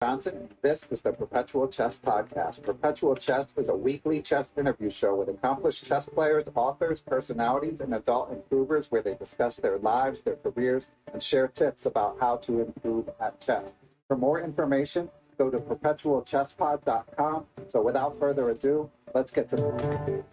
Johnson. This is the Perpetual Chess Podcast. Perpetual Chess is a weekly chess interview show with accomplished chess players, authors, personalities, and adult improvers where they discuss their lives, their careers, and share tips about how to improve at chess. For more information, go to perpetualchesspod.com. So without further ado, let's get to it.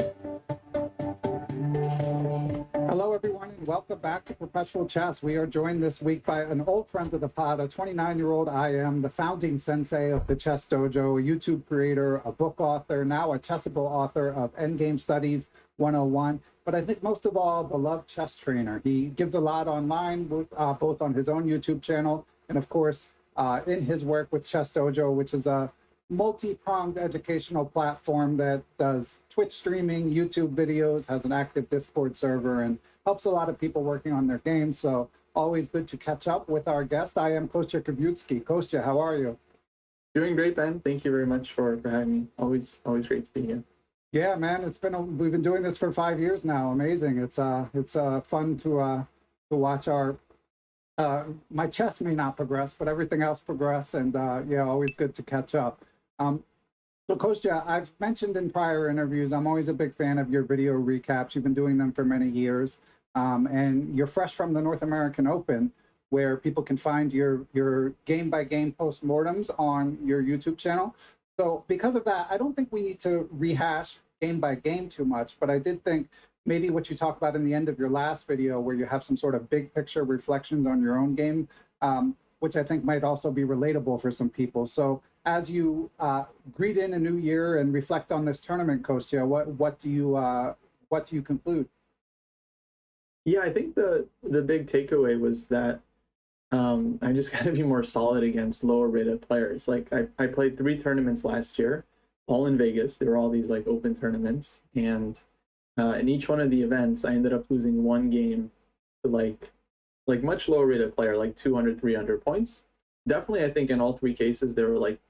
Hello, everyone, and welcome back to Perpetual Chess. We are joined this week by an old friend of the pod, a 29-year-old IM, the founding sensei of the Chess Dojo, a YouTube creator, a book author, now a Chessable author of Endgame Studies 101, but I think most of all, beloved chess trainer. He gives a lot online, both on his own YouTube channel and, of course, in his work with Chess Dojo, which is a multi-pronged educational platform that does Twitch streaming, YouTube videos, has an active Discord server, and helps a lot of people working on their games. So always good to catch up with our guest. I am Kostya Kavutsky. Kostya, how are you? Doing great, Ben. Thank you very much for having me. Always great to be here. Yeah, man, we've been doing this for 5 years now. Amazing. It's fun to watch our my chess may not progress, but everything else progress, and yeah, always good to catch up. So Kostya, I've mentioned in prior interviews, I'm always a big fan of your video recaps. You've been doing them for many years, and you're fresh from the North American Open, where people can find your game-by-game postmortems on your YouTube channel. So because of that, I don't think we need to rehash game-by-game too much, but I did think maybe what you talked about in the end of your last video, where you have some sort of big picture reflections on your own game, which I think might also be relatable for some people. So as you greet in a new year and reflect on this tournament, Kostya, what do you conclude? Yeah, I think the big takeaway was that I just got to be more solid against lower rated players. Like I played 3 tournaments last year, all in Vegas. They were all these like open tournaments, and in each one of the events, I ended up losing one game to like much lower rated player, like 200, 300 points. Definitely, I think in all 3 cases they were like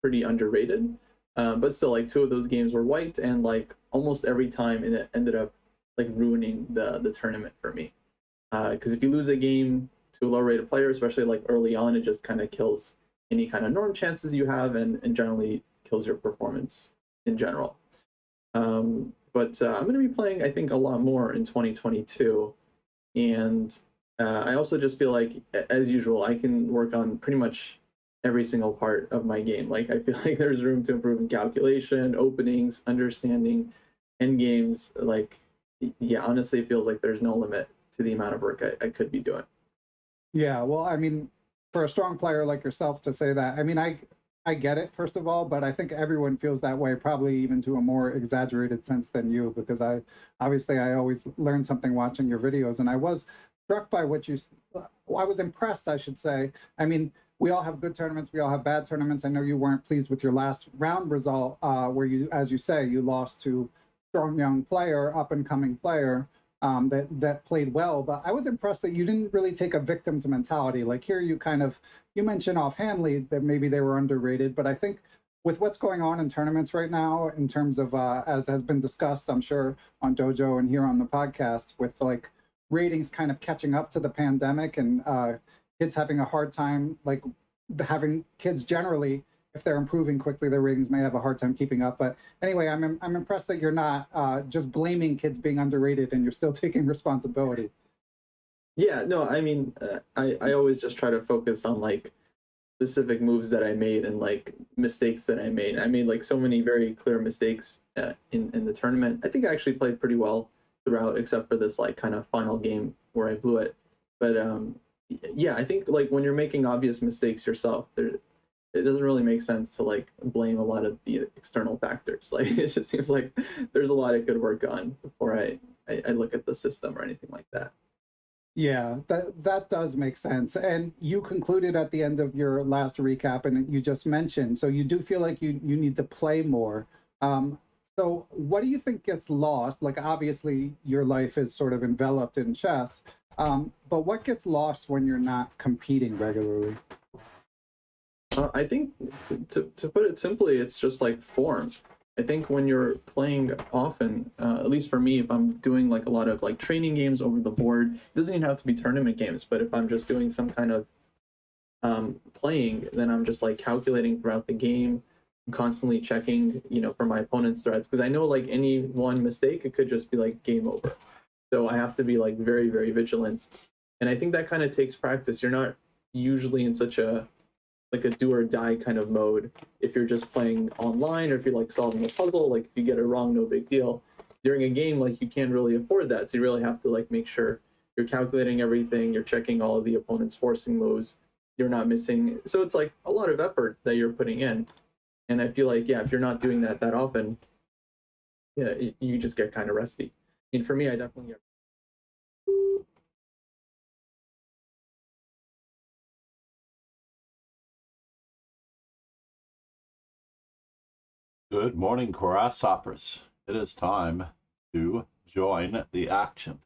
pretty underrated, but still, like 2 of those games were white, and like almost every time it ended up like ruining the tournament for me. Because if you lose a game to a low rated player, especially like early on, it just kind of kills any kind of norm chances you have, and generally kills your performance in general. But I'm going to be playing, I think, a lot more in 2022, and I also just feel like, as usual, I can work on pretty much every single part of my game. Like I feel like there's room to improve in calculation, openings, understanding, end games. Like, yeah, honestly, it feels like there's no limit to the amount of work I could be doing. Yeah, well, I mean, for a strong player like yourself to say that, I mean, I get it, first of all, but I think everyone feels that way, probably even to a more exaggerated sense than you, because I always learn something watching your videos, and I was struck by I was impressed, I should say. I mean, we all have good tournaments, we all have bad tournaments. I know you weren't pleased with your last round result, where you, as you say, you lost to strong young player, up-and-coming player, that played well. But I was impressed that you didn't really take a victim's mentality. Like here, you mentioned offhandedly that maybe they were underrated, but I think with what's going on in tournaments right now, in terms of, as has been discussed, I'm sure, on Dojo and here on the podcast, with like ratings kind of catching up to the pandemic, and kids having a hard time, like having kids generally, if they're improving quickly, their ratings may have a hard time keeping up. But anyway, I'm impressed that you're not just blaming kids being underrated, and you're still taking responsibility. Yeah, no, I mean, I always just try to focus on like specific moves that I made and like mistakes that I made. I made like so many very clear mistakes in the tournament. I think I actually played pretty well throughout, except for this like kind of final game where I blew it. But yeah, I think like when you're making obvious mistakes yourself, it doesn't really make sense to like blame a lot of the external factors. Like it just seems like there's a lot I could work on before I look at the system or anything like that. Yeah, that does make sense. And you concluded at the end of your last recap, and you just mentioned, so you do feel like you need to play more. So what do you think gets lost? Like obviously your life is sort of enveloped in chess, but what gets lost when you're not competing regularly? I think to put it simply, it's just like form. I think when you're playing often, at least for me, if I'm doing like a lot of like training games over the board, it doesn't even have to be tournament games, but if I'm just doing some kind of playing, then I'm just like calculating throughout the game. I'm constantly checking, you know, for my opponent's threats because I know like any one mistake, it could just be like game over. So I have to be like very, very vigilant. And I think that kind of takes practice. You're not usually in such a like a do or die kind of mode if you're just playing online or if you're like solving a puzzle. Like if you get it wrong, no big deal. During a game, like you can't really afford that. So you really have to like make sure you're calculating everything, you're checking all of the opponent's forcing moves, you're not missing. So it's like a lot of effort that you're putting in. And I feel like, yeah, if you're not doing that often, yeah, you just get kind of rusty. I mean, for me, I definitely get. Good morning, grasshoppers. It is time to join the action.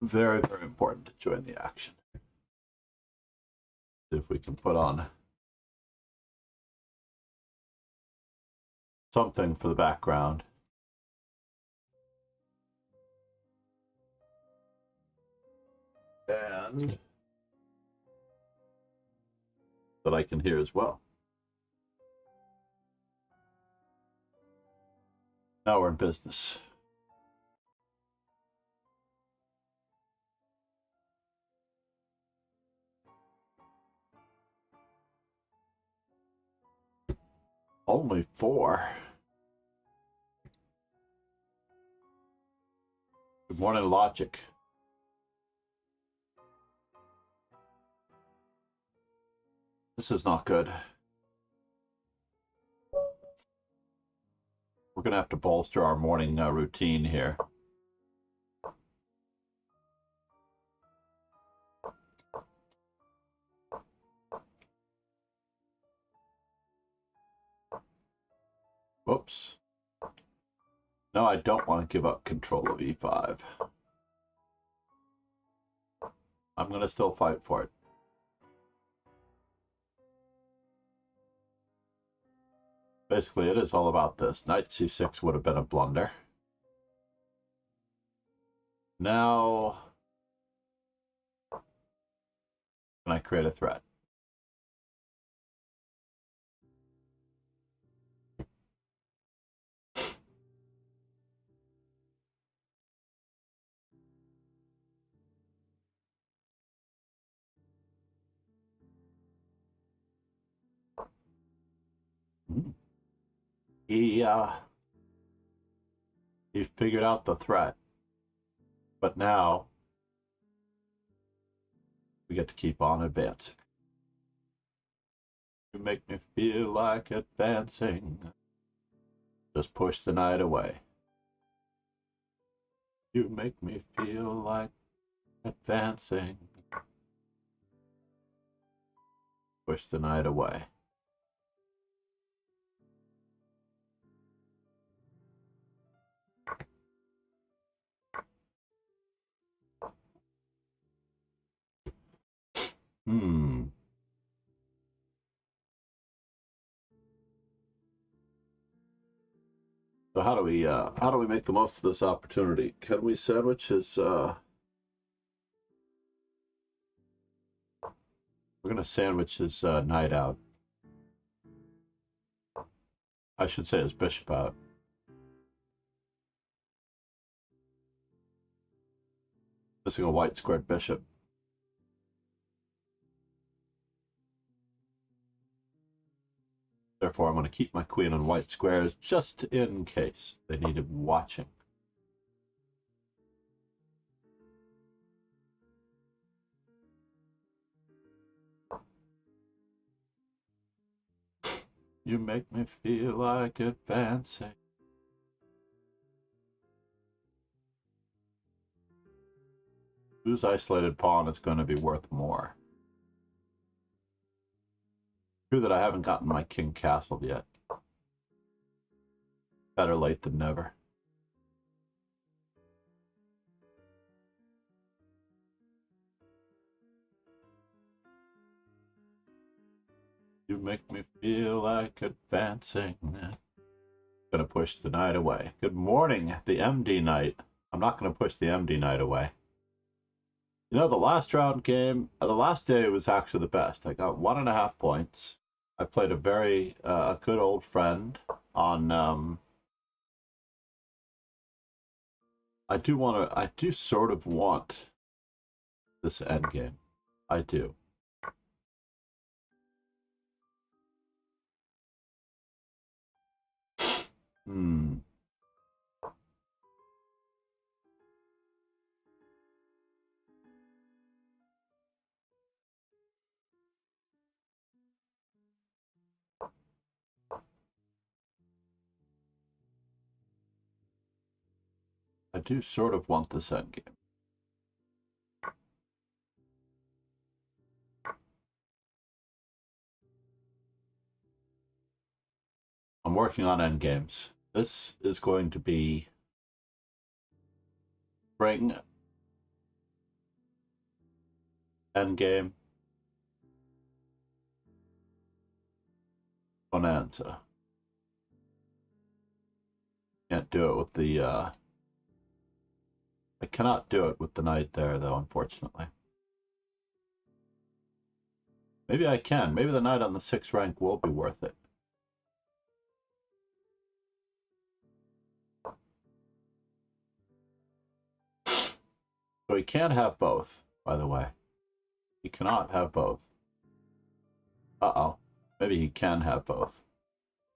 Very, very important to join the action. See if we can put on something for the background. And that I can hear as well. Now we're in business. Only 4. Good morning, Logic. This is not good. We're going to have to bolster our morning routine here. Whoops. No, I don't want to give up control of e5. I'm going to still fight for it. Basically, it is all about this. Knight c6 would have been a blunder. Now, can I create a threat? He figured out the threat, but now we get to keep on advancing. You make me feel like advancing. Just push the knight away. You make me feel like advancing. Push the knight away. So how do we make the most of this opportunity? Can we sandwich his we're gonna sandwich his knight out. I should say his bishop out. Missing a white squared bishop. Therefore, I'm going to keep my queen on white squares just in case they needed watching. You make me feel like advancing. Whose isolated pawn is going to be worth more? True that I haven't gotten my king castled yet. Better late than never. You make me feel like advancing. Gonna push the knight away. Good morning, the MD knight. I'm not gonna push the MD knight away. You know, the last round game, the last day was actually the best. I got 1.5 points. I played a very good old friend on. I do sort of want this end game. I do. I do sort of want this end game. I'm working on end games. This is going to be spring end game bonanza. Can't do it with the I cannot do it with the knight there though, unfortunately. Maybe I can. Maybe the knight on the 6th rank will be worth it. So he can't have both, by the way. He cannot have both. Uh-oh. Maybe he can have both.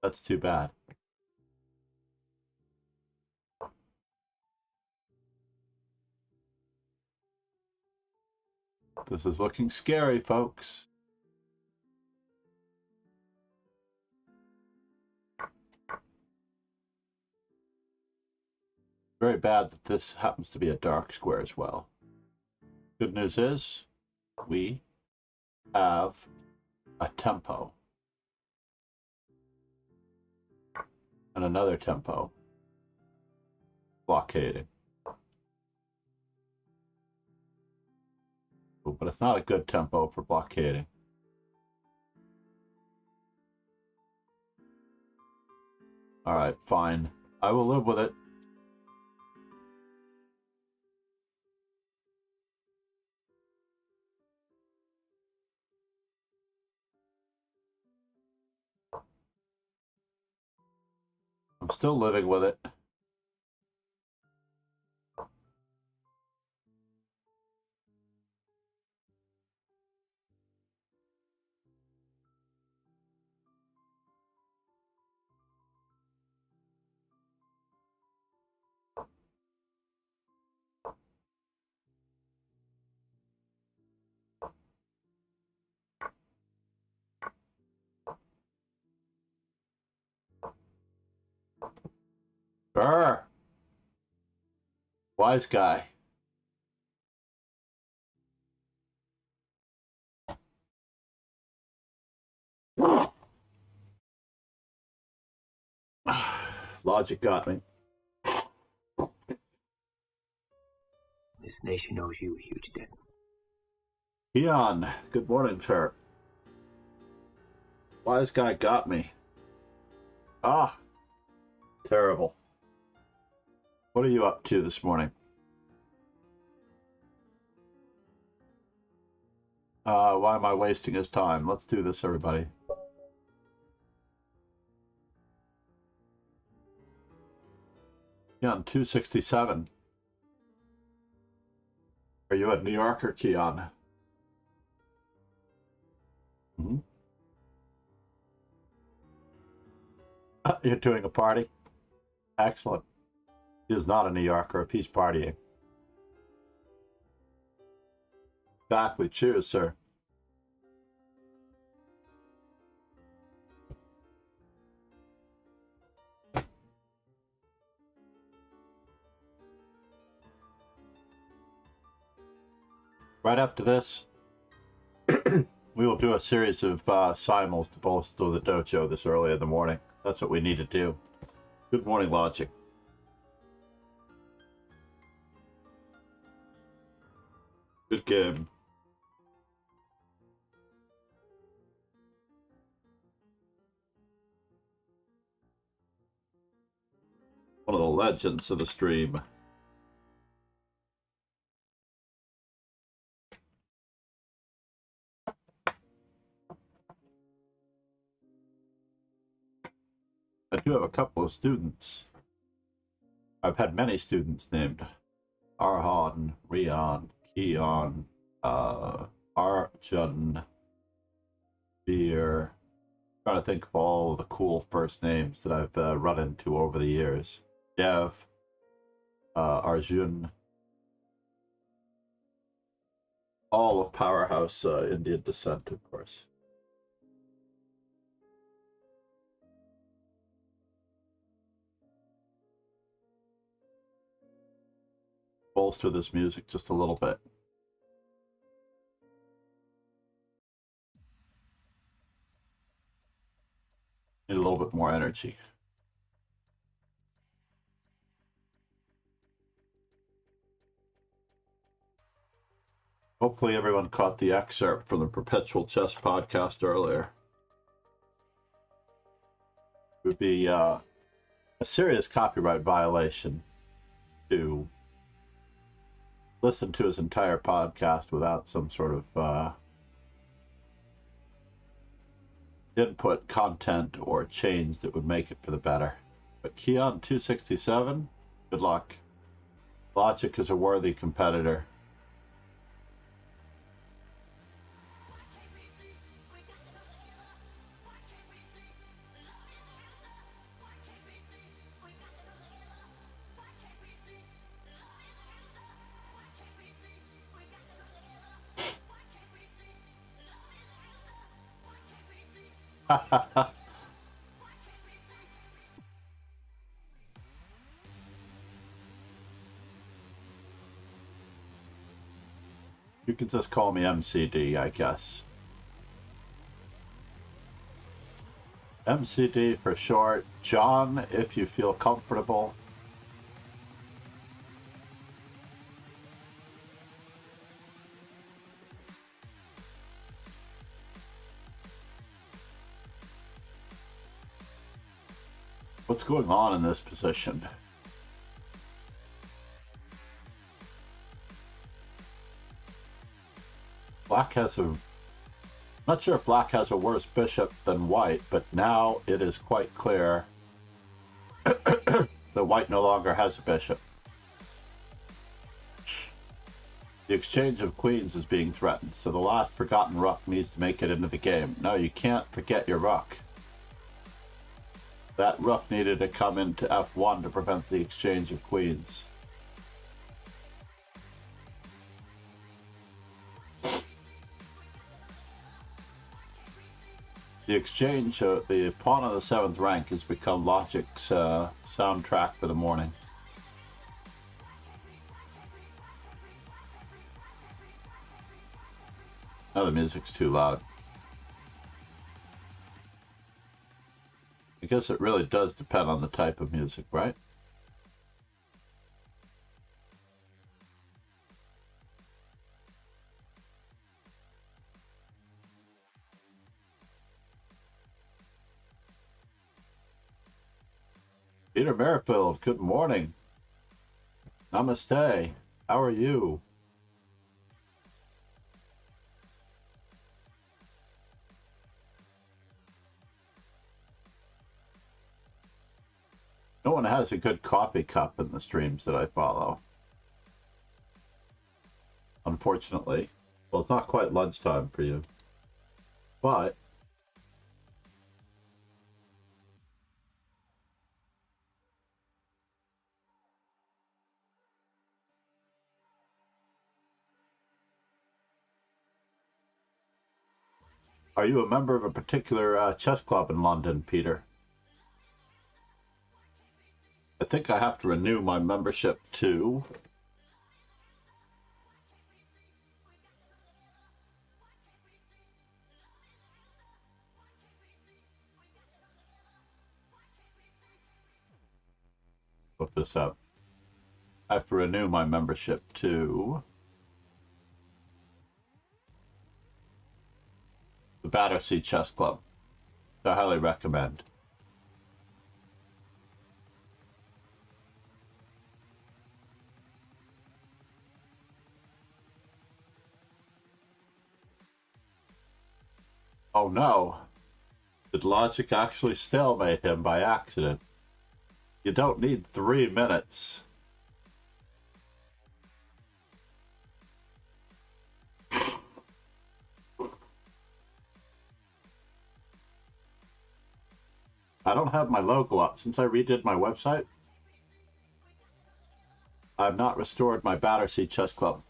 That's too bad. This is looking scary, folks. Very bad that this happens to be a dark square as well. Good news is we have a tempo and another tempo blockading. But it's not a good tempo for blockading. All right, fine. I will live with it. I'm still living with it. Brr. Wise guy. Logic got me. This nation owes you a huge debt. Keon, good morning, sir. Wise guy got me. Ah, terrible. What are you up to this morning? Why am I wasting his time? Let's do this, everybody. Keon, 267. Are you at New York or Keon? Mm-hmm. You're doing a party? Excellent. He is not a New Yorker if he's partying. Exactly. Cheers, sir. Right after this, we will do a series of simuls to bolster the dojo this early in the morning. That's what we need to do. Good morning, Logic. Good game. legends of the stream. I do have a couple of students. I've had many students named Arhan, Rian, Keon, Arjun, Beer. Trying to think of all the cool first names that I've run into over the years. Dev, Arjun, all of Powerhouse Indian descent, of course. Bolster this music just a little bit. Need a little bit more energy. Hopefully everyone caught the excerpt from the Perpetual Chess podcast earlier. It would be a serious copyright violation to listen to his entire podcast without some sort of input, content, or change that would make it for the better. But Keon 267, good luck. Logic is a worthy competitor. You can just call me MCD, I guess. MCD for short. John, if you feel comfortable. What's going on in this position? Black has a... Not sure if black has a worse bishop than white, but now it is quite clear that white no longer has a bishop. The exchange of queens is being threatened, so the last forgotten rook needs to make it into the game. No, you can't forget your rook. That rook needed to come into f1 to prevent the exchange of queens. The exchange, the pawn of the 7th rank has become Logic's soundtrack for the morning. Now the music's too loud. I guess it really does depend on the type of music, right? Peter Merrifield, good morning. Namaste. How are you? No one has a good coffee cup in the streams that I follow. Unfortunately. Well, it's not quite lunchtime for you. But are you a member of a particular chess club in London, Peter? I think I have to renew my membership too. Look this up. I have to renew my membership to the Battersea Chess Club. I highly recommend. Oh no. Did logic actually stalemate him by accident? You don't need 3 minutes. I don't have my logo up. Since I redid my website, I've not restored my Battersea Chess Club.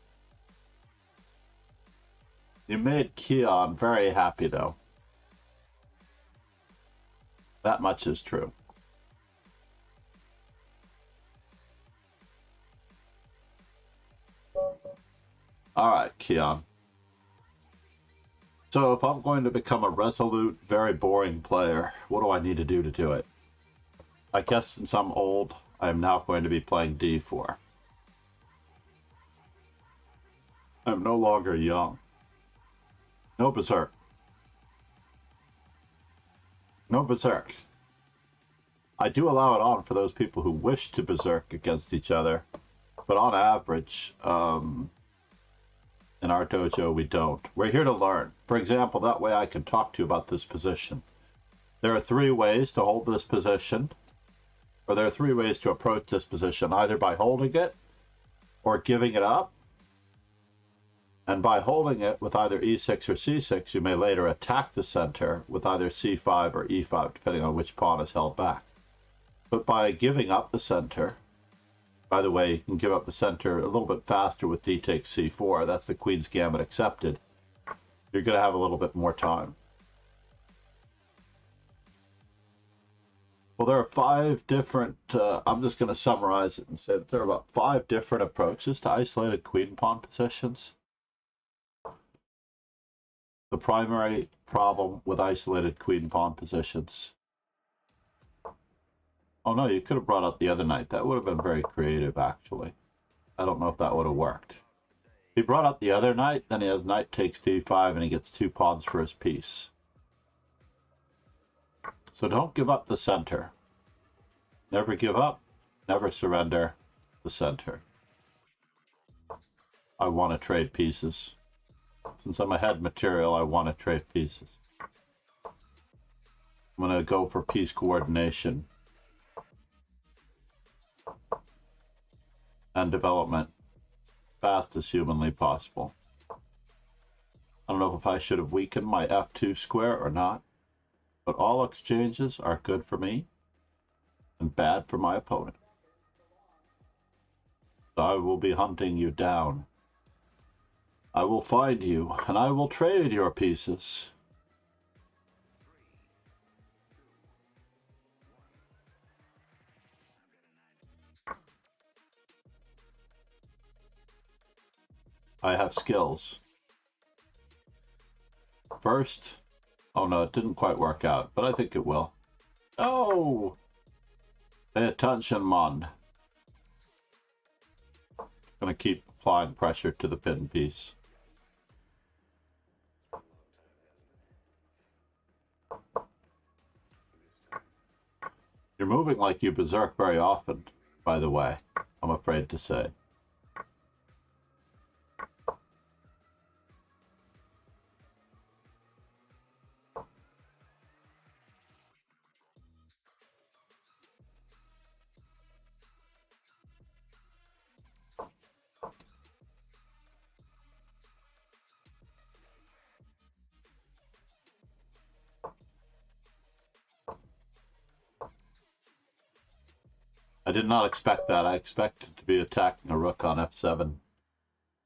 You made Keon very happy, though. That much is true. All right, Keon. So if I'm going to become a resolute, very boring player, what do I need to do it? I guess since I'm old, I am now going to be playing d4. I'm no longer young. No berserk. No berserk. I do allow it on for those people who wish to berserk against each other, but on average, in our dojo, we don't. We're here to learn. For example, that way I can talk to you about this position. There are 3 ways to hold this position, or there are 3 ways to approach this position, either by holding it or giving it up. And by holding it with either e6 or c6, you may later attack the center with either c5 or e5, depending on which pawn is held back. But by giving up the center, by the way, you can give up the center a little bit faster with d takes c4. That's the Queen's Gambit accepted. You're going to have a little bit more time. Well, there are 5 different, I'm just going to summarize it and say that there are about 5 different approaches to isolated queen pawn positions. The primary problem with isolated queen pawn positions. Oh no, you could have brought out the other knight. That would have been very creative, actually. I don't know if that would have worked. He brought out the other knight, then he has knight takes d5, and he gets 2 pawns for his piece. So don't give up the center. Never give up, never surrender the center. I want to trade pieces. Since I'm ahead material, I want to trade pieces. I'm going to go for piece coordination and development fast as humanly possible. I don't know if I should have weakened my f2 square or not, but all exchanges are good for me and bad for my opponent. So I will be hunting you down. I will find you, and I will trade your pieces. I have skills. First, oh no, it didn't quite work out, but I think it will. Oh! Pay attention, man. Gonna keep applying pressure to the pin piece. You're moving like you berserk very often, by the way, I'm afraid to say. I did not expect that. I expected to be attacking a rook on f7.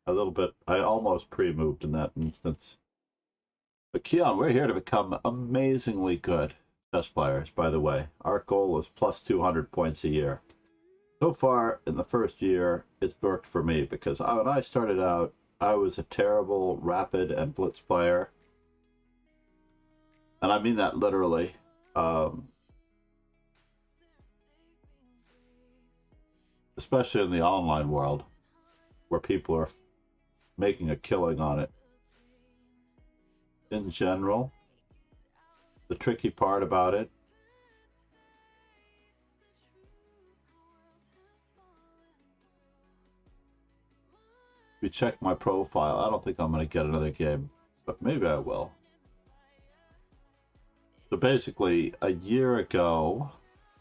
A little bit. I almost pre-moved in that instance. But Keon, we're here to become amazingly good chess players, by the way. Our goal is plus 200 points a year. So far, in the first year, it's worked for me, because when I started out, I was a terrible rapid and blitz player. And I mean that literally. Especially in the online world, where people are making a killing on it. In general, the tricky part about it if you check my profile, I don't think I'm going to get another game, but maybe I will. So basically, a year ago,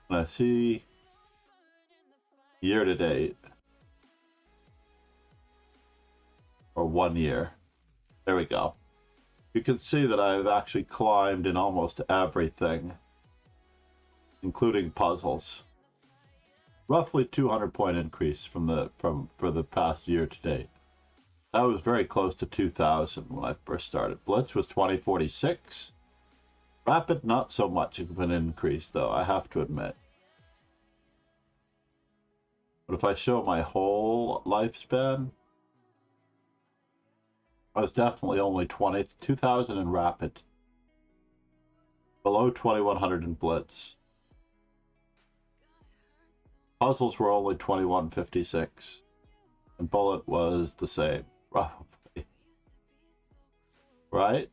and I see year to date, or 1 year. There we go. You can see that I've actually climbed in almost everything, including puzzles. Roughly 200-point increase for the past year to date. That was very close to 2,000 when I first started. Blitz was 2046. Rapid, not so much of an increase, though, I have to admit. But if I show my whole lifespan, I was definitely only 2,000 in Rapid. Below 2,100 in Blitz. Puzzles were only 2,156. And Bullet was the same, roughly. Right?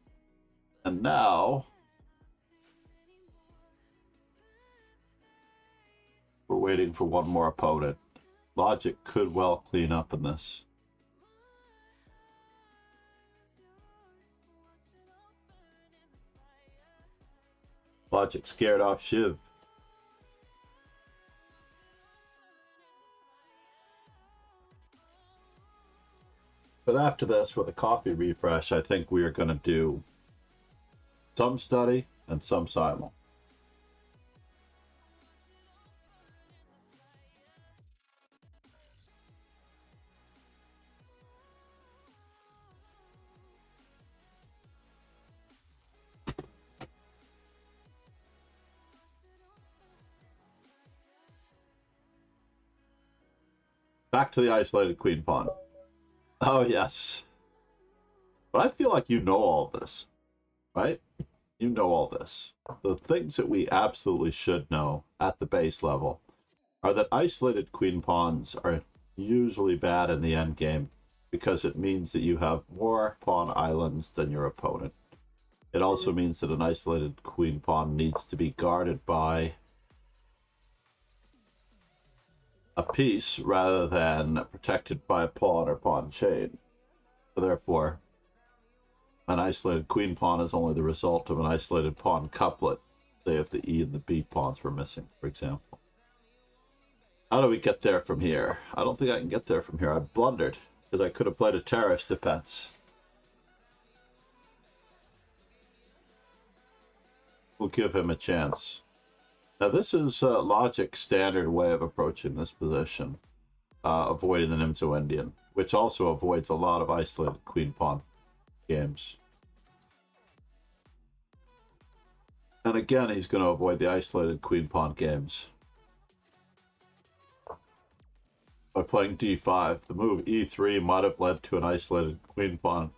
And now we're waiting for one more opponent. Logic could well clean up in this. Logic scared off Shiv. But after this, with a copy refresh, I think we are going to do some study and some simul. Back to the isolated queen pawn. Oh, yes. But I feel like you know all this, right? You know all this. The things that we absolutely should know at the base level are that isolated queen pawns are usually bad in the end game because it means that you have more pawn islands than your opponent. It also means that an isolated queen pawn needs to be guarded by a piece rather than protected by a pawn or pawn chain. So therefore, an isolated queen pawn is only the result of an isolated pawn couplet, say if the E and the B pawns were missing, for example. How do we get there from here? I don't think I can get there from here. I blundered, because I could have played a terrorist defense. We'll give him a chance. Now this is Logic's standard way of approaching this position, avoiding the Nimzo Indian, which also avoids a lot of isolated queen pawn games. And again, he's going to avoid the isolated queen pawn games by playing d5. The move e3 might have led to an isolated queen pawn.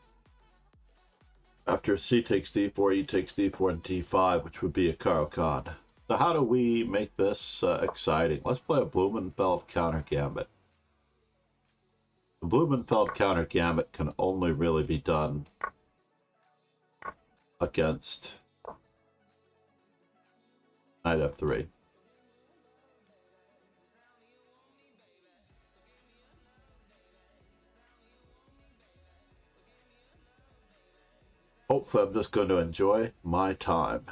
After c takes d4, e takes d4, and d5, which would be a Caro-Kann. So how do we make this exciting? Let's play a Blumenfeld counter gambit. The Blumenfeld counter gambit can only really be done against knight f3. Hopefully I'm just going to enjoy my time.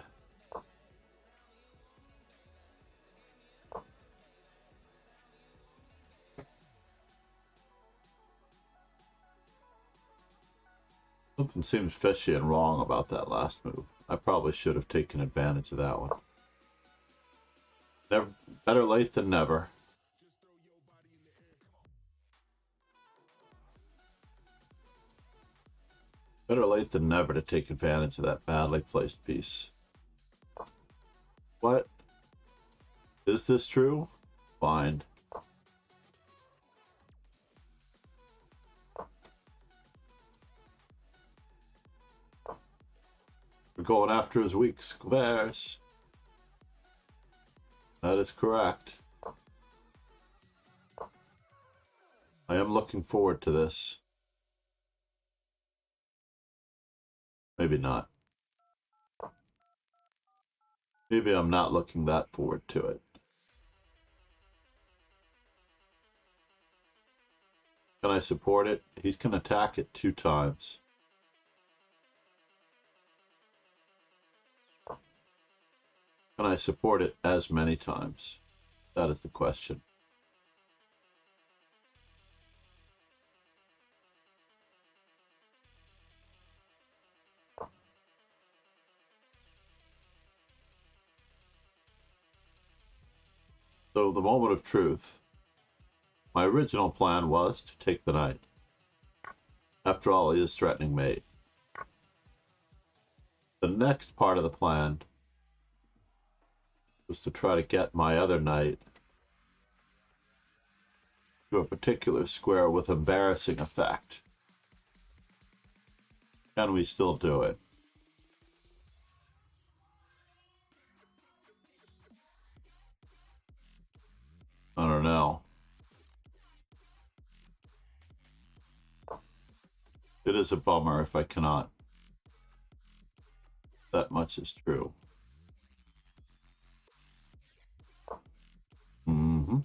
Something seems fishy and wrong about that last move. I probably should have taken advantage of that one. Never, better late than never. Better late than never to take advantage of that badly placed piece. What? Is this true? Fine. We're going after his weak squares. That is correct. I am looking forward to this. Maybe not. Maybe I'm not looking that forward to it. Can I support it? He can attack it 2 times. Can I support it as many times? That is the question. So the moment of truth. My original plan was to take the knight. After all, he is threatening mate. The next part of the plan was to try to get my other knight to a particular square with embarrassing effect. Can we still do it? I don't know. It is a bummer if I cannot. That much is true. Mm-hmm.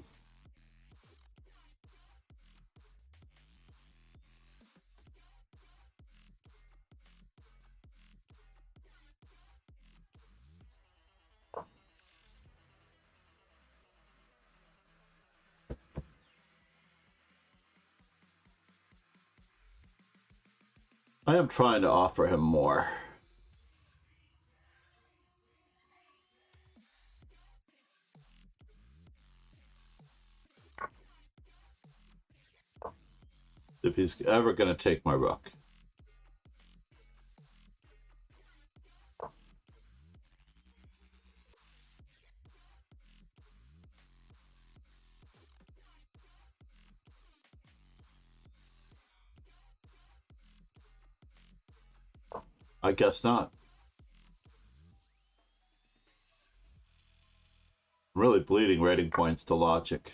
I am trying to offer him more. If he's ever going to take my rook. I guess not. I'm really bleeding rating points to logic.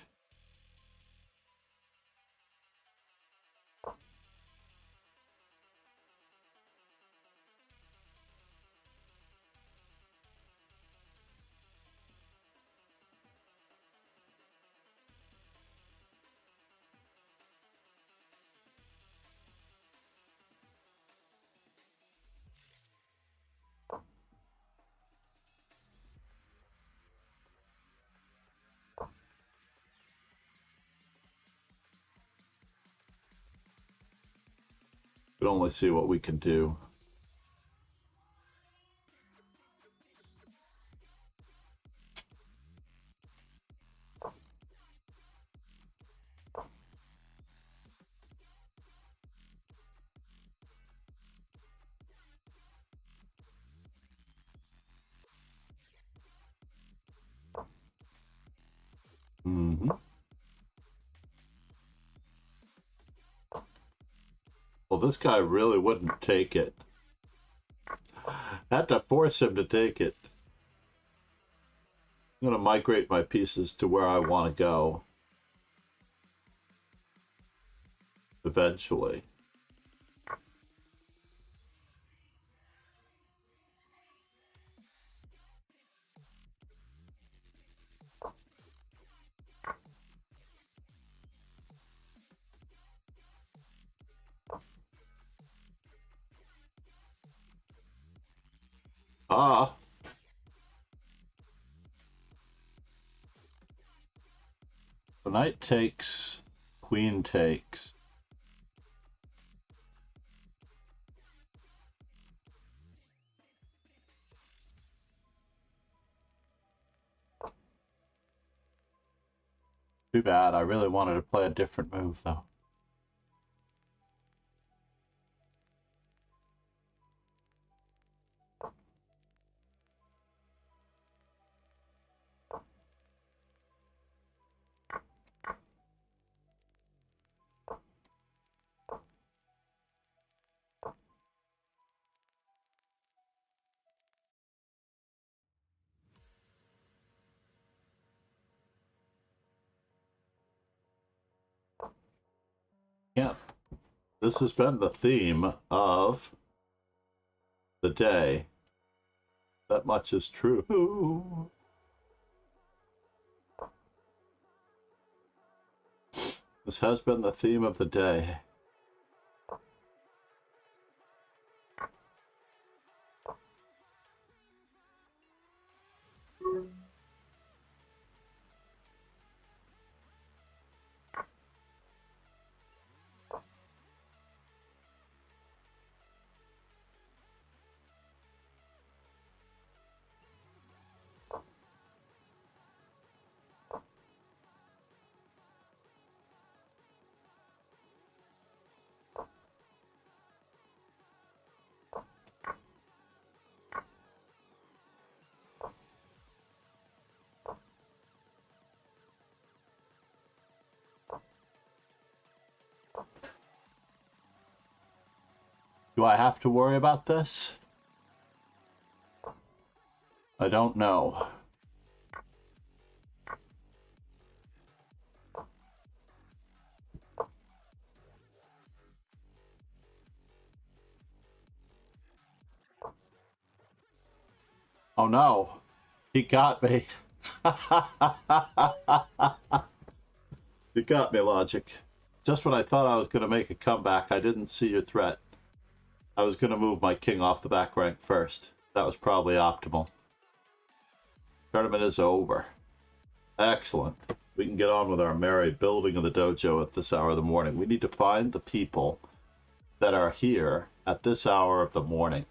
We can only see what we can do. Mm-hmm. Well, this guy really wouldn't take it. Had to force him to take it. I'm going to migrate my pieces to where I want to go. Eventually. Ah. The knight takes, queen takes. Too bad. I really wanted to play a different move, though. Yeah. This has been the theme of the day. That much is true. This has been the theme of the day. Do I have to worry about this? I don't know. Oh no, he got me. You got me, Logic. Just when I thought I was going to make a comeback, I didn't see your threat. I was going to move my king off the back rank first. That was probably optimal. Tournament is over. Excellent. We can get on with our merry building of the dojo at this hour of the morning. We need to find the people that are here at this hour of the morning.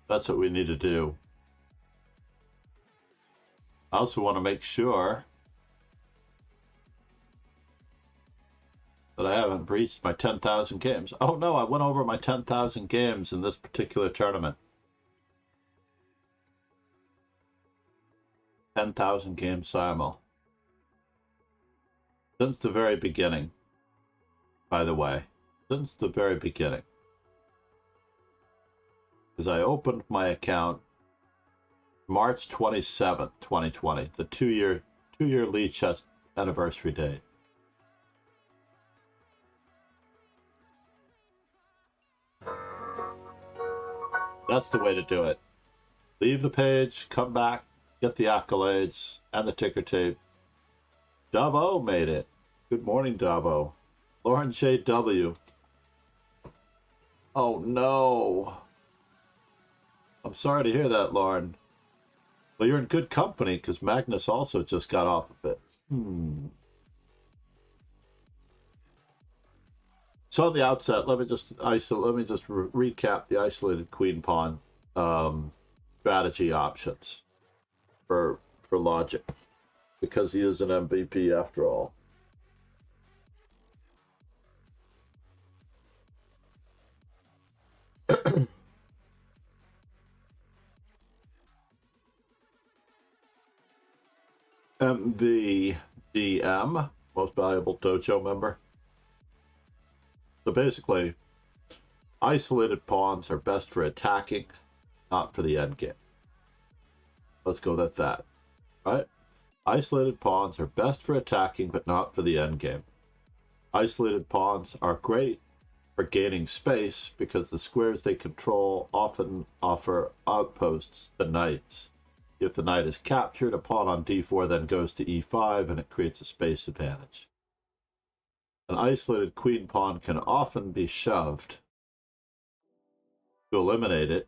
That's what we need to do. I also want to make sure that I haven't breached my 10,000 games. Oh no, I went over my 10,000 games in this particular tournament. 10,000 games simul. Since the very beginning, by the way. Since the very beginning. Because I opened my account March 27th, 2020, the two-year Lee Chess anniversary date. That's the way to do it. Leave the page, come back, get the accolades and the ticker tape. Dubbo made it. Good morning, Dubbo. Lauren J.W. Oh no. I'm sorry to hear that, Lauren. Well, you're in good company because Magnus also just got off of it. So at the outset, let me just recap the isolated queen pawn strategy options for Logic, because he is an MVP after all. MVDM, most valuable dojo member. So basically, isolated pawns are best for attacking, not for the endgame. Let's go with that, right? Isolated pawns are best for attacking, but not for the endgame. Isolated pawns are great for gaining space because the squares they control often offer outposts to knights. If the knight is captured, a pawn on d4 then goes to e5 and it creates a space advantage. An isolated queen pawn can often be shoved to eliminate it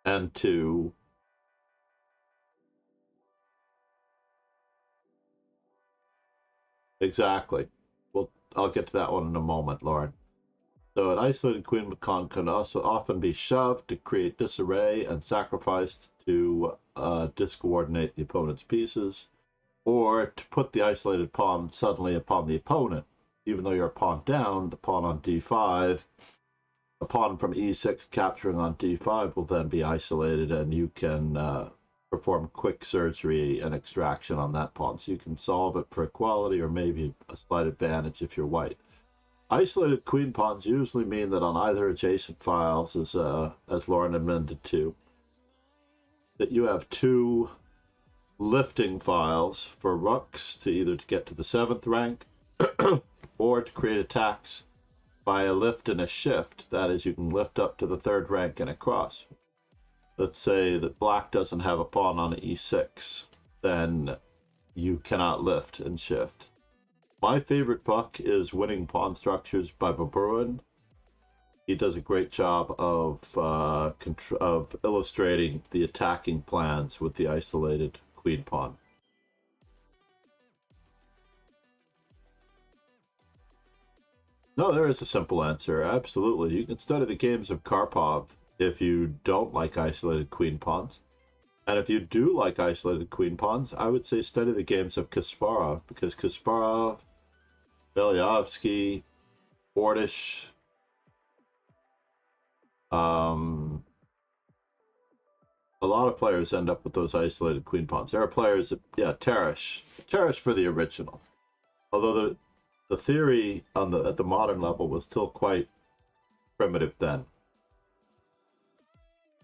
and to exactly. Well, I'll get to that one in a moment, Lauren. So an isolated queen pawn can also often be shoved to create disarray and sacrificed to discoordinate the opponent's pieces, or to put the isolated pawn suddenly upon the opponent. Even though you're a pawn down, the pawn on d5, a pawn from e6 capturing on d5 will then be isolated, and you can perform quick surgery and extraction on that pawn. So you can solve it for equality or maybe a slight advantage if you're white. Isolated queen pawns usually mean that on either adjacent files, as Lauren amended to, that you have two lifting files for rooks to either to get to the 7th rank or to create attacks by a lift and a shift. That is, you can lift up to the 3rd rank and across. Let's say that black doesn't have a pawn on e6, then you cannot lift and shift. My favorite book is Winning Pawn Structures by Babruin. He does a great job of illustrating the attacking plans with the isolated queen pawn. No, there is a simple answer. Absolutely. You can study the games of Karpov if you don't like isolated queen pawns. And if you do like isolated queen pawns, I would say study the games of Kasparov, because Kasparov, Belyavsky, Ordish, a lot of players end up with those isolated queen pawns. There are players that, yeah, Teresh, cherish for the original. Although the theory at the modern level was still quite primitive then.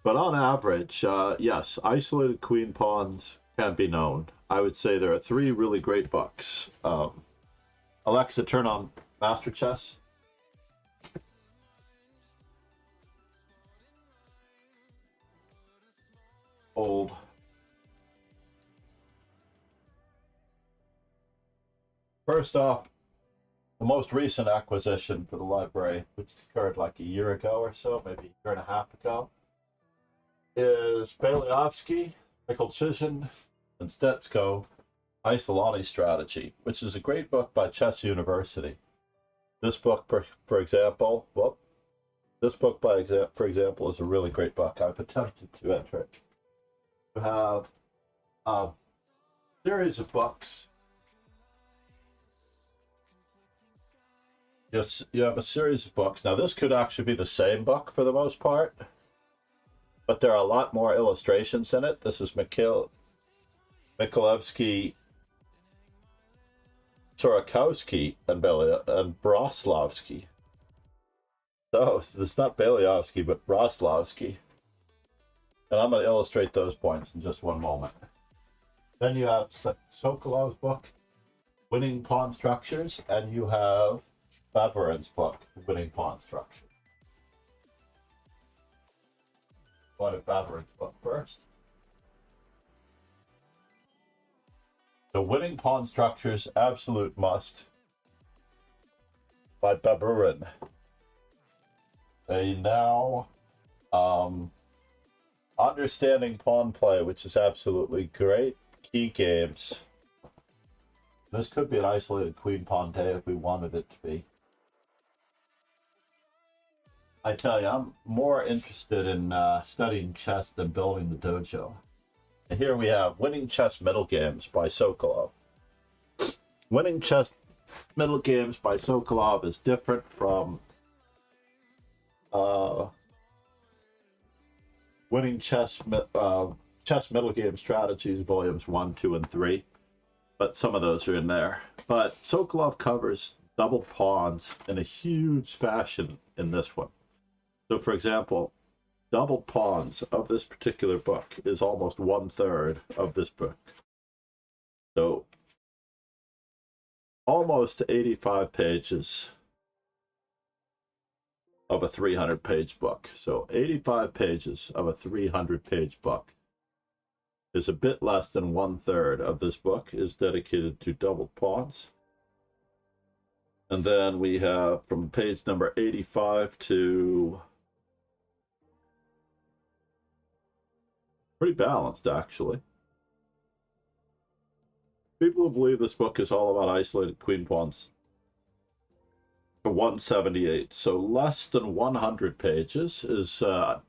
But on average, yes, isolated queen pawns can be known. I would say there are 3 really great books. Alexa, turn on Master Chess. Old. First off, the most recent acquisition for the library, which occurred like a year ago or so, maybe a year and a half ago, is Beliovsky, Mikolchizhin, and Stetsko, Isolani Strategy, which is a great book by Chess University. This book, for example, for example, is a really great book. I've attempted to enter it. You have a series of books. Yes, you have a series of books. Now, this could actually be the same book for the most part, but there are a lot more illustrations in it. This is Mikolevsky, Sorakowski, and Broslavsky. So it's not Beliovsky, but Broslavsky. And I'm going to illustrate those points in just one moment. Then you have Sokolov's book, Winning Pawn Structures, and you have Bavarin's book, Winning Pawn Structure. Go to Bavarin's book first. The Winning Pawn Structures, Absolute Must, by Bavarin. They now Understanding Pawn Play, which is absolutely great. Key Games. This could be an isolated queen pawn day if we wanted it to be. I tell you, I'm more interested in studying chess than building the dojo. And here we have Winning Chess Middle Games by Sokolov. Winning Chess Middle Games by Sokolov is different from Winning Chess Middle Game Strategies Volumes 1, 2, and 3. But some of those are in there. But Sokolov covers double pawns in a huge fashion in this one. So, for example, double pawns of this particular book is almost 1/3 of this book. So, almost 85 pages of a 300-page book. So, 85 pages of a 300-page book is a bit less than 1/3 of this book is dedicated to double pawns. And then we have from page number 85 to pretty balanced, actually. People who believe this book is all about isolated queen pawns to 178, so less than 100 pages is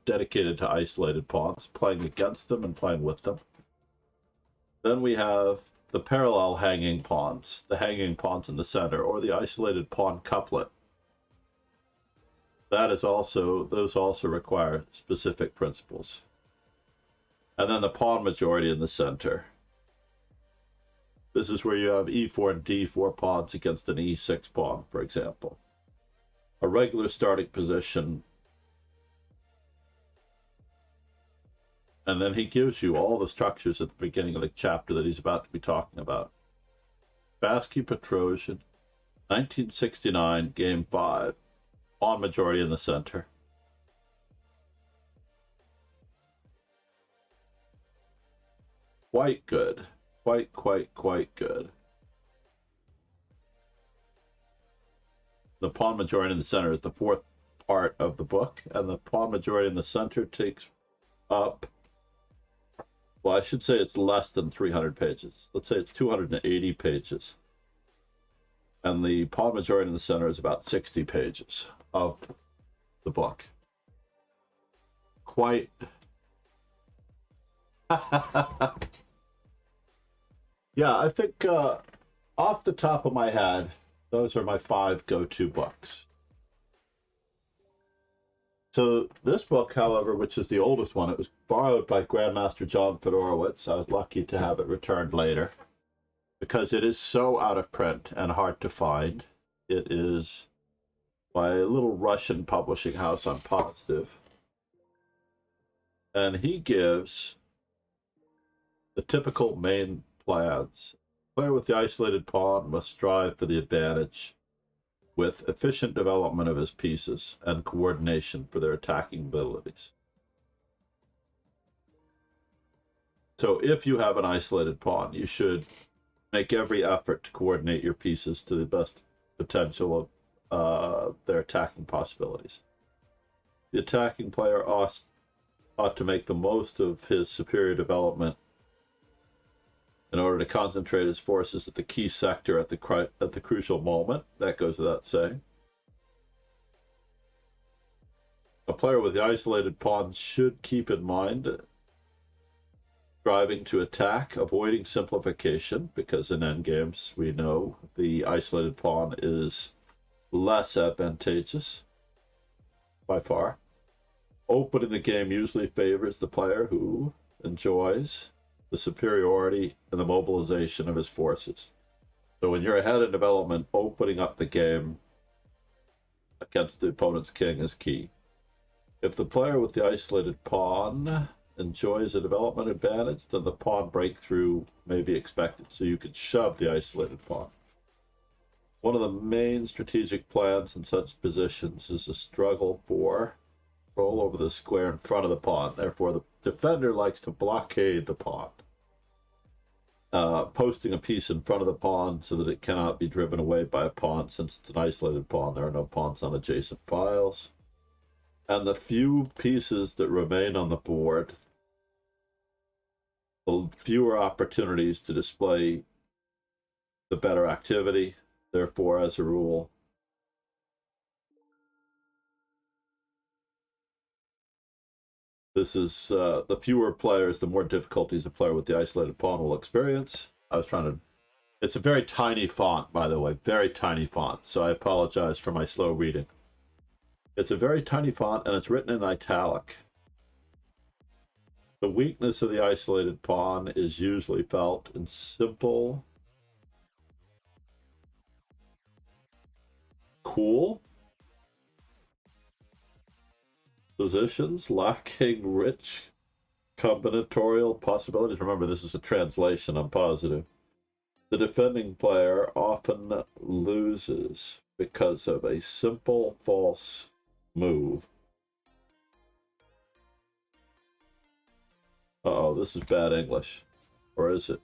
dedicated to isolated pawns, playing against them and playing with them. Then we have the parallel hanging pawns, the hanging pawns in the center, or the isolated pawn couplet. Those also require specific principles. And then the pawn majority in the center. This is where you have e4 and d4 pawns against an e6 pawn, for example. A regular starting position. And then he gives you all the structures at the beginning of the chapter that he's about to be talking about. Spassky Petrosian, 1969, Game 5. Pawn majority in the center. Quite good. Quite good. The pawn majority in the center is the 4th part of the book, and the pawn majority in the center takes up, well, I should say it's less than 300 pages. Let's say it's 280 pages. And the pawn majority in the center is about 60 pages of the book. Quite... Yeah, I think off the top of my head, those are my 5 go-to books. So this book, however, which is the oldest one, it was borrowed by Grandmaster John Fedorowicz. I was lucky to have it returned later. because it is so out of print and hard to find. It is by a little Russian publishing house, I'm positive. And he gives the typical main plans. Player with the isolated pawn must strive for the advantage with efficient development of his pieces and coordination for their attacking abilities. So if you have an isolated pawn, you should make every effort to coordinate your pieces to the best potential of their attacking possibilities. The attacking player ought to make the most of his superior development in order to concentrate his forces at the key sector at the crucial moment. That goes without saying. A player with the isolated pawn should keep in mind striving to attack, avoiding simplification, because in endgames we know the isolated pawn is less advantageous by far. Opening the game usually favors the player who enjoys the superiority and the mobilization of his forces. So when you're ahead in development, opening up the game against the opponent's king is key. If the player with the isolated pawn enjoys a development advantage, then the pawn breakthrough may be expected, so you can shove the isolated pawn. One of the main strategic plans in such positions is a struggle for control over the square in front of the pawn. Therefore, the defender likes to blockade the pawn, posting a piece in front of the pawn so that it cannot be driven away by a pawn. Since it's an isolated pawn, there are no pawns on adjacent files. And the few pieces that remain on the board, the fewer opportunities to display the better activity. Therefore, as a rule, this is the fewer players, the more difficulties a player with the isolated pawn will experience. It's a very tiny font, by the way, very tiny font, so I apologize for my slow reading. It's a very tiny font, and it's written in italic. The weakness of the isolated pawn is usually felt in simple, cool positions, lacking rich combinatorial possibilities. Remember, this is a translation, I'm positive. The defending player often loses because of a simple false move. Uh-oh, this is bad English. Or is it?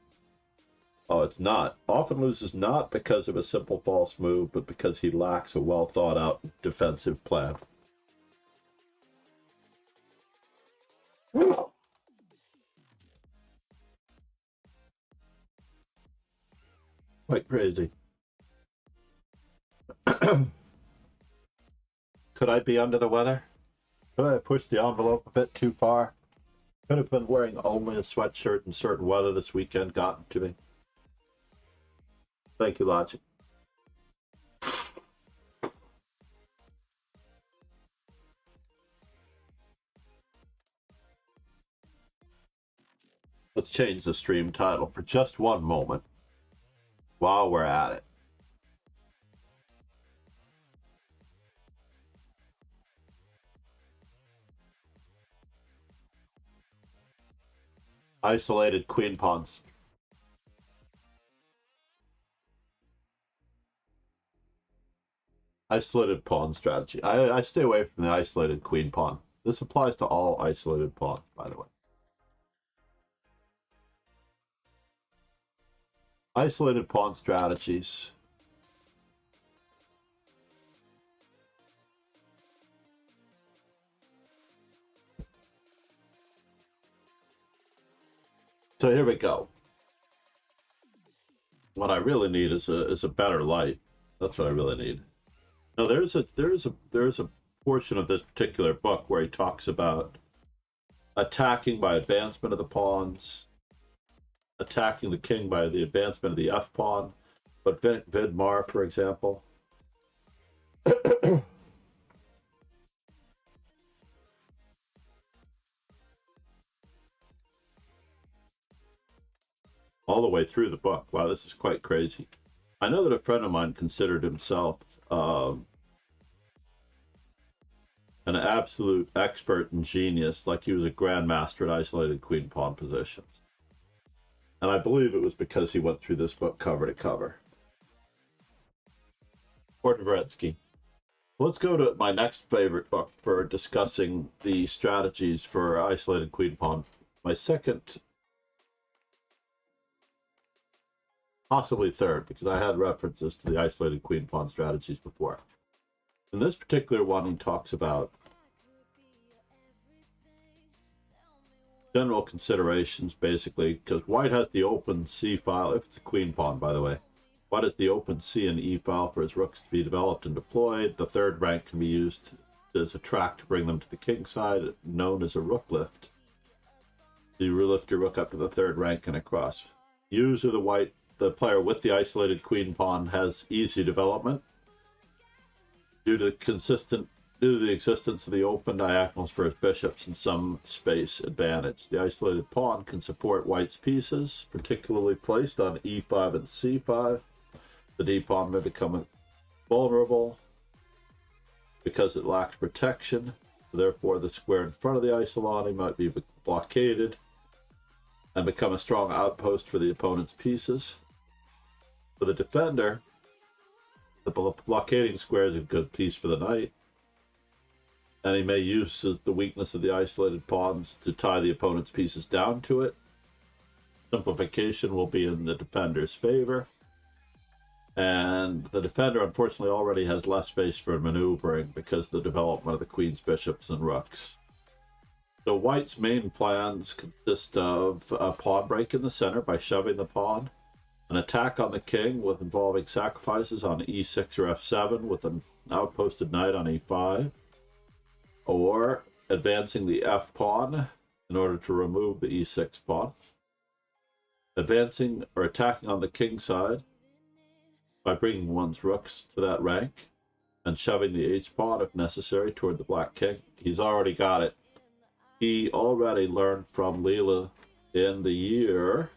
Oh, it's not. Often loses not because of a simple false move, but because he lacks a well thought out defensive plan. Quite crazy. Could I be under the weather? Could I have pushed the envelope a bit too far? Could have been wearing only a sweatshirt in certain weather this weekend gotten to me. Thank you, Logic. Let's change the stream title for just one moment while we're at it. Isolated queen pawns. Isolated pawn strategy. I stay away from the isolated queen pawn. This applies to all isolated pawns, by the way. Isolated pawn strategies. So here we go. What I really need is a better light. That's what I really need. Now there's a portion of this particular book where he talks about attacking by advancement of the pawns, attacking the king by the advancement of the f pawn, but Vidmar, for example. all the way through the book. Wow, this is quite crazy. I know that a friend of mine considered himself an absolute expert and genius, like he was a grandmaster at isolated queen pawn positions. And I believe it was because he went through this book cover to cover. Dvoretsky. Let's go to my next favorite book for discussing the strategies for isolated queen pawn. My second, possibly third, because I had references to the isolated queen pawn strategies before. In this particular one, he talks about general considerations, basically, because white has the open C file, if it's a queen pawn, by the way. White has the open C and E file for his rooks to be developed and deployed. The third rank can be used as a track to bring them to the king side, known as a rook lift. You lift your rook up to the third rank and across. Usually the player with the isolated queen pawn has easy development due to the existence of the open diagonals for his bishops and some space advantage. The isolated pawn can support white's pieces, particularly placed on e5 and c5. The d pawn may become vulnerable because it lacks protection. Therefore, the square in front of the isolani might be blockaded and become a strong outpost for the opponent's pieces. For the defender, the blockading square is a good piece for the knight, and he may use the weakness of the isolated pawns to tie the opponent's pieces down to it. Simplification will be in the defender's favor, and the defender unfortunately already has less space for maneuvering because of the development of the queen's bishops and rooks. So white's main plans consist of a pawn break in the center by shoving the pawn, an attack on the king with involving sacrifices on e6 or f7 with an outposted knight on e5, or advancing the f pawn in order to remove the e6 pawn, advancing or attacking on the king side by bringing one's rooks to that rank, and shoving the h pawn if necessary toward the black king. He's already got it. He already learned from Leela in the year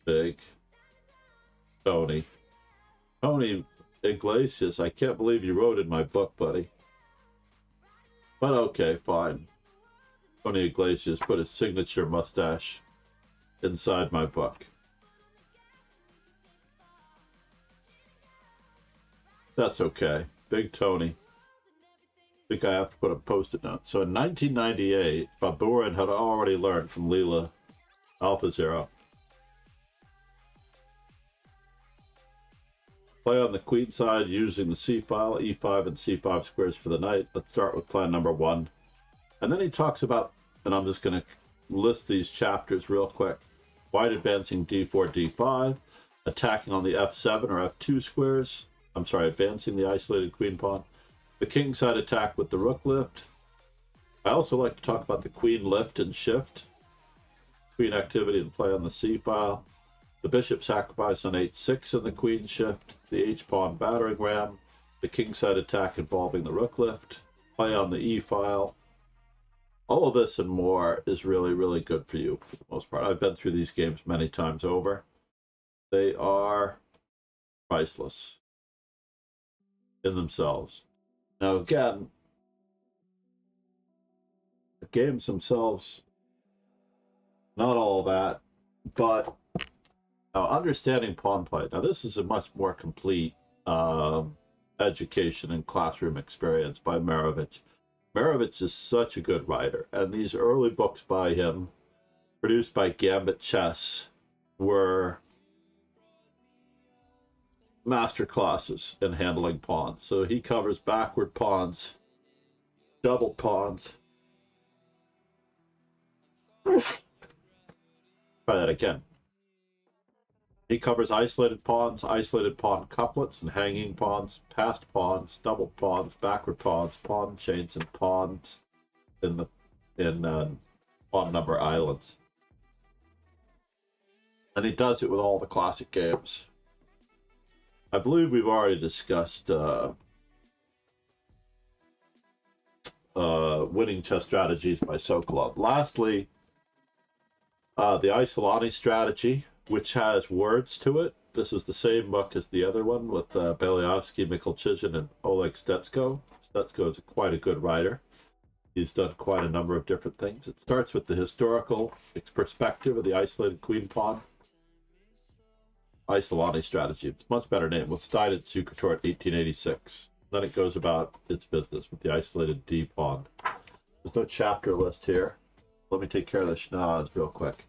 big Tony Iglesias. I can't believe you wrote in my book, buddy. But okay, fine. Tony Iglesias put his signature mustache inside my book. That's okay. Big Tony. I think I have to put a post-it note. So in 1998, Baburin had already learned from Leela AlphaZero. Play on the queen side using the c file, e5 and c5 squares for the knight. Let's start with plan number 1. And then he talks about, and I'm just going to list these chapters real quick. White advancing d4, d5, attacking on the f7 or f2 squares. I'm sorry, advancing the isolated queen pawn. The king side attack with the rook lift. I also like to talk about the queen lift and shift. Queen activity and play on the c file. The bishop sacrifice on h6 and the queen shift. The h-pawn battering ram. The king side attack involving the rook lift. Play on the e file. All of this and more is really, really good for you for the most part. I've been through these games many times over. They are priceless in themselves. Now again, the games themselves, not all that, but understanding pawn play. Now this is a much more complete education and classroom experience by Marovich. Marovich is such a good writer, and these early books by him, produced by Gambit Chess, were master classes in handling pawns. So he covers backward pawns, double pawns. Try that again. He covers isolated pawn couplets and hanging pawns, passed pawns, double pawns, backward pawns, pawn chains, and pawns in pawn number islands. And he does it with all the classic games. I believe we've already discussed Winning Chess Strategies by Sokolov. Lastly, the Isolani strategy, which has words to it. This is the same book as the other one with Belyavsky, Mikolchizhin, and Oleg Stetsko. Stetsko is quite a good writer. He's done quite a number of different things. It starts with the historical perspective of the isolated queen pawn. Isolani strategy. It's a much better name. With Stein at Zucator at 1886. Then it goes about its business with the isolated D pawn. There's no chapter list here. Let me take care of the schnoz real quick.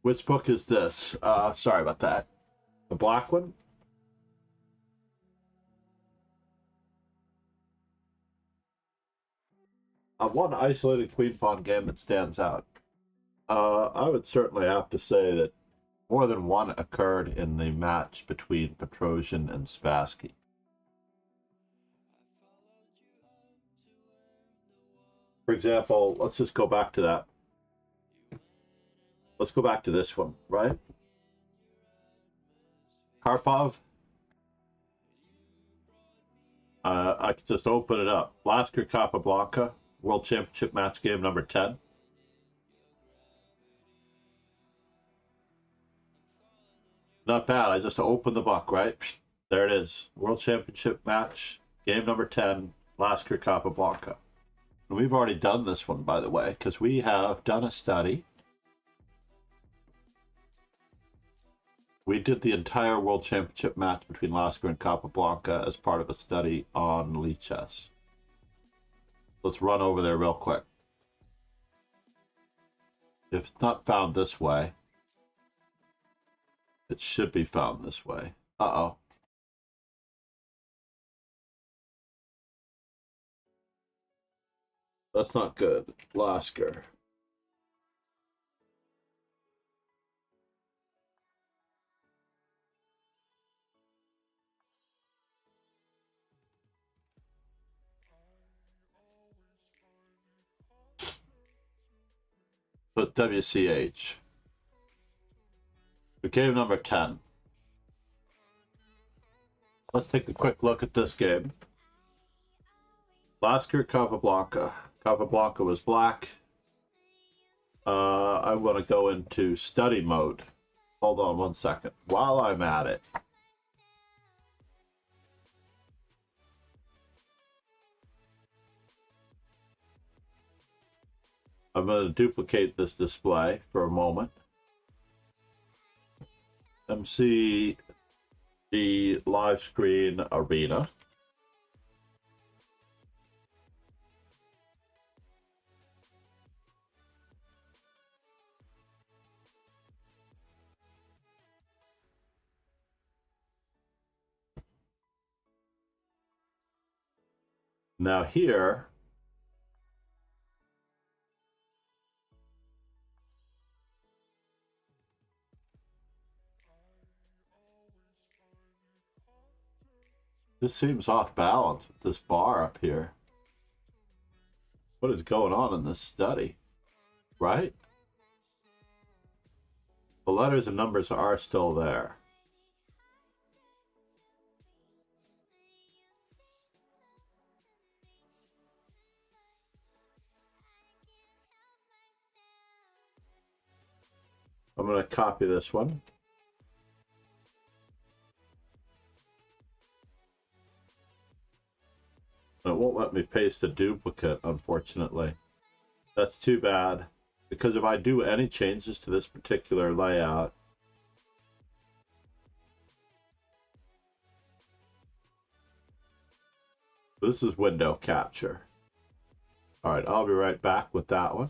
Which book is this? Sorry about that. The black one? One isolated queen pawn game that stands out. I would certainly have to say that more than one occurred in the match between Petrosian and Spassky. For example, let's just go back to that. Let's go back to this one, right? Karpov. I could just open it up. Lasker Capablanca, World Championship match game number 10. Not bad. I just opened the book, right? There it is. World Championship match, game number 10, Lasker Capablanca. And we've already done this one, by the way, because we have done a study. We did the entire World Championship match between Lasker and Capablanca as part of a study on Lichess. Let's run over there real quick. If it's not found this way, it should be found this way. Uh-oh. That's not good. Lasker. So it's WCH. Game number 10. Let's take a quick look at this game. Lasker Capablanca. Capablanca was black. I want to go into study mode. Hold on one second. While I'm at it, I'm going to duplicate this display for a moment. MC the live screen arena. Now here, this seems off balance with this bar up here. What is going on in this study, right? The letters and numbers are still there. I'm going to copy this one. It won't let me paste a duplicate, unfortunately. That's too bad, because if I do any changes to this particular layout, this is window capture. All right, I'll be right back with that one.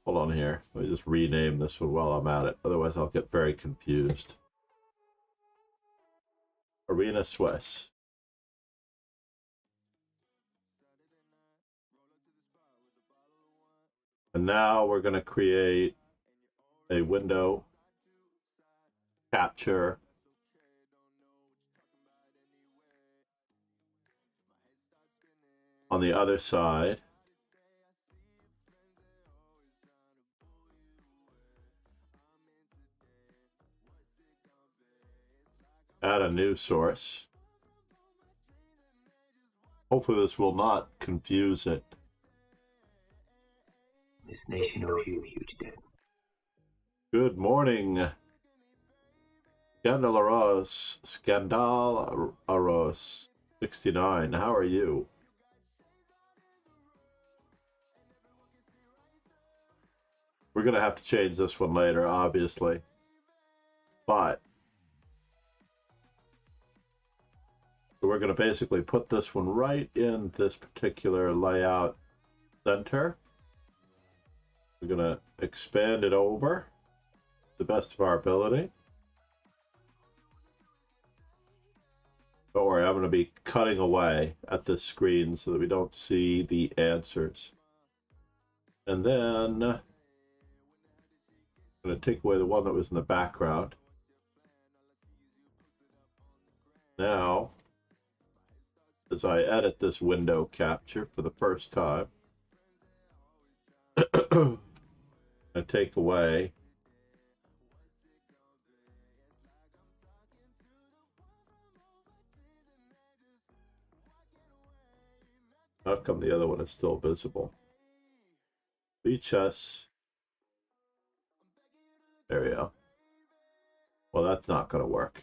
Hold on here. Let me just rename this one while I'm at it. Otherwise, I'll get very confused. Arena Swiss. And now we're going to create a window capture on the other side. Add a new source. Hopefully this will not confuse it. This nation owes you a huge debt. Good morning. Scandalaros 69. How are you? We're going to have to change this one later, obviously. But we're going to basically put this one right in this particular layout center. We're going to expand it over to the best of our ability. Don't worry, I'm going to be cutting away at this screen so that we don't see the answers. And then I'm going to take away the one that was in the background. Now, as I edit this window capture for the first time, I take away how come the other one is still visible? VHS. There we go. Well, that's not going to work.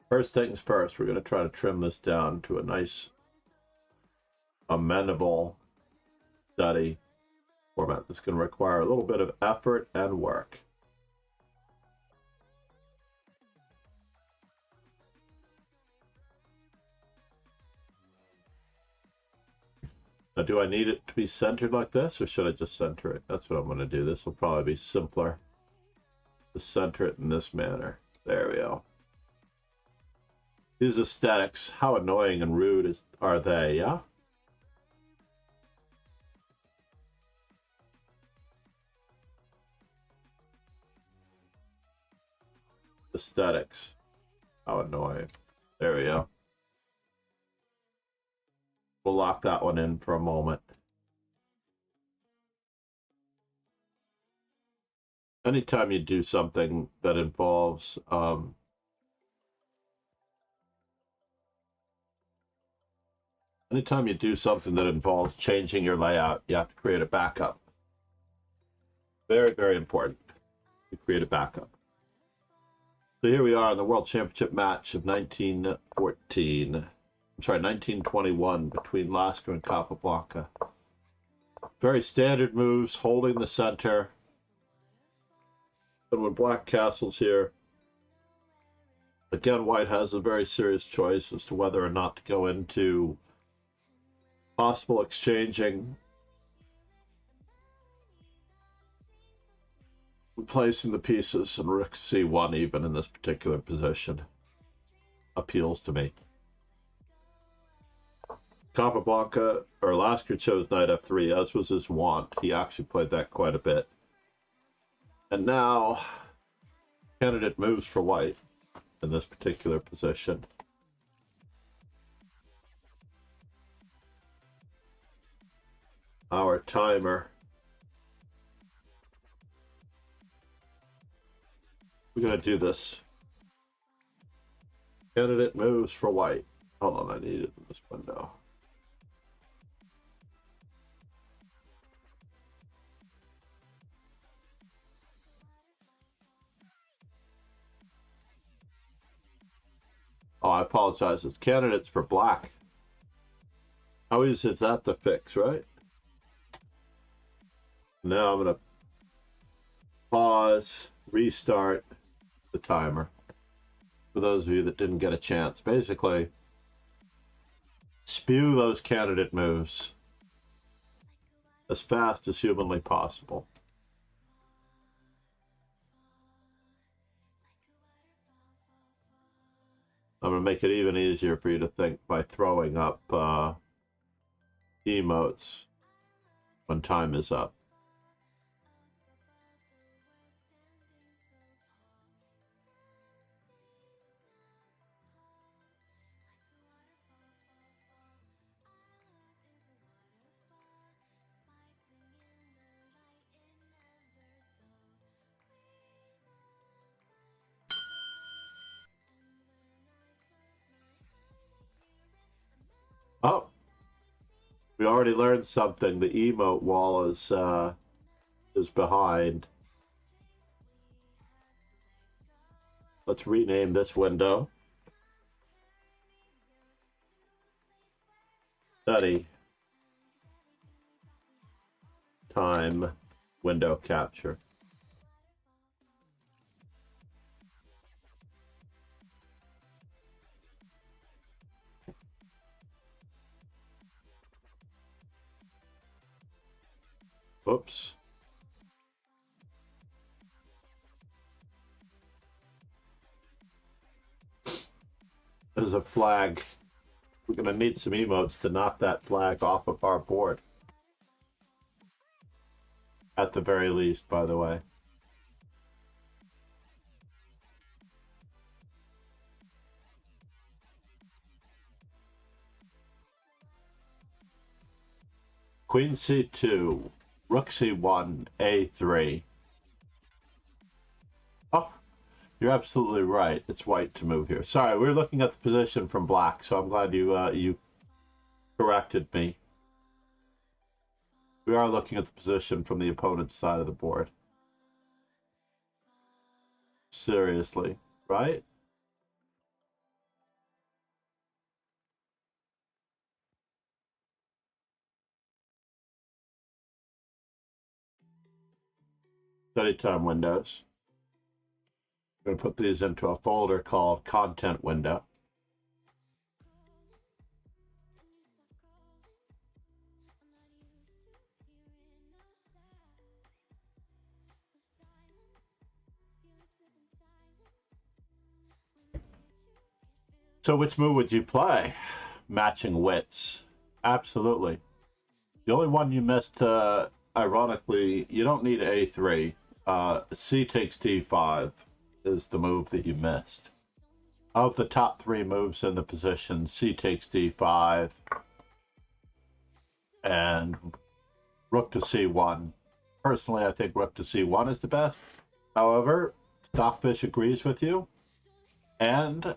First things first, we're going to try to trim this down to a nice, amenable study format. This is going to require a little bit of effort and work. Now, do I need it to be centered like this, or should I just center it? That's what I'm going to do. This will probably be simpler to center it in this manner. There we go. These aesthetics, how annoying and rude are they, yeah? Aesthetics, how annoying. There we go. We'll lock that one in for a moment. Anytime you do something that involves changing your layout, you have to create a backup. Very, very important to create a backup. So here we are in the World Championship match of 1921 between Lasker and Capablanca. Very standard moves, holding the center. And when Black castles here, again, White has a very serious choice as to whether or not to go into possible exchanging, placing the pieces, and Rook C1 even in this particular position appeals to me. Capablanca, or Lasker, chose knight f3, as was his wont. He actually played that quite a bit. And now, candidate moves for White in this particular position. Our timer. We're going to do this. Candidate moves for White. Hold on, I need it in this window. Oh, I apologize. It's candidates for Black. How easy is that to fix, right? Now I'm going to pause, restart the timer. For those of you that didn't get a chance, basically spew those candidate moves as fast as humanly possible. I'm going to make it even easier for you to think by throwing up emotes when time is up. We already learned something. The emote wall is behind. Let's rename this window. Study time window capture. Oops. There's a flag. We're going to need some emotes to knock that flag off of our board. At the very least, by the way. Queen c2, rook c1, a3. Oh, you're absolutely right. It's white to move here. Sorry, we're looking at the position from black, so I'm glad you corrected me. We are looking at the position from the opponent's side of the board. Seriously, right? Study time windows. I'm going to put these into a folder called content window. So which move would you play? Matching wits. Absolutely. The only one you missed, ironically, you don't need a3. C takes d5 is the move that you missed. Of the top 3 moves in the position, C takes d5 and rook to c1. Personally, I think rook to c1 is the best. However, Stockfish agrees with you. And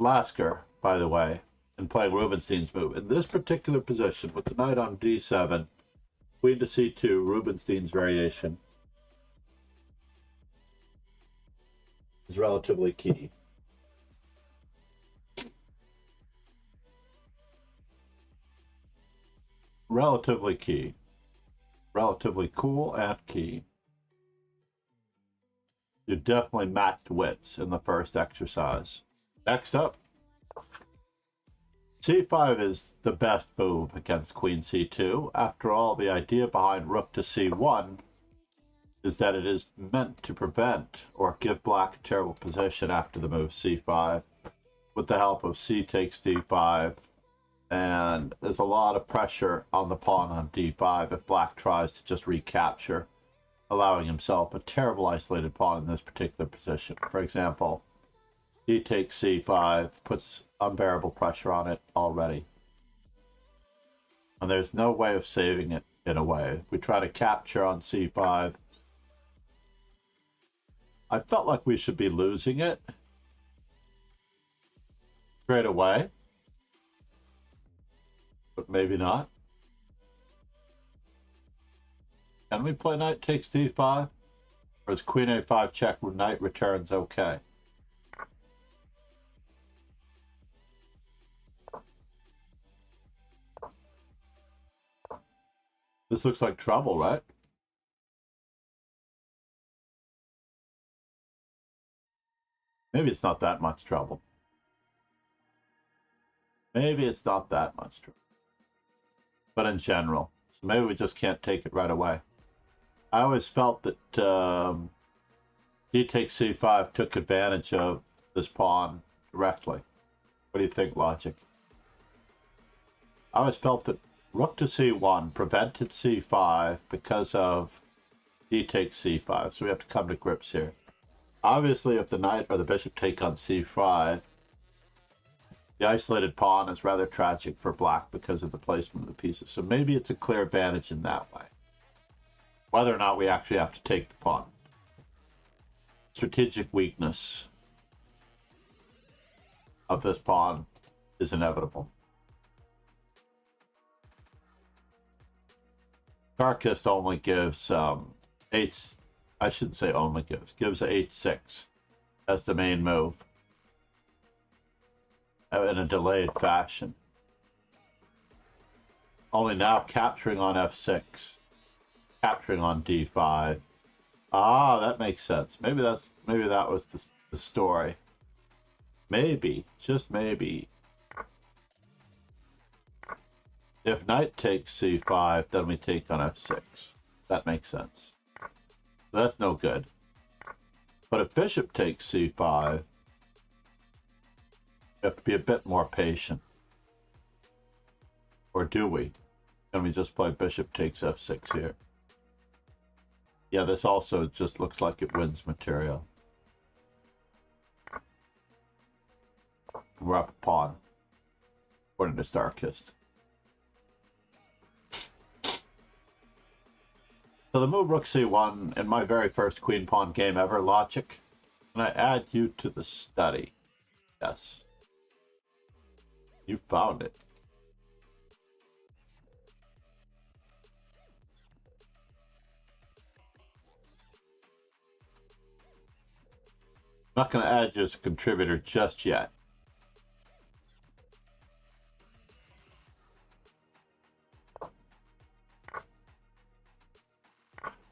Lasker, by the way, and playing Rubinstein's move. In this particular position, with the knight on d7, queen to c2, Rubinstein's variation is relatively key. Relatively key. Relatively cool and key. You definitely matched wits in the first exercise. Next up, c5 is the best move against queen c2. After all, the idea behind rook to c1 is that it is meant to prevent or give black a terrible position after the move c5 with the help of c takes d5, and there's a lot of pressure on the pawn on d5 if black tries to just recapture, allowing himself a terrible isolated pawn in this particular position. For example, d takes c5 puts unbearable pressure on it already. And there's no way of saving it in a way. We try to capture on c5. I felt like we should be losing it straight away, but maybe not. Can we play knight takes d5? Or is queen a5 check when knight returns okay? This looks like trouble, right? Maybe it's not that much trouble. Maybe it's not that much trouble. But in general. So maybe we just can't take it right away. I always felt that d takes c5 took advantage of this pawn directly. What do you think, Logic? I always felt that rook to c1 prevented c5 because of d takes c5. So we have to come to grips here. Obviously, if the knight or the bishop take on c5, the isolated pawn is rather tragic for black because of the placement of the pieces. So maybe it's a clear advantage in that way. Whether or not we actually have to take the pawn. Strategic weakness of this pawn is inevitable. Darkest only gives eight. I shouldn't say only gives 8-6 as the main move in a delayed fashion. Only now capturing on f6, capturing on d5. Ah, that makes sense. Maybe that was the story. Maybe, just maybe. If knight takes c5, then we take on f6. That makes sense. That's no good. But if bishop takes c5, you have to be a bit more patient. Or do we? Can we just play bishop takes f6 here? Yeah, this also just looks like it wins material. We're up a pawn, according to Starkist. So the move rook c1 in my very first queen pawn game ever, Logic. Can I add you to the study? Yes. You found it. I'm not going to add you as a contributor just yet.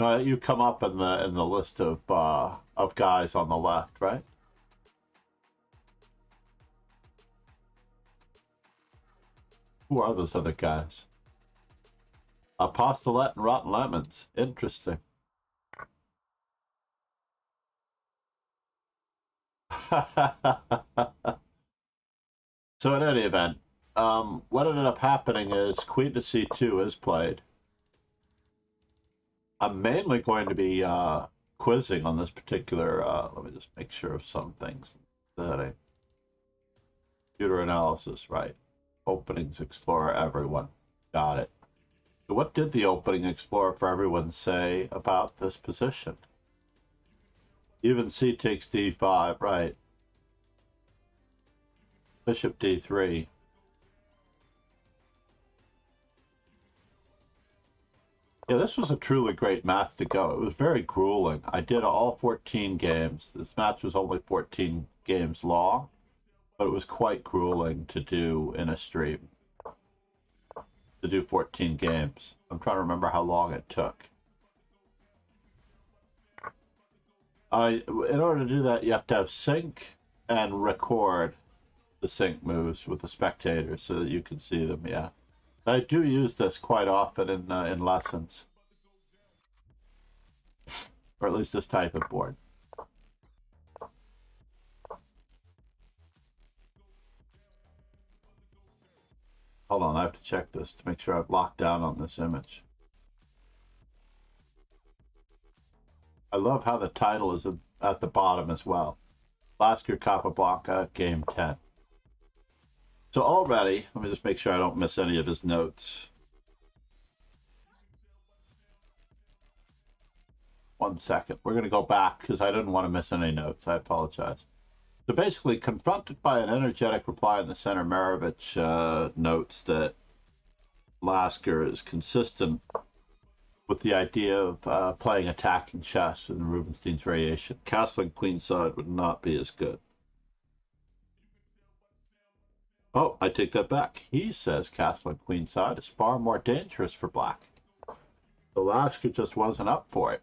You come up in the list of guys on the left, right? Who are those other guys? Apostolette and Rotten Lemons. Interesting. So in any event, what ended up happening is queen to c2 is played. I'm mainly going to be quizzing on this particular, let me just make sure of some things. Computer analysis, right. Openings Explorer everyone. Got it. So what did the opening Explorer for everyone say about this position? Even c takes d5, right. Bishop d3. Yeah, this was a truly great match to go. It was very grueling. I did all 14 games. This match was only 14 games long, but it was quite grueling to do in a stream. To do 14 games. I'm trying to remember how long it took. In order to do that, you have to have sync and record the sync moves with the spectators so that you can see them, yeah. I do use this quite often in lessons. Or at least this type of board. Hold on, I have to check this to make sure I've locked down on this image. I love how the title is at the bottom as well. Lasker Capablanca, Game 10. So already, let me just make sure I don't miss any of his notes. 1 second. We're going to go back because I didn't want to miss any notes. I apologize. So basically, confronted by an energetic reply in the center, Maravich notes that Lasker is consistent with the idea of playing attacking chess in Rubinstein's variation. Castling queenside would not be as good. Oh, I take that back. He says castling queenside is far more dangerous for black. So Lasker just wasn't up for it.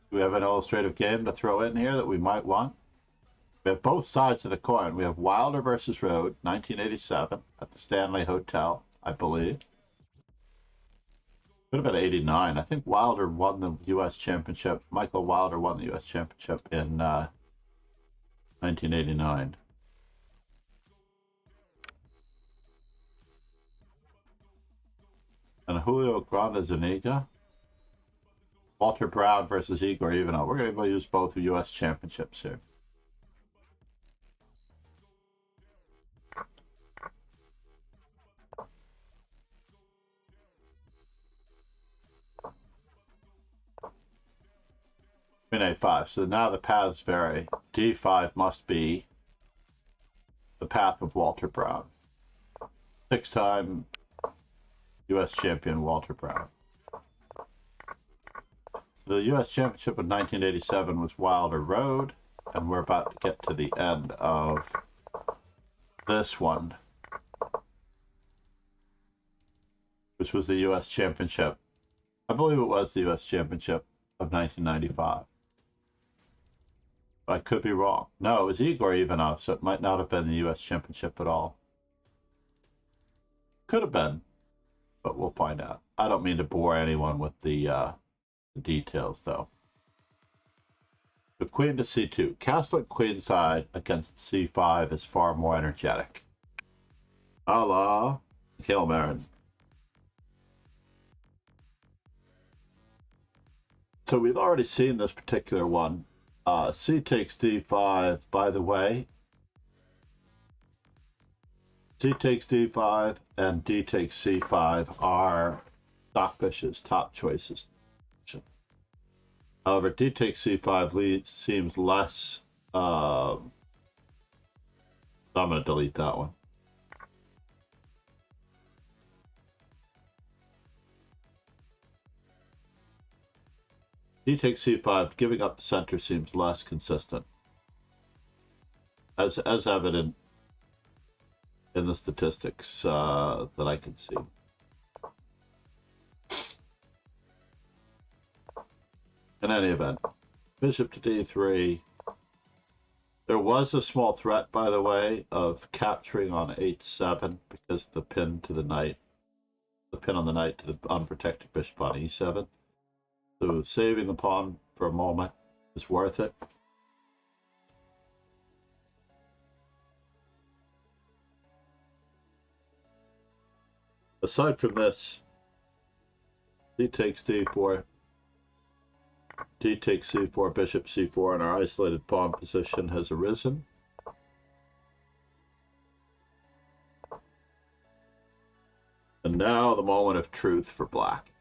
Do we have an illustrative game to throw in here that we might want? We have both sides of the coin. We have Wilder versus Rode, 1987, at the Stanley Hotel, I believe. Could have been 89. I think Wilder won the U.S. Championship. Michael Wilder won the U.S. Championship in 1989. And Julio Grande Zuniga. Walter Brown versus Igor Ivanov. We're going to go use both the U.S. Championships here. Queen A5. So now the paths vary. D5 must be the path of Walter Brown. Six-time U.S. champion Walter Brown. The U.S. Championship in 1987 was Wilder Road, and we're about to get to the end of this one, which was the U.S. Championship. I believe it was the U.S. Championship of 1995. I could be wrong. No, it was Igor Ivanov, so it might not have been the U.S. Championship at all. Could have been, but we'll find out. I don't mean to bore anyone with the details, though. The queen to c2. Castle at queenside against c5 is far more energetic. A la Hail Mary. So we've already seen this particular one. C takes d5, by the way. C takes d5 and d takes c5 are Stockfish's top choices. However, d takes c5 seems less. I'm going to delete that one. D takes c5, giving up the center seems less consistent, as evident in the statistics that I can see. In any event, bishop to d3. There was a small threat, by the way, of capturing on h7 because of the pin to the knight, the pin on the knight to the unprotected bishop on e7. So saving the pawn for a moment is worth it. Aside from this, d takes d4. D takes c4, bishop c4, and our isolated pawn position has arisen. And now the moment of truth for black.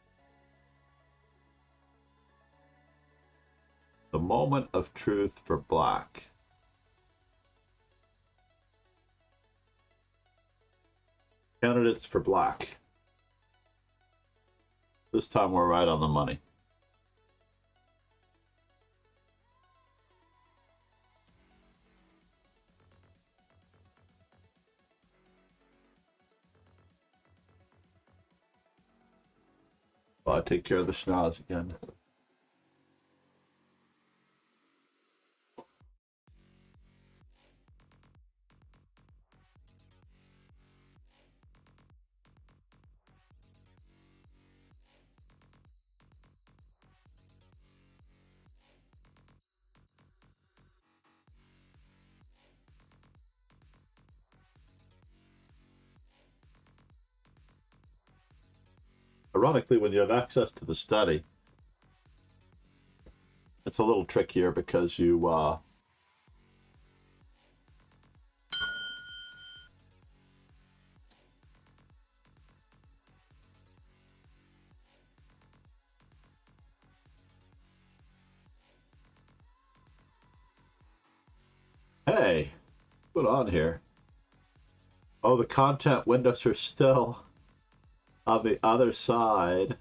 The moment of truth for black. Candidates for black. This time we're right on the money. Well, I take care of the schnoz again. Ironically, when you have access to the study, it's a little trickier because you hey, what's going on here? Oh, the content windows are still on the other side.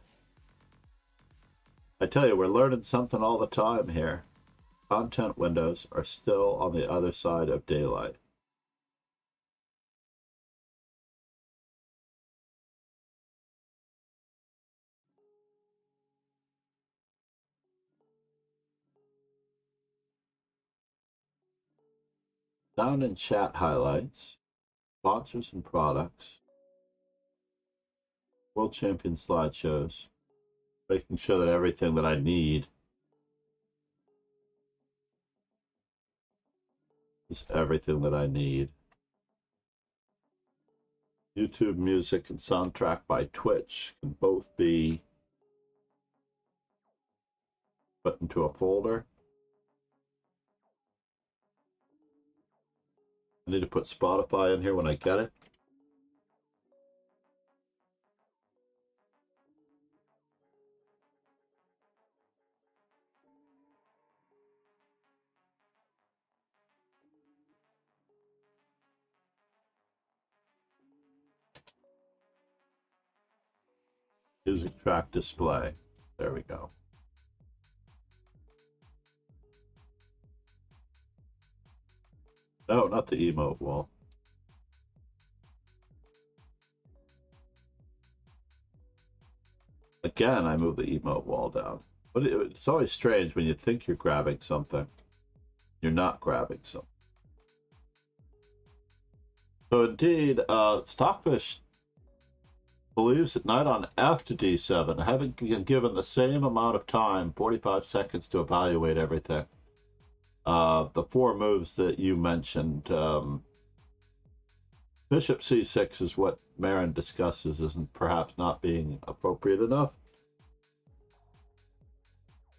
I tell you, we're learning something all the time here. Content windows are still on the other side of daylight. Sound and chat highlights, sponsors and products, World Champion slideshows, making sure that everything that I need is everything that I need. YouTube music and soundtrack by Twitch can both be put into a folder. I need to put Spotify in here when I get it. Music track display. There we go. No, not the emote wall. Again, I move the emote wall down. But it's always strange when you think you're grabbing something. You're not grabbing something. So indeed, Stockfish believes that knight on f to d7, having been given the same amount of time, 45 seconds, to evaluate everything. The four moves that you mentioned, bishop c6 is what Marin discusses as perhaps not being appropriate enough.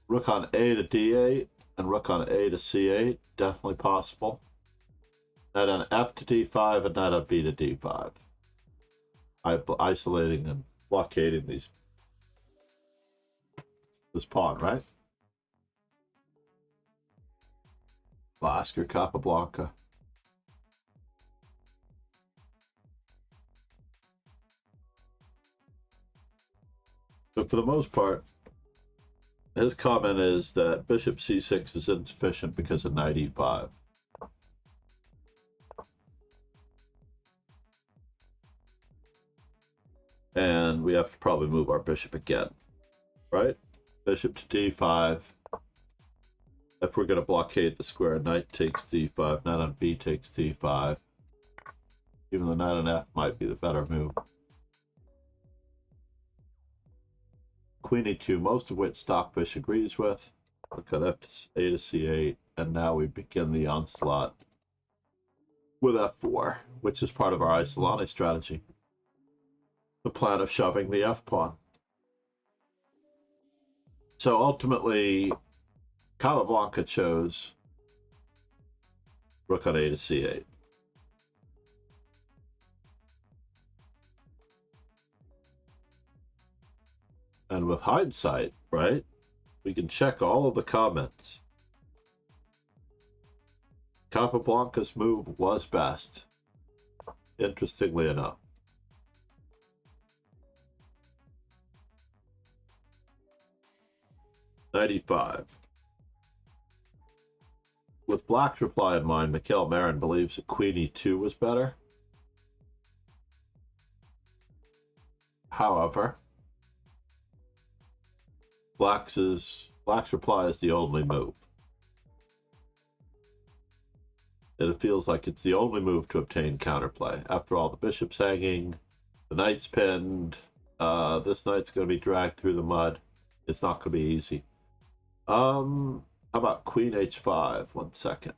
Rook on a to d8 and rook on a to c8, definitely possible. Knight on f to d5 and knight on b to d5. Isolating and blockading this pawn, right? Lasker, Capablanca. But for the most part, his comment is that bishop c6 is insufficient because of knight e5. And we have to probably move our bishop again, right? Bishop to d5. If we're going to blockade the square, knight takes d5, knight on b takes d5. Even though knight on f might be the better move. Queen e2, most of which Stockfish agrees with. Look at f to a to c8, and now we begin the onslaught with f4, which is part of our Isolani strategy. The plan of shoving the f-pawn. So ultimately, Capablanca chose rook on a to c8. And with hindsight, right, we can check all of the comments. Capablanca's move was best, interestingly enough. 95. With Black's reply in mind, Mikhail Marin believes that Queen e2 was better. However, Black's reply is the only move. And it feels like it's the only move to obtain counterplay. After all, the bishop's hanging, the knight's pinned, this knight's going to be dragged through the mud. It's not going to be easy. How about Queen h5? 1 second.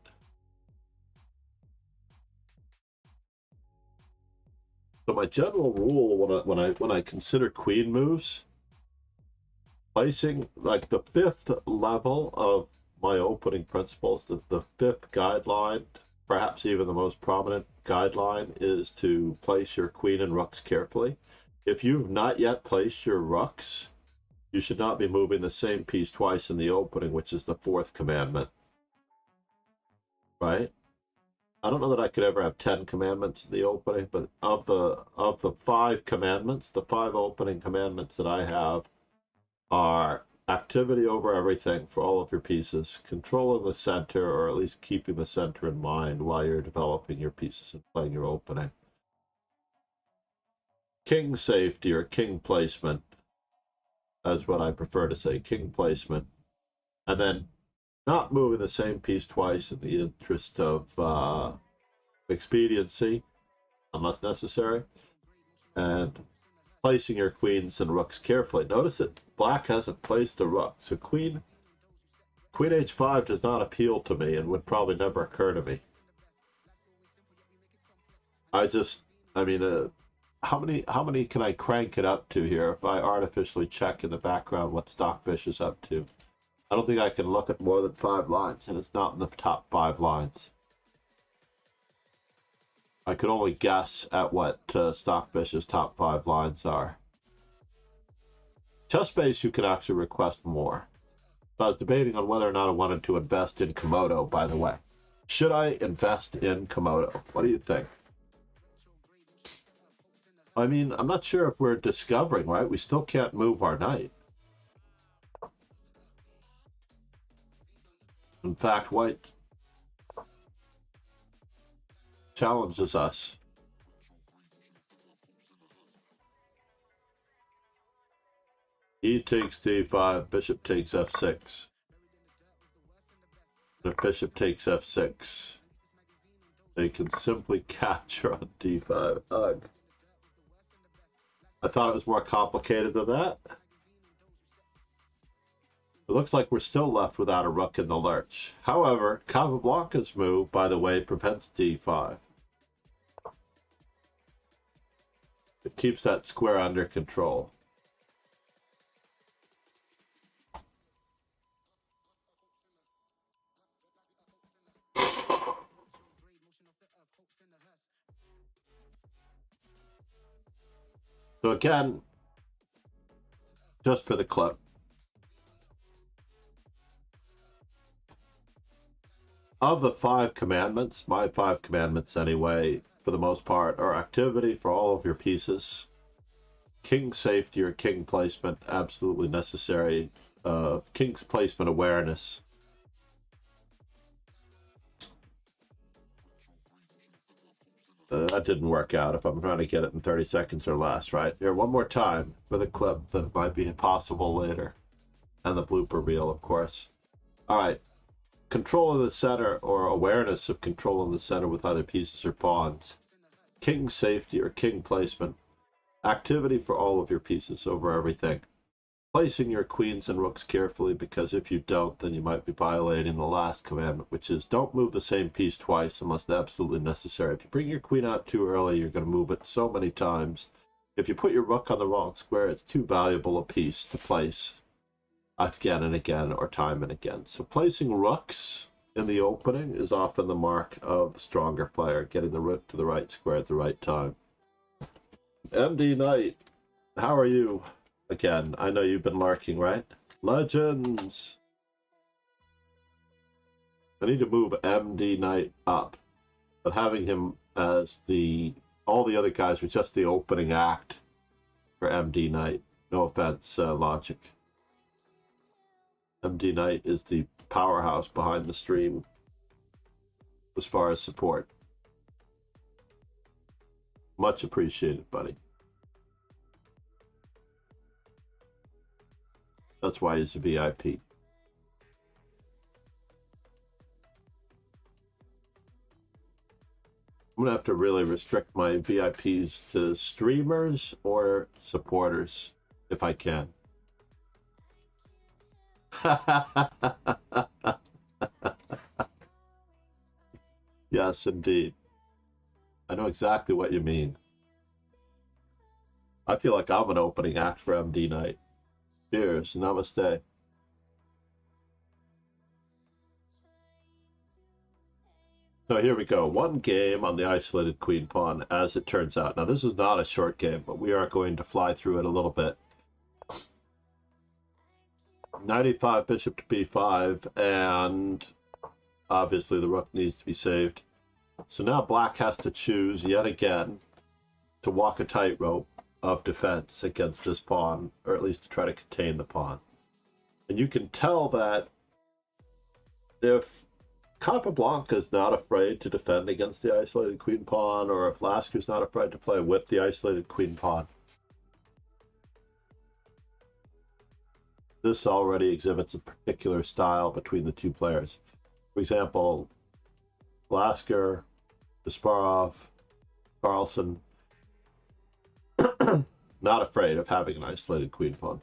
So my general rule when I consider queen moves, placing like the 5th level of my opening principles, the 5th guideline, perhaps even the most prominent guideline, is to place your queen and rooks carefully. If you've not yet placed your rooks, you should not be moving the same piece twice in the opening, which is the 4th commandment. Right? I don't know that I could ever have 10 commandments in the opening, but of the 5 commandments, the 5 opening commandments that I have are activity over everything for all of your pieces, controlling the center, or at least keeping the center in mind while you're developing your pieces and playing your opening. King safety or king placement, that's what I prefer to say, king placement. And then not moving the same piece twice in the interest of expediency, unless necessary. And placing your queens and rooks carefully. Notice that Black hasn't placed the rook. So Queen h5 does not appeal to me and would probably never occur to me. I mean, how many can I crank it up to here if I artificially check in the background what Stockfish is up to? I don't think I can look at more than 5 lines, and it's not in the top 5 lines. I could only guess at what Stockfish's top 5 lines are. ChessBase, you can actually request more. I was debating on whether or not I wanted to invest in Komodo, by the way. Should I invest in Komodo? What do you think? I mean, I'm not sure if we're discovering, right? We still can't move our knight. In fact, white challenges us. E takes d5, bishop takes f6. If bishop takes f6, they can simply capture on d5. Ugh. I thought it was more complicated than that. It looks like we're still left without a rook in the lurch. However, Capablanca's move, by the way, prevents d5. It keeps that square under control. So again, just for the clip, of the 5 commandments, my 5 commandments anyway, for the most part, are activity for all of your pieces, king safety or king placement, absolutely necessary, king's placement awareness. That didn't work out if I'm trying to get it in 30 seconds or less, right? Here, one more time for the clip that might be possible later. And the blooper reel, of course. All right. Control of the center or awareness of control of the center with either pieces or pawns. King safety or king placement. Activity for all of your pieces over everything. Placing your queens and rooks carefully, because if you don't, then you might be violating the last commandment, which is don't move the same piece twice unless absolutely necessary. If you bring your queen out too early, you're going to move it so many times. If you put your rook on the wrong square, it's too valuable a piece to place again and again or time and again. So placing rooks in the opening is often the mark of the stronger player, getting the rook to the right square at the right time. MD Knight, how are you? Again, I know you've been lurking, right? Legends! I need to move MD Knight up, but having him as all the other guys were just the opening act for MD Knight. No offense, Logic. MD Knight is the powerhouse behind the stream as far as support. Much appreciated, buddy. That's why he's a VIP. I'm gonna have to really restrict my VIPs to streamers or supporters if I can. Yes, indeed. I know exactly what you mean. I feel like I'm an opening act for MD Knight. Cheers, namaste. So here we go. One game on the isolated queen pawn, as it turns out. Now this is not a short game, but we are going to fly through it a little bit. 95 bishop to b5, and obviously the rook needs to be saved. So now black has to choose yet again to walk a tightrope of defense against this pawn, or at least to try to contain the pawn. And you can tell that if Capablanca is not afraid to defend against the isolated queen pawn, or if Lasker's not afraid to play with the isolated queen pawn, this already exhibits a particular style between the two players. For example, Lasker, Kasparov, Carlsen, not afraid of having an isolated queen pawn.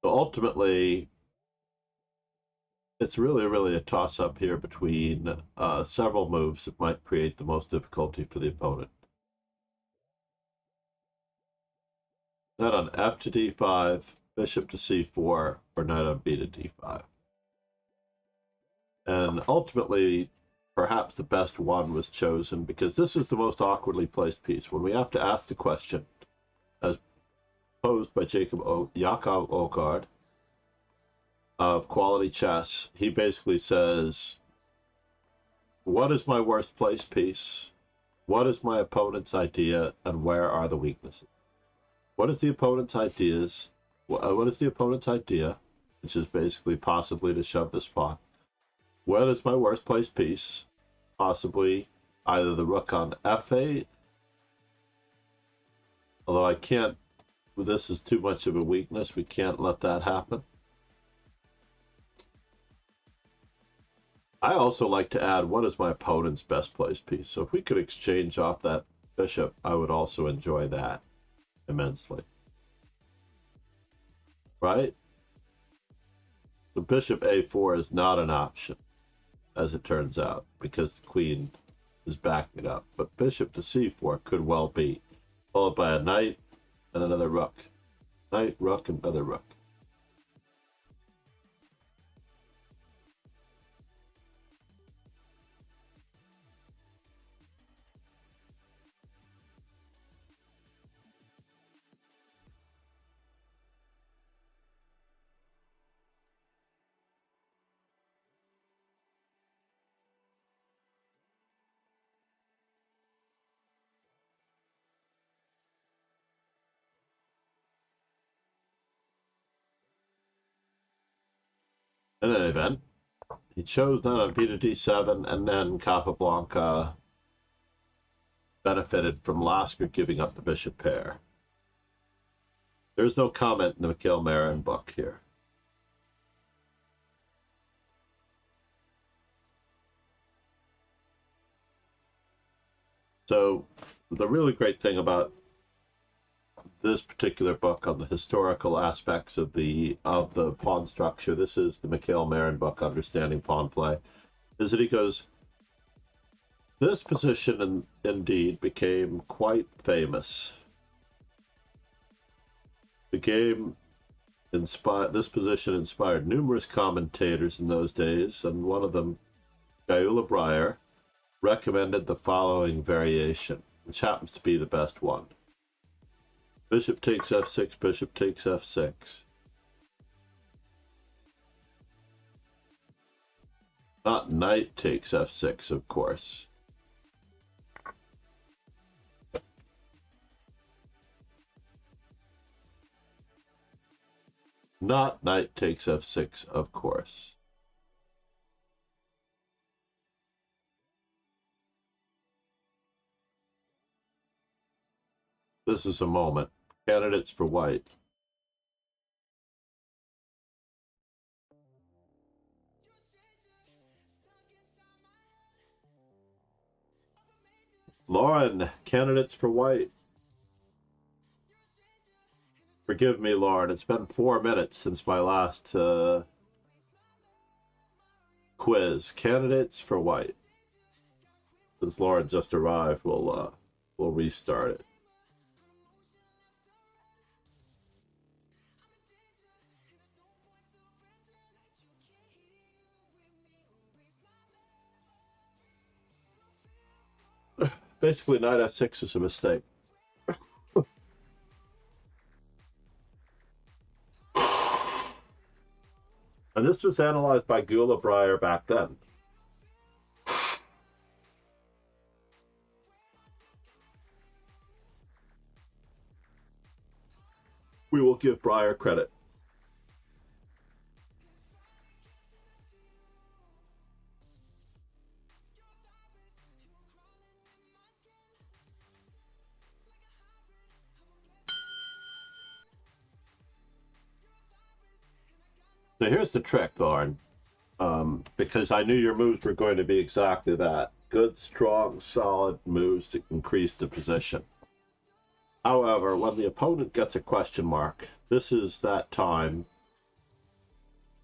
So ultimately, it's really a toss-up here between several moves that might create the most difficulty for the opponent. Knight on f to d5, bishop to c4, or knight on b to d5. And ultimately, perhaps the best one was chosen because this is the most awkwardly placed piece. When we have to ask the question, as posed by Jakob Ogard, of quality chess, he basically says, what is my worst place piece? What is my opponent's idea, and where are the weaknesses? What is the opponent's ideas? What is the opponent's idea, which is basically possibly to shove this pawn? What is my worst place piece? Possibly either the rook on f8, although I can't, this is too much of a weakness, we can't let that happen. I also like to add, what is my opponent's best place piece? So if we could exchange off that bishop, I would also enjoy that immensely. Right? The bishop a4 is not an option, as it turns out, because the queen is backing it up. But bishop to c4 could well be, followed by a knight and another rook. Knight, rook, and another rook. In any event, he chose knight on b to d7, and then Capablanca benefited from Lasker giving up the bishop pair. There's no comment in the Mikhail Marin book here. So the really great thing about this particular book on the historical aspects of the pawn structure, this is the Mikhail Marin book, Understanding Pawn Play, is that he goes, this position indeed became quite famous. The game this position inspired numerous commentators in those days, and one of them, Gyula Breyer, recommended the following variation, which happens to be the best one. Bishop takes f6, bishop takes f6. Not knight takes f6, of course. Not knight takes f6, of course. This is a moment. Candidates for white. Lauren, candidates for white. Forgive me, Lauren. It's been 4 minutes since my last quiz. Candidates for white. Since Lauren just arrived, we'll restart it. Basically, knight f6 is a mistake. And this was analyzed by Gyula Breyer back then. We will give Breyer credit. So here's the trick, Lauren, because I knew your moves were going to be exactly that. Good, strong, solid moves to increase the position. However, when the opponent gets a question mark, this is that time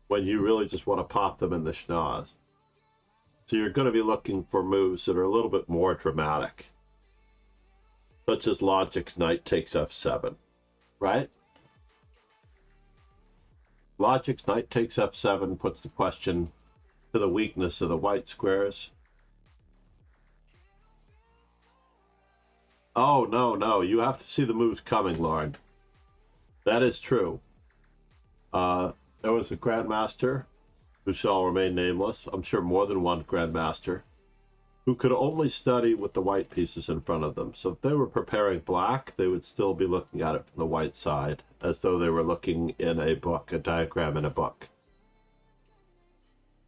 when you really just want to pop them in the schnoz. So you're going to be looking for moves that are a little bit more dramatic, such as Logic's knight takes f7, right? Logic's knight takes f7 puts the question to the weakness of the white squares. Oh, no, you have to see the moves coming, Lauren. That is true. There was a grandmaster who shall remain nameless, I'm sure more than one grandmaster, who could only study with the white pieces in front of them. So if they were preparing black, they would still be looking at it from the white side, as though they were looking in a book, a diagram in a book.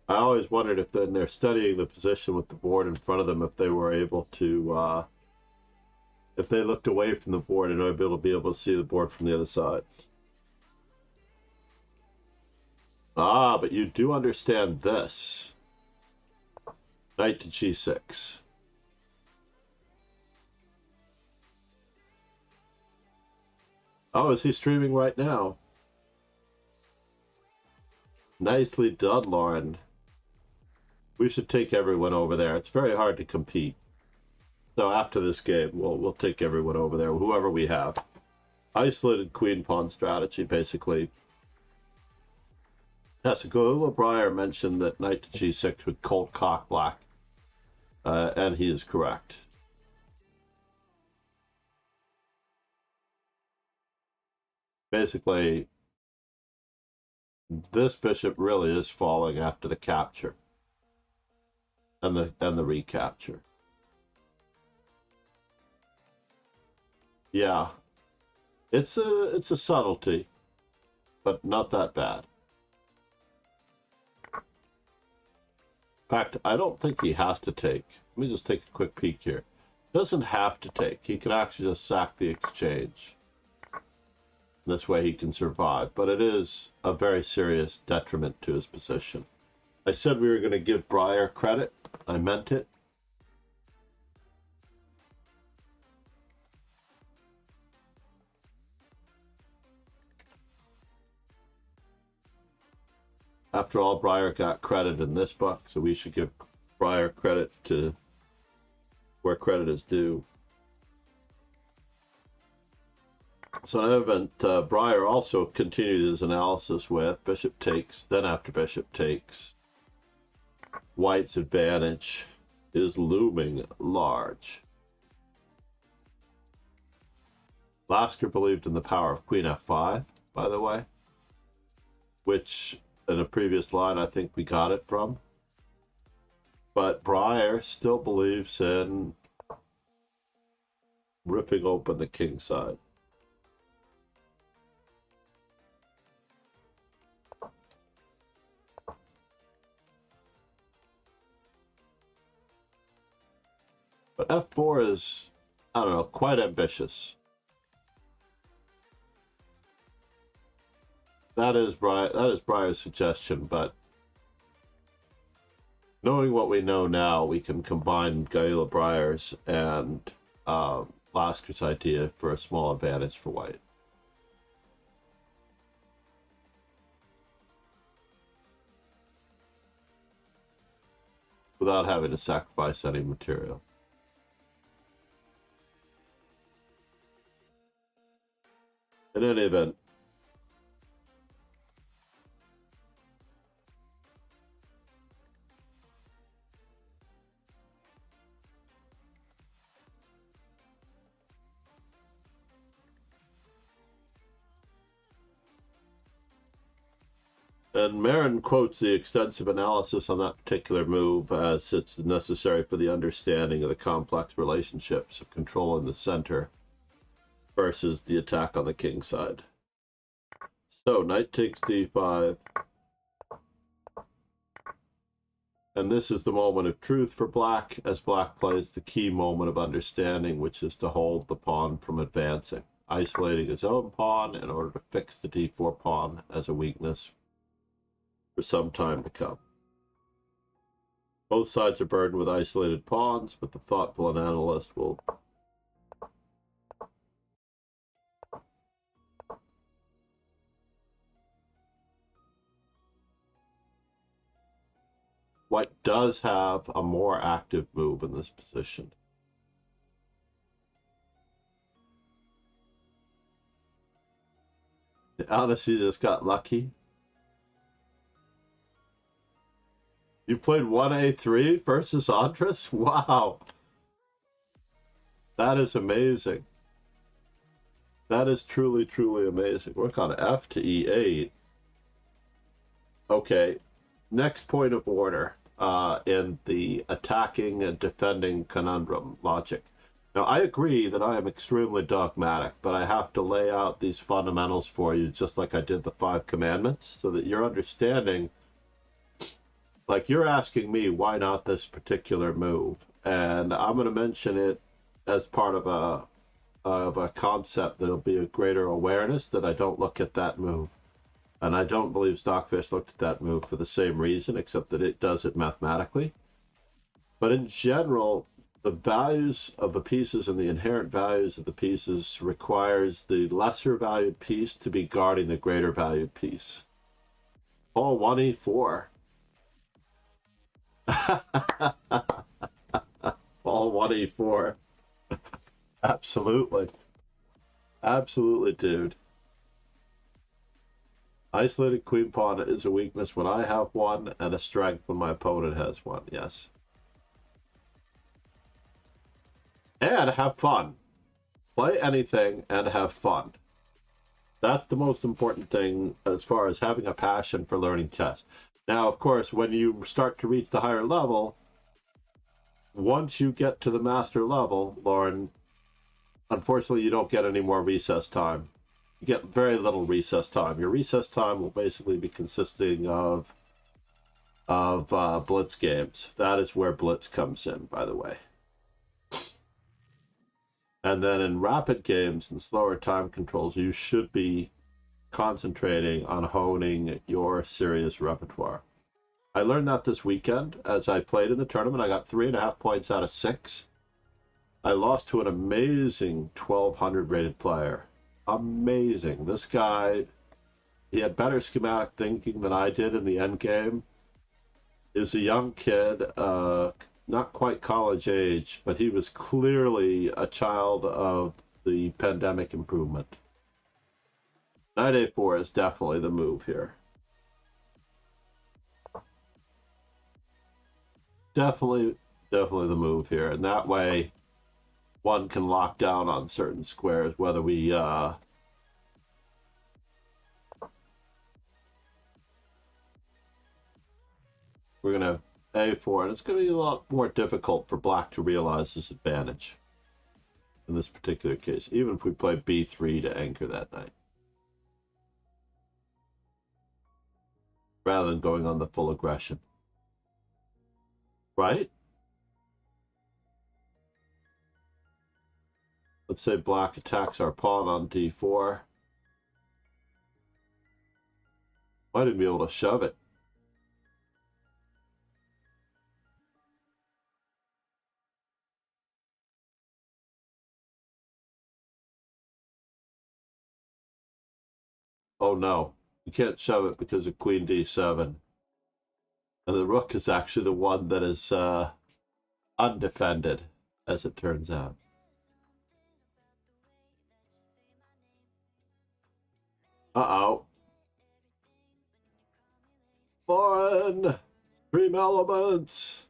I always wondered if when they're studying the position with the board in front of them, if they were able to, if they looked away from the board and would be able to see the board from the other side. Ah, but you do understand this. Knight to g6. Oh, is he streaming right now? Nicely done, Lauren. We should take everyone over there. It's very hard to compete. So after this game, we'll take everyone over there, whoever we have. Isolated queen pawn strategy, basically. Yes, Galila Breyer mentioned that knight to g6 would cold cock black, and he is correct. Basically, this bishop really is falling after the capture and the recapture. Yeah, it's a subtlety, but not that bad. In fact, I don't think he has to take. Let me just take a quick peek here. He doesn't have to take. He can actually just sack the exchange. This way he can survive, but it is a very serious detriment to his position. I said we were going to give Breyer credit. I meant it. After all, Breyer got credit in this book, so we should give Breyer credit to where credit is due. So in any event, Breyer also continued his analysis with bishop takes, then after bishop takes, white's advantage is looming large. Lasker believed in the power of queen f5, by the way, which in a previous line I think we got it from. But Breyer still believes in ripping open the king side. But f4 is, I don't know, quite ambitious. That is Breyer's suggestion, but knowing what we know now, we can combine Galila Breyer's and Lasker's idea for a small advantage for white. Without having to sacrifice any material. In any event, and Marin quotes the extensive analysis on that particular move as it's necessary for the understanding of the complex relationships of control in the center versus the attack on the king side. So knight takes d5. And this is the moment of truth for black, as black plays the key moment of understanding, which is to hold the pawn from advancing, isolating his own pawn in order to fix the d4 pawn as a weakness for some time to come. Both sides are burdened with isolated pawns, but the thoughtful analyst will White does have a more active move in this position. Honestly, just got lucky. You played 1a3 versus Andres? Wow. That is amazing. That is truly, truly amazing. Work on f to e8. Okay, next point of order in the attacking and defending conundrum logic. Now, I agree that I am extremely dogmatic, but I have to lay out these fundamentals for you, just like I did the 5 commandments, so that you're understanding. Like, you're asking me, why not this particular move? And I'm going to mention it as part of a concept that'll be a greater awareness that I don't look at that move. And I don't believe Stockfish looked at that move for the same reason, except that it does it mathematically. But in general, the values of the pieces and the inherent values of the pieces requires the lesser valued piece to be guarding the greater valued piece. Paul 1e4. Paul 1e4. Absolutely. Absolutely, dude. Isolated queen pawn is a weakness when I have one, and a strength when my opponent has one, yes. And have fun. Play anything and have fun. That's the most important thing as far as having a passion for learning chess. Now, of course, when you start to reach the higher level, once you get to the master level, Lauren, unfortunately you don't get any more recess time. You get very little recess time. Your recess time will basically be consisting of blitz games. That is where blitz comes in, by the way. And then in rapid games and slower time controls, you should be concentrating on honing your serious repertoire. I learned that this weekend as I played in the tournament. I got 3.5 points out of 6. I lost to an amazing 1200 rated player. Amazing. This guy, he had better schematic thinking than I did in the end game. Is a young kid, not quite college age, but he was clearly a child of the pandemic improvement. Knight a4 is definitely the move here. Definitely the move here. And that way, one can lock down on certain squares, whether we we're going to a4, and it's going to be a lot more difficult for black to realize this advantage in this particular case, even if we play b3 to anchor that knight, rather than going on the full aggression. Right? Let's say black attacks our pawn on d4. Might even be able to shove it. Oh no, you can't shove it because of queen d7. And the rook is actually the one that is undefended, as it turns out. Uh-oh. Fun! Stream elements!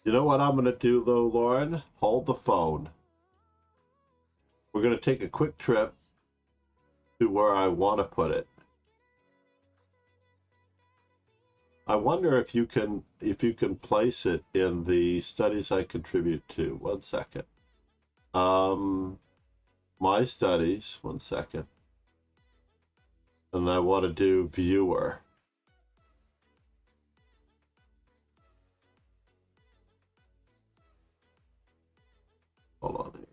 You know what I'm going to do, though, Lauren? Hold the phone. We're going to take a quick trip to where I want to put it. I wonder if you can place it in the studies I contribute to. 1 second. My studies. 1 second. And I want to do viewer. Hold on here.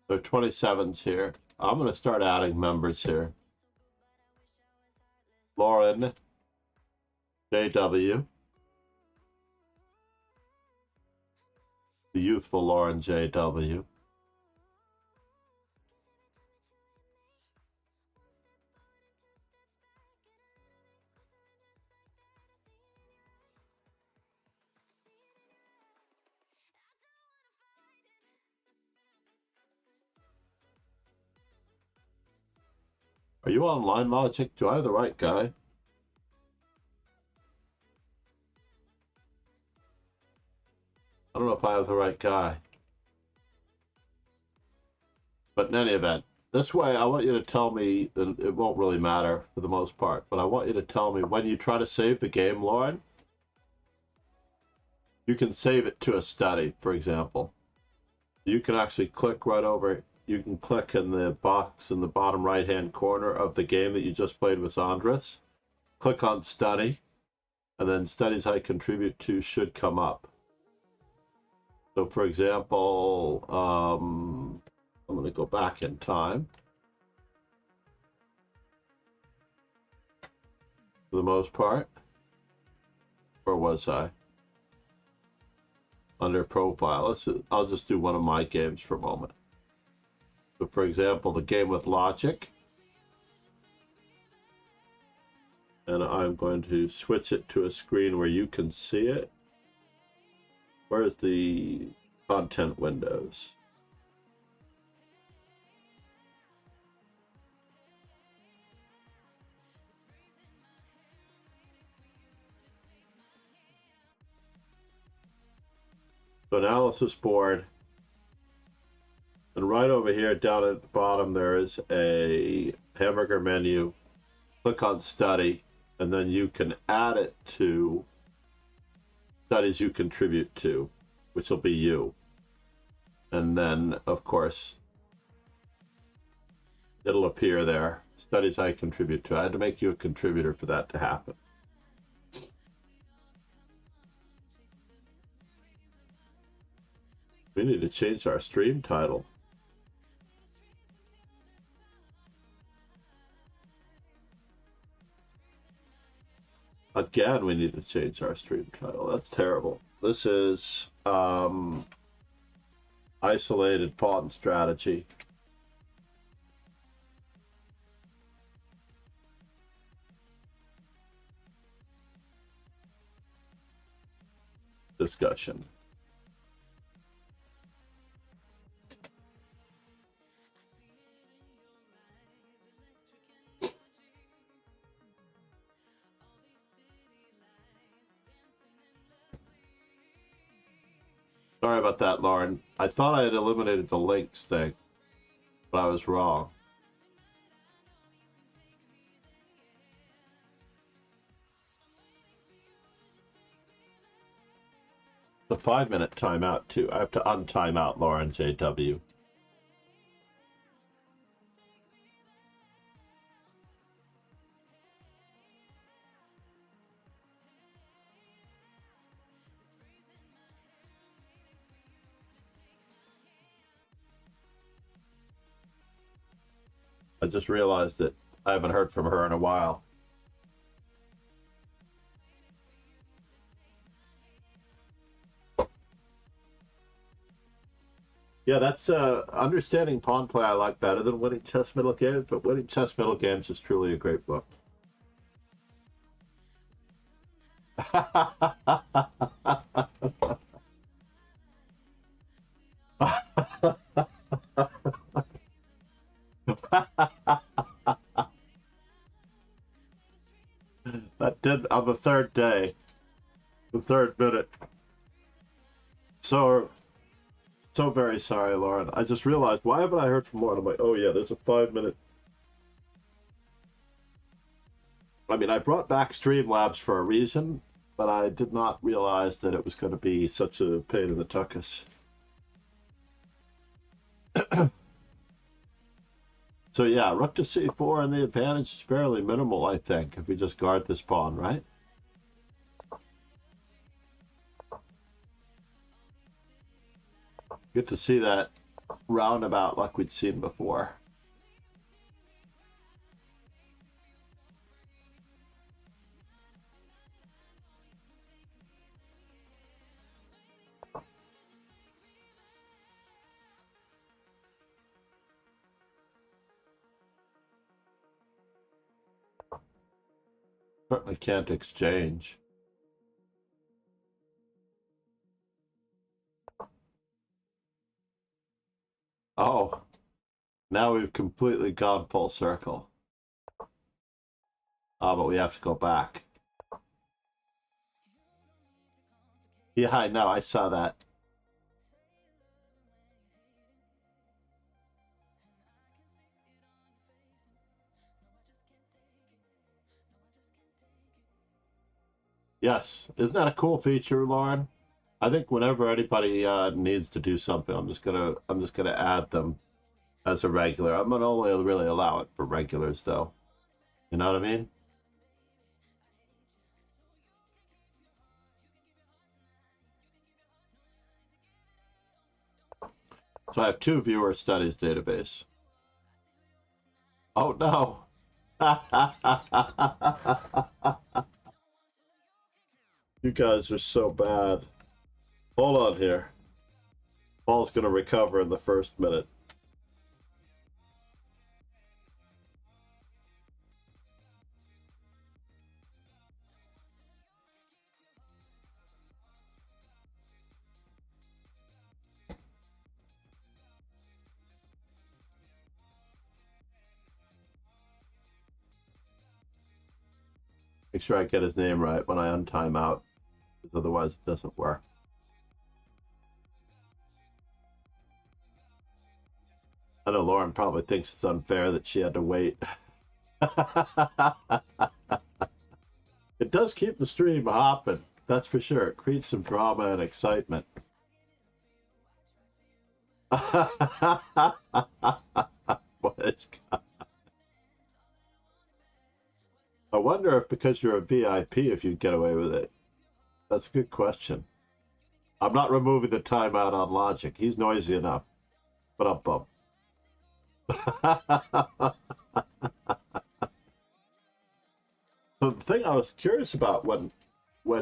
There are 27s here. I'm going to start adding members here. Lauren, JW. The youthful Lauren JW. Are you on Line Logic? Do I have the right guy? I don't know if I have the right guy. But in any event, this way I want you to tell me, and it won't really matter for the most part, but I want you to tell me when you try to save the game, Lauren, you can save it to a study, for example. You can actually click right over, you can click in the box in the bottom right-hand corner of the game that you just played with Andres, click on study, and then studies I contribute to should come up. So for example, I'm going to go back in time. For the most part. Where was I? Under profile. I'll just do one of my games for a moment. So for example, the game with logic. And I'm going to switch it to a screen where you can see it. Where's the content windows? So analysis board, and right over here down at the bottom there is a hamburger menu. Click on study, and then you can add it to studies you contribute to, which will be you. And then of course it'll appear there, studies I contribute to. I had to make you a contributor for that to happen. We need to change our stream title. Again, we need to change our stream title. That's terrible. This is isolated pawn strategy. Discussion. Sorry about that, Lauren. I thought I had eliminated the links thing, but I was wrong. The 5-minute timeout, too. I have to untime out Lauren JW. I just realized that I haven't heard from her in a while. Yeah, that's understanding pawn play I like better than winning chess middle games, but winning chess middle games is truly a great book. That did on the third day, the third minute. So very sorry, Lauren. I just realized, why haven't I heard from Lauren? I'm like, oh yeah, there's a 5-minute. I mean, I brought back Streamlabs for a reason, but I did not realize that it was going to be such a pain in the tuchus. So yeah, rook to c4, and the advantage is fairly minimal, I think, if we just guard this pawn, right? Good to see that roundabout like we'd seen before. Certainly can't exchange. Oh, now we've completely gone full circle. but we have to go back. Yeah, I know. I saw that. Yes, isn't that a cool feature, Lauren? I think whenever anybody needs to do something, I'm just gonna add them as a regular. I'm gonna only really allow it for regulars, though. You know what I mean? So I have 2 viewer studies database. Oh no! You guys are so bad. Hold on here. Paul's gonna recover in the first minute. Make sure I get his name right when I untime out, because otherwise it doesn't work. I know Lauren probably thinks it's unfair that she had to wait. It does keep the stream hopping, that's for sure. It creates some drama and excitement. What is God? I wonder if because you're a VIP, if you'd get away with it. That's a good question. I'm not removing the timeout on Logic. He's noisy enough. But I'll bump. So the thing I was curious about when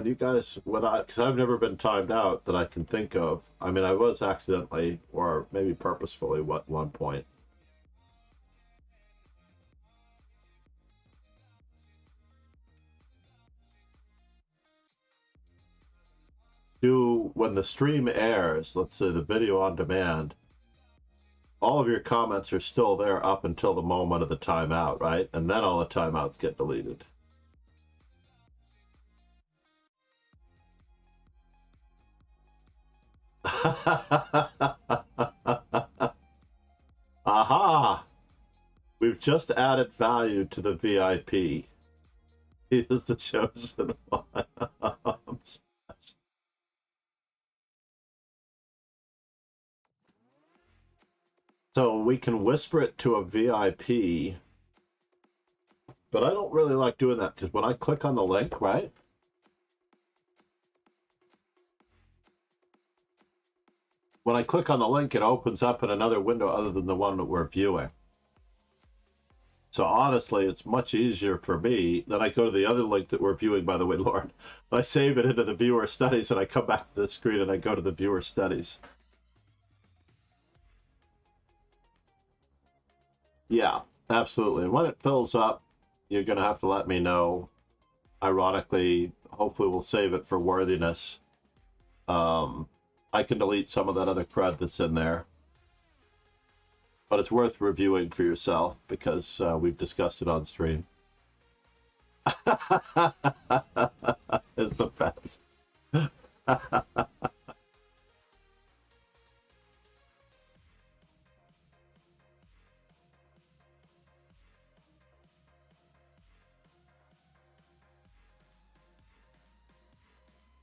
you guys, because I've never been timed out that I can think of. I mean, I was accidentally or maybe purposefully at one point. When the stream airs, let's say the video on demand, all of your comments are still there up until the moment of the timeout, right? And then all the timeouts get deleted. Aha! We've just added value to the VIP. He is the chosen one. So we can whisper it to a VIP, but I don't really like doing that because when I click on the link, right? When I click on the link, it opens up in another window other than the one that we're viewing. So honestly, it's much easier for me that I go to the other link that we're viewing, by the way, Lauren. I save it into the viewer studies and I come back to the screen and I go to the viewer studies. Yeah, absolutely. And when it fills up, you're going to have to let me know. Ironically, hopefully we'll save it for worthiness. I can delete some of that other crud that's in there. But it's worth reviewing for yourself because we've discussed it on stream. It's the best.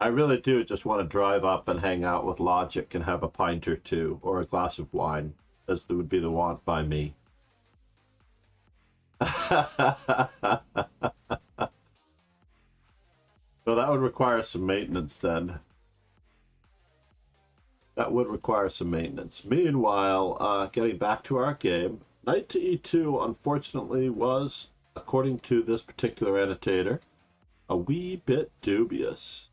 I really do just want to drive up and hang out with Logic and have a pint or two or a glass of wine, as would be the want by me. So that would require some maintenance then. That would require some maintenance. Meanwhile, getting back to our game, knight to e2 unfortunately was, according to this particular annotator, a wee bit dubious.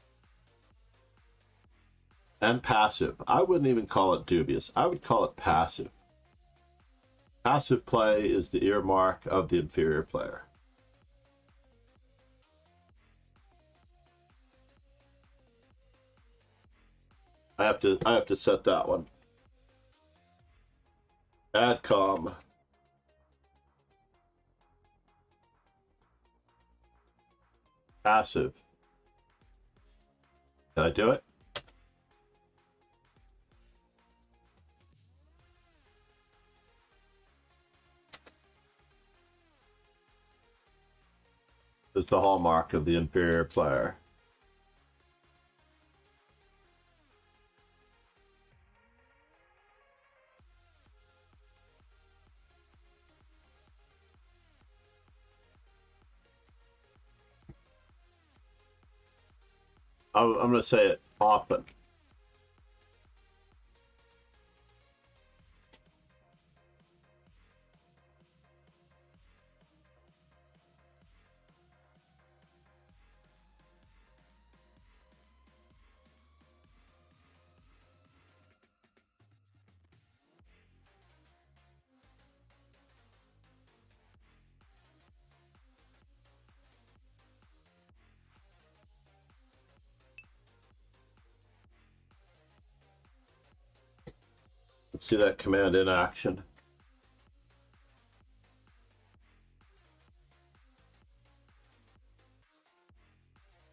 And passive. I wouldn't even call it dubious. I would call it passive. Passive play is the earmark of the inferior player. I have to set that one. Adcom. Passive. Did I do it? Is the hallmark of the inferior player. I'm going to say it often. Let's see that command in action.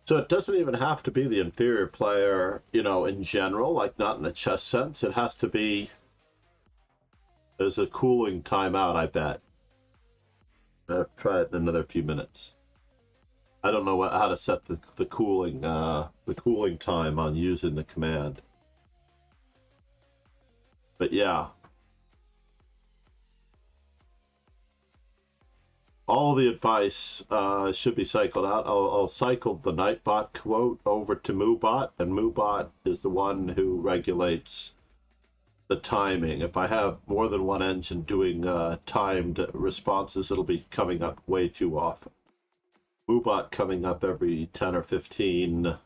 So it doesn't even have to be the inferior player, you know, in general, like not in a chess sense. It has to be, there's a cooling timeout, I bet. I'll try it in another few minutes. I don't know how to set the cooling time on using the command. But yeah. All the advice should be cycled out. I'll cycle the Nightbot quote over to MooBot, and MooBot is the one who regulates the timing. If I have more than one engine doing timed responses, it'll be coming up way too often. MooBot coming up every 10 or 15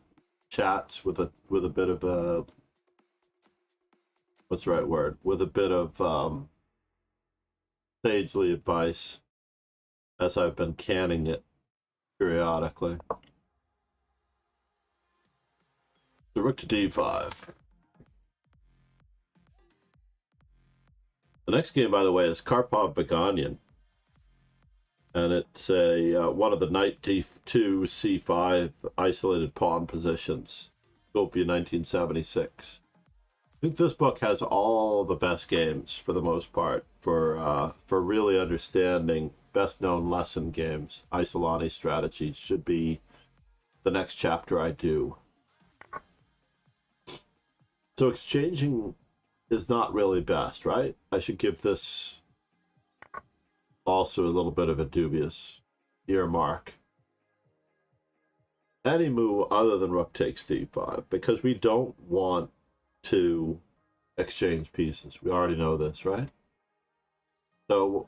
chats with a bit of a, what's the right word? With a bit of sagely advice, as I've been canning it periodically. So rook to d5. The next game, by the way, is Karpov Begonyan. And it's one of the knight d2, c5 isolated pawn positions. Skopje 1976. I think this book has all the best games, for the most part, for really understanding best known lesson games. Isolani strategy should be the next chapter I do. So exchanging is not really best, right? I should give this also a little bit of a dubious earmark. Any move other than rook takes d5, because we don't want to exchange pieces. We already know this, right? So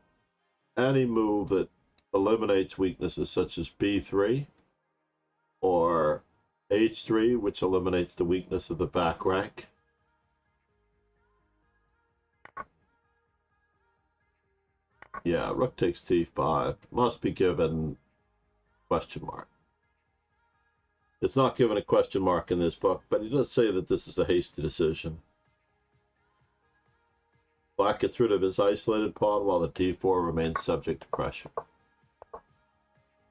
any move that eliminates weaknesses such as b3 or h3, which eliminates the weakness of the back rank. Yeah, rook takes d5 must be given question mark. It's not given a question mark in this book, but he does say that this is a hasty decision. Black gets rid of his isolated pawn while the d4 remains subject to pressure.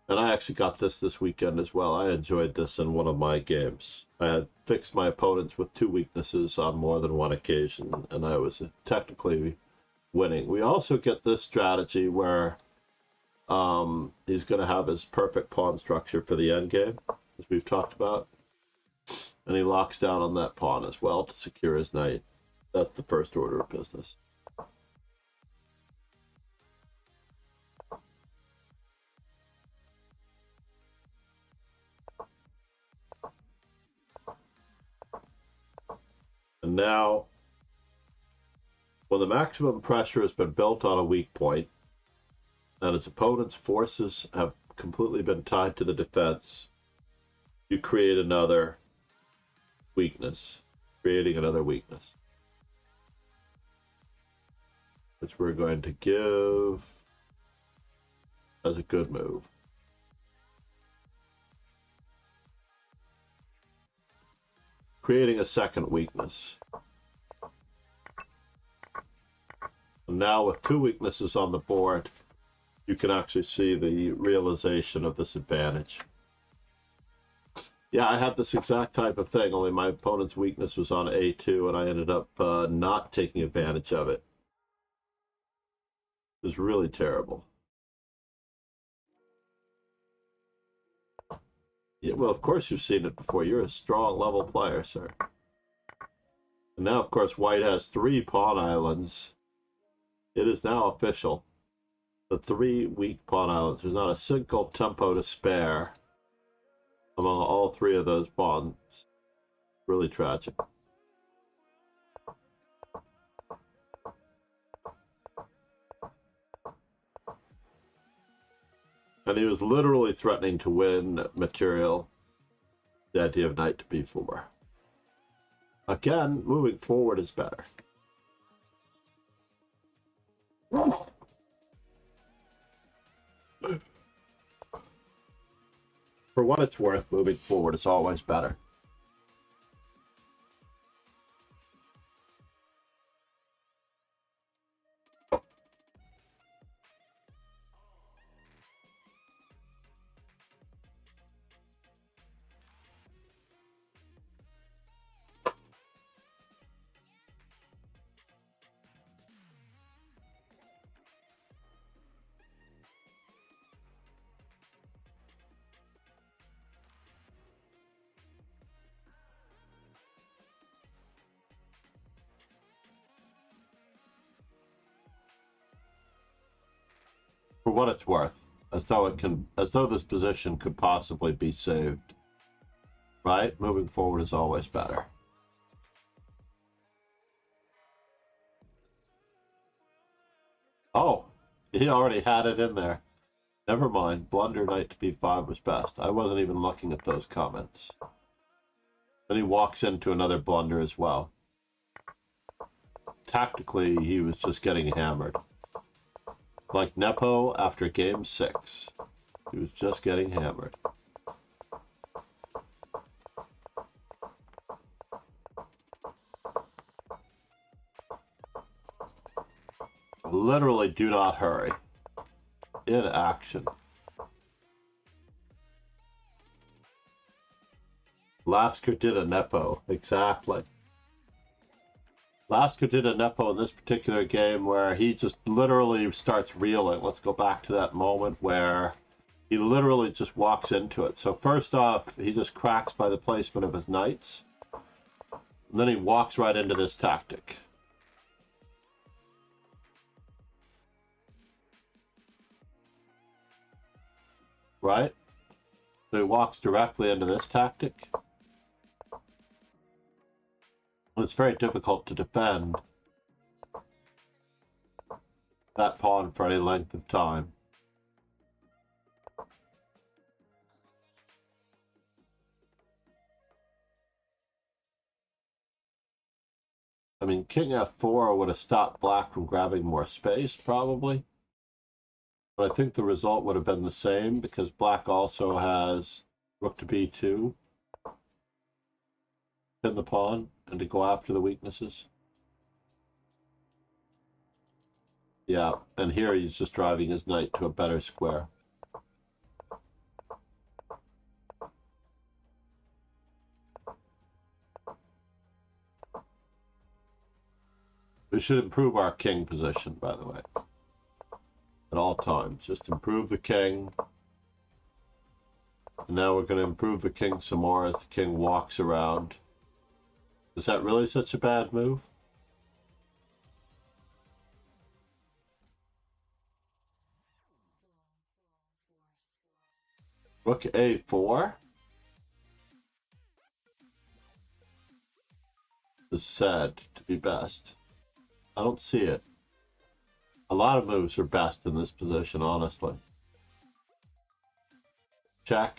And I actually got this weekend as well. I enjoyed this in one of my games. I had fixed my opponents with two weaknesses on more than one occasion, and I was technically winning. We also get this strategy where he's going to have his perfect pawn structure for the endgame, as we've talked about. And he locks down on that pawn as well to secure his knight. That's the first order of business. And now, when the maximum pressure has been built on a weak point, and its opponent's forces have completely been tied to the defense, you create another weakness, creating another weakness, which we're going to give as a good move. Creating a second weakness. And now with two weaknesses on the board, you can actually see the realization of this advantage. Yeah, I had this exact type of thing, only my opponent's weakness was on A2, and I ended up not taking advantage of it. It was really terrible. Yeah, well, of course you've seen it before. You're a strong level player, sir. And now, of course, white has 3 pawn islands. It is now official. The 3 weak pawn islands. There's not a single tempo to spare among all 3 of those pawns. Really tragic. And he was literally threatening to win material. The idea of knight to b4. Again, moving forward is better. For what it's worth, moving forward is always better. For what it's worth, as though this position could possibly be saved. Right? Moving forward is always better. Oh, he already had it in there. Never mind. Blunder knight to b5 was best. I wasn't even looking at those comments. Then he walks into another blunder as well. Tactically, he was just getting hammered. Like Nepo after game 6. He was just getting hammered. Literally do not hurry. In action. Lasker did a Nepo, exactly. Lasker did a Nepo in this particular game where he just literally starts reeling. Let's go back to that moment where he literally just walks into it. So first off, he just cracks by the placement of his knights. And then he walks right into this tactic. Right? So he walks directly into this tactic. It's very difficult to defend that pawn for any length of time. I mean, king f4 would have stopped black from grabbing more space, probably. But I think the result would have been the same because black also has rook to b2. Pin the pawn and to go after the weaknesses. Yeah, and here he's just driving his knight to a better square. We should improve our king position, by the way. At all times. Just improve the king. And now we're going to improve the king some more as the king walks around. Is that really such a bad move? Rook a4 is said to be best. I don't see it. A lot of moves are best in this position, honestly. Check.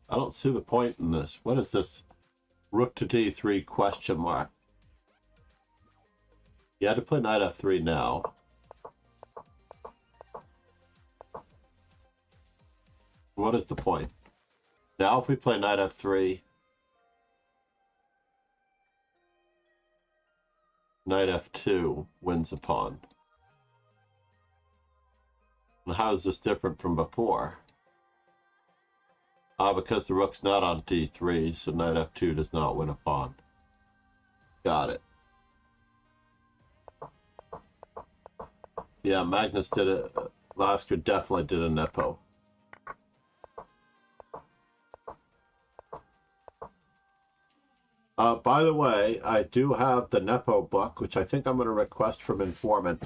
I don't see the point in this. What is this? Rook to d3 question mark. You had to play knight f3 now. What is the point? Now if we play knight f3, knight f2 wins a pawn. And how is this different from before? Because the rook's not on d3, so knight f2 does not win a pawn. Got it. Yeah, Magnus did it. Lasker definitely did a Nepo. By the way, I do have the Nepo book, which I think I'm going to request from Informant.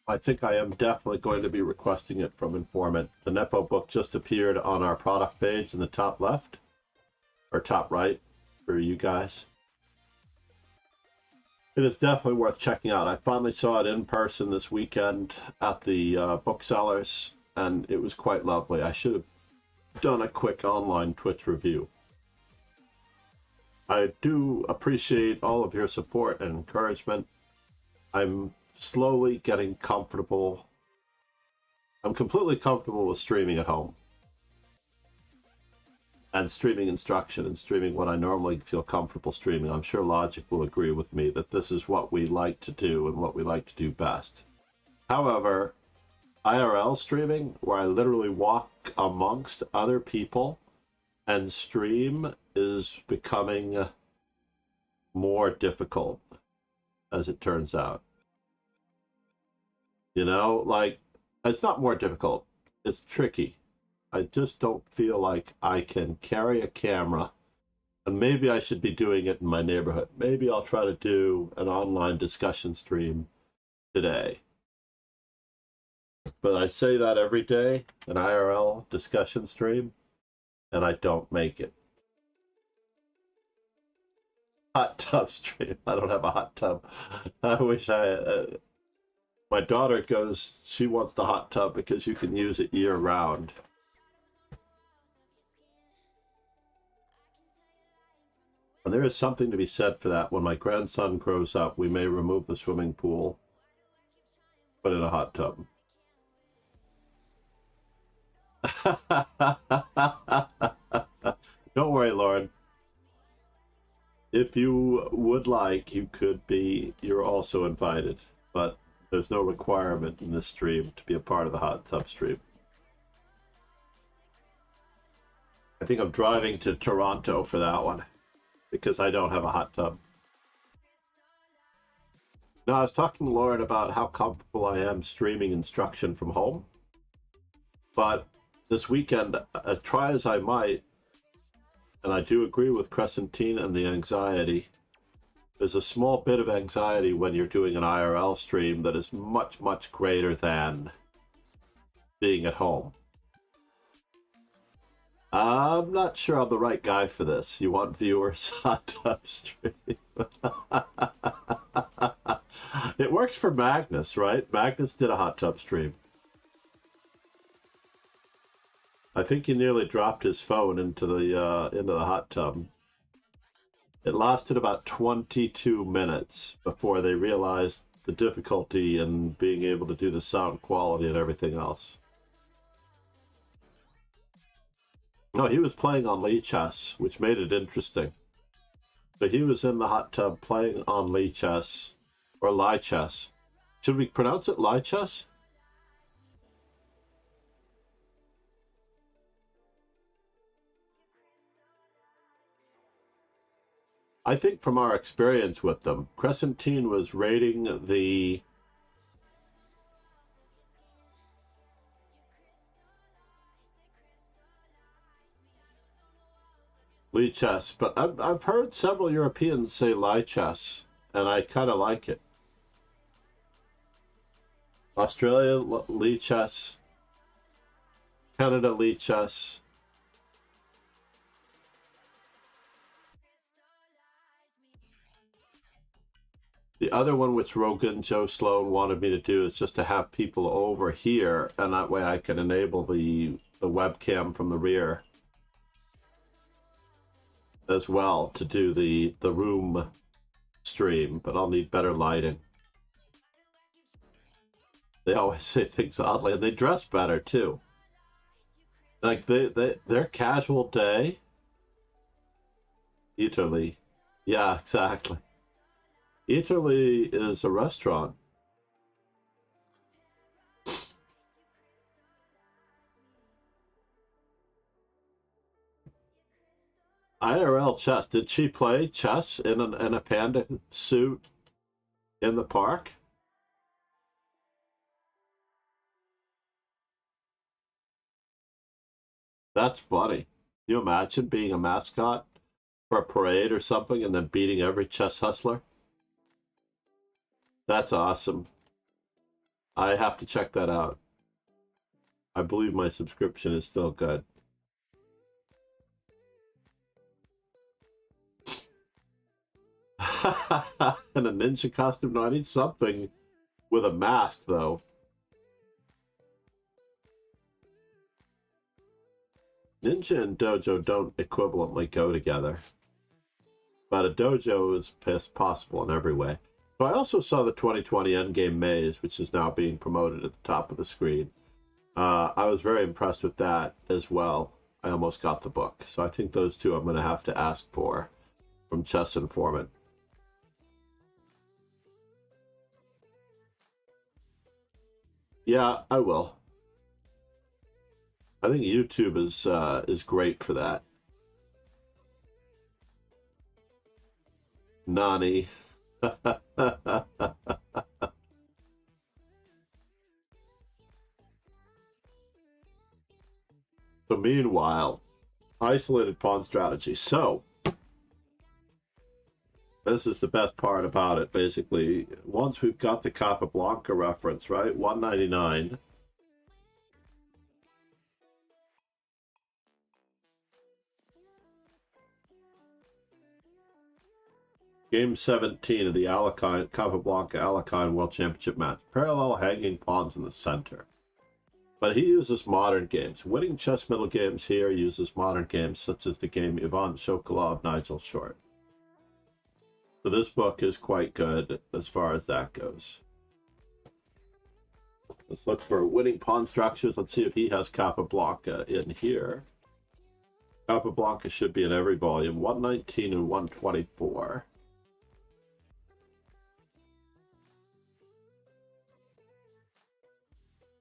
I think I am definitely going to be requesting it from Informant. The Nepo book just appeared on our product page in the top left, or top right, for you guys. It is definitely worth checking out. I finally saw it in person this weekend at the booksellers, and it was quite lovely. I should have done a quick online Twitch review. I do appreciate all of your support and encouragement. I'm slowly getting comfortable. I'm completely comfortable with streaming at home. And streaming instruction and streaming what I normally feel comfortable streaming. I'm sure Logic will agree with me that this is what we like to do and what we like to do best. However, IRL streaming, where I literally walk amongst other people and stream, is becoming more difficult, as it turns out. You know, like, it's not more difficult, it's tricky. I just don't feel like I can carry a camera, and maybe I should be doing it in my neighborhood. Maybe I'll try to do an online discussion stream today. But I say that every day, an IRL discussion stream, and I don't make it. Hot tub stream. I don't have a hot tub. I wish I... my daughter goes, she wants the hot tub because you can use it year round. And there is something to be said for that. When my grandson grows up, we may remove the swimming pool, put in a hot tub. Don't worry, Lauren. If you would like, you could be, you're also invited, but there's no requirement in this stream to be a part of the hot tub stream. I think I'm driving to Toronto for that one, because I don't have a hot tub. Now, I was talking to Lauren about how comfortable I am streaming instruction from home, but this weekend, as try as I might, and I do agree with Crescentine and the anxiety, there's a small bit of anxiety when you're doing an IRL stream that is much, much greater than being at home. I'm not sure I'm the right guy for this. You want viewers hot tub stream? It works for Magnus, right? Magnus did a hot tub stream. I think he nearly dropped his phone into the hot tub. It lasted about 22 minutes before they realized the difficulty in being able to do the sound quality and everything else. No, he was playing on Lichess, which made it interesting. So he was in the hot tub playing on Lichess, or Lichess. Should we pronounce it Lichess? I think from our experience with them, Crescentine was rating the Lichess, but I've heard several Europeans say Lichess, and I kind of like it. Australia Lichess, Canada Lichess. The other one which Rogan, Joe Sloan wanted me to do is just to have people over here, and that way I can enable the webcam from the rear as well to do the room stream, but I'll need better lighting. They always say things oddly, and they dress better too. Like their casual day. Italy. Yeah, exactly. Italy is a restaurant. IRL chess. Did she play chess in a panda suit in the park? That's funny. Can you imagine being a mascot for a parade or something and then beating every chess hustler? That's awesome. I have to check that out. I believe my subscription is still good. In a ninja costume? No, I need something with a mask, though. Ninja and dojo don't equivalently go together. But a dojo is possible in every way. So I also saw the 2020 Endgame Maze, which is now being promoted at the top of the screen. I was very impressed with that as well. I almost got the book. So I think those two I'm going to have to ask for from Chess Informant. Yeah, I will. I think YouTube is great for that. Nani. So meanwhile, isolated pawn strategy. So this is the best part about it, basically. Once we've got the Capablanca reference, right? 199. Game 17 of the Capablanca Alekhine World Championship match. Parallel hanging pawns in the center. But he uses modern games. Winning chess middle games here uses modern games, such as the game Ivan Chocolat of Nigel Short. So this book is quite good as far as that goes. Let's look for winning pawn structures. Let's see if he has Capablanca in here. Capablanca should be in every volume. 119 and 124.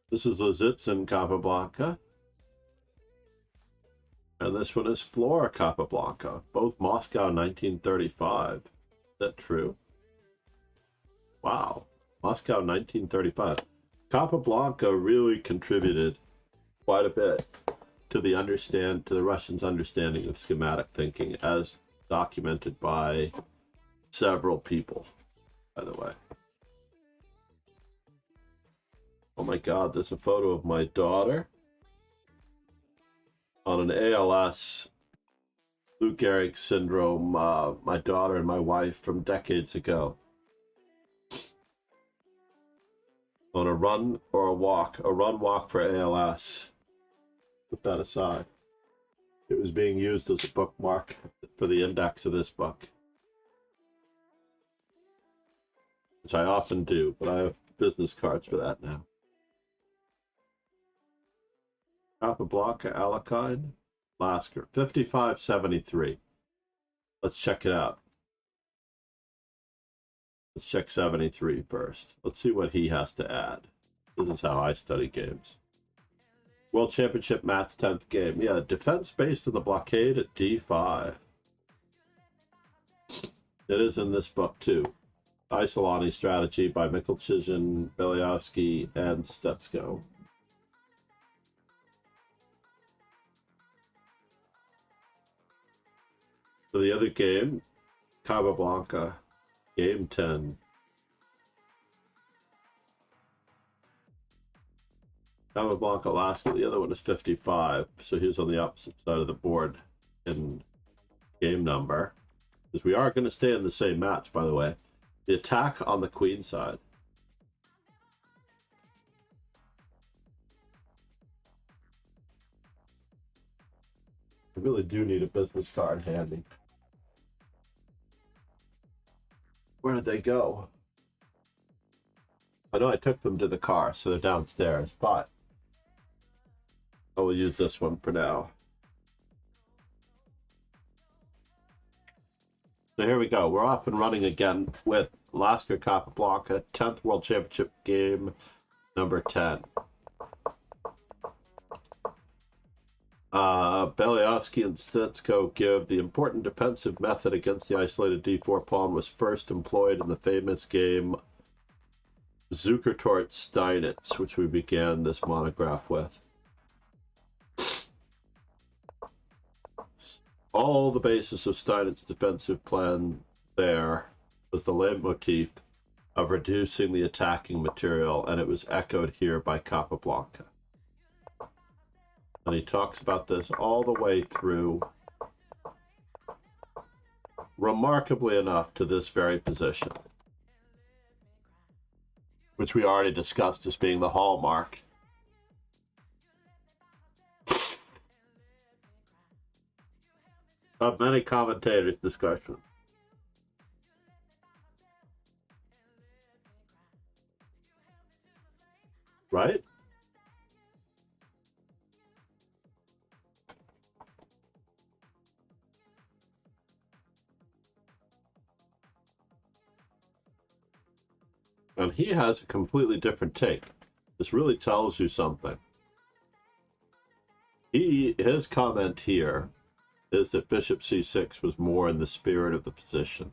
This is Lizitsin Capablanca. And this one is Flora Capablanca. Both Moscow 1935. Is that true? Wow. Moscow 1935. Capablanca really contributed quite a bit to the Russians' understanding of schematic thinking, as documented by several people, by the way. Oh my God, there's a photo of my daughter on an ALS, Lou Gehrig syndrome, my daughter and my wife from decades ago. On a run or a walk, walk for ALS. Put that aside. It was being used as a bookmark for the index of this book, which I often do, but I have business cards for that now. Capablanca Alekhine, Lasker, 5573. Let's check it out. Let's check 73 first. Let's see what he has to add. This is how I study games. World Championship Maths 10th game. Yeah, defense based on the blockade at D5. It is in this book too. Isolani Strategy by Mikkelchizhin, Beliowski, and Stetsko. So the other game, Capablanca, game 10. Capablanca Alaska, the other one is 55. So he's on the opposite side of the board in game number. Because we are going to stay in the same match, by the way. The attack on the queen side. I really do need a business card handy. Where did they go? I know I took them to the car, so they're downstairs, but I will use this one for now. So here we go. We're off and running again with Lasker Capablanca, 10th World Championship game, number 10. Beliavsky and Stitsko give the important defensive method against the isolated d4 pawn was first employed in the famous game Zukertort Steinitz, which we began this monograph with. All the basis of Steinitz's defensive plan there was the leitmotif of reducing the attacking material, and it was echoed here by Capablanca. And he talks about this all the way through, remarkably enough, to this very position, which we already discussed as being the hallmark of many commentators' discussion. Right? And he has a completely different take. This really tells you something. His comment here is that bishop c6 was more in the spirit of the position.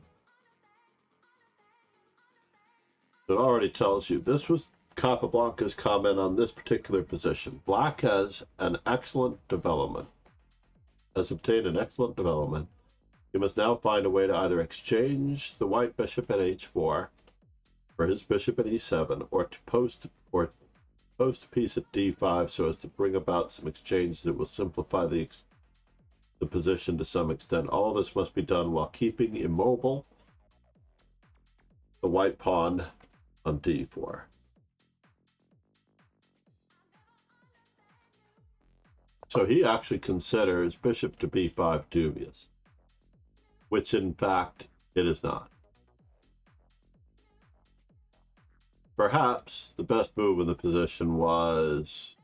It already tells you this was Capablanca's comment on this particular position. Black has an excellent development, has obtained an excellent development. He must now find a way to either exchange the white bishop at h4 for his bishop at e7, or to post a piece at d5 so as to bring about some exchange that will simplify the position to some extent. All this must be done while keeping immobile the white pawn on d4. So he actually considers bishop to b5 dubious, which in fact it is not. Perhaps the best move in the position was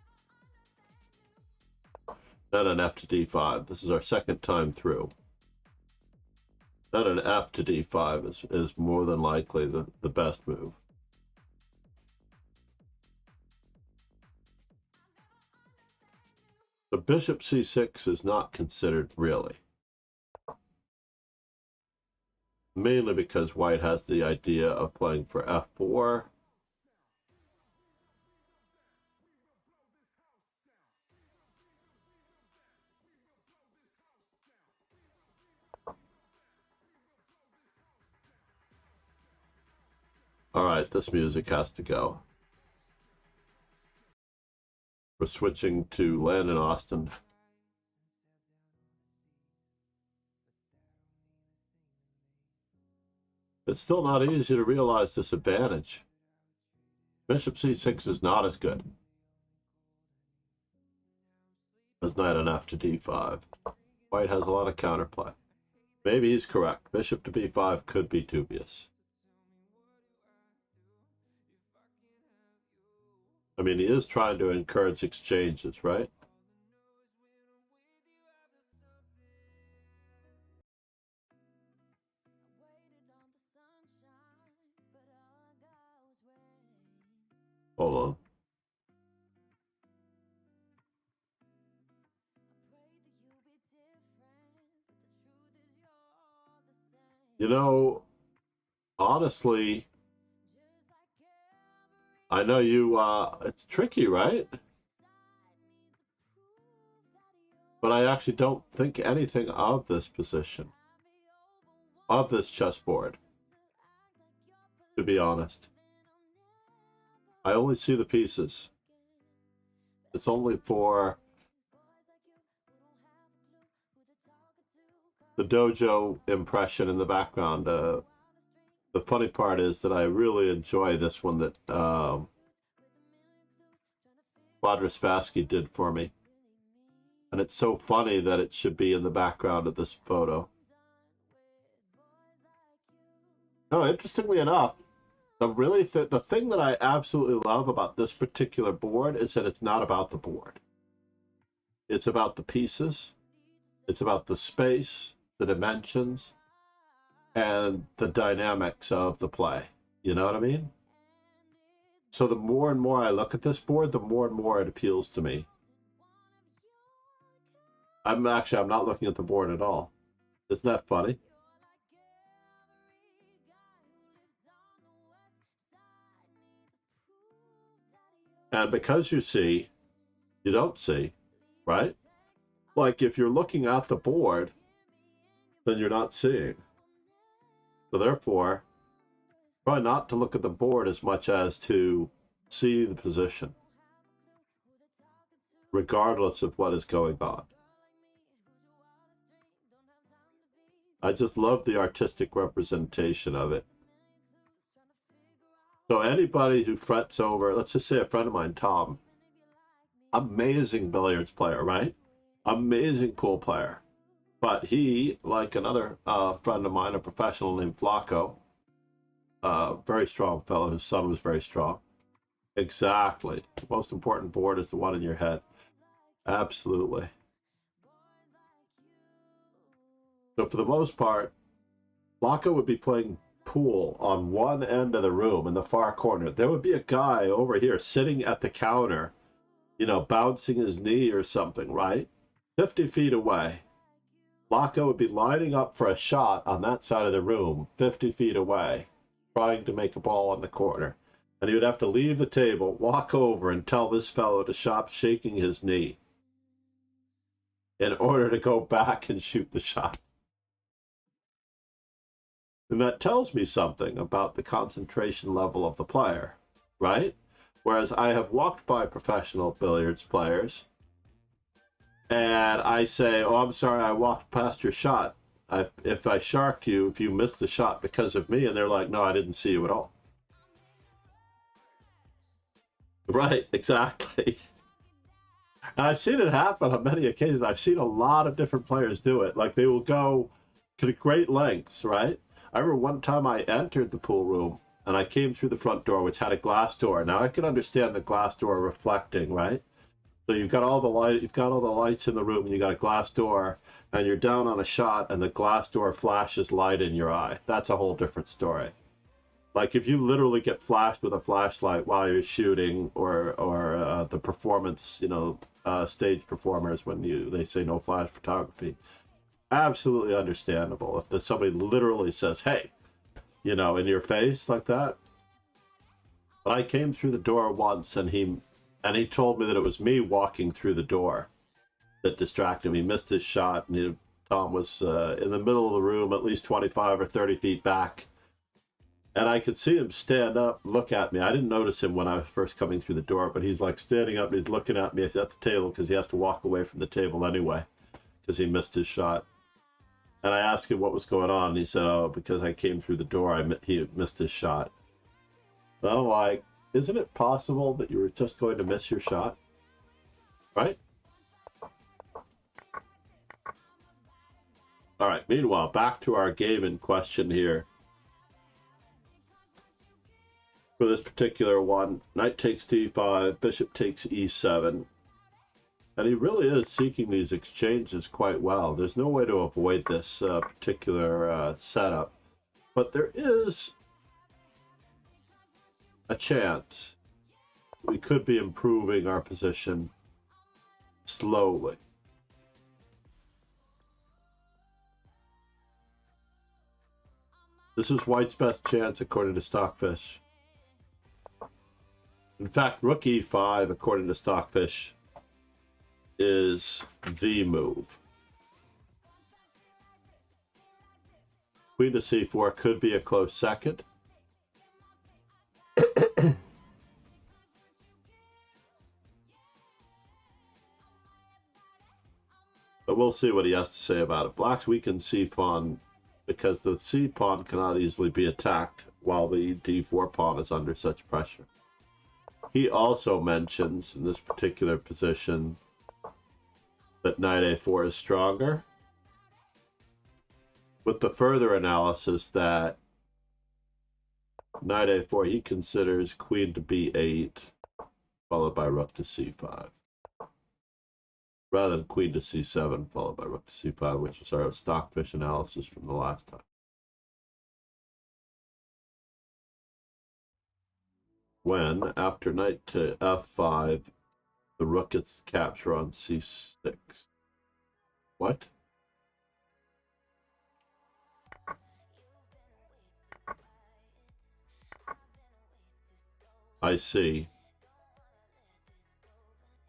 then an f to d5. This is our second time through. Then an f to d5 is more than likely the best move. The bishop c6 is not considered really. Mainly because white has the idea of playing for f4. All right, this music has to go. We're switching to Landon Austin. It's still not easy to realize this advantage. Bishop c6 is not as good as knight on f to d5. White has a lot of counterplay. Maybe he's correct. Bishop to b5 could be dubious. I mean, he is trying to encourage exchanges, right? Hold on. You know, honestly, I know you, it's tricky, right? But I actually don't think anything of this position, of this chessboard, to be honest. I only see the pieces. It's only for the dojo impression in the background. The funny part is that I really enjoy this one that Spassky did for me. And it's so funny that it should be in the background of this photo. No, interestingly enough, the thing that I absolutely love about this particular board is that it's not about the board. It's about the pieces. It's about the space, the dimensions, and the dynamics of the play. You know what I mean? So the more and more I look at this board, the more and more it appeals to me. I'm not looking at the board at all. Isn't that funny? And because you see, you don't see, right? Like if you're looking at the board, then you're not seeing. So therefore, try not to look at the board as much as to see the position, regardless of what is going on. I just love the artistic representation of it. So anybody who frets over, let's just say a friend of mine, Tom, amazing billiards player, right? Amazing pool player. But he, like another friend of mine, a professional named Flacco, very strong fellow, whose son was very strong. Exactly. The most important board is the one in your head. Absolutely. So for the most part, Flacco would be playing pool on one end of the room in the far corner. There would be a guy over here sitting at the counter, you know, bouncing his knee or something, right? 50 feet away. Flacco would be lining up for a shot on that side of the room, 50 feet away, trying to make a ball on the corner. And he would have to leave the table, walk over and tell this fellow to stop shaking his knee in order to go back and shoot the shot. And that tells me something about the concentration level of the player, right? Whereas I have walked by professional billiards players and I say, oh, I'm sorry, I walked past your shot. If I sharked you, if you missed the shot because of me, and they're like, no, I didn't see you at all. Right, exactly. And I've seen it happen on many occasions. I've seen a lot of different players do it. Like they will go to great lengths, right? I remember one time I entered the pool room and I came through the front door, which had a glass door. Now I can understand the glass door reflecting, right? So you've got all the lights in the room, and you got a glass door, and you're down on a shot, and the glass door flashes light in your eye. That's a whole different story. Like if you literally get flashed with a flashlight while you're shooting, or the performance, you know, stage performers when they say no flash photography. Absolutely understandable if somebody literally says, hey, you know, in your face like that. But I came through the door once and he told me that it was me walking through the door that distracted him. He missed his shot, and Tom was in the middle of the room, at least 25 or 30 feet back. And I could see him stand up, look at me. I didn't notice him when I was first coming through the door, but he's like standing up and he's looking at me at the table because he has to walk away from the table anyway because he missed his shot. And I asked him what was going on, and he said, oh, because I came through the door, he missed his shot. And I'm like, isn't it possible that you were just going to miss your shot? Right? All right, meanwhile, back to our game in question here. For this particular one, knight takes d5, bishop takes e7. And he really is seeking these exchanges quite well. There's no way to avoid this particular setup. But there is a chance we could be improving our position slowly. This is White's best chance according to Stockfish. In fact, rook e5 according to Stockfish is the move. Queen to c4 could be a close second. But we'll see what he has to say about it. Black's weakened c-pawn because the c-pawn cannot easily be attacked while the d4 pawn is under such pressure. He also mentions in this particular position that knight a4 is stronger, with the further analysis that knight a4 he considers queen to b8 followed by rook to c5. rather than queen to c7 followed by rook to c5, which is our stockfish analysis from the last time. When, after knight to f5, the rook gets the capture on c6. What? I see.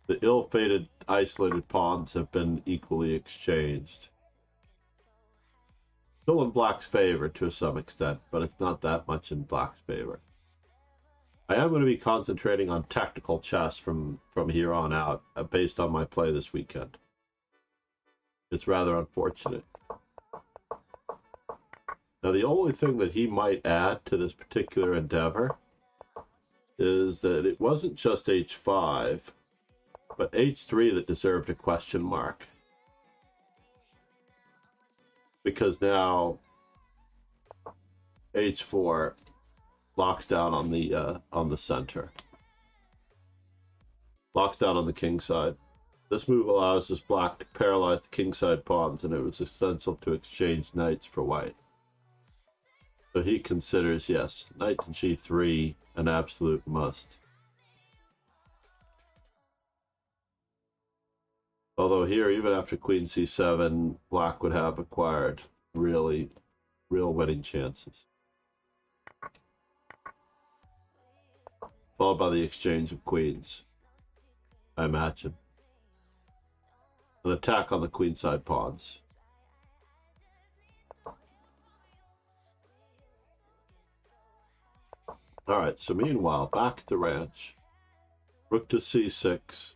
The ill-fated isolated pawns have been equally exchanged. Still in black's favor to some extent, but it's not that much in black's favor. I am going to be concentrating on technical chess from here on out, based on my play this weekend. It's rather unfortunate. Now, the only thing that he might add to this particular endeavor is that it wasn't just h5, but h3 that deserved a question mark. Because now h4 locks down on the center. Locks down on the king side. This move allows this black to paralyze the kingside pawns, and it was essential to exchange knights for white. So he considers, yes, knight to g3 an absolute must. Although here, even after queen c7, black would have acquired real winning chances. Followed by the exchange of queens, I imagine. An attack on the queenside pawns. Alright, so meanwhile, back at the ranch, rook to c6.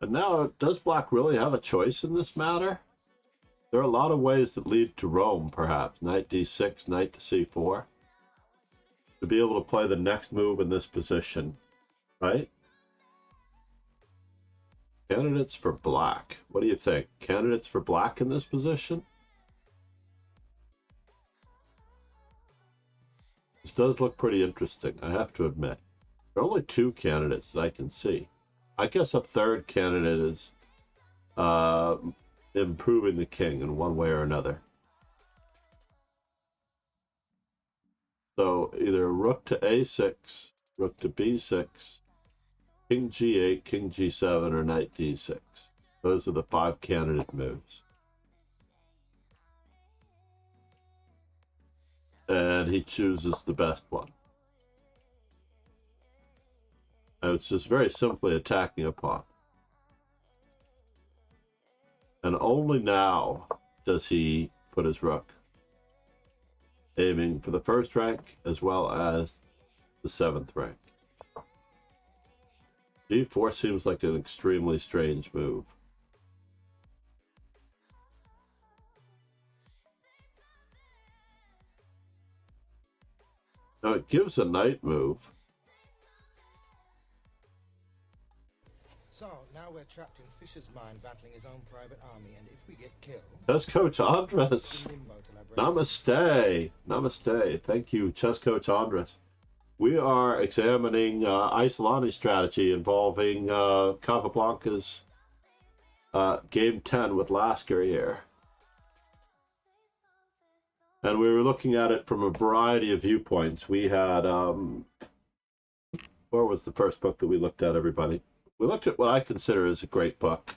And now, does black really have a choice in this matter? There are a lot of ways that lead to Rome, perhaps. Knight d6, knight to c4. To be able to play the next move in this position, right? Candidates for black. What do you think? Candidates for black in this position? This does look pretty interesting, I have to admit. There are only two candidates that I can see. I guess a third candidate is improving the king in one way or another. So either rook to a6, rook to b6, king g8, king g7, or knight d6. Those are the 5 candidate moves. And he chooses the best one. And it's just very simply attacking a pawn. And only now does he put his rook, aiming for the 1st rank as well as the 7th rank. d4 seems like an extremely strange move. Now it gives a knight move. So, now we're trapped in Fisher's mind battling his own private army, and if we get killed... Chess Coach Andres! Namaste! Namaste. Thank you, Chess Coach Andres. We are examining Isolani's strategy involving Capablanca's Game 10 with Lasker here. And we were looking at it from a variety of viewpoints. We had... where was the first book that we looked at, everybody? We looked at what I consider is a great book,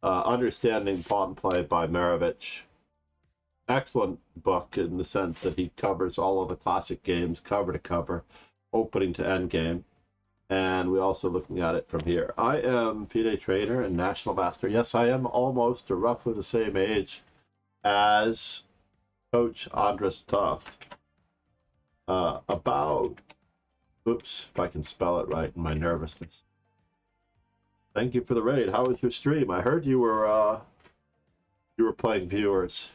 Understanding Pawn Play by Marovich. Excellent book in the sense that he covers all of the classic games, cover to cover, opening to end game. And we're also looking at it from here. I am FIDE trainer and national master. Yes, I am almost or roughly the same age as Coach Andres Toth. Oops, if I can spell it right in my nervousness. Thank you for the raid. How was your stream? I heard you were playing viewers.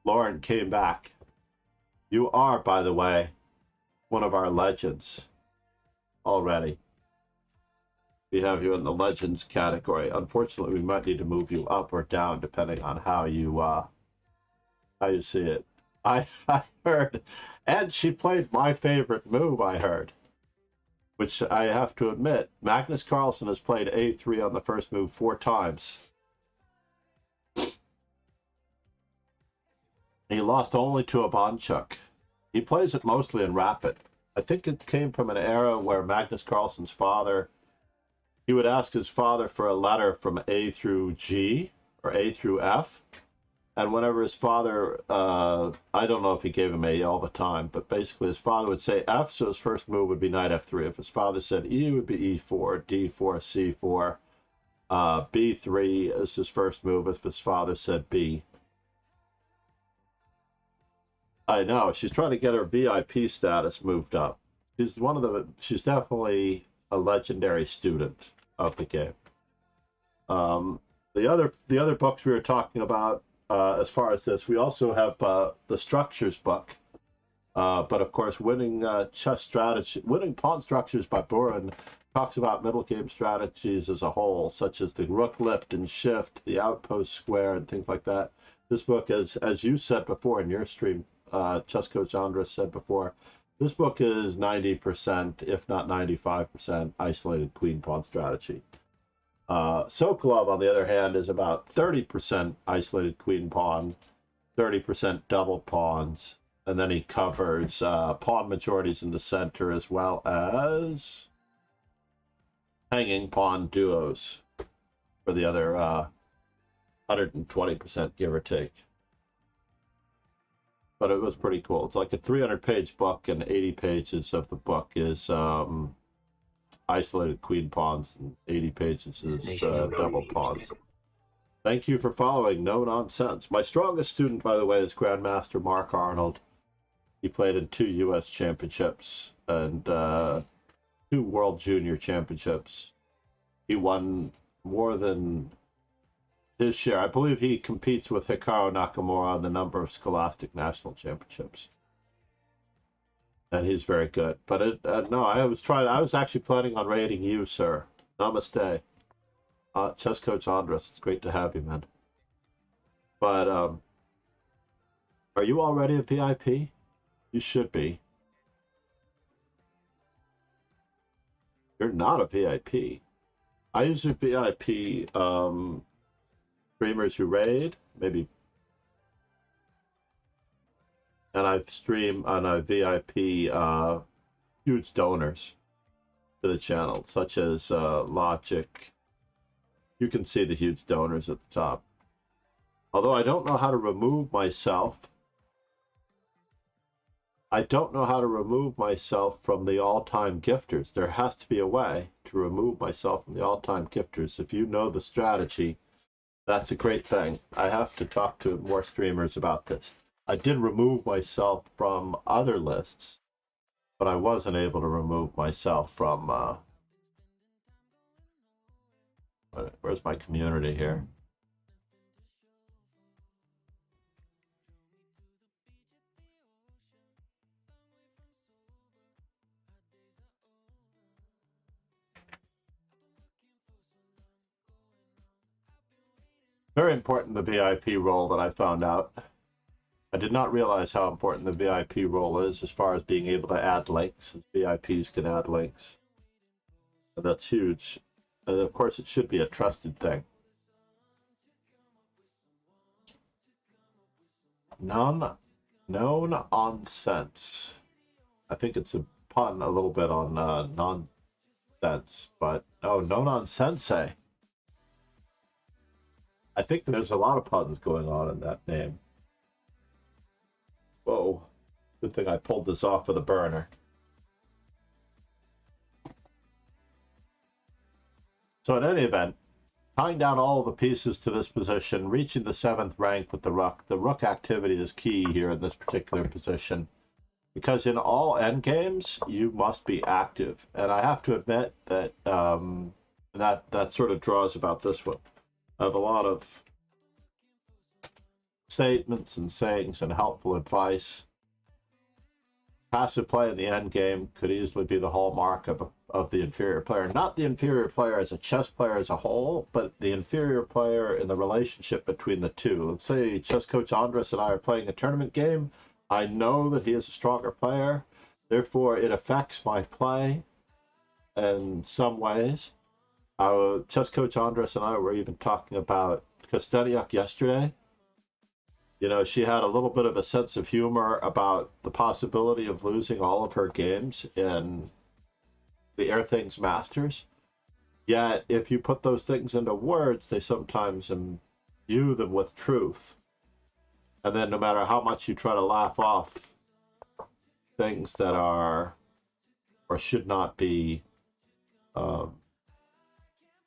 Lauren came back. You are, by the way, one of our legends already. We have you in the Legends category. Unfortunately, we might need to move you up or down depending on how you see it. I heard, and she played my favorite move, I heard, which I have to admit, Magnus Carlsen has played A3 on the first move 4 times. He lost only to a Bonchuk. He plays it mostly in rapid. I think it came from an era where Magnus Carlsen's father, he would ask his father for a letter from A through G or A through F. And whenever his father, I don't know if he gave him A all the time, but basically his father would say F, so his first move would be knight F3. If his father said E, it would be E4, D4, C4. B3 is his first move if his father said B. I know, she's trying to get her VIP status moved up. She's definitely a legendary student of the game. The other books we were talking about, as far as this, we also have the Structures book, but of course, winning pawn structures by Buren talks about middle game strategies as a whole, such as the rook lift and shift, the outpost square, and things like that. This book, as you said before in your stream, Chess Coach Andres said before, this book is 90%, if not 95%, isolated queen pawn strategy. Sokolov, on the other hand, is about 30% isolated queen pawn, 30% double pawns, and then he covers pawn majorities in the center as well as hanging pawn duos for the other 120%, give or take. But it was pretty cool. It's like a 300-page book, and 80 pages of the book is isolated queen pawns, and 80 pages is double pawns. Thank you for following No Nonsense. My strongest student, by the way, is Grandmaster Mark Arnold. He played in 2 U.S. championships and 2 World Junior championships. He won more than his share. I believe he competes with Hikaru Nakamura on the number of Scholastic National Championships. And he's very good. But no, I was actually planning on raiding you, sir. Namaste. Chess Coach Andres, it's great to have you, man. But are you already a VIP? You should be. You're not a VIP. I usually VIP streamers who raid, maybe. And I stream on a VIP huge donors to the channel, such as Logic. You can see the huge donors at the top. Although I don't know how to remove myself. I don't know how to remove myself from the all-time gifters. There has to be a way to remove myself from the all-time gifters. If you know the strategy, that's a great thing. I have to talk to more streamers about this. I did remove myself from other lists, but I wasn't able to remove myself from... where's my community here? Very important, the VIP role that I found out. I did not realize how important the VIP role is as far as being able to add links. VIPs can add links. And that's huge. And of course, it should be a trusted thing. No nonsense. I think it's a pun a little bit on nonsense, but oh, no nonsense. I think there's a lot of puns going on in that name. Whoa. Good thing I pulled this off of the burner. So in any event, tying down all of the pieces to this position, reaching the 7th rank with the rook activity is key here in this particular position. Because in all endgames, you must be active. And I have to admit that that sort of draws about this one. I have a lot of statements and sayings and helpful advice. passive play in the end game could easily be the hallmark of the inferior player. Not the inferior player as a chess player as a whole, but the inferior player in the relationship between the two. Let's say chess coach Andres and I are playing a tournament game. I know that he is a stronger player. Therefore, it affects my play in some ways. Our chess coach Andres and I were even talking about Kosteniuk yesterday. You know, she had a little bit of a sense of humor about the possibility of losing all of her games in the Air Things Masters. Yet, if you put those things into words, they sometimes imbue them with truth. And then no matter how much you try to laugh off things that are or should not be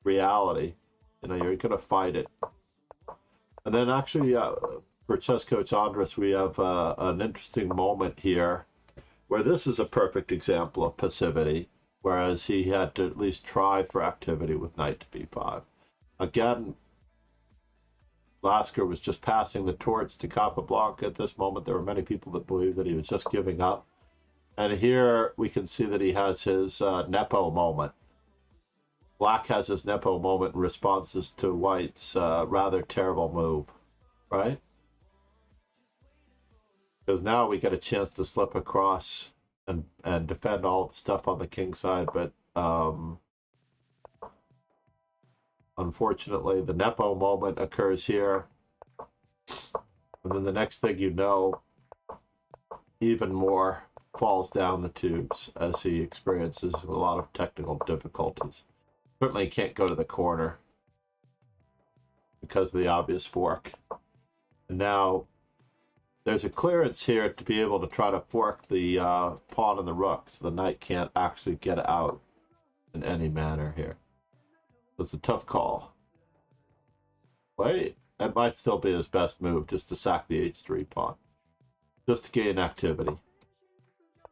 reality, you know, you're going to fight it. And then actually, for chess coach Andres, we have an interesting moment here where this is a perfect example of passivity, whereas he had to at least try for activity with knight to b5. Again, Lasker was just passing the torch to Capablanca at this moment. There were many people that believed that he was just giving up. And here we can see that he has his Nepo moment. Black has his Nepo moment in responses to White's rather terrible move, right? Because now we get a chance to slip across and defend all the stuff on the king side, but unfortunately the Nepo moment occurs here. And then the next thing you know, even more falls down the tubes as he experiences a lot of technical difficulties. Certainly can't go to the corner because of the obvious fork. And now there's a clearance here to be able to try to fork the pawn and the rook, so the knight can't actually get out in any manner here. So it's a tough call. Wait, that might still be his best move, just to sack the h3 pawn. Just to gain activity.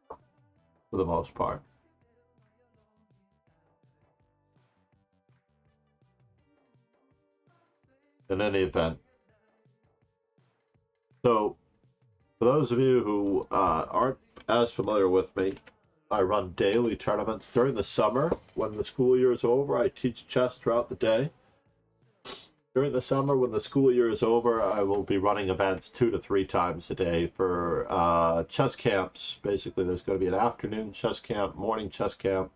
For the most part. In any event. So, for those of you who aren't as familiar with me, I run daily tournaments during the summer. When the school year is over, I teach chess throughout the day. During the summer, when the school year is over, I will be running events 2 to 3 times a day for chess camps. Basically, there's going to be an afternoon chess camp, morning chess camp.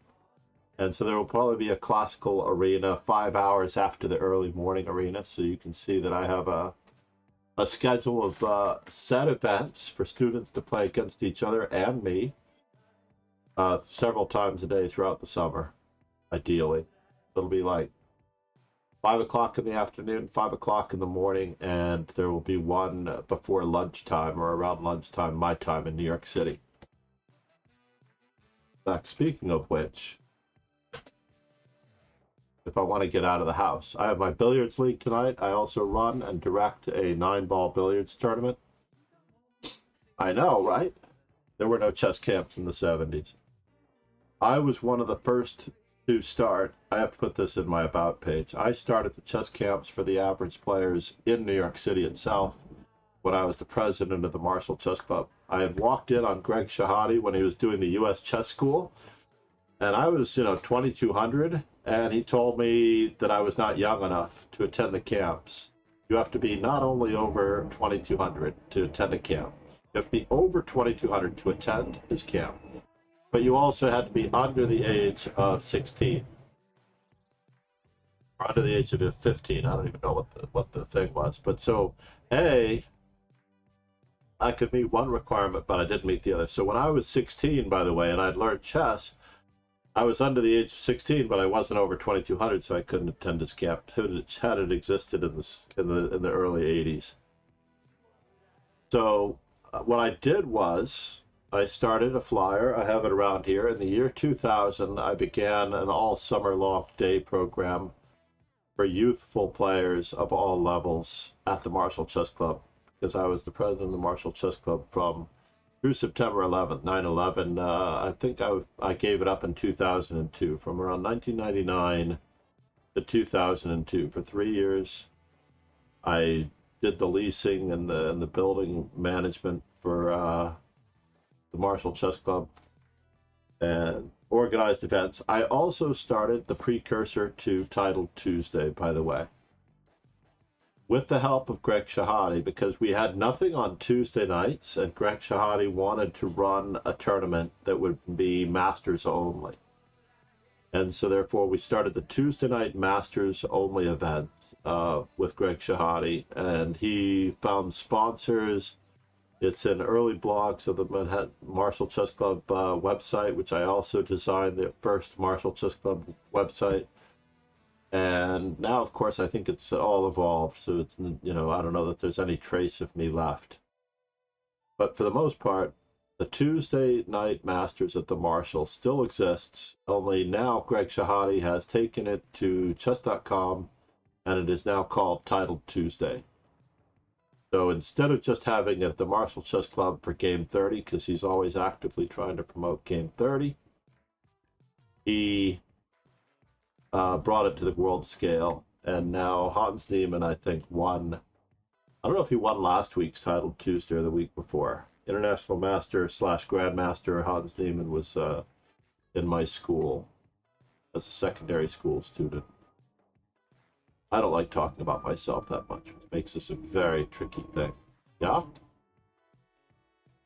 And so there will probably be a classical arena 5 hours after the early morning arena. So you can see that I have a schedule of set events for students to play against each other and me several times a day throughout the summer, ideally. It'll be like 5 o'clock in the afternoon, 5 o'clock in the morning, and there will be one before lunchtime or around lunchtime, my time in New York City. In fact, speaking of which, if I want to get out of the house, I have my billiards league tonight. I also run and direct a 9-ball billiards tournament. I know, right? There were no chess camps in the 70s. I was one of the first to start. I have to put this in my about page. I started the chess camps for the average players in New York City itself when I was the president of the Marshall Chess Club. I had walked in on Greg Shahade when he was doing the U.S. Chess School, and I was, 2,200, and he told me that I was not young enough to attend the camps. You have to be not only over 2,200 to attend a camp, you have to be over 2,200 to attend his camp. But you also had to be under the age of 16. Or under the age of 15. I don't even know what the thing was. But so, I could meet one requirement, but I didn't meet the other. So when I was 16, by the way, and I'd learned chess, I was under the age of 16, but I wasn't over 2,200, so I couldn't attend his camp. Had it existed in the early 80s. So what I did was, I started a flyer. I have it around here. In the year 2000, I began an all summer long day program for youthful players of all levels at the Marshall Chess Club, because I was the president of the Marshall Chess Club through September 11th, 9/11. I think I gave it up in 2002, from around 1999 to 2002. For 3 years, I did the leasing and the building management for the Marshall Chess Club, and organized events. I also started the precursor to Title Tuesday, by the way, with the help of Greg Shahade, because we had nothing on Tuesday nights, and Greg Shahade wanted to run a tournament that would be Masters only. And so therefore we started the Tuesday night Masters only event with Greg Shahade, and he found sponsors. It's in early blogs of the Manhattan Marshall Chess Club website, which I also designed, the first Marshall Chess Club website. And now, of course, I think it's all evolved, so it's, you know, I don't know that there's any trace of me left. But for the most part, the Tuesday night Masters at the Marshall still exists, only now Greg Shahade has taken it to chess.com, and it is now called Title Tuesday. So instead of just having it at the Marshall Chess Club for Game 30, because he's always actively trying to promote Game 30, he brought it to the world scale, and now Hans Niemann, I think, won. I don't know if he won last week's Title Tuesday or the week before. International Master / Grandmaster Hans Niemann was in my school as a secondary school student. I don't like talking about myself that much, which makes this a very tricky thing. Yeah?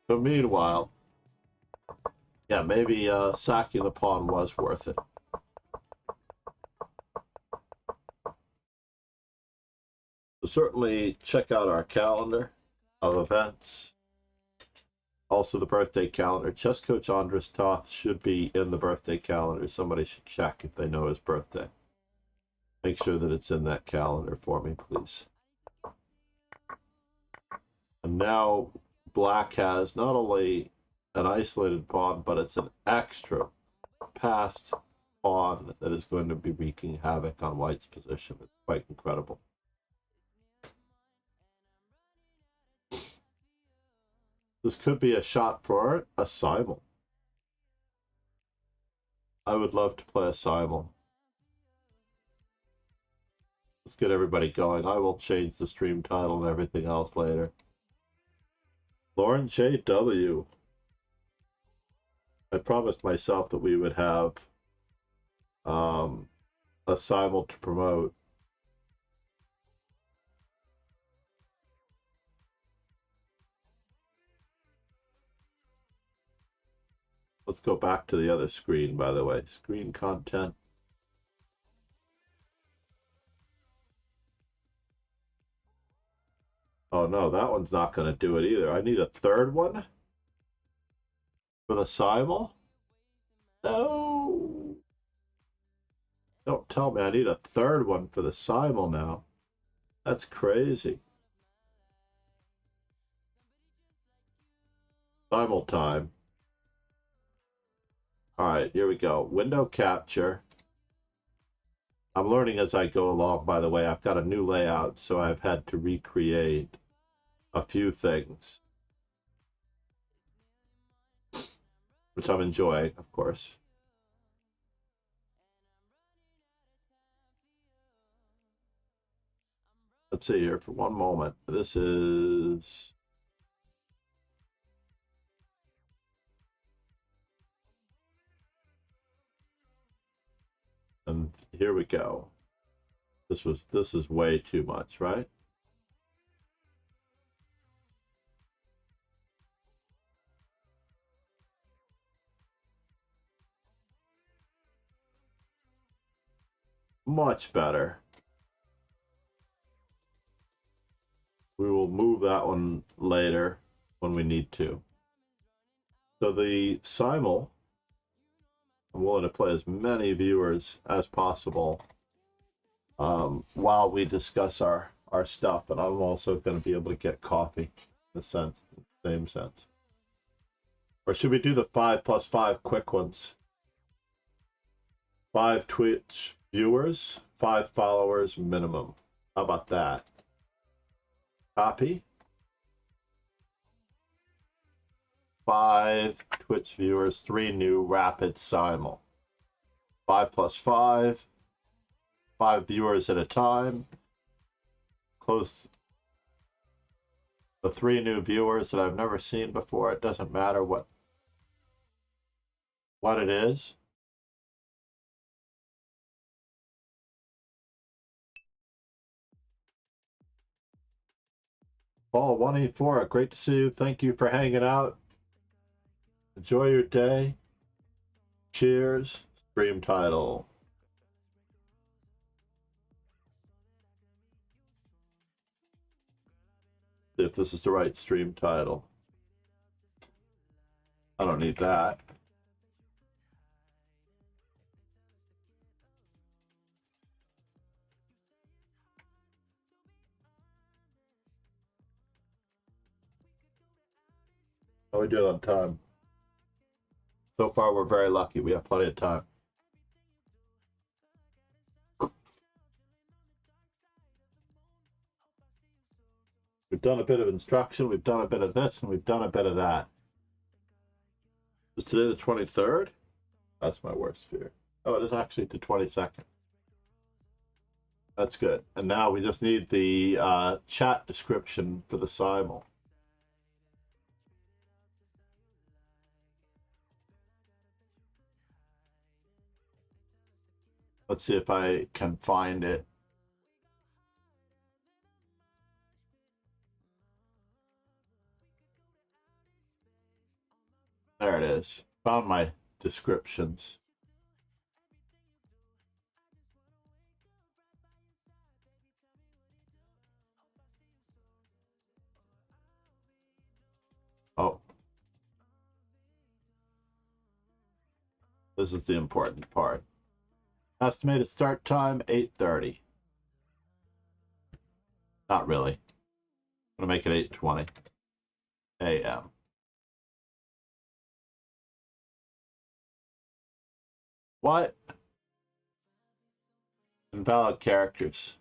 So meanwhile, yeah, maybe sacking the pawn was worth it. So certainly check out our calendar of events. Also the birthday calendar. Chess coach Andres Toth should be in the birthday calendar. Somebody should check if they know his birthday. Make sure that it's in that calendar for me, please. And now black has not only an isolated pawn, but it's an extra passed pawn that is going to be wreaking havoc on white's position. It's quite incredible. This could be a shot for a simul. I would love to play a simul. Let's get everybody going. I will change the stream title and everything else later. Lauren J.W. I promised myself that we would have a simul to promote. Let's go back to the other screen, by the way. Screen content. Oh no, that one's not going to do it either. I need a third one for the simul? No. Don't tell me I need a third one for the simul now. That's crazy. Simul time. All right, here we go. Window capture. I'm learning as I go along, by the way. I've got a new layout, so I've had to recreate a few things, which I'm enjoying, of course. Let's see here for one moment. This is... And here we go. This is way too much, right? Much better. We will move that one later when we need to. So the simul, I'm willing to play as many viewers as possible while we discuss our stuff, but I'm also going to be able to get coffee in the same sense. Or should we do the 5+5 quick ones? 5 Twitch viewers, 5 followers minimum. How about that? Copy. 5 Twitch viewers, 3 new rapid simul. 5+5, 5 viewers at a time. Close the 3 new viewers that I've never seen before. It doesn't matter what what it is. Paul 184, great to see you. Thank you for hanging out. Enjoy your day. Cheers. Stream title. See if this is the right stream title. I don't need that. Oh, we did it on time. So far, we're very lucky. We have plenty of time. We've done a bit of instruction, we've done a bit of this, and we've done a bit of that. Is today the 23rd? That's my worst fear. Oh, it is actually the 22nd. That's good. And now we just need the chat description for the simul. Let's see if I can find it. There it is. Found my descriptions. Oh. This is the important part. Estimated start time, 8:30. Not really. I'm going to make it 8:20 a.m. What? Invalid characters.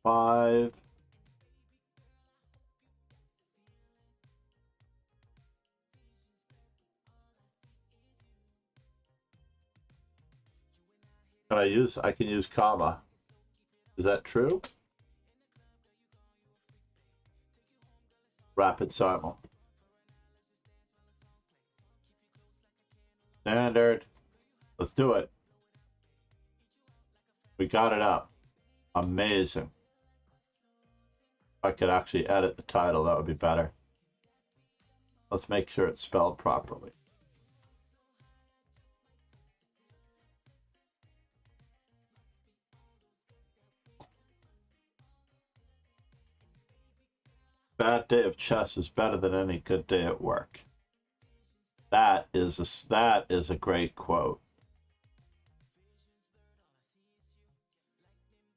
Five. I can use comma. Is that true? Rapid simul. Standard. Let's do it. We got it up. Amazing. If I could actually edit the title, that would be better. Let's make sure it's spelled properly. Bad day of chess is better than any good day at work. That is a great quote.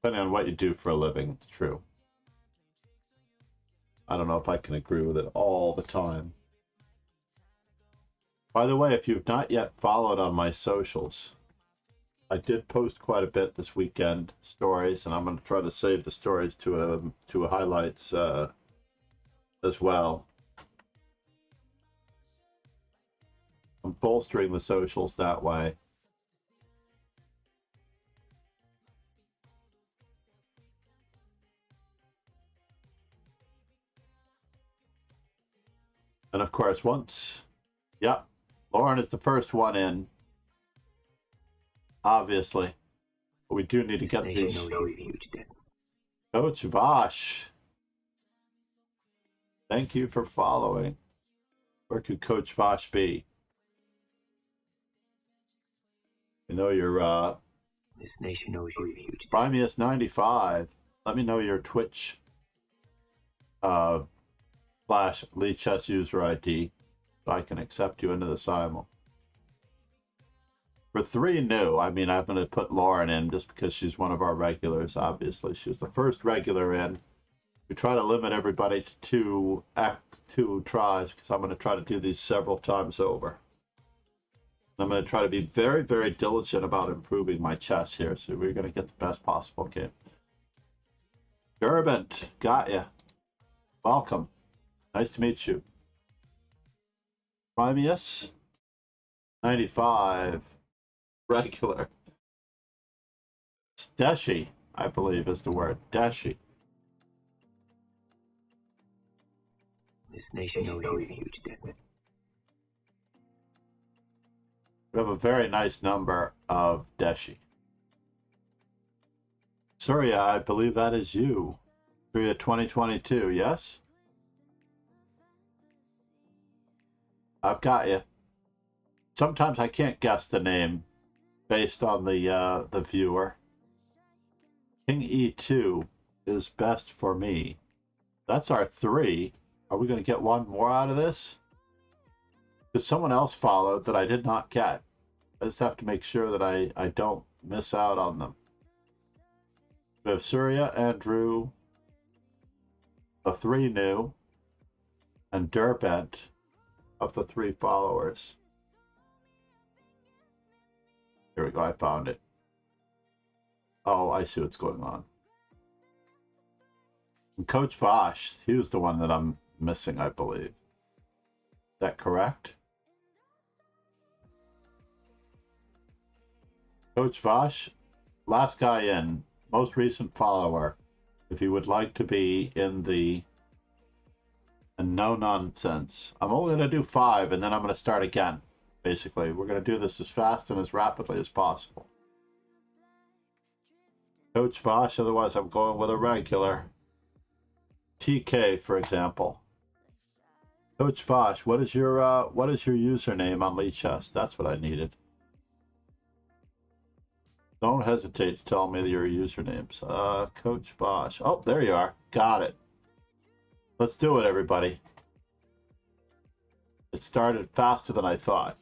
Depending on what you do for a living, it's true. I don't know if I can agree with it all the time. By the way, if you've not yet followed on my socials, I did post quite a bit this weekend, stories, and I'm going to try to save the stories to a highlights as well. I'm bolstering the socials that way. And of course, yep, Lauren is the first one in, obviously. But we do need to get these. Coach Vosh, thank you for following. Where could Coach Vosh be? I know you're This nation owes you a huge debt. Primeus95. Let me know your Twitch / Lee Chess user ID so I can accept you into the simul. For 3 new, I mean, I'm going to put Lauren in just because she's one of our regulars, obviously. She was the first regular in. We try to limit everybody to 2 tries because I'm going to try to do these several times over. I'm going to try to be very, very diligent about improving my chess here, so we're going to get the best possible game. Gerbent, got ya. Welcome. Nice to meet you. Primeus, 95, regular. Deshi, I believe is the word. Deshi. This nation owes you a huge debt. We have a very nice number of Deshi. Surya, I believe that is you. Surya 2022, yes? I've got you. Sometimes I can't guess the name based on the viewer. King E2 is best for me. That's our 3. Are we going to get one more out of this? Because someone else followed that I did not get. I just have to make sure that I don't miss out on them. We have Surya, Andrew, the 3 new, and Derbent of the 3 followers. Here we go, I found it. Oh, I see what's going on. And Coach Vosh, he was the one that I'm missing, I believe. Is that correct? Coach Vosh, last guy in, most recent follower. If you would like to be in the no nonsense. I'm only going to do 5 and then I'm going to start again. Basically, we're going to do this as fast and as rapidly as possible. Coach Vosh, otherwise I'm going with a regular. TK, for example. Coach Vosh, what is your username on Lee Chess? That's what I needed. Don't hesitate to tell me your usernames. Coach Vosh. Oh, there you are. Got it. Let's do it, everybody. It started faster than I thought.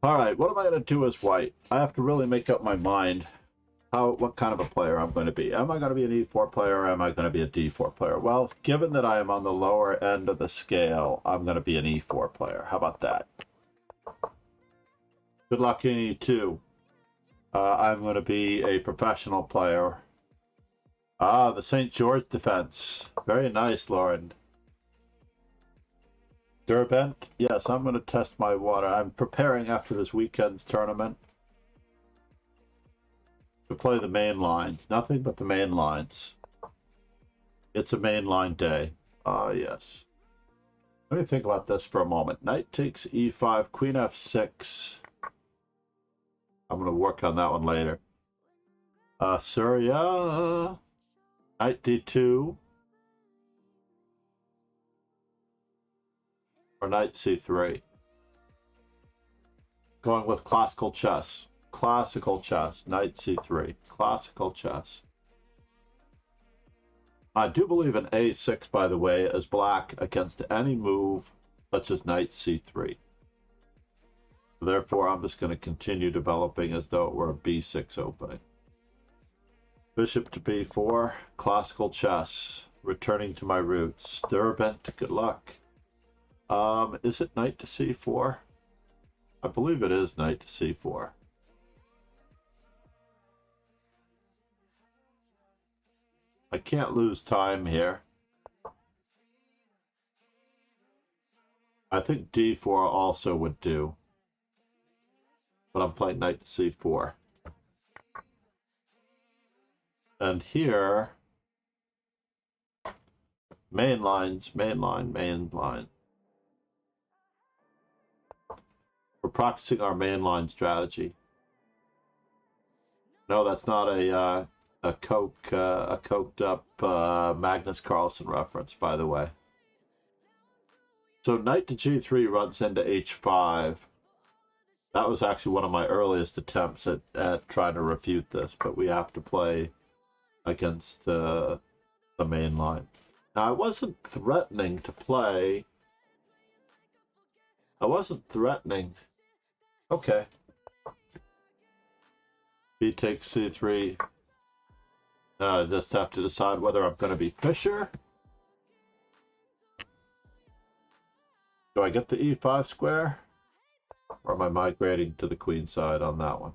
All right, what am I going to do as white? I have to really make up my mind what kind of a player I'm going to be. Am I going to be an E4 player or am I going to be a D4 player? Well, given that I am on the lower end of the scale, I'm going to be an E4 player. How about that? Good luck in E2. I'm going to be a professional player. Ah, the St. George defense. Very nice, Lauren. Derbent, yes, I'm going to test my water. I'm preparing after this weekend's tournament to play the main lines. Nothing but the main lines. It's a mainline day. Ah, yes. Let me think about this for a moment. Knight takes E5, Queen F6. I'm going to work on that one later. Surya. Knight D2. Or Knight C3. Going with classical chess. Classical chess. Knight C3. Classical chess. I do believe in A6, by the way, as black against any move such as Knight C3. Therefore, I'm just going to continue developing as though it were a B6 opening. Bishop to B4. Classical chess. Returning to my roots. Derbent. Good luck. Is it Knight to C4? I believe it is Knight to C4. I can't lose time here. I think D4 also would do. But I'm playing Knight to C4. And here, main lines, main line, main line. We're practicing our mainline strategy. No, that's not a coked up Magnus Carlsen reference, by the way. So Knight to G3 runs into H5. That was actually one of my earliest attempts at trying to refute this, but we have to play against the main line. Now, I wasn't threatening to play. I wasn't threatening. Okay. B takes C3. Now I just have to decide whether I'm going to be Fischer. Do I get the E5 square? Or am I migrating to the queen side on that one?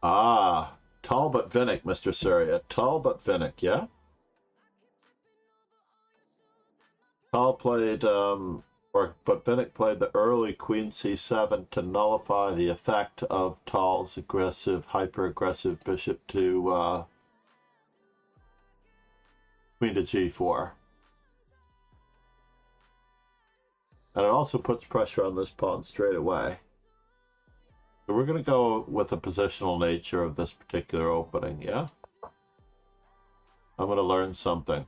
Ah, Talbot Vinnick, Mr. Surya. Talbot Vinnick, yeah? Tal played, but Finnick played the early Queen C7 to nullify the effect of Tal's aggressive, hyper-aggressive bishop to Queen to G4. And it also puts pressure on this pawn straight away. So we're going to go with the positional nature of this particular opening, yeah? I'm going to learn something.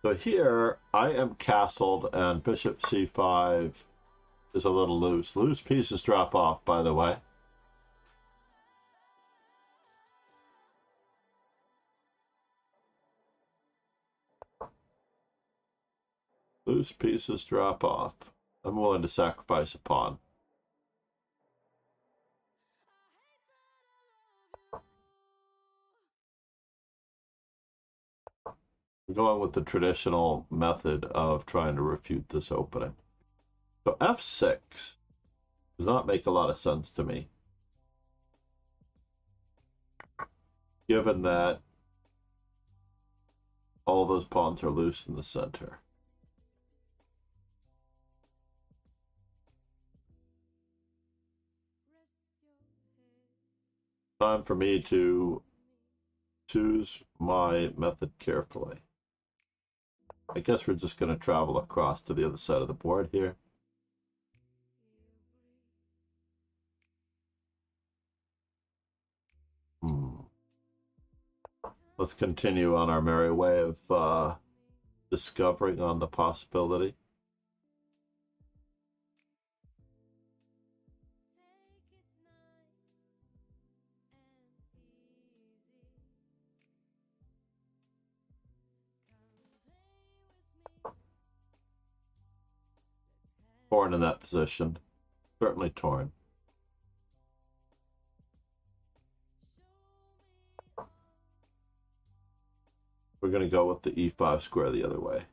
So here, I am castled, and bishop c5 is a little loose. Loose pieces drop off, by the way. Loose pieces drop off. I'm willing to sacrifice a pawn. I'm going with the traditional method of trying to refute this opening. So f6 does not make a lot of sense to me, given that all those pawns are loose in the center. Time for me to choose my method carefully. I guess we're just going to travel across to the other side of the board here. Let's continue on our merry way of discovering on the possibility. Torn in that position. Certainly torn. We're going to go with the e5 square the other way.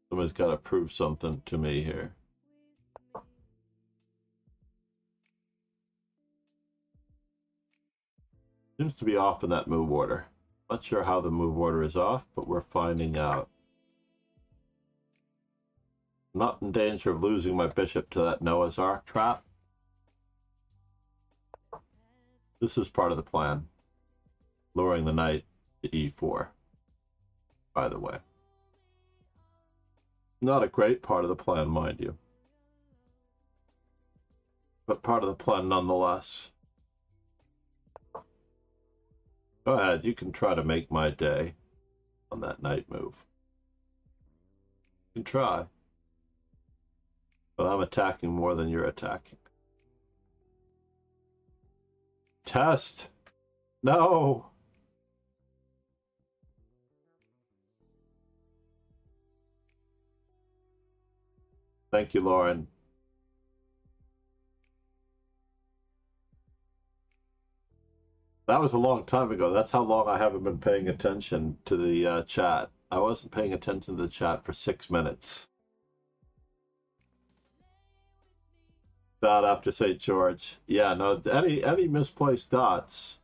Somebody's got to prove something to me here. Seems to be off in that move order. Not sure how the move order is off, but we're finding out. I'm not in danger of losing my bishop to that Noah's Ark trap. This is part of the plan. Luring the knight to e4, by the way. Not a great part of the plan, mind you. But part of the plan nonetheless. Go ahead, you can try to make my day on that knight move. You can try. But I'm attacking more than you're attacking. Test! No! Thank you, Lauren. That was a long time ago. That's how long I haven't been paying attention to the chat. I wasn't paying attention to the chat for 6 minutes. Dot after St. George. Yeah, no, any misplaced dots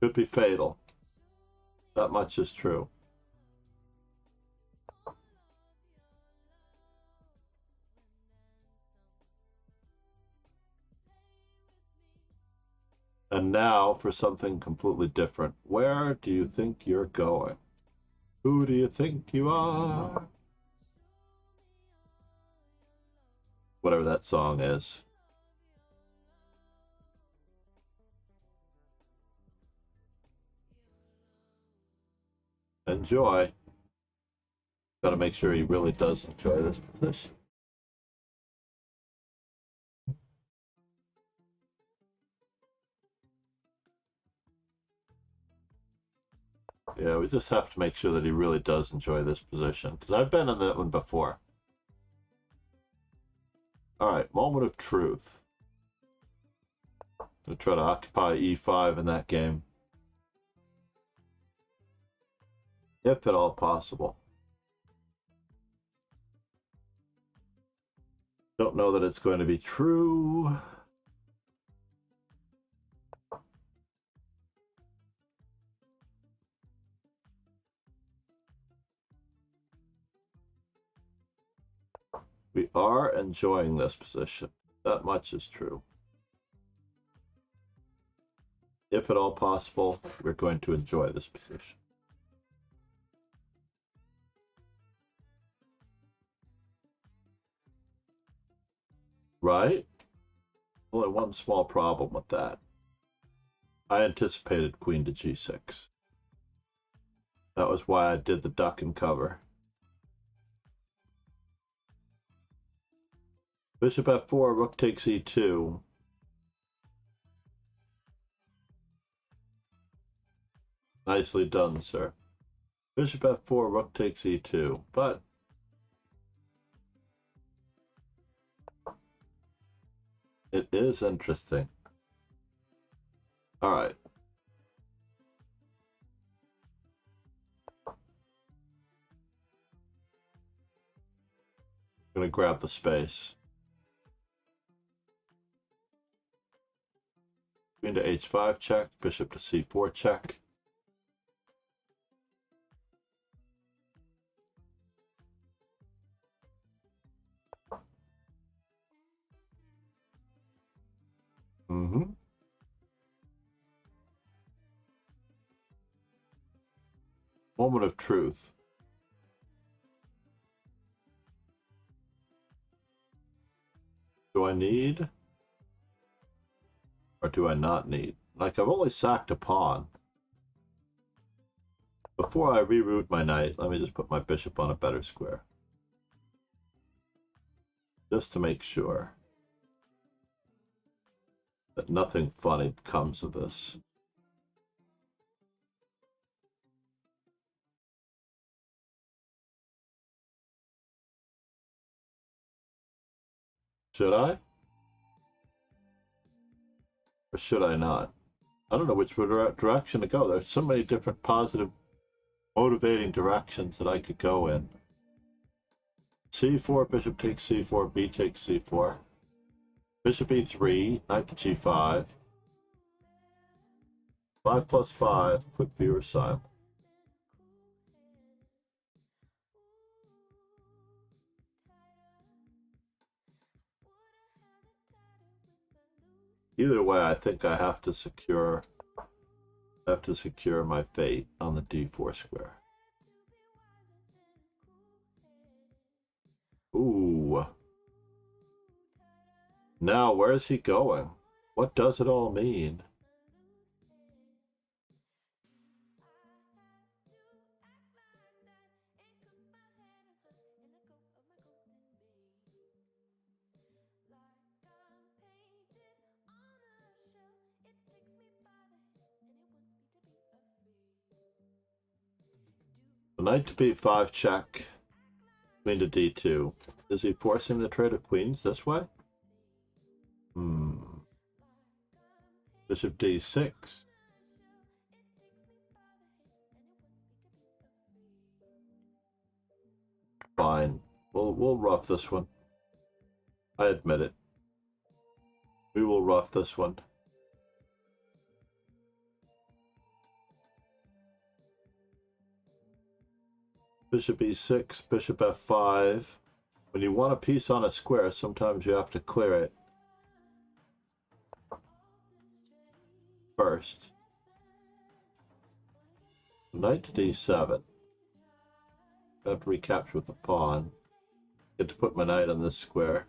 could be fatal. That much is true. And now for something completely different. Where do you think you're going? Who do you think you are? Whatever that song is. Enjoy. Got to make sure he really does enjoy this position. Yeah, we just have to make sure that he really does enjoy this position, because I've been in that one before. All right, moment of truth. I'm going to try to occupy e5 in that game, if at all possible. Don't know that it's going to be true. We are enjoying this position. That much is true. If at all possible, we're going to enjoy this position. Right? Only one small problem with that. I anticipated queen to g6. That was why I did the duck and cover. Bishop f4, rook takes e2. Nicely done, sir. Bishop f4, rook takes e2, but it is interesting. All right. I'm going to grab the space. Queen to h5 check, bishop to c4 check. Moment of truth. Do I need? Or do I not need? Like, I've only sacked a pawn. Before I reroute my knight, let me just put my bishop on a better square. Just to make sure that nothing funny comes of this. Should I? Or should I not? I don't know which direction to go. There's so many different positive, motivating directions that I could go in. c4, bishop takes c4, b takes c4. Bishop e3, knight to g5. 5 plus 5, quick viewer silent. Either way, I think I have to secure my fate on the d4 square. Ooh. Now, where's he going? What does it all mean? The knight to b5 check. Queen to d2. Is he forcing the trade of queens this way? Bishop d6. Fine. We'll rough this one. I admit it. We will rough this one. Bishop e6, bishop f5. When you want a piece on a square, sometimes you have to clear it first. Knight to d7. I have to recapture with the pawn. Get to put my knight on this square.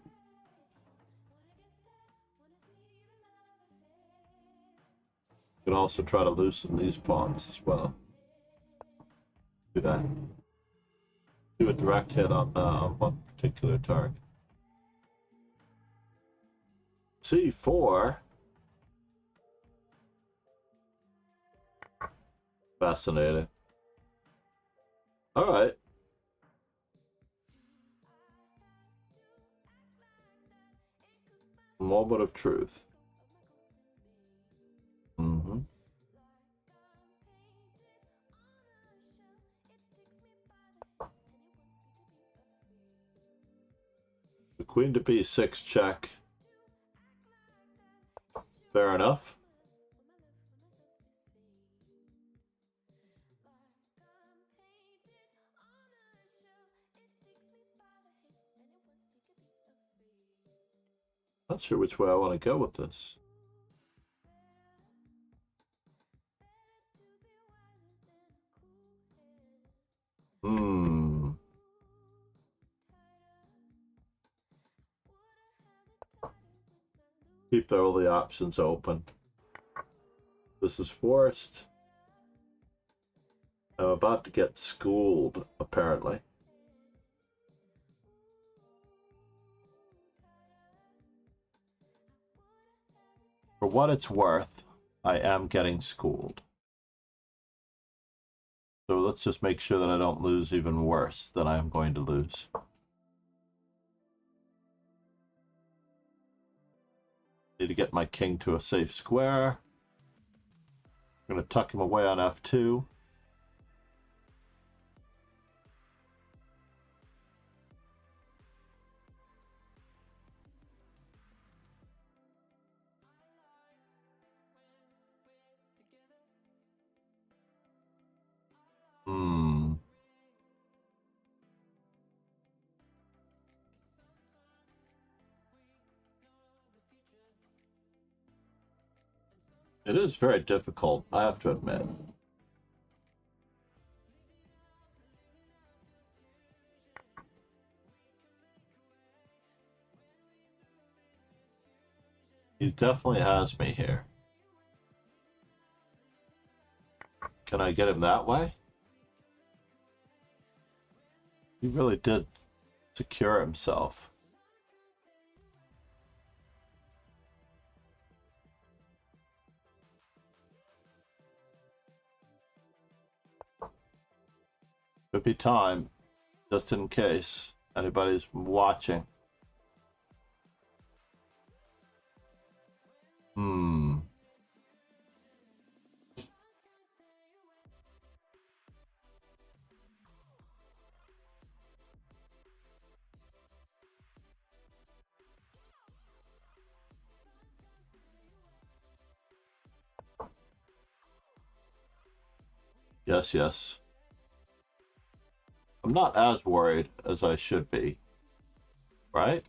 You can also try to loosen these pawns as well. Do that. Do a direct hit on one particular target. c4. Fascinating. All right. Moment of truth. The queen to b6 check. Fair enough. Not sure which way I want to go with this. Keep all the options open. This is forced. I'm about to get schooled, apparently. For what it's worth, I am getting schooled. So let's just make sure that I don't lose even worse than I am going to lose. Need to get my king to a safe square. I'm going to tuck him away on f2. It is very difficult, I have to admit. He definitely has me here. Can I get him that way? He really did secure himself. Could be time, just in case anybody's watching. Yes, yes. I'm not as worried as I should be, right?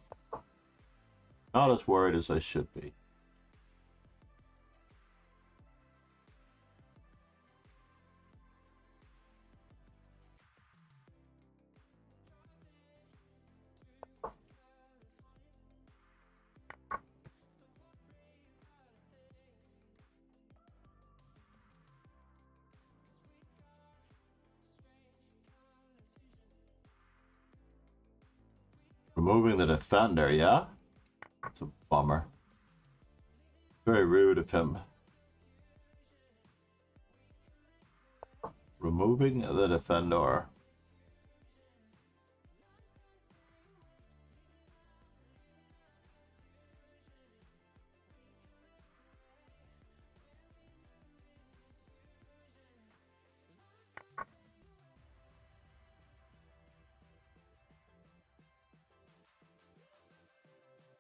Not as worried as I should be. Removing the defender, yeah? That's a bummer. Very rude of him. Removing the defender.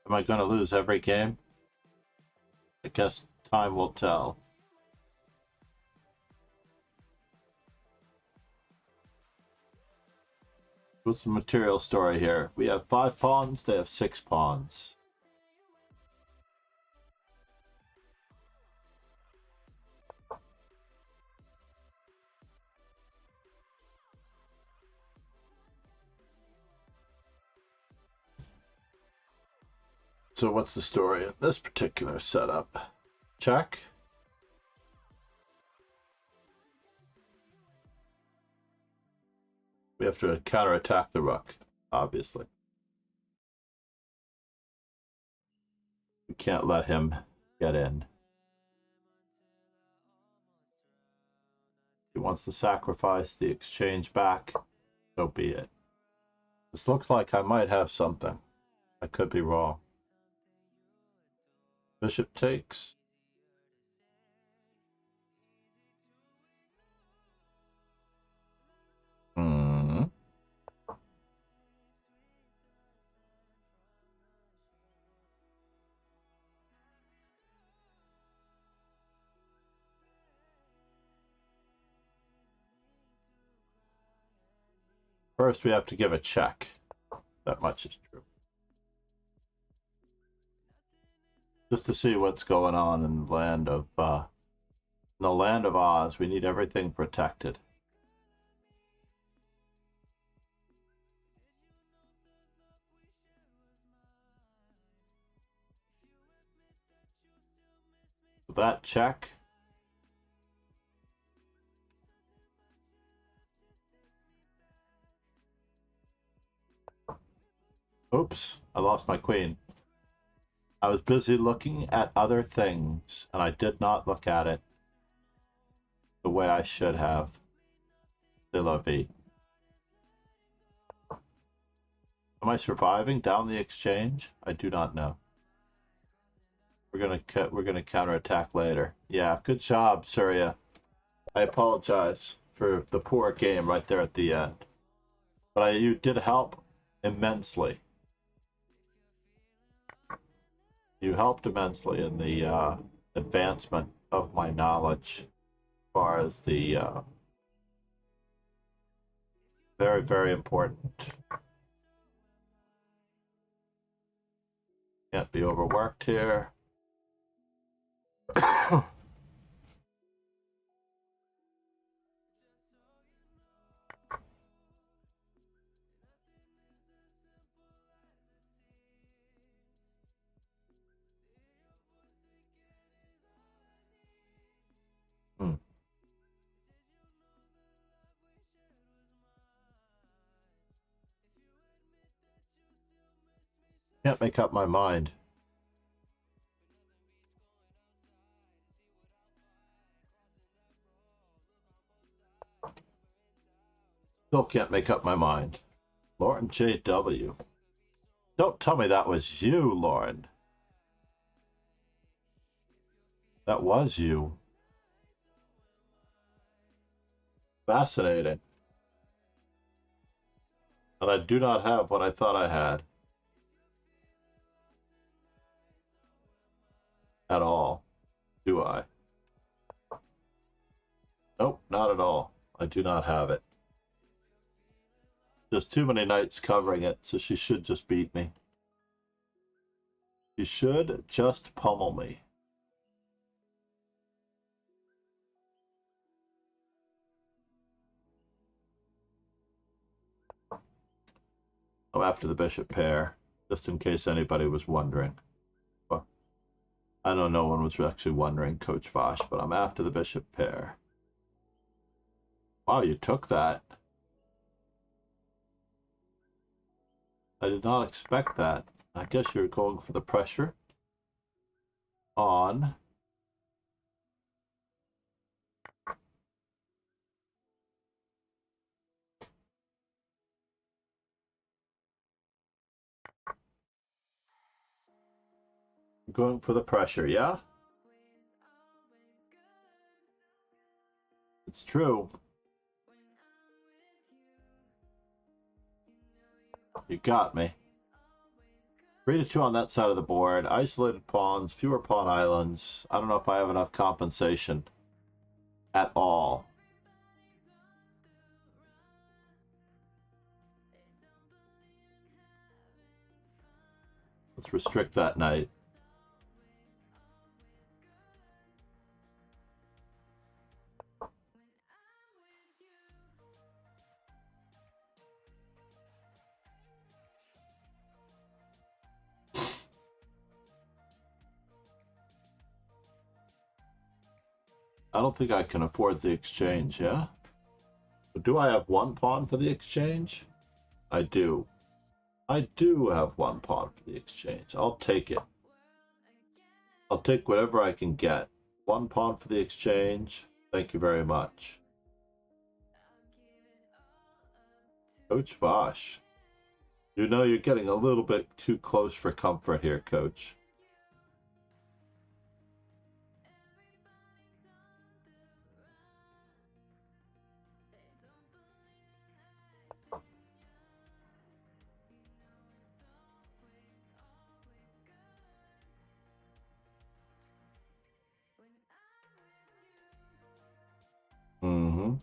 Am I going to lose every game? I guess time will tell. What's the material story here? We have 5 pawns, they have 6 pawns. So what's the story of this particular setup? Check. We have to counterattack the rook, obviously. We can't let him get in. He wants to sacrifice the exchange back, so be it. This looks like I might have something. I could be wrong. Bishop takes. First, we have to give a check. That much is true. just to see what's going on in the land of Oz. We need everything protected. That check. Oops, I lost my queen. I was busy looking at other things, and I did not look at it the way I should have. C'est la vie. Am I surviving down the exchange? I do not know. We're gonna counterattack later. Yeah, good job, Surya. I apologize for the poor game right there at the end, but you did help immensely. You helped immensely in the advancement of my knowledge as far as the very, very important. Can't be overworked here. Can't make up my mind. Still can't make up my mind. Lauren J.W. Don't tell me that was you, Lauren. That was you. Fascinating. And I do not have what I thought I had. At all. Do I? Nope, not at all. I do not have it. There's too many knights covering it, so she should just beat me. She should just pummel me. I'm after the bishop pair, just in case anybody was wondering. Well, I know no one was actually wondering, Coach Vosh, but I'm after the bishop pair. Wow, you took that. I did not expect that. I guess you're going for the pressure on going for the pressure, yeah? It's true. You got me. 3-2 on that side of the board. Isolated pawns, fewer pawn islands. I don't know if I have enough compensation at all. Let's restrict that knight. I don't think I can afford the exchange, yeah? But do I have one pawn for the exchange? I do. I do have one pawn for the exchange. I'll take it. I'll take whatever I can get. One pawn for the exchange. Thank you very much. Coach Vosh. You know you're getting a little bit too close for comfort here, Coach. Mm-hmm.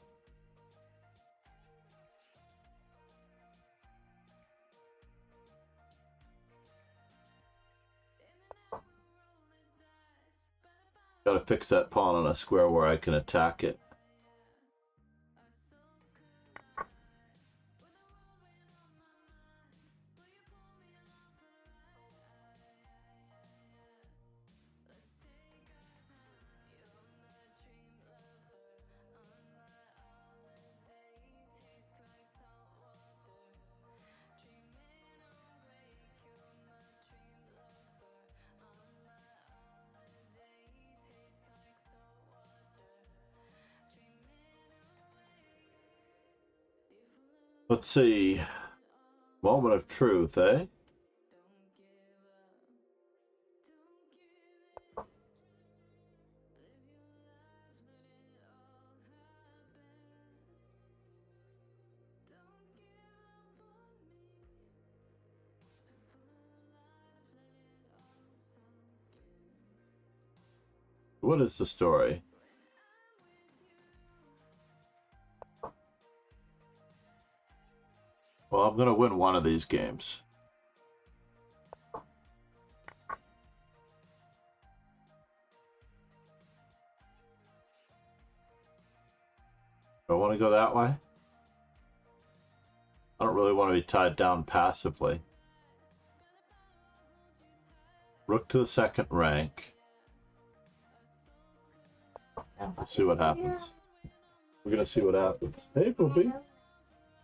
Gotta fix that pawn on a square where I can attack it. Let's see. Moment of truth, eh? What is the story? Well, I'm gonna win one of these games. Do I want to go that way? I don't really want to be tied down passively. Rook to the second rank. Let's see what happens. We're gonna see what happens. Hey, Bobby.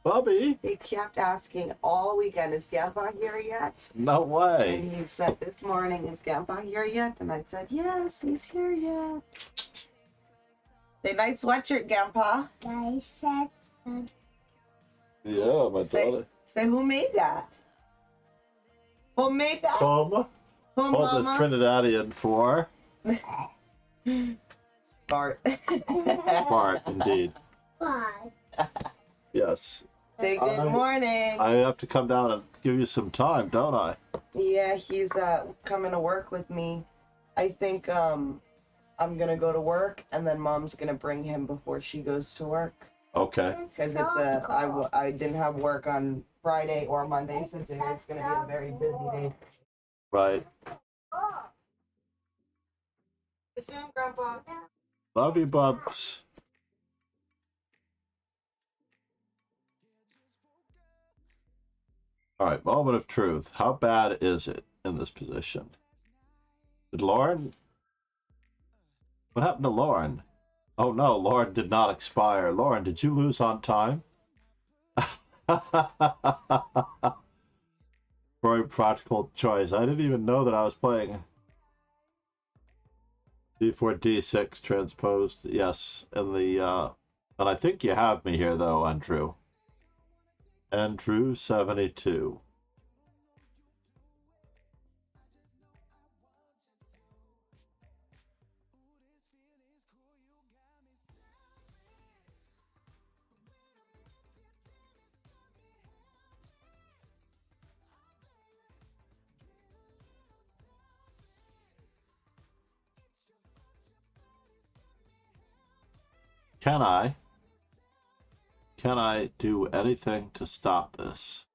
Bobby! They kept asking all weekend, is Grandpa here yet? No way. And he said this morning, is Grandpa here yet? And I said, yes, he's here yet. Say, nice sweatshirt, Grandpa. Nice set. Yeah, my daughter. Say, who made that? Who made that? Mama. Who, Called this Mama? Trinidadian for Bart. Bart, indeed. Bye. Yes. Say good morning. I have to come down and give you some time, don't I? Yeah, he's coming to work with me. I think I'm gonna go to work, and then Mom's gonna bring him before she goes to work. Okay. Because I didn't have work on Friday or Monday, so today's gonna be a very busy day. Right. See you soon, Grandpa. Love you, Bubs. All right, moment of truth. How bad is it in this position? Did Lauren? What happened to Lauren? Oh no, Lauren did not expire. Lauren, did you lose on time? Very practical choice. I didn't even know that I was playing d4, d6 transposed. Yes, and and I think you have me here though, Andrew. Andrew 72. Can I do anything to stop this?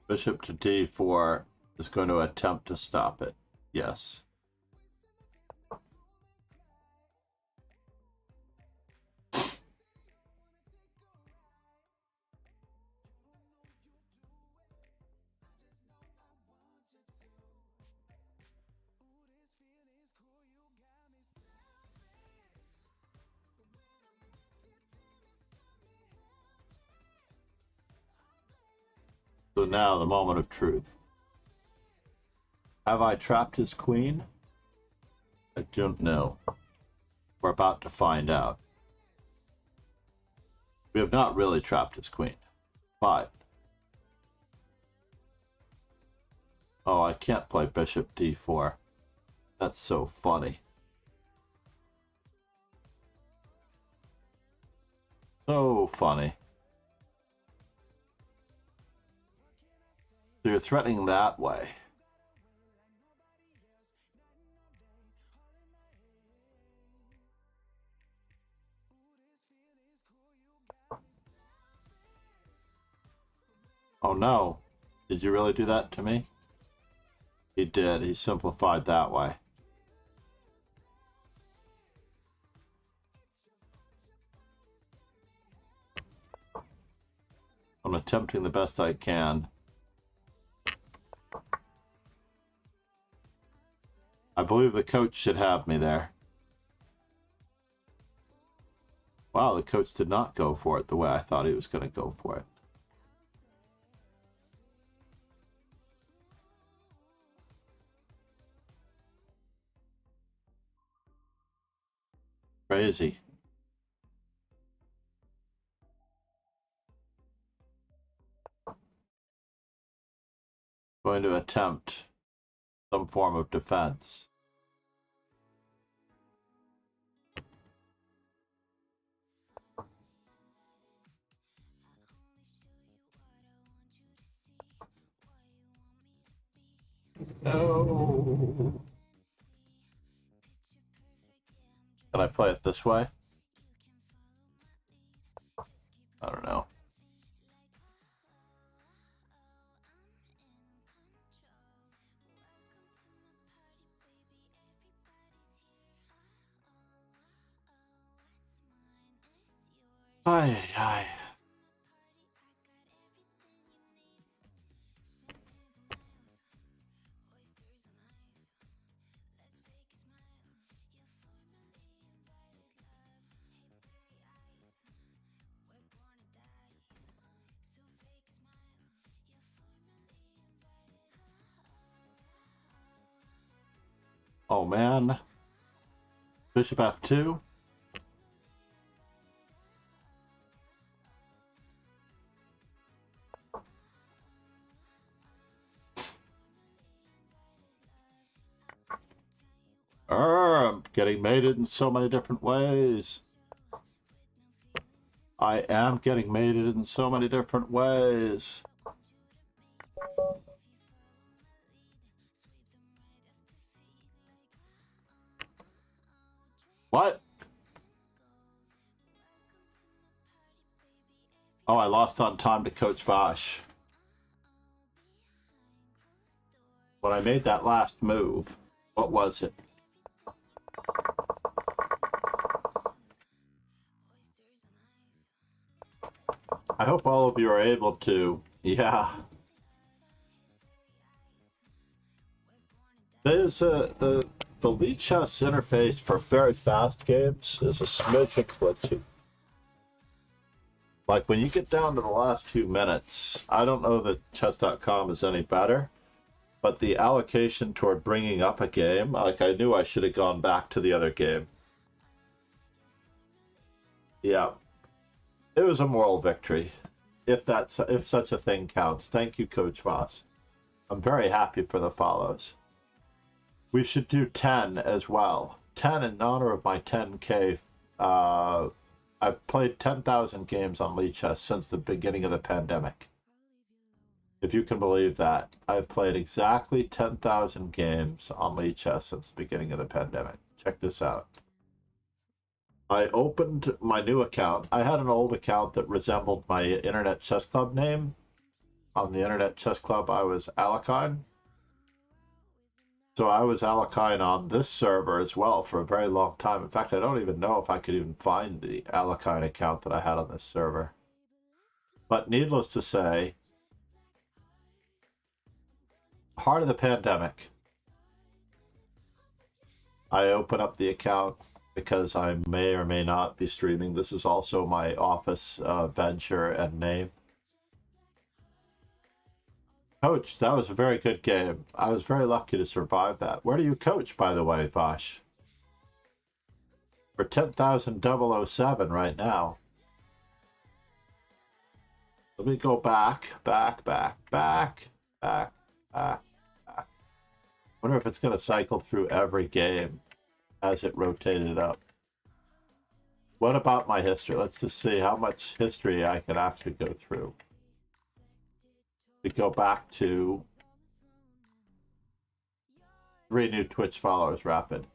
Bishop to d4 is going to attempt to stop it. Yes. So now the moment of truth. Have I trapped his queen? I don't know. We're about to find out. We have not really trapped his queen, but... Oh, I can't play bishop d4. That's so funny. So funny. So you're threatening that way. Oh no. Did you really do that to me? He did. He simplified that way. I'm attempting the best I can. I believe the coach should have me there. Wow, the coach did not go for it the way I thought he was going to go for it. Crazy. Going to attempt some form of defense. No. Can I play it this way? I don't know. Ay, ay. Oh man. Bishop f2. I'm getting mated in so many different ways. I am getting mated in so many different ways. What? Oh, I lost on time to Coach Vosh. When I made that last move, what was it? I hope all of you are able to, yeah. There's the lead chess interface for very fast games is a smidgen glitchy. Like when you get down to the last few minutes, I don't know that chess.com is any better, but the allocation toward bringing up a game, like I knew I should have gone back to the other game. Yeah, it was a moral victory, if such a thing counts. Thank you, Coach Voss. I'm very happy for the follows. We should do 10 as well. 10 in honor of my 10K. I've played 10,000 games on Lee Chess since the beginning of the pandemic. If you can believe that. I've played exactly 10,000 games on Lee Chess since the beginning of the pandemic. Check this out. I opened my new account. I had an old account that resembled my Internet Chess Club name. On the Internet Chess Club, I was Alakine. So I was Alakine on this server as well for a very long time. In fact, I don't even know if I could even find the Alakine account that I had on this server. But needless to say, heart of the pandemic, I open up the account because I may or may not be streaming. This is also my office venture and name. Coach, that was a very good game. I was very lucky to survive that. Where do you coach, by the way, Vosh? We're 10,007 right now. Let me go back. Wonder if it's going to cycle through every game as it rotated up. What about my history? Let's just see how much history I can actually go through. We go back to 3 new Twitch followers, rapid.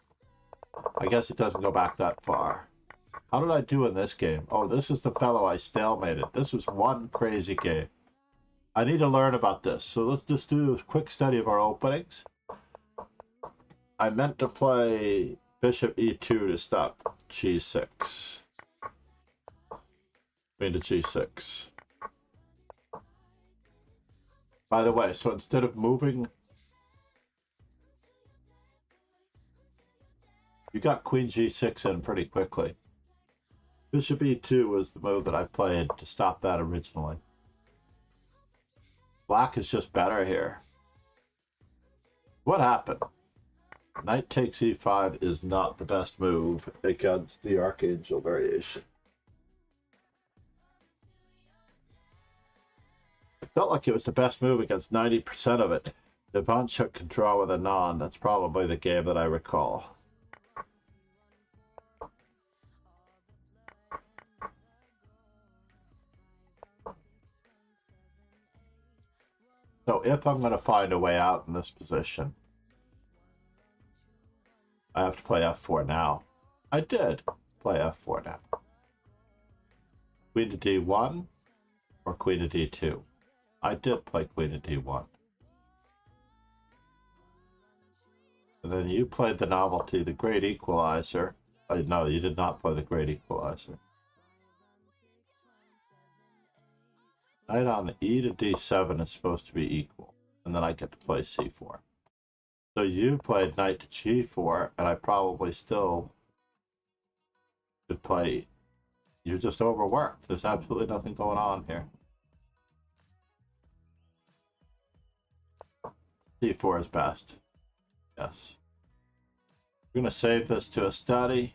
I guess it doesn't go back that far. How did I do in this game? Oh, this is the fellow I stalemated. This was one crazy game. I need to learn about this. So let's just do a quick study of our openings. I meant to play bishop e2 to stop g6. Queen to g6. By the way, so instead of moving, you got queen g6 in pretty quickly. Bishop e2 was the move that I played to stop that originally. Black is just better here. What happened? Knight takes e5 is not the best move against the Archangel variation. It felt like it was the best move against 90% of it. Deimantė can draw with a non. That's probably the game that I recall. So if I'm going to find a way out in this position, I have to play f4 now. I did play f4 now. Queen to d1 or queen to d2. I did play queen to d1. And then you played the novelty, the great equalizer. No, you did not play the great equalizer. Knight on e to d7 is supposed to be equal, and then I get to play c4. So you played knight to g4, and I probably still could play. You're just overworked. There's absolutely nothing going on here. c4 is best. Yes. We're going to save this to a study.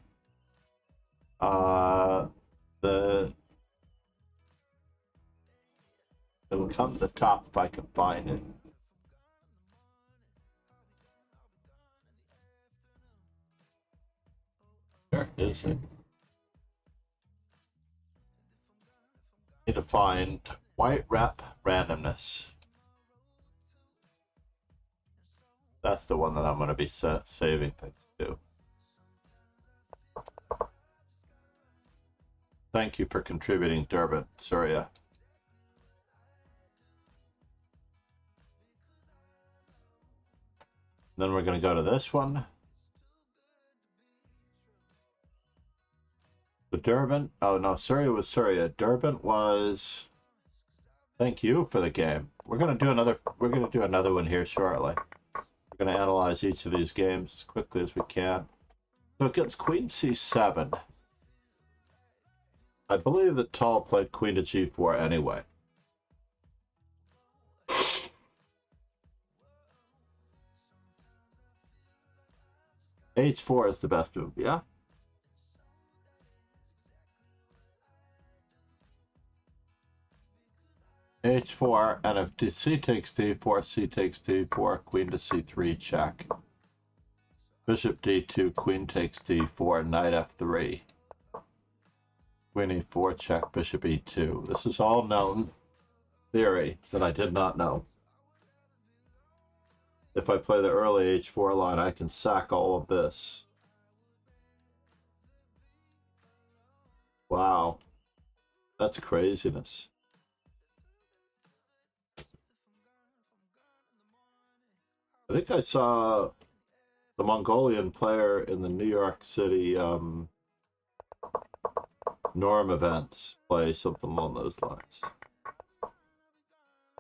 It'll come to the top if I can find it. Where is it? Need to find white rep randomness. That's the one that I'm going to be saving things to. Thank you for contributing, Deimantė, Surya. Then we're going to go to this one. The Deimantė. Oh no, Surya was Surya. Deimantė was. Thank you for the game. We're going to do another. We're going to do another one here shortly. We're going to analyze each of these games as quickly as we can. So it gets queen c7. I believe that Tal played queen to g4 anyway. h4 is the best move, yeah? h4, and if c takes d4, c takes d4, queen to c3, check. Bishop d2, queen takes d4, knight f3. Queen e4, check, bishop e2. This is all known theory that I did not know. If I play the early h4 line, I can sack all of this. Wow. That's craziness. I think I saw the Mongolian player in the New York City Norm events play something along those lines.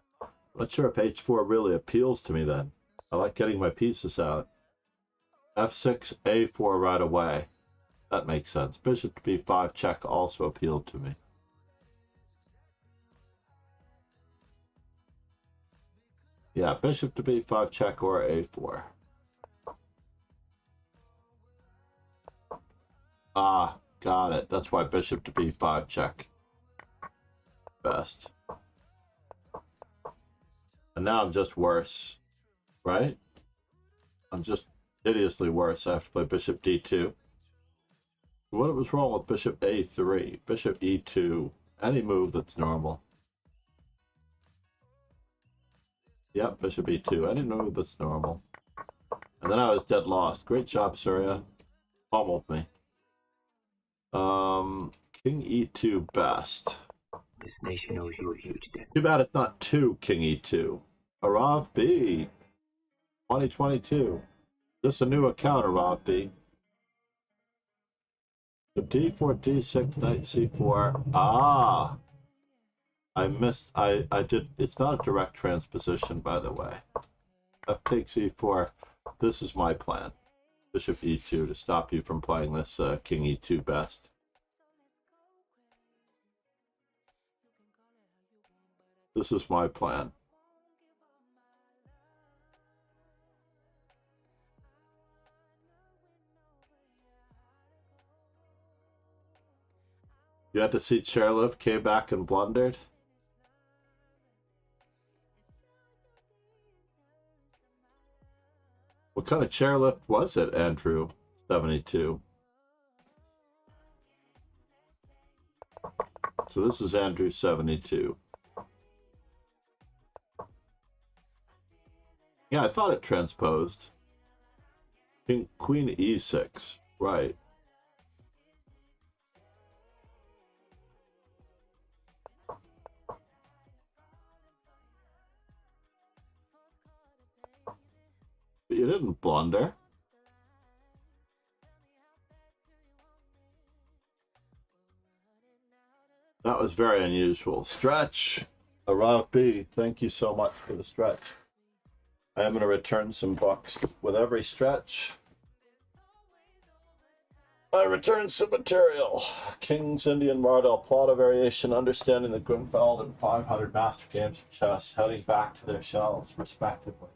I'm not sure if h4 really appeals to me then. I like getting my pieces out. f6, a4 right away. That makes sense. Bishop to b5 check also appealed to me. Yeah, bishop to b5 check or a4. Ah, got it. That's why bishop to b5 check. Best. And now I'm just worse. Right? I'm just hideously worse. I have to play bishop d2. What was wrong with bishop a3? Bishop e2. Any move that's normal. Yep, bishop e2. Any move that's normal. And then I was dead lost. Great job, Surya. Pummeled me. King e2 best. This nation owes you a huge debt. Too bad it's not 2 King E2. Arav B. 2022. This a new account, Arav B. So D4, D6, Knight C4. Ah! I did, it's not a direct transposition, by the way. F takes E4. This is my plan. Bishop E2 to stop you from playing this King E2 best. This is my plan. You had to see Chairlift came back and blundered. What kind of chairlift was it, Andrew? 72. So this is Andrew 72. Yeah, I thought it transposed. Queen E6, right. But you didn't blunder. That was very unusual. Stretch. Arav B, thank you so much for the stretch. I am going to return some books. With every stretch, I return some material. King's Indian Mardell Plata variation, understanding the Grunfeld and 500 master games of chess, heading back to their shelves, respectively.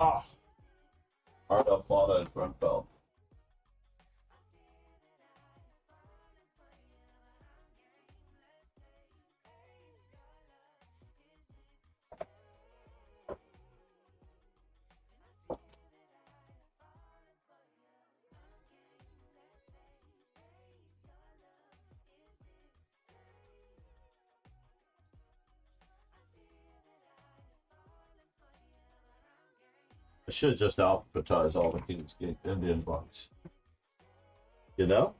Ah, Mardell Plata and Grunfeld. I should just alphabetize all the King's Indian books. You know?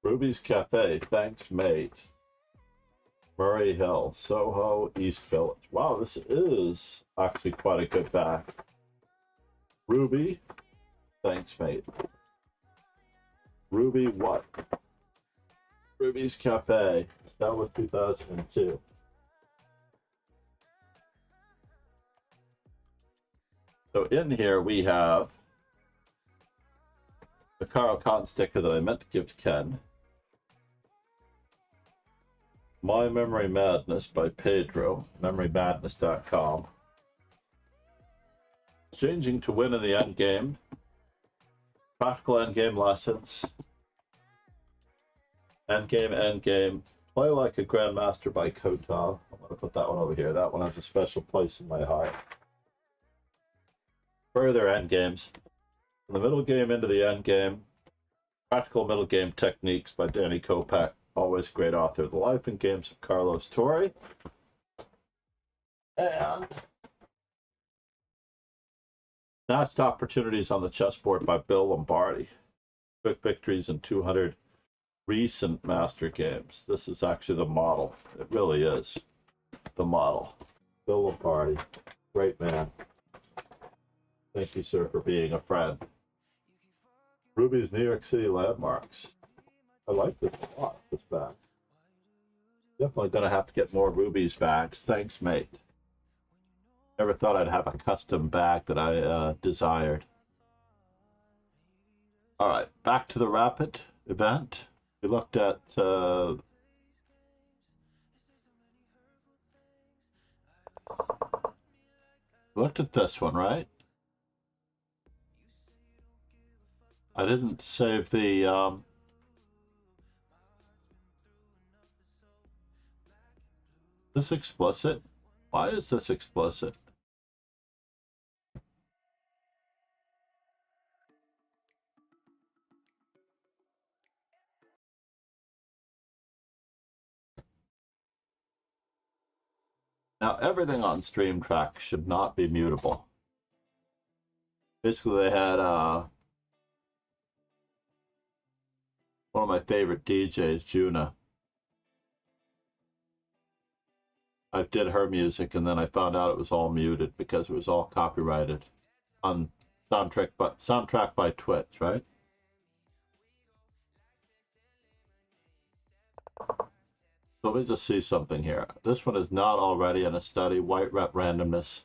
Ruby's Cafe, thanks mate. Murray Hill, Soho, East Village. Wow, this is actually quite a good bag. Ruby, thanks mate. Ruby what? Ruby's Cafe. That was 2002. So in here we have the Carl Cotton sticker that I meant to give to Ken. My Memory Madness by Pedro, memorymadness.com. Changing to win in the endgame. Practical endgame lessons. Endgame. Play Like a Grandmaster by Kotov. I'm going to put that one over here. That one has a special place in my heart. Further endgames. From the middle game into the endgame. Practical Middle Game Techniques by Danny Kopak. Always a great author. The Life and Games of Carlos Torre. And Notched Opportunities on the Chessboard by Bill Lombardi. Quick Victories in 200 recent master games. This is actually the model. It really is the model. Bill Lombardi, great man. Thank you, sir, for being a friend. Ruby's New York City Landmarks. I like this a lot, this bag. Definitely gonna have to get more Ruby's bags. Thanks, mate. Never thought I'd have a custom bag that I desired. All right, back to the Rapid event. We looked at this one, right? I didn't save the this explicit. Why is this explicit? Now, everything on Stream Track should not be mutable. Basically, they had one of my favorite DJs, Juna. I did her music, and then I found out it was all muted because it was all copyrighted on soundtrack by Twitch, right? Let me just see something here. This one is not already in a study. White rep randomness.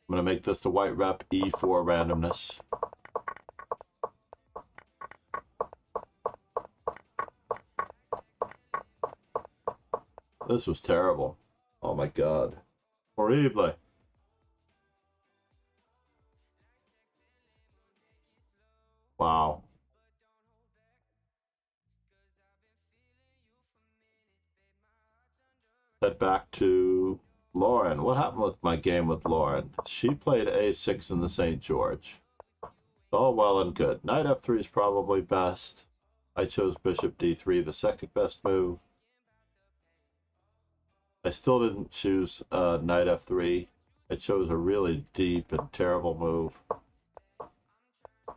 I'm going to make this the white rep E4 randomness. This was terrible. Oh my god. Horrible. Wow. Head back to Lauren. What happened with my game with Lauren? She played A6 in the St. George. All well and good. Knight F3 is probably best. I chose Bishop D3, the second best move. I still didn't choose Knight F3. I chose a really deep and terrible move.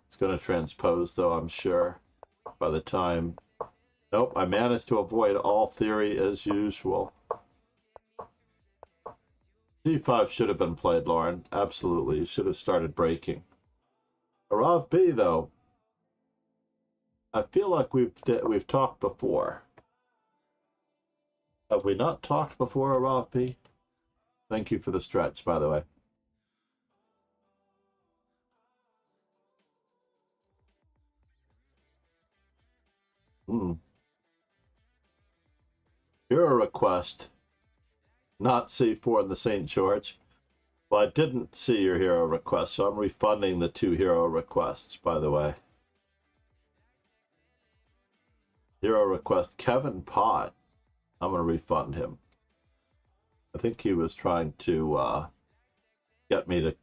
It's going to transpose, though, I'm sure, by the time. Nope, I managed to avoid all theory as usual. D5 should have been played, Lauren. Absolutely, you should have started breaking. Arav B, though. I feel like we've talked before. Have we not talked before, Arav B? Thank you for the stretch, by the way. Hero request. Not C4 in the St. George. Well, I didn't see your hero request, so I'm refunding the 2 hero requests, by the way. Hero request, Kevin Pott. I'm going to refund him. I think he was trying to get me to...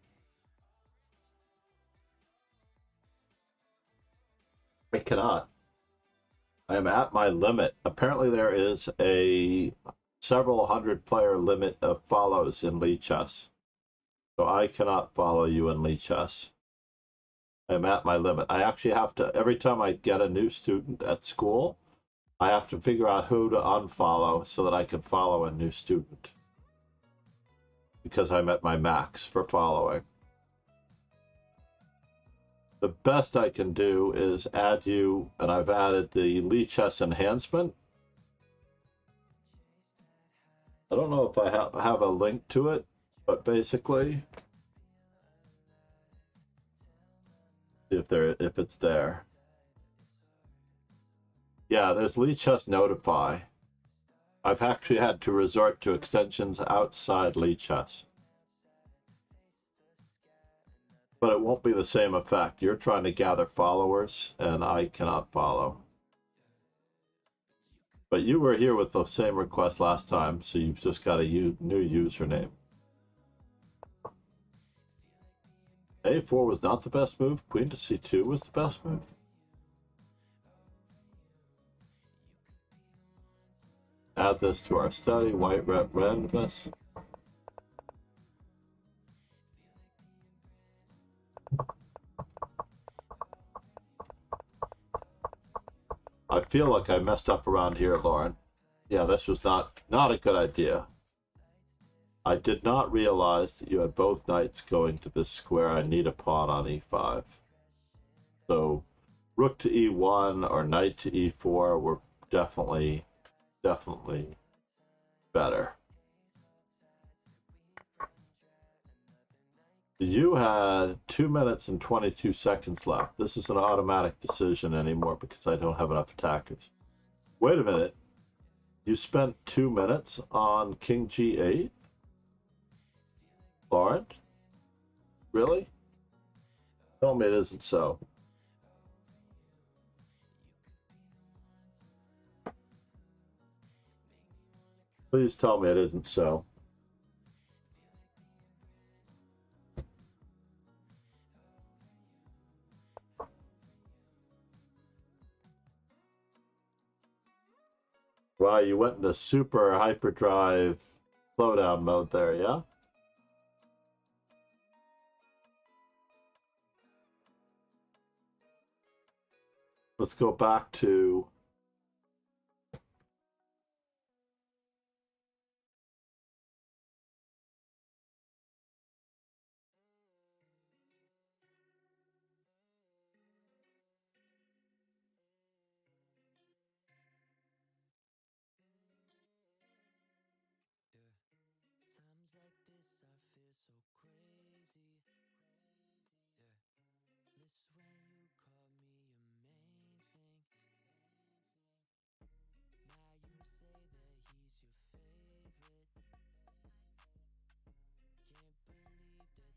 I cannot. I am at my limit. Apparently there is a several hundred player limit of follows in Lichess. So I cannot follow you in Lichess. I'm at my limit. I actually have to, every time I get a new student at school, I have to figure out who to unfollow so that I can follow a new student. Because I'm at my max for following. The best I can do is add you, and I've added the Lichess enhancement. I don't know if I have a link to it, but basically, if it's there. Yeah, there's Lichess Notify. I've actually had to resort to extensions outside Lichess. But it won't be the same effect. You're trying to gather followers, and I cannot follow. But you were here with the same request last time, so you've just got a new username. A4 was not the best move. Queen to C2 was the best move. Add this to our study. White rep randomness. I feel like I messed up around here, Lauren. Yeah, this was not a good idea. I did not realize that you had both knights going to this square. I need a pawn on E5. So rook to E1 or knight to E4 were definitely better. You had 2 minutes and 22 seconds left. This is an automatic decision anymore because I don't have enough attackers. Wait a minute. You spent 2 minutes on King G8? Lauren? Really? Tell me it isn't so. Please tell me it isn't so. Wow, you went into super hyperdrive slowdown mode there, yeah? Let's go back to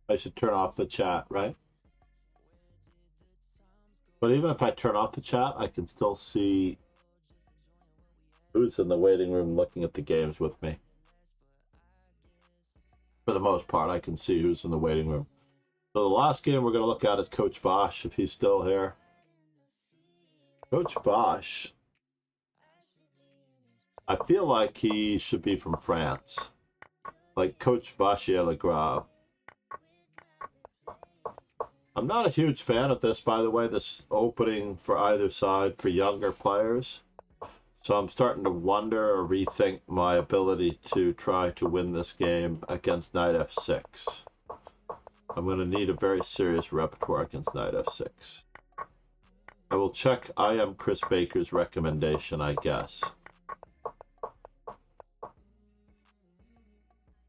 I should turn off the chat, right? But even if I turn off the chat, I can still see who's in the waiting room looking at the games with me. For the most part, I can see who's in the waiting room. So the last game we're going to look at is Coach Vosh, if he's still here. Coach Vosh, I feel like he should be from France. Like Coach Vachier-Lagrave. I'm not a huge fan of this, by the way, this opening for either side for younger players. So I'm starting to wonder or rethink my ability to try to win this game against Knight f6. I'm going to need a very serious repertoire against Knight f6. I will check I am Chris Baker's recommendation, I guess.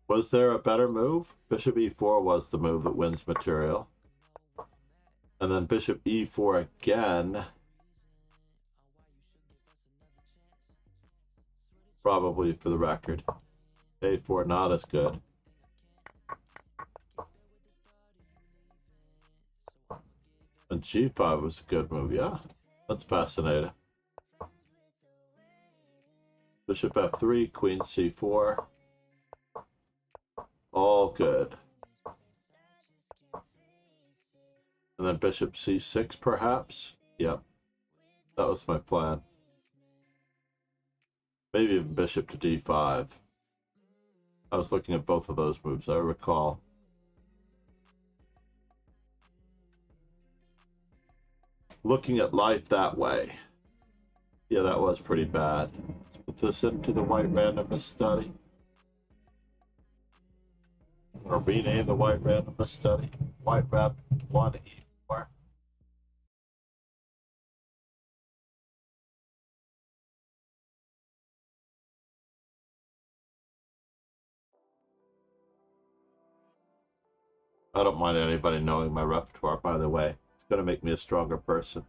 Was there a better move? Bishop e4 was the move that wins material. And then bishop e4 again. Probably for the record. a4 not as good. And g5 was a good move, yeah. That's fascinating. Bishop f3, queen c4. All good. And then bishop c6 perhaps? Yep. That was my plan. Maybe even bishop to d5. I was looking at both of those moves, I recall. Looking at life that way. Yeah, that was pretty bad. Let's put this into the white randomness study. Or rename the white randomness study. White rep 1 e4. I don't mind anybody knowing my repertoire, by the way. It's going to make me a stronger person.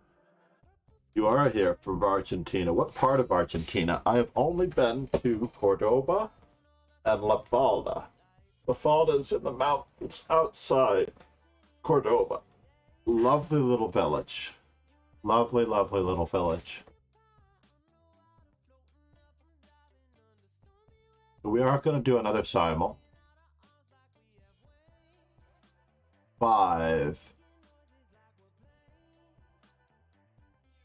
You are here from Argentina. What part of Argentina? I have only been to Cordoba and La Falda. La Falda is in the mountains outside Cordoba. Lovely little village. Lovely, lovely little village. We are going to do another simul. 5.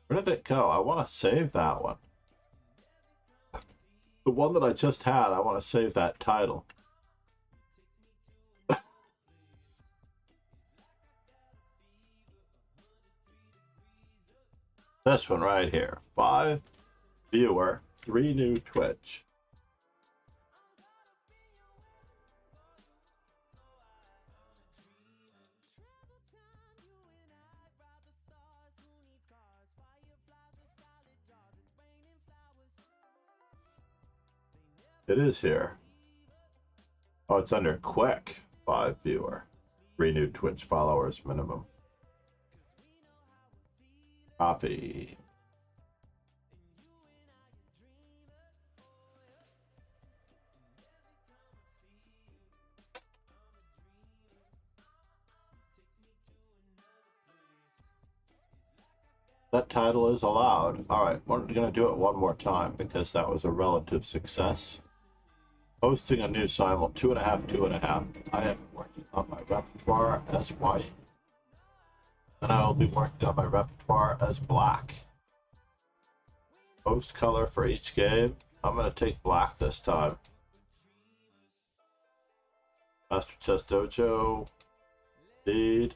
Where did it go? I want to save that one. The one that I just had, I want to save that title. This one right here. 5 viewer, 3 new Twitch. It is here. Oh, it's under quick. 5 viewer. 3 new Twitch followers minimum. Copy. That title is allowed. All right, we're going to do it one more time because that was a relative success. Hosting a new simul, 2.5, 2.5. I am working on my repertoire as white. And I will be working on my repertoire as black. Host color for each game. I'm going to take black this time. Master Chess Dojo. Indeed.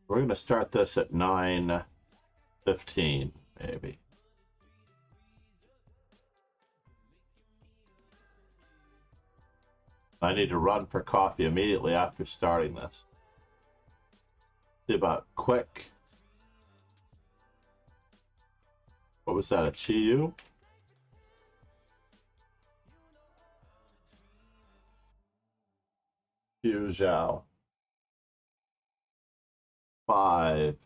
We're going to start this at 9:15, maybe. I need to run for coffee immediately after starting this. See about quick. What was that, a Chiyu? Chiyu Zhao. 5.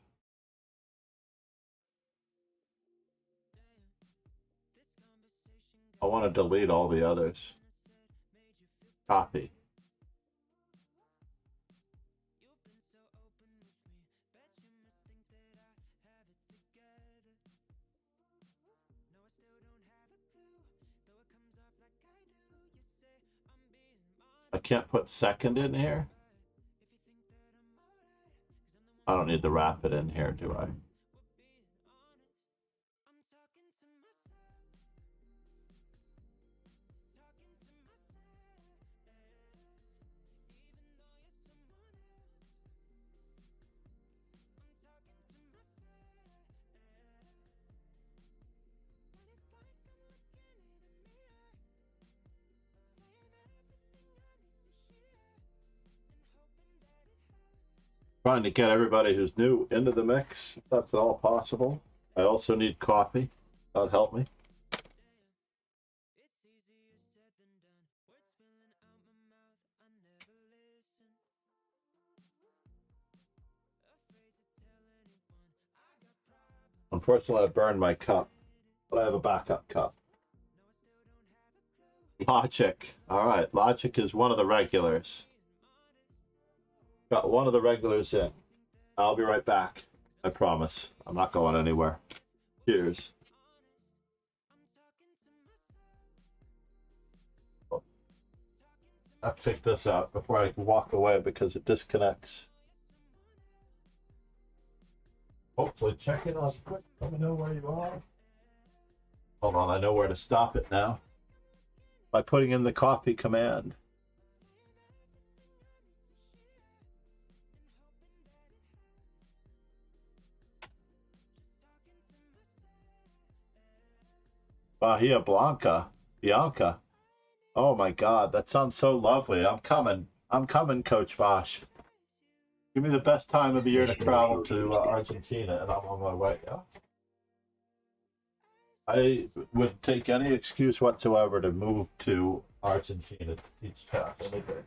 I want to delete all the others. Copy. I can't put second in here. I don't need the rapid in here, do I? Trying to get everybody who's new into the mix, if that's at all possible. I also need coffee. That'd help me. Unfortunately, I burned my cup, but I have a backup cup. Logic. All right, Logic is one of the regulars. Got one of the regulars in. I'll be right back. I promise. I'm not going anywhere. Cheers. Oh. I have to pick this out before I can walk away because it disconnects. Hopefully check it out quick. Let me know where you are. Hold on, I know where to stop it now. By putting in the copy command. Bahia Blanca, Bianca. Oh my God, that sounds so lovely. I'm coming. I'm coming, Coach Vosh. Give me the best time of the year to travel to Argentina, and I'm on my way. Yeah. I would take any excuse whatsoever to move to Argentina to teach chess. Anything.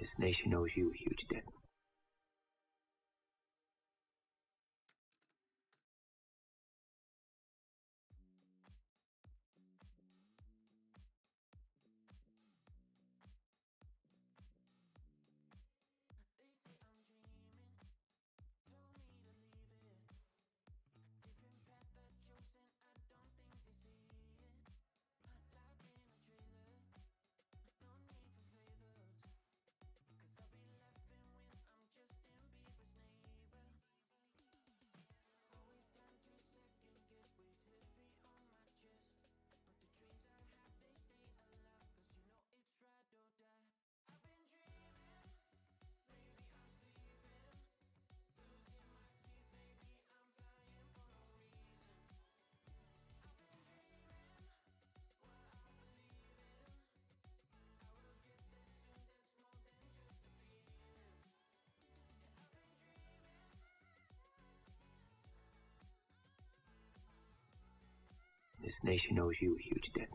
This nation owes you a huge debt. This nation owes you a huge debt.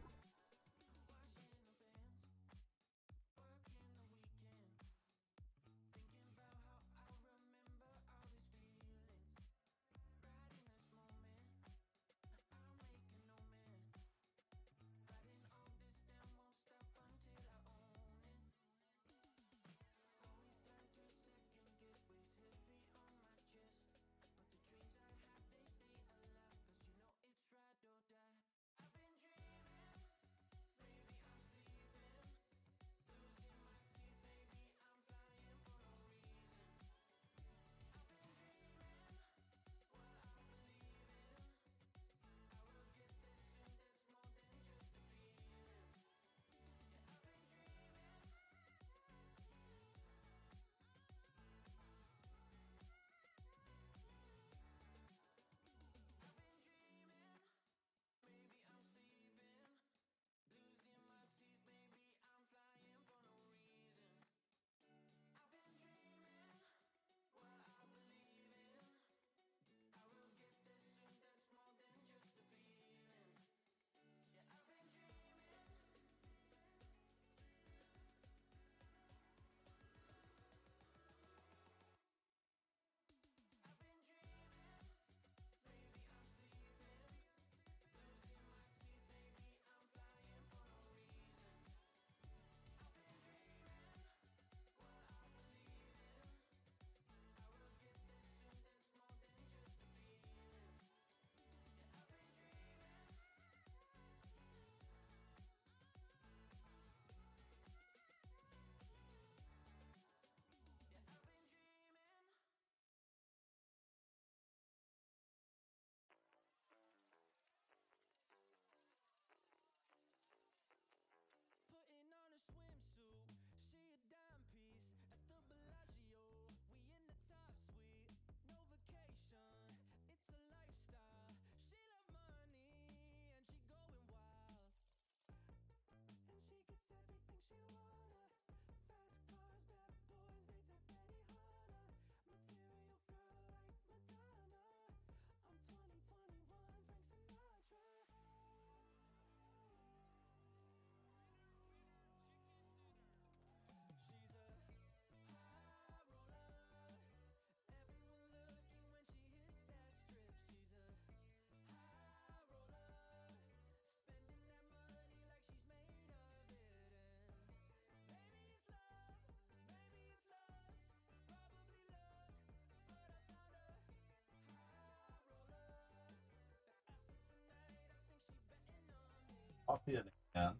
Copy it again.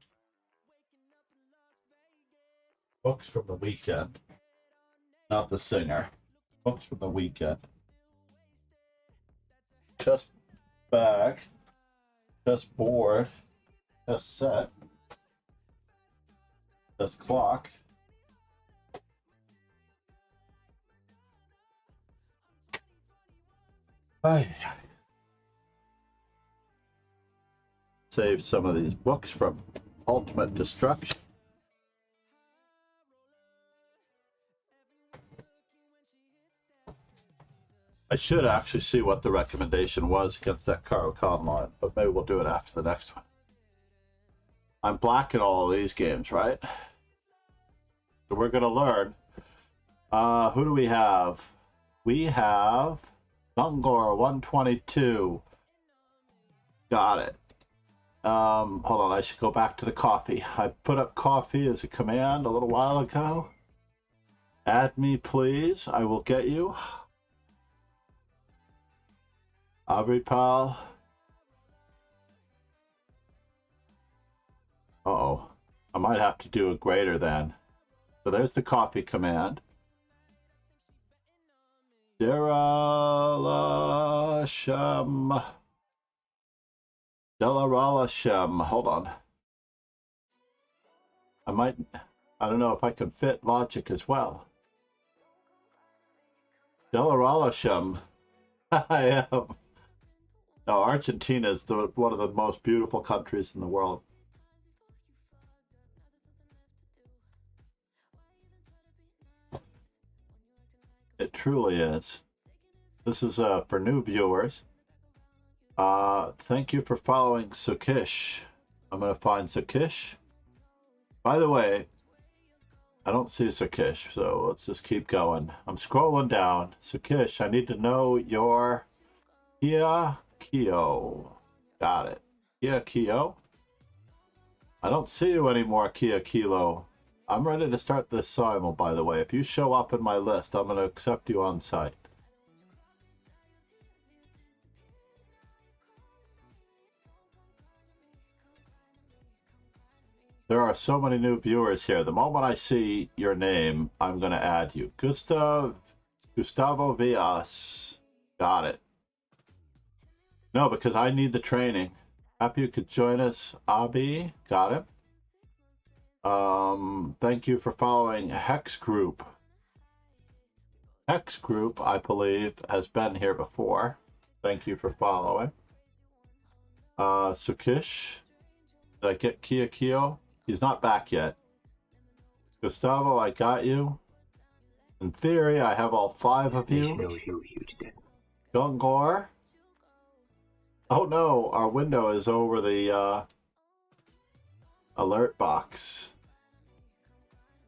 Books from the weekend. Not the singer. Books from the weekend. Just bag. Just board. Just set. Just clock. Save some of these books from ultimate destruction. I should actually see what the recommendation was against that Caro-Kann line, but maybe we'll do it after the next one. I'm black in all of these games, right? So we're going to learn. Who do we have? We have Nungor 122. Got it. Hold on, I should go back to the coffee. I put up coffee as a command a little while ago. Add me, please. I will get you. Abripal. Uh-oh. I might have to do a greater than. So there's the coffee command. Delarashem. Delarashem. Hold on. I don't know if I can fit logic as well. Delarashem. I am. No, Argentina is one of the most beautiful countries in the world. It truly is. This is for new viewers. Thank you for following Sukish. I'm going to find Sukish. By the way, I don't see Sukish, so let's just keep going. I'm scrolling down. Sukish, I need to know your Kia Kyo. Got it. Kia Kyo. I don't see you anymore, Kia Kilo. I'm ready to start this simul, by the way. If you show up in my list, I'm going to accept you on site. There are so many new viewers here. The moment I see your name, I'm going to add you. Gustavo Villas. Got it. No, because I need the training. Happy you could join us, Abi. Got it. Thank you for following Hex Group. Hex Group, I believe, has been here before. Thank you for following. Sukish. Did I get Kia Kyo? He's not back yet. Gustavo, I got you. In theory, I have all 5 of you. Gungor. Oh no, our window is over the alert box.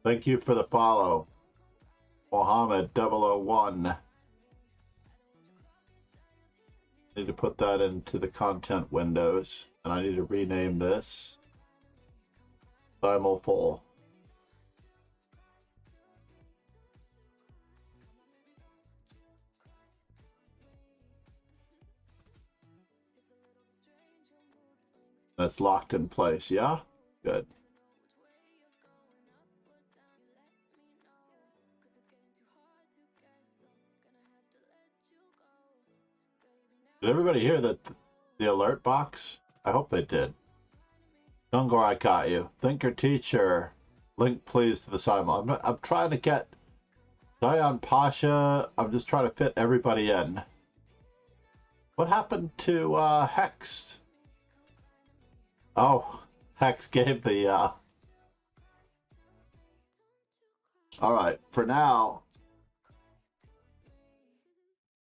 Thank you for the follow. Mohammed 001. Need to put that into the content windows, and I need to rename this Simul Full. That's locked in place, yeah? Good. Did everybody hear that the alert box? I hope they did. Dungor, I got you. Thinker Teacher. Link please to the simul. I'm trying to get Zion Pasha. I'm just trying to fit everybody in. What happened to Hex? Oh, Hex gave the Alright, for now,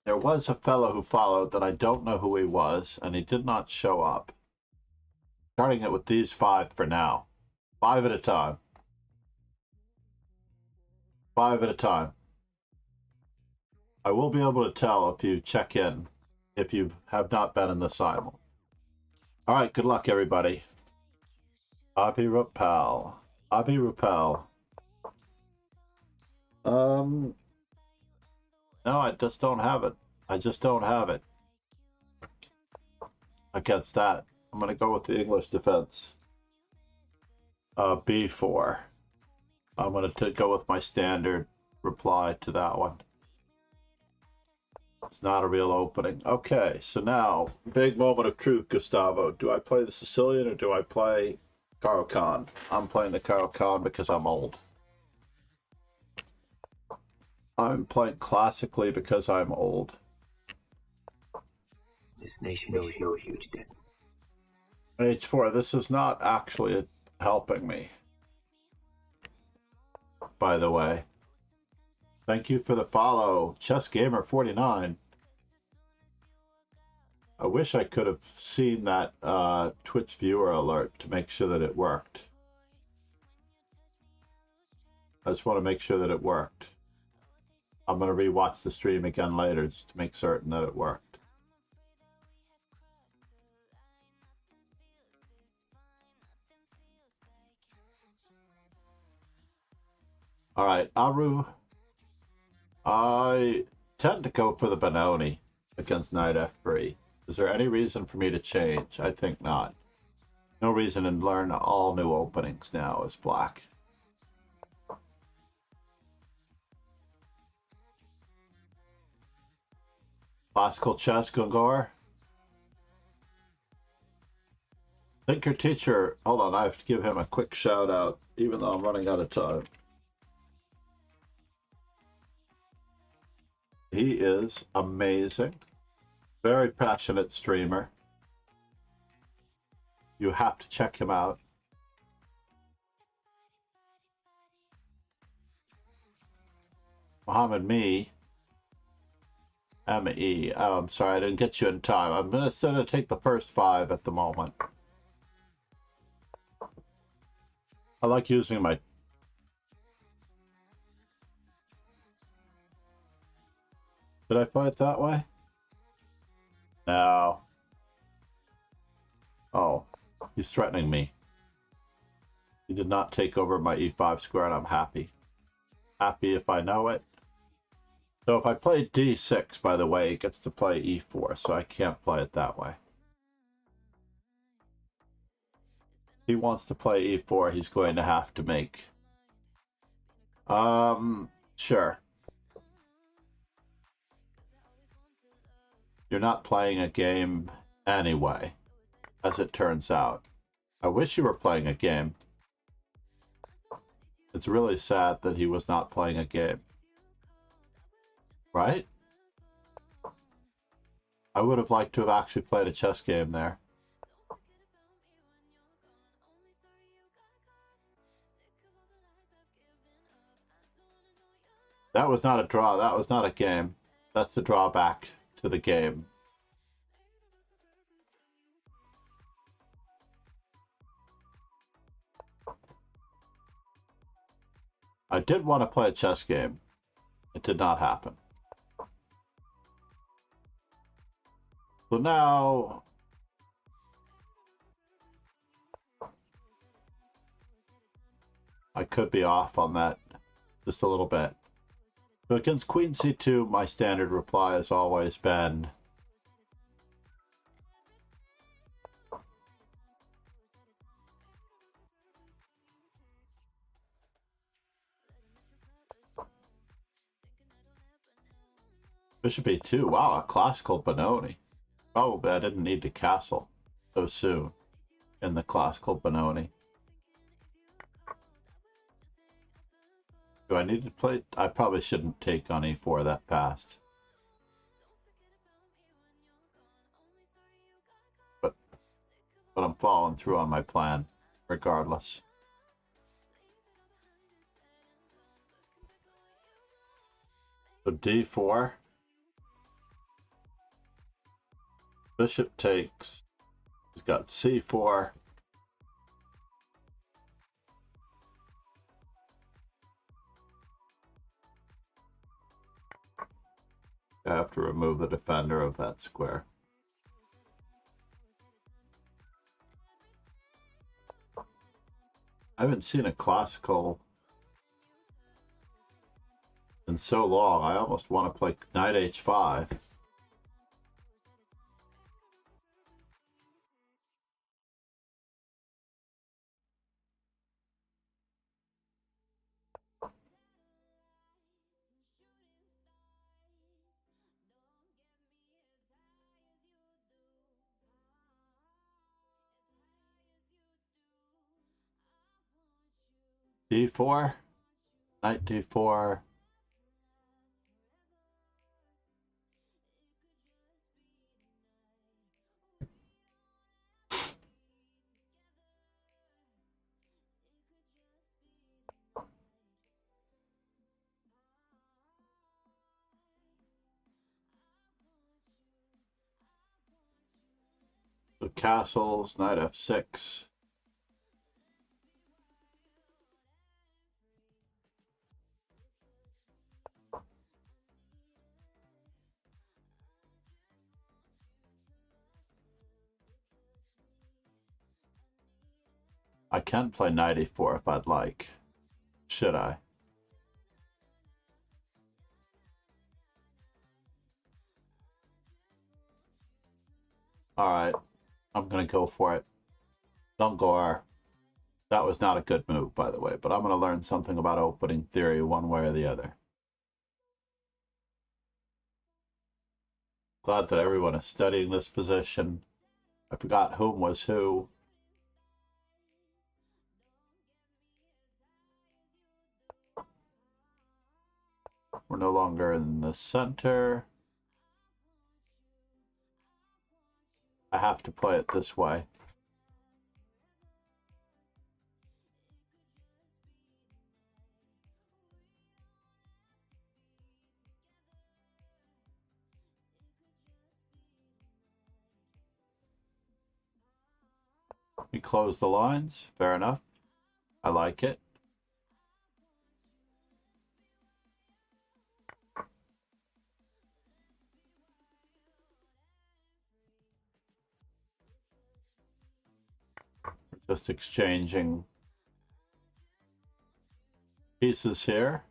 there was a fellow who followed that I don't know who he was, and he did not show up. Starting it with these 5 for now. 5 at a time. 5 at a time. I will be able to tell if you check in, if you have not been in the simul. Alright, good luck everybody. Abi Rupal. Abi Rupal. No, I just don't have it. I just don't have it. Against that, I'm going to go with the English defense. B4. I'm going to go with my standard reply to that one. It's not a real opening. Okay, so now, big moment of truth, Gustavo. Do I play the Sicilian or do I play Caro Khan? I'm playing the Caro Khan because I'm old. I'm playing classically because I'm old. This nation owes you a huge debt. H4, this is not actually helping me. By the way. Thank you for the follow, ChessGamer49. I wish I could have seen that Twitch viewer alert to make sure that it worked. I just want to make sure that it worked. I'm going to rewatch the stream again later just to make certain that it worked. All right, Aru. I tend to go for the Benoni against knight f3. Is there any reason for me to change? I think not. No reason to learn all new openings now as black. Classical chess, Gungor. Thinker teacher. Hold on, I have to give him a quick shout out, even though I'm running out of time. He is amazing. Very passionate streamer. You have to check him out. Muhammad M.E. Oh, I'm sorry, I didn't get you in time. I'm going to take the first 5 at the moment. I like using my... Did I play it that way? No. Oh, he's threatening me. He did not take over my e5 square, and I'm happy. Happy if I know it. So if I play d6, by the way, it gets to play e4, so I can't play it that way. He wants to play e4, he's going to have to make. Sure. You're not playing a game anyway, as it turns out. I wish you were playing a game. It's really sad that he was not playing a game. Right? I would have liked to have actually played a chess game there. That was not a draw. That was not a game. That's the drawback to the game. I did want to play a chess game. It did not happen. So now... I could be off on that just a little bit. So against Queen C2, my standard reply has always been Bishop E2. Wow, a classical Benoni. Probably I didn't need to castle so soon in the classical Benoni. Do I need to play? I probably shouldn't take on E4 that fast. But I'm following through on my plan, regardless. So D4. Bishop takes. He's got C4. I have to remove the defender of that square. I haven't seen a classical in so long. I almost want to play knight h5. D4, knight D4. So castles, knight F6. I can play knight e4 if I'd like. Should I? Alright, I'm gonna go for it. Dungar. That was not a good move, by the way, but I'm gonna learn something about opening theory one way or the other. Glad that everyone is studying this position. I forgot whom was who. We're no longer in the center. I have to play it this way. We close the lines. Fair enough. I like it. We're just exchanging pieces here.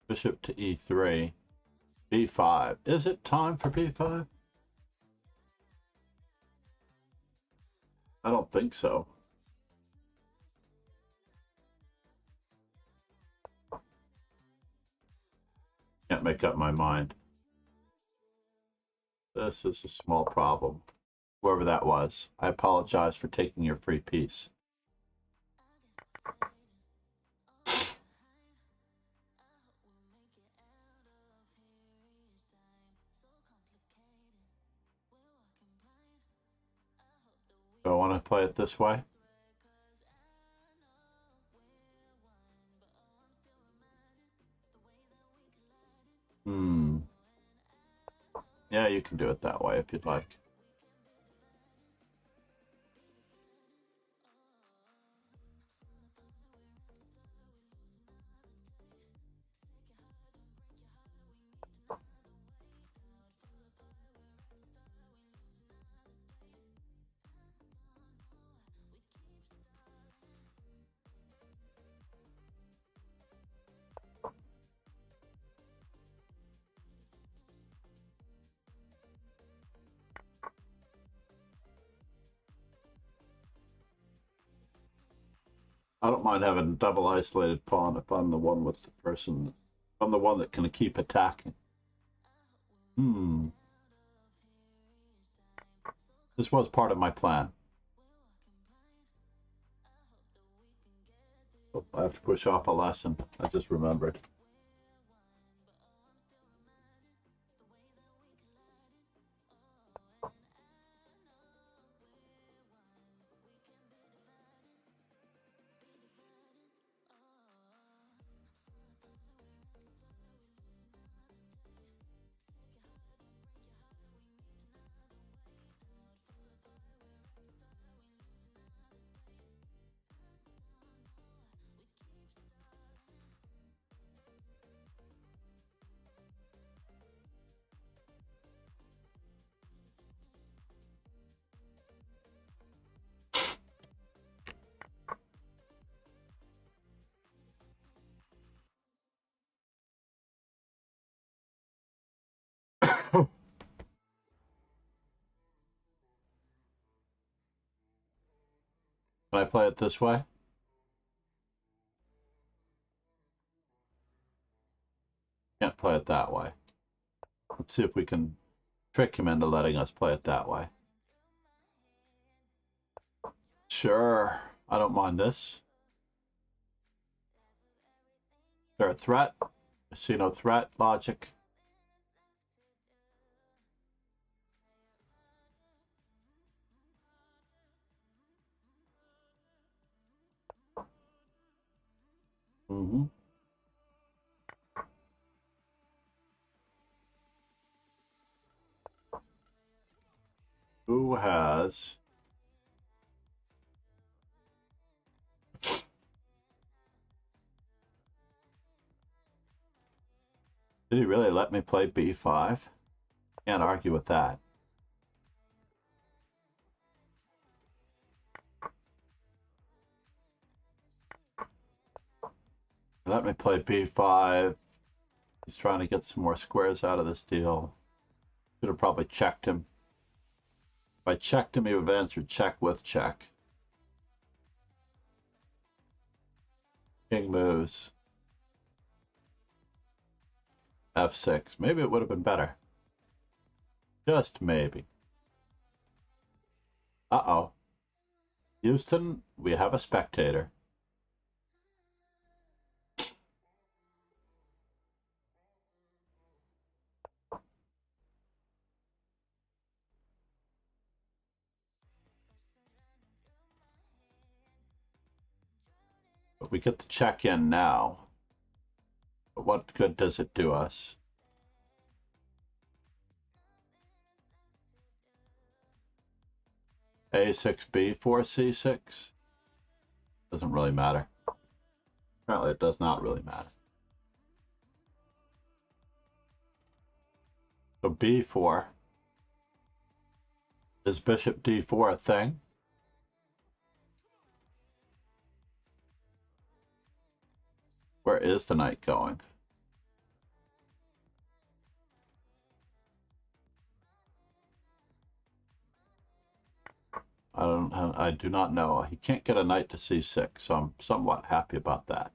Bishop to e3. b5. Is it time for b5? I don't think so. Can't make up my mind. This is a small problem. Whoever that was, I apologize for taking your free piece. Do I want to play it this way? Yeah, you can do it that way if you'd like. I don't mind having a double isolated pawn if I'm the one with the person. I'm the one that can keep attacking. This was part of my plan. Oh, I have to push off a lesson. I just remembered. Can I play it this way? Can't play it that way. Let's see if we can trick him into letting us play it that way. Sure, I don't mind this. Is there a threat? I see no threat. Logic. Who has... Did he really let me play b5? Can't argue with that. Let me play b5. He's trying to get some more squares out of this deal. Should have probably checked him. If I checked him, he would have answered check with check. King moves. f6. Maybe it would have been better. Just maybe. Uh-oh. Houston, we have a spectator. But we get the check in now. But what good does it do us? A6, B4, C6? Doesn't really matter. Apparently it does not really matter. So B4. Is bishop D4 a thing? Where is the knight going? I do not know. He can't get a knight to C6, so I'm somewhat happy about that.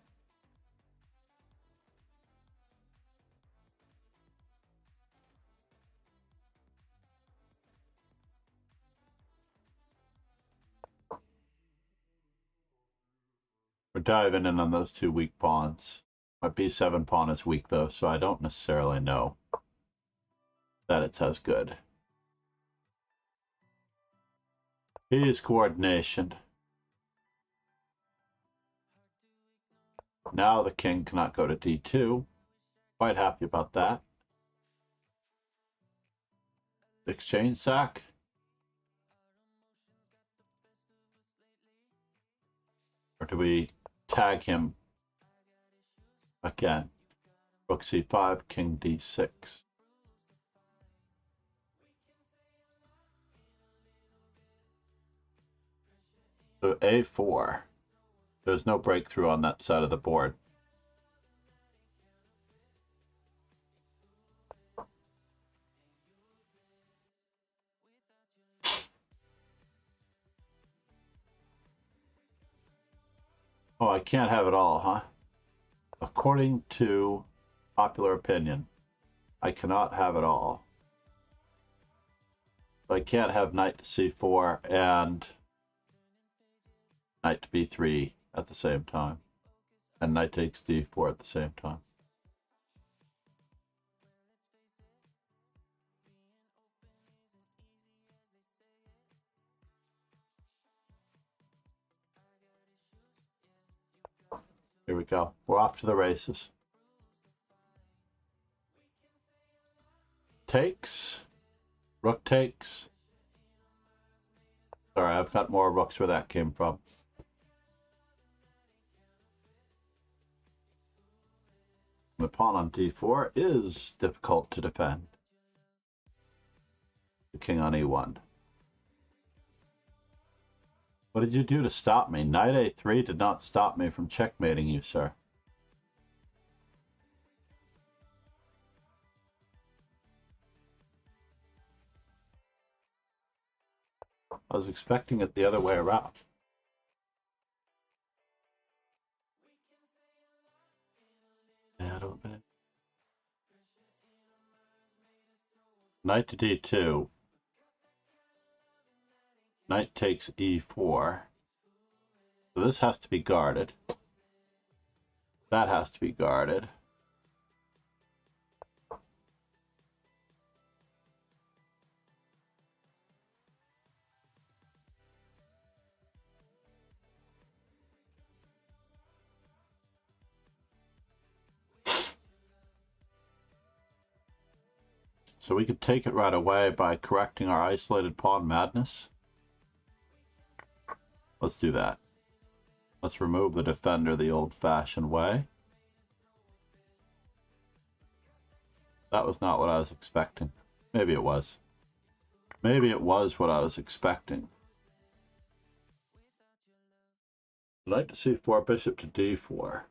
We're diving in on those two weak pawns. My B7 pawn is weak though, so I don't necessarily know that it's as good. Here's coordination. Now the king cannot go to D2. Quite happy about that. Exchange sack. Or do we tag him again? Rook C5, King D6. So A4. There's no breakthrough on that side of the board. Oh, I can't have it all, huh? According to popular opinion, I cannot have it all. I can't have knight to C4 and knight to B3 at the same time, and knight takes D4 at the same time. Here we go. We're off to the races. Takes. Rook takes. Sorry, I've got more rooks where that came from. The pawn on D4 is difficult to defend. The king on E1. What did you do to stop me? Knight A3 did not stop me from checkmating you, sir. I was expecting it the other way around. Knight to D2. Knight takes E4. So this has to be guarded. That has to be guarded. So we could take it right away by correcting our isolated pawn madness. Let's do that. Let's remove the defender the old-fashioned way. That was not what I was expecting. Maybe it was. Maybe it was what I was expecting. Knight to C4, bishop to D4.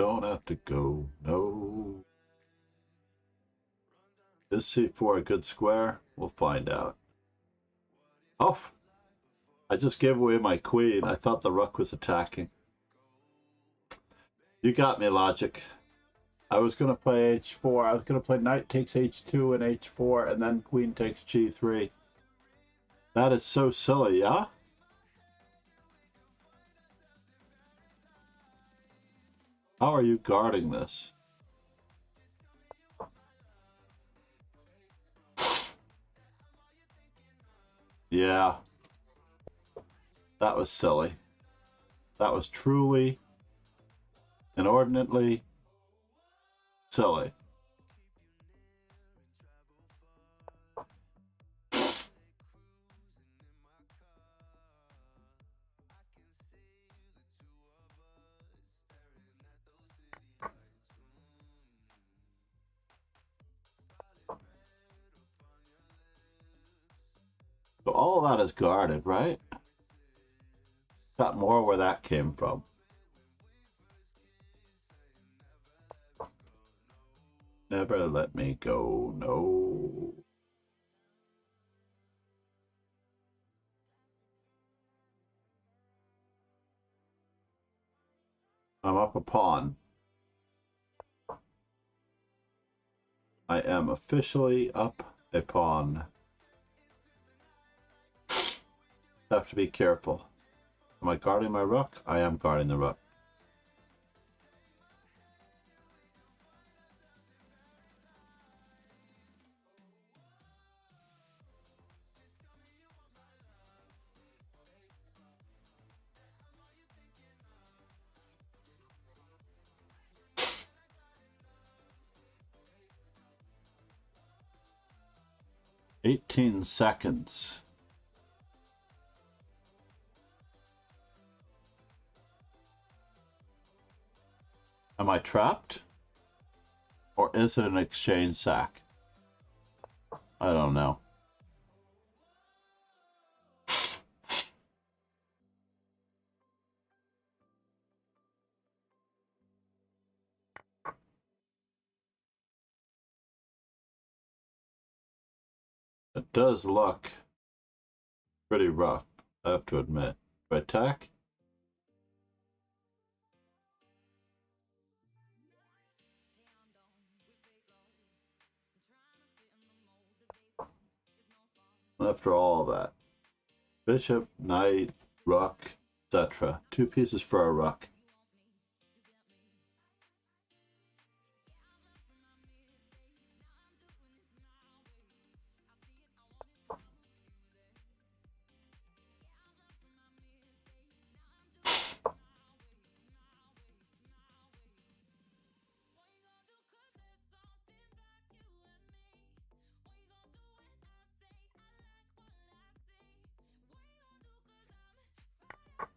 Don't have to go. No. Is c4 a good square? We'll find out. Oh! I just gave away my queen. I thought the rook was attacking. You got me, logic. I was going to play h4. I was going to play knight takes h2 and h4, and then queen takes g3. That is so silly, yeah? How are you guarding this? Yeah. That was silly. That was truly, inordinately silly. So all of that is guarded, right? Got more where that came from. Never let me go, no. I'm up a pawn. I am officially up a pawn. Have to be careful. Am I guarding my rook? I am guarding the rook. "18 seconds. Am I trapped? Or is it an exchange sack? I don't know. It does look pretty rough, I have to admit. Do I attack? After all that. Bishop, knight, rook, etc. 2 pieces for a rook.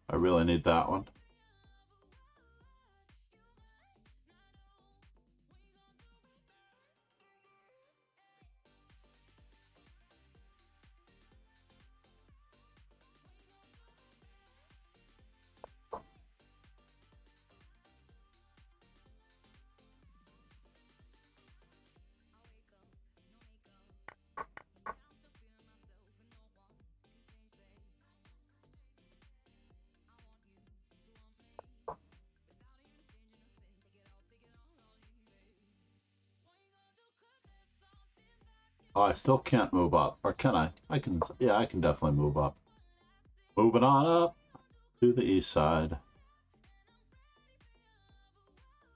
I really need that one. Oh, I still can't move up. Or can I? I can, yeah, I can definitely move up. Moving on up to the east side.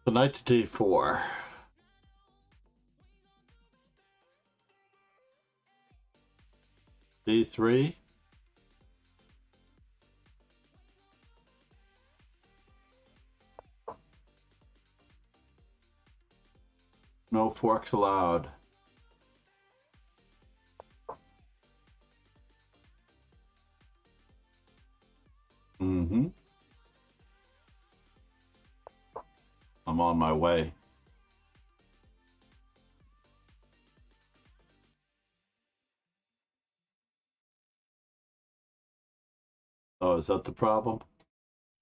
The knight to d4. d3. No forks allowed. Mm-hmm. I'm on my way. Oh, is that the problem?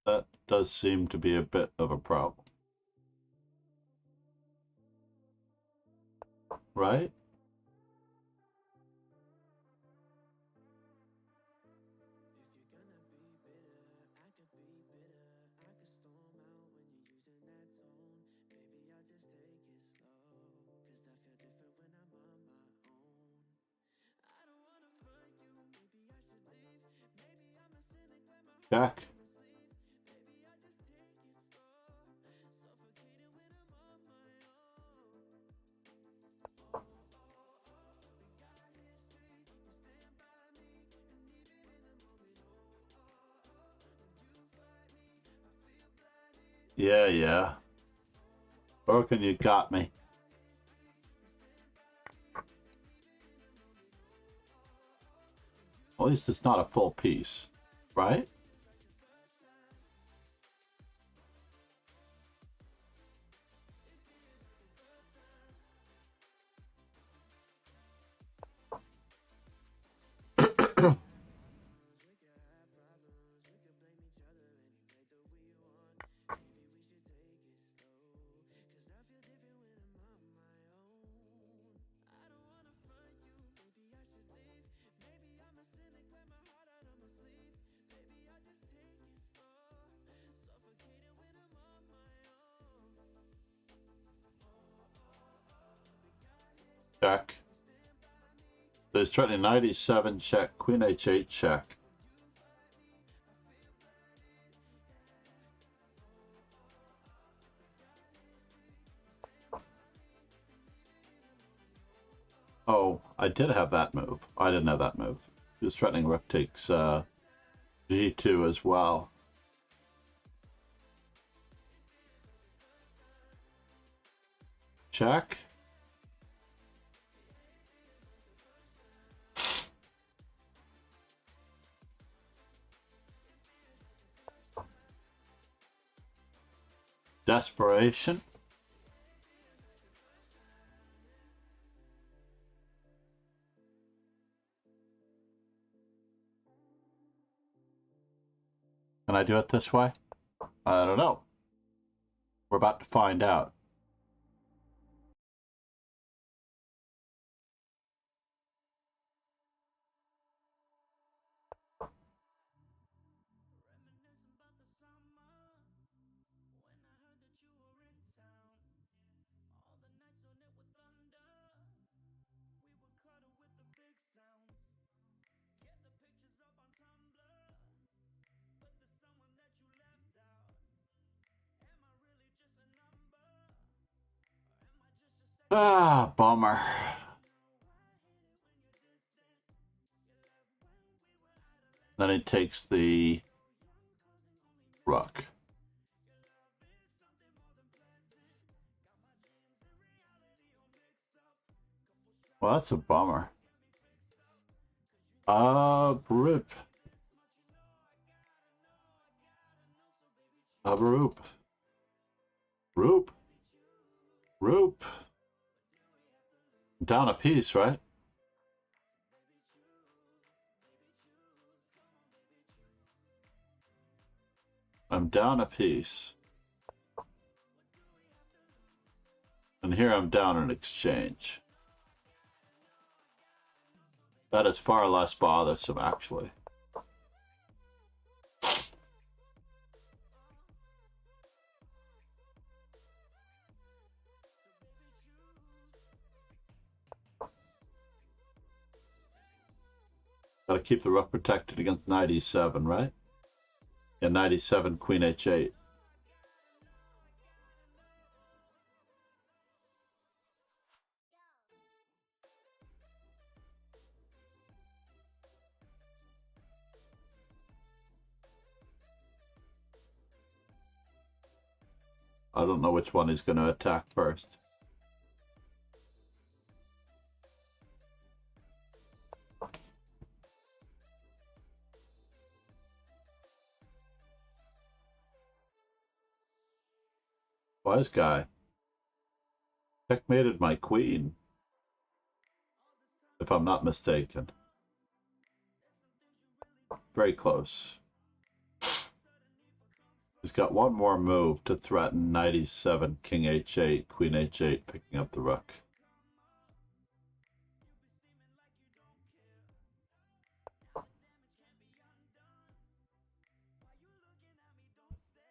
That does seem to be a bit of a problem. right? Check. Yeah, yeah. Broken, you got me. At least it's not a full piece, right? Check. There's threatening 97 check, queen h8 check. Oh, I did have that move. I didn't have that move. He was threatening rook takes g2 as well. Check. Desperation. Can I do it this way? I don't know. We're about to find out. Ah, bummer. Then he takes the rook. Well, that's a bummer. Roop. Roop. Roop. Roop. Down a piece, right? I'm down a piece. And here I'm down an exchange. That is far less bothersome, actually. Gotta keep the rook protected against knight e7, right? Yeah, knight e7, queen h8. I don't know which one he's going to attack first. Wise guy. Checkmated my queen, if I'm not mistaken. Very close. He's got one more move to threaten knight e7, king h8, queen h8, picking up the rook.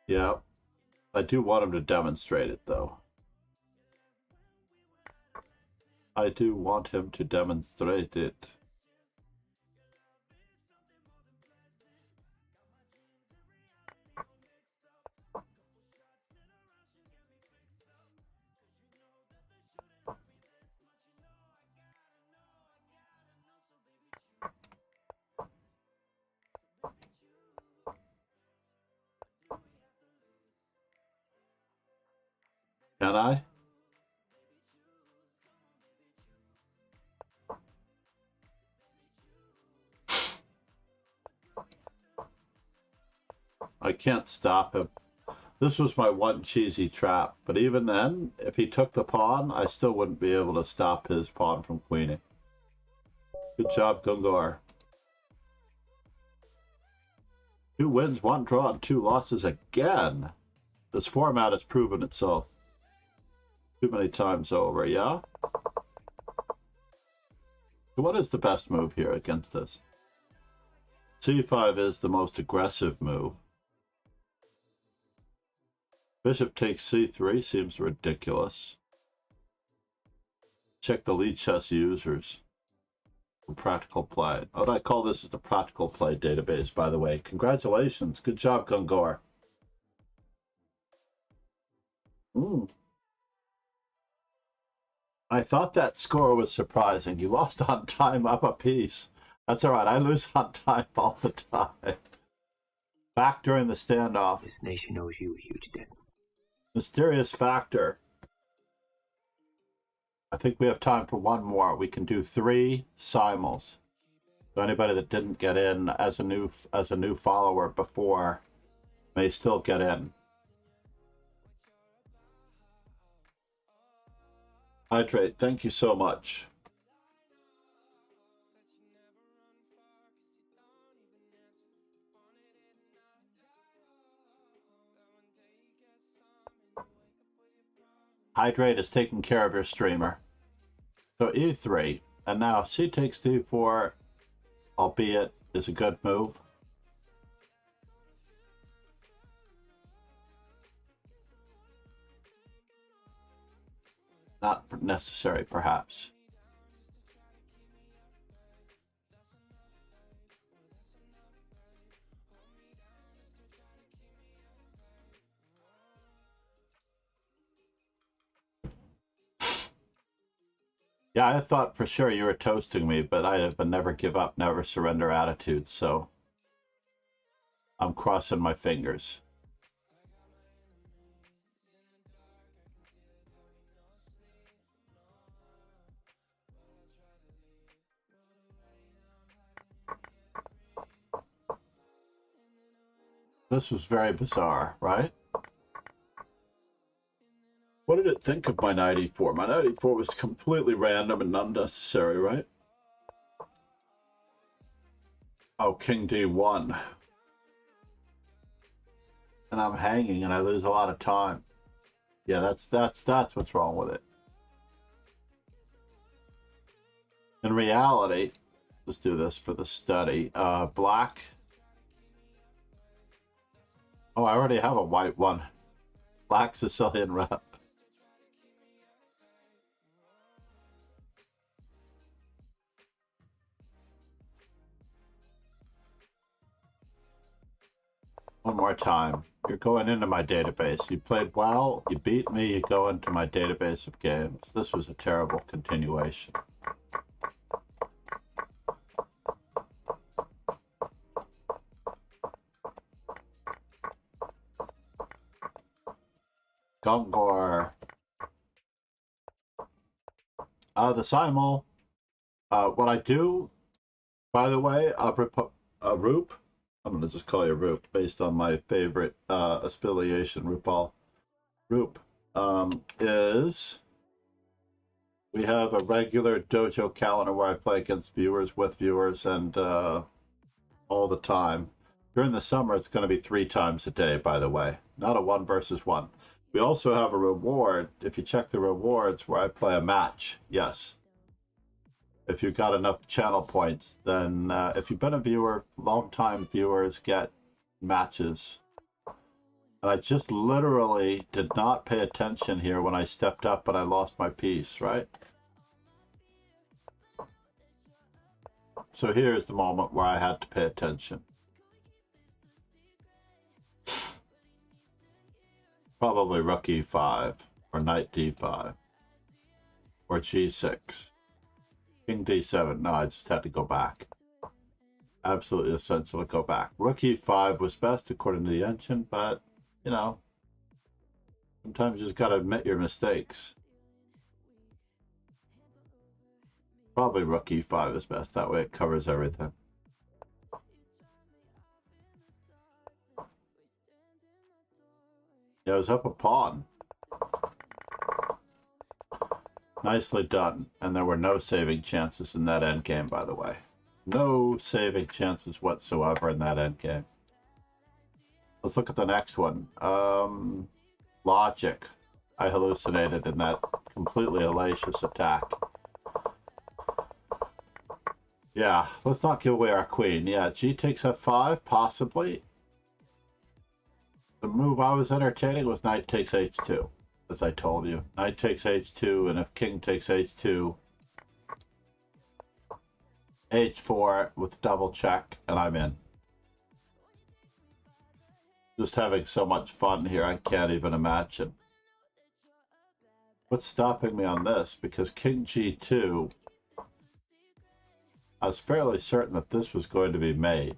Yeah. I do want him to demonstrate it, though. I do want him to demonstrate it. Can I? I can't stop him. This was my one cheesy trap, but even then, if he took the pawn, I still wouldn't be able to stop his pawn from queening. Good job, Gungar. 2 wins, 1 draw, and 2 losses again. This format has proven itself too many times over, yeah? So what is the best move here against this? C5 is the most aggressive move. Bishop takes c3 seems ridiculous. Check the lead chess users for practical play. Oh, I call this the practical play database, by the way. Congratulations. Good job, Gungor. I thought that score was surprising. You lost on time up a piece. That's all right. I lose on time all the time. Back during the standoff. This nation owes you a huge debt. Mysterious factor. I think we have time for one more. We can do 3 simuls. So anybody that didn't get in as a new follower before may still get in. Hydrate, thank you so much. Hydrate is taking care of your streamer. So e3, and now c takes d4, albeit is a good move. Not necessary, perhaps. Yeah, I thought for sure you were toasting me, but I have a never give up, never surrender attitude, so I'm crossing my fingers. This was very bizarre, right? What did it think of my knight e4? My knight e4 was completely random and unnecessary, right? Oh, king d1. And I'm hanging and I lose a lot of time. Yeah, that's what's wrong with it. In reality, let's do this for the study. Black. Oh, I already have a white one. Black Sicilian rep. One more time. You're going into my database. You played well, you beat me, you go into my database of games. This was a terrible continuation. Gongor. The simul. What I do, by the way, Roop, I'm going to just call you Roop, based on my favorite affiliation, RuPaul. Roop, is we have a regular dojo calendar where I play against viewers, with viewers, and all the time. During the summer, it's going to be 3 times a day, by the way, not a 1 versus 1. We also have a reward, if you check the rewards, where I play a match, yes. If you've got enough channel points, then if you've been a viewer, long-time viewers get matches. And I just literally did not pay attention here when I stepped up, but I lost my piece, right? So here's the moment where I had to pay attention. Probably rook e5, or knight d5, or g6. King d7. No, I just had to go back. Absolutely essential to go back. Rook e5 was best according to the engine, but, you know, sometimes you just got to admit your mistakes. Probably rook e5 is best. That way it covers everything. Yeah, it was up a pawn. Nicely done. And there were no saving chances in that endgame, by the way. No saving chances whatsoever in that endgame. Let's look at the next one. Logic. I hallucinated in that completely hellacious attack. Yeah, let's not give away our queen. Yeah, g takes f5, possibly. The move I was entertaining was knight takes h2, as I told you. Knight takes h2, and if king takes h2, h4 with double check, and I'm in. Just having so much fun here, I can't even imagine. What's stopping me on this? Because king g2, I was fairly certain that this was going to be made.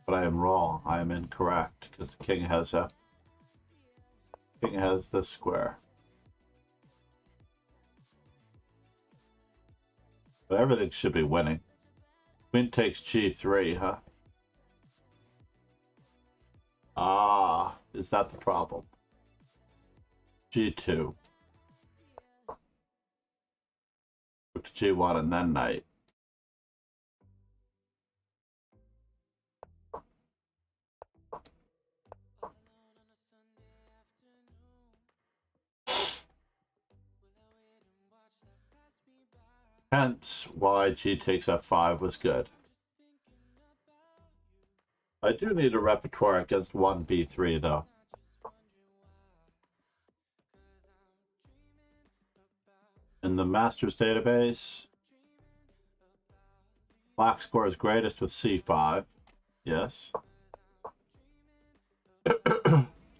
But I am wrong. I am incorrect, because the king has this square. But everything should be winning. Queen takes g3, huh? Ah, is that the problem? g2. Rook to g1 and then knight. Hence why g takes f5 was good. I do need a repertoire against 1b3 though. In the Masters database, black scores greatest with c5. Yes.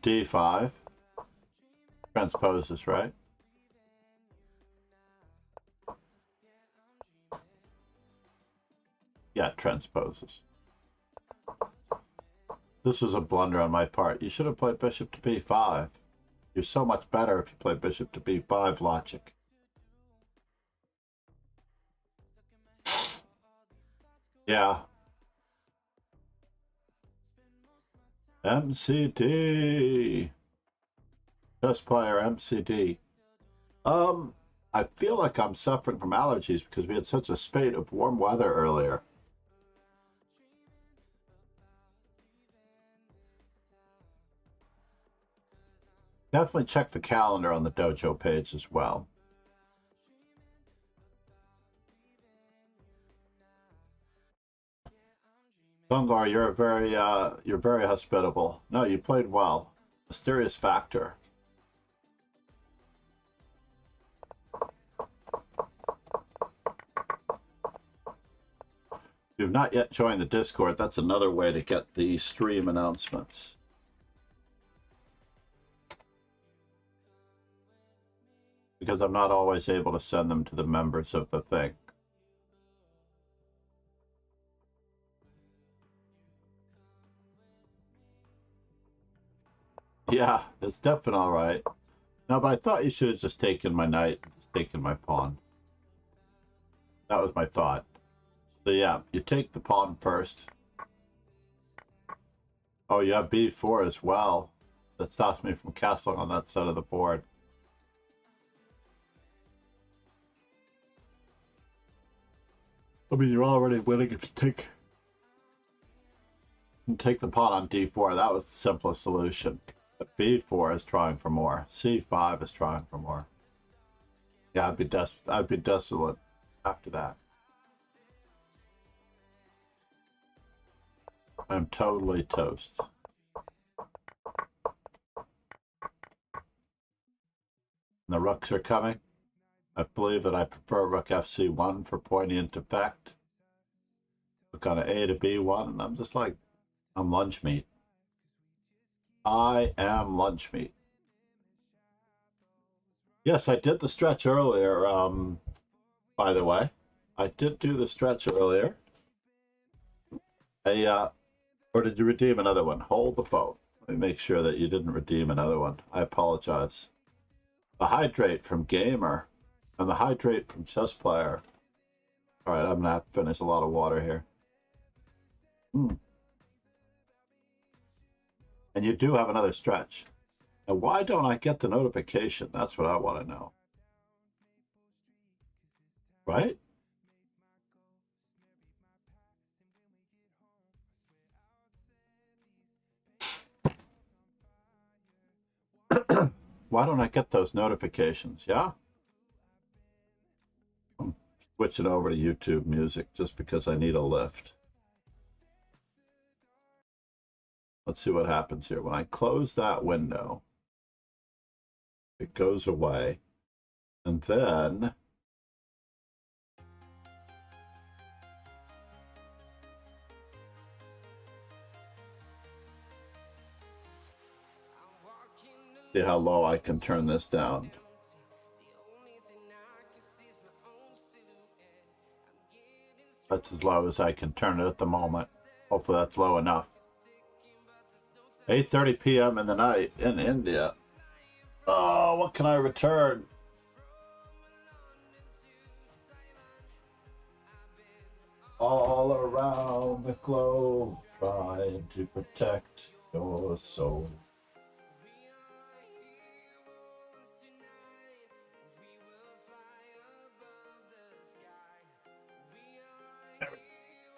d5. Transposes, right? Yeah, transposes. This was a blunder on my part. You should have played bishop to b5. You're so much better if you play bishop to b5 logic. Yeah. MCD. Best player MCD. I feel like I'm suffering from allergies because we had such a spate of warm weather earlier. Definitely check the calendar on the dojo page as well. Dungar, you're very hospitable. No, you played well. Mysterious factor. If you've not yet joined the Discord, that's another way to get the stream announcements. Because I'm not always able to send them to the members of the thing. Yeah, it's definitely all right. No, but I thought you should have just taken my knight, just taken my pawn. That was my thought. So yeah, you take the pawn first. Oh, you have b4 as well. That stops me from castling on that side of the board. I mean, you're already winning if you take the pawn on d4. That was the simplest solution. But b4 is trying for more. c5 is trying for more. Yeah, I'd be desolate after that. I'm totally toast. The rooks are coming. I believe that I prefer rook fc1 for poignant effect. Look on an A to B1, and I'm just like, I'm lunch meat. I am lunch meat. Yes, I did the stretch earlier, by the way. I did do the stretch earlier. Or did you redeem another one? Hold the phone. Let me make sure that you didn't redeem another one. I apologize. The hydrate from Gamer and the hydrate from Chess Player. All right, I'm gonna have to finish a lot of water here. And you do have another stretch. Now, why don't I get the notification? That's what I want to know. Right? Why don't I get those notifications? Yeah? I'm switching over to YouTube Music just because I need a lift. Let's see what happens here. When I close that window, it goes away. And then see how low I can turn this down. That's as low as I can turn it at the moment. Hopefully that's low enough. 8:30 p.m. in the night in India. Oh, what can I return? All around the globe, trying to protect your soul.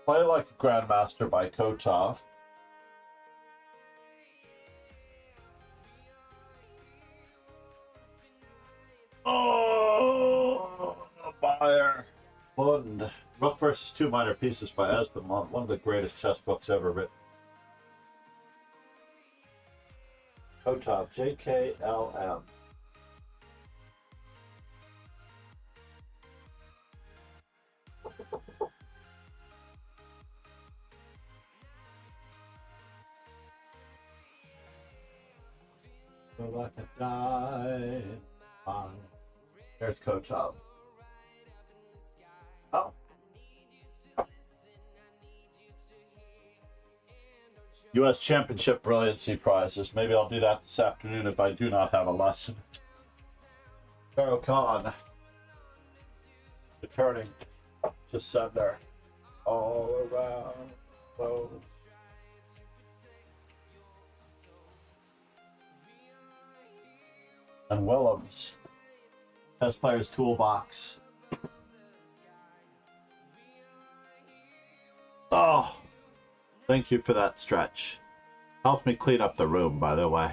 Play Like a Grandmaster by Kotov. Oh, Bayer. Lund. Rook versus Two Minor Pieces by Esben, one of the greatest chess books ever written. Kotov, JKLM. So like a die. There's Kotov. Oh. U.S. Championship Brilliancy Prizes. Maybe I'll do that this afternoon if I do not have a lesson. Pharaoh Khan. Returning to sender. All around. So. And Willems. Chess Player's Toolbox. Oh, thank you for that stretch. Helps me clean up the room, by the way.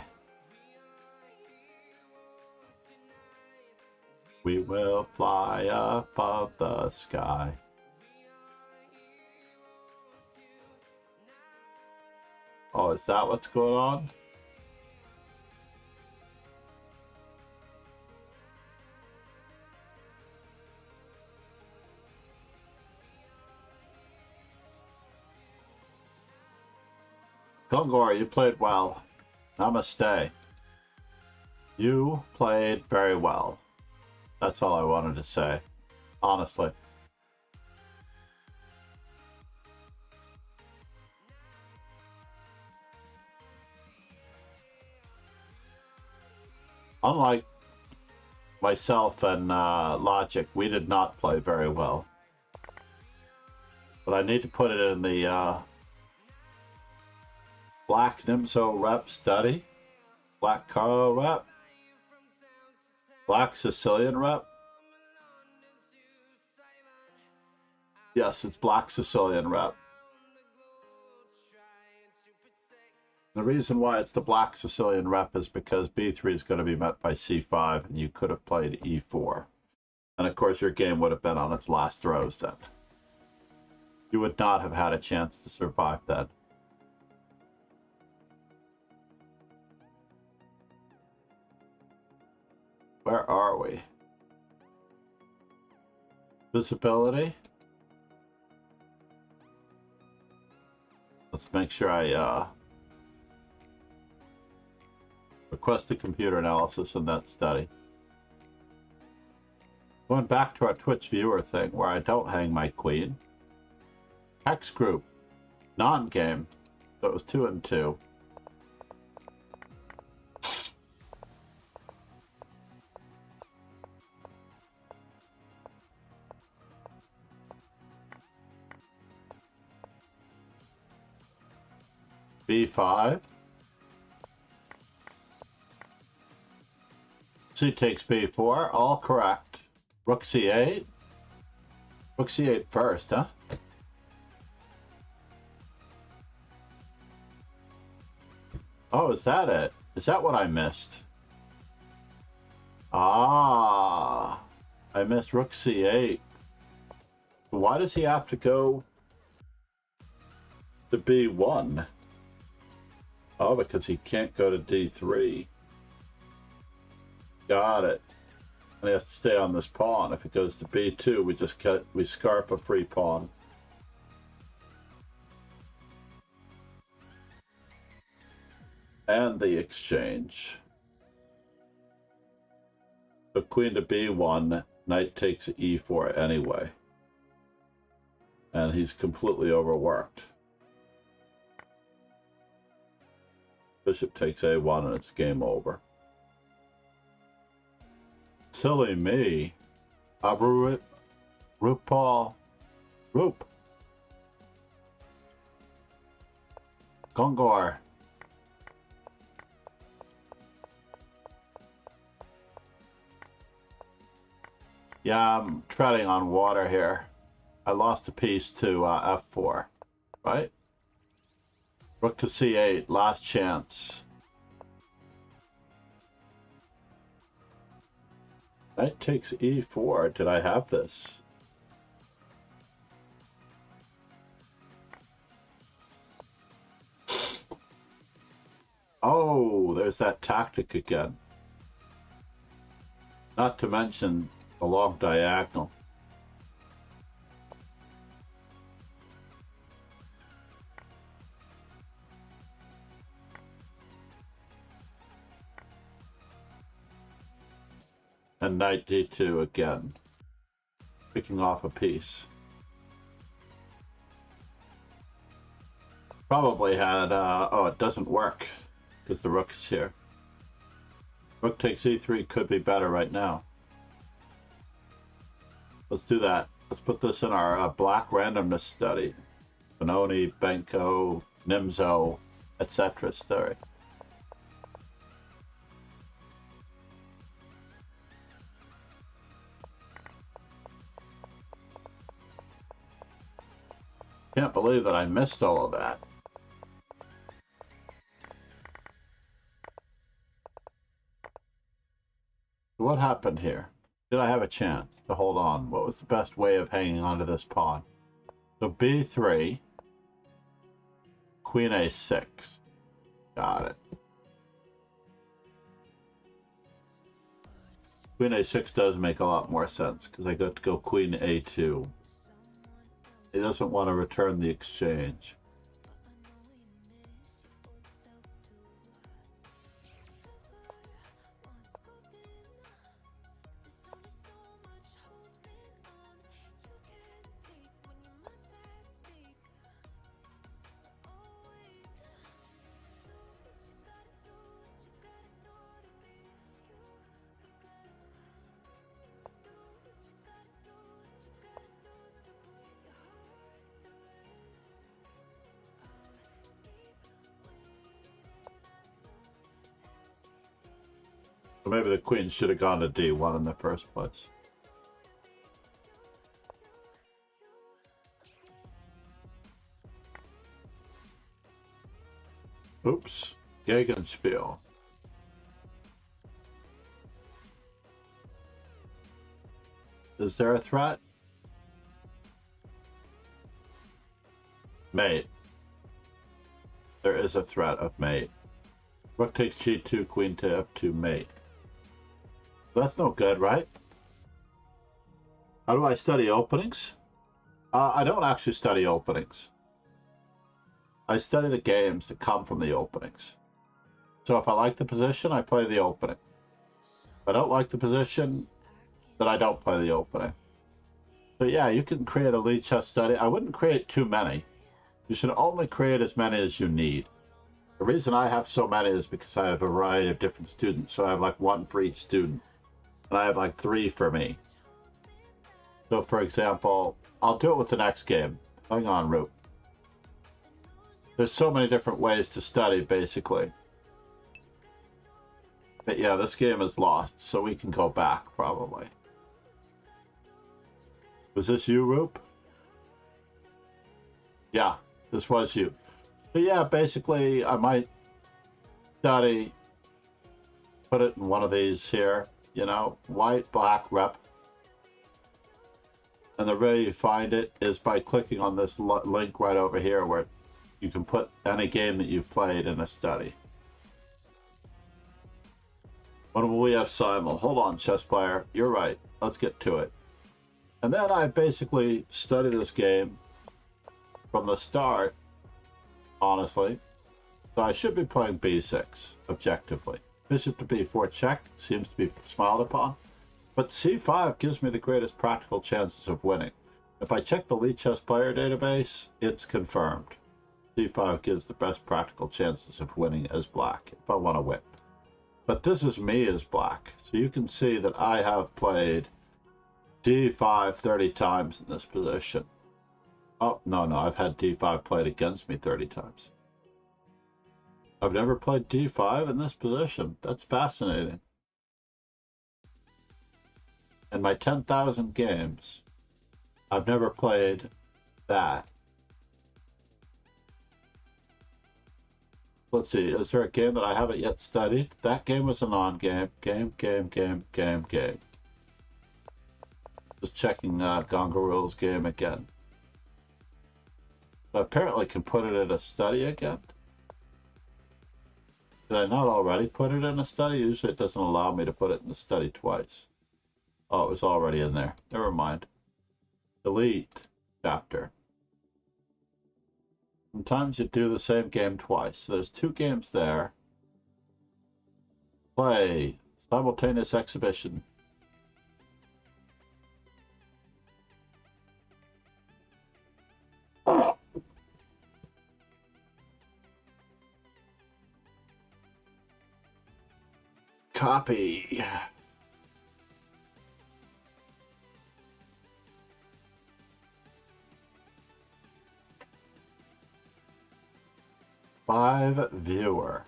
We will fly above the sky. Oh, is that what's going on? Gongor, you played well. Namaste. You played very well. That's all I wanted to say. Honestly. Unlike myself and Logic, we did not play very well. But I need to put it in the Black Nimzo rep study, Black Carlo rep, Black Sicilian rep. Yes, it's Black Sicilian rep. The reason why it's the Black Sicilian rep is because B3 is going to be met by C5, and you could have played E4. And of course, your game would have been on its last throws then. You would not have had a chance to survive then. Where are we? Visibility. Let's make sure I request the computer analysis in that study. Going back to our Twitch viewer thing where I don't hang my queen. Hex group. Non-game. So it was 2 and 2. B5. C takes B4, all correct. Rook C8. Rook C8 first, huh? Oh, is that it? Is that what I missed? Ah, I missed Rook C8. Why does he have to go to B1? Oh, because he can't go to D3. Got it. And he has to stay on this pawn. If it goes to B2, we scarp a free pawn. And the exchange. So queen to B1, knight takes E4 anyway. And he's completely overworked. Bishop takes A1 and it's game over. Silly me. RuPaul. Roop. Gongor. Yeah, I'm treading on water here. I lost a piece to F4, right? Rook to C8, last chance. Knight takes E4. Did I have this? Oh, there's that tactic again. Not to mention the long diagonal. And knight D2 again, picking off a piece. Probably had, oh, it doesn't work because the rook is here. Rook takes E3 could be better right now. Let's do that. Let's put this in our black randomness study. Benoni, Benko, Nimzo, etc. study. Can't believe that I missed all of that. What happened here? Did I have a chance to hold on? What was the best way of hanging on to this pawn? So B3, Queen A6. Got it. Queen A6 does make a lot more sense because I got to go Queen A2. He doesn't want to return the exchange. So maybe the queen should have gone to D1 in the first place. Oops. Gegenspiel. Is there a threat? Mate. There is a threat of mate. Rook takes G2, queen to F2, mate. That's no good, right? How do I study openings? I don't actually study openings. I study the games that come from the openings. So if I like the position, I play the opening. If I don't like the position, then I don't play the opening. So yeah, you can create a lead chess study. I wouldn't create too many. You should only create as many as you need. The reason I have so many is because I have a variety of different students. So I have like one for each student. And I have like 3 for me. So for example, I'll do it with the next game. Hang on, Root. There's so many different ways to study, basically. But yeah, this game is lost, so we can go back, probably. Was this you, Roop? Yeah, this was you. But yeah, basically, I might study, put it in one of these here, you know, white, black, rep. And the way you find it is by clicking on this link right over here where you can put any game that you've played in a study. When will we have Simul? Hold on, chess player. You're right. Let's get to it. And then I basically study this game from the start, honestly. So I should be playing b6, objectively. Bishop to b4 check seems to be smiled upon. But c5 gives me the greatest practical chances of winning. If I check the Lead Chess Player database, it's confirmed. c5 gives the best practical chances of winning as black, if I want to win. But this is me as black, so you can see that I have played d5 30 times in this position. Oh, no, I've had d5 played against me 30 times. I've never played d5 in this position. That's fascinating. In my 10,000 games, I've never played that. Let's see, is there a game that I haven't yet studied? That game was a non-game. Game. Just checking Gongarool's game again. I apparently can put it in a study again. Did I not already put it in a study? Usually it doesn't allow me to put it in the study twice. Oh, it was already in there. Never mind. Delete chapter. Sometimes you do the same game twice. So there's 2 games there. Play. Simultaneous exhibition. Copy. Five viewer.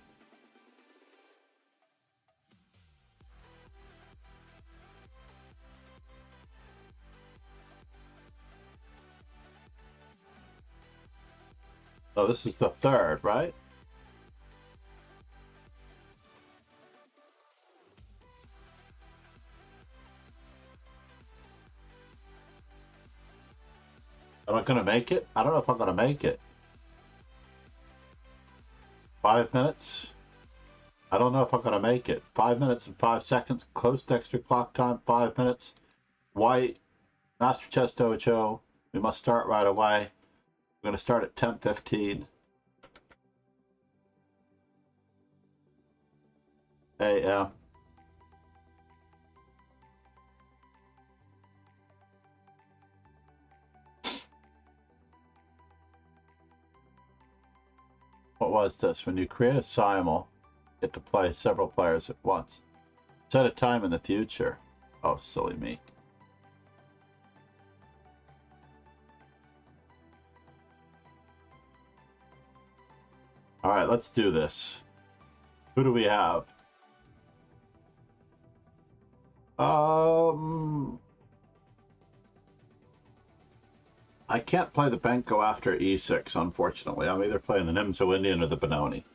Oh, this is the 3rd, right? Am I going to make it? I don't know if I'm going to make it. 5 minutes. I don't know if I'm going to make it. 5 minutes and 5 seconds. Close to extra clock time. 5 minutes. White. Master Chess Dojo. We must start right away. We're going to start at 10:15 a.m. What was this? When you create a simul, you get to play several players at once. Set a time in the future. Oh, silly me. All right, let's do this. Who do we have? I can't play the Benko after e6, unfortunately. I'm either playing the Nimzo Indian or the Benoni.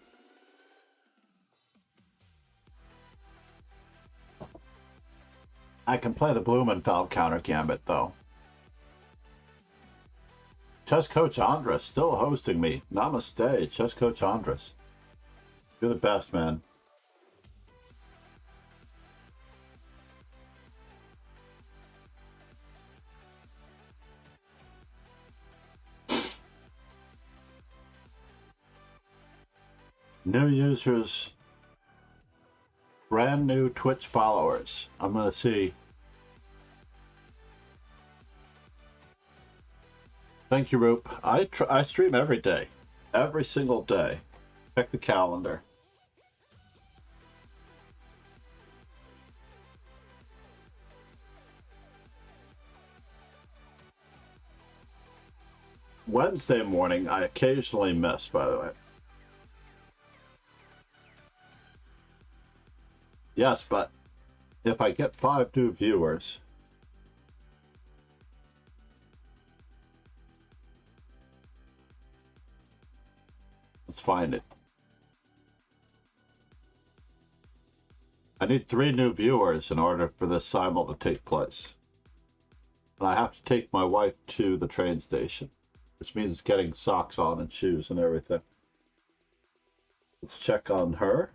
I can play the Blumenfeld counter gambit, though. Chess Coach Andres still hosting me. Namaste, Chess Coach Andres. You're the best, man. New users, brand new Twitch followers. I'm gonna see. Thank you, Roop. I stream every day, every single day. Check the calendar. Wednesday morning, I occasionally miss, by the way. Yes, but if I get 5 new viewers, let's find it. I need 3 new viewers in order for this simul to take place. And I have to take my wife to the train station, which means getting socks on and shoes and everything. Let's check on her.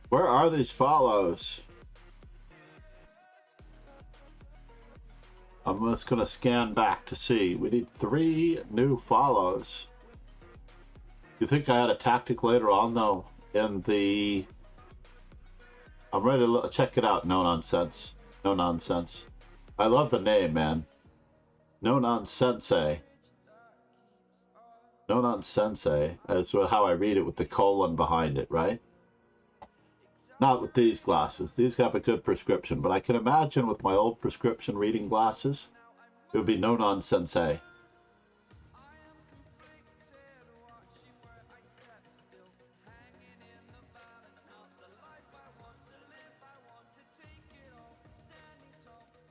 Where are these follows? I'm just going to scan back to see. We need 3 new follows. You think I had a tactic later on, though, in the... I'm ready to check it out. No nonsense. No nonsense. I love the name, man. No nonsense. No nonsense. That's how I read it with the colon behind it, right? Not with these glasses. These have a good prescription, but I can imagine with my old prescription reading glasses, it would be no nonsense. I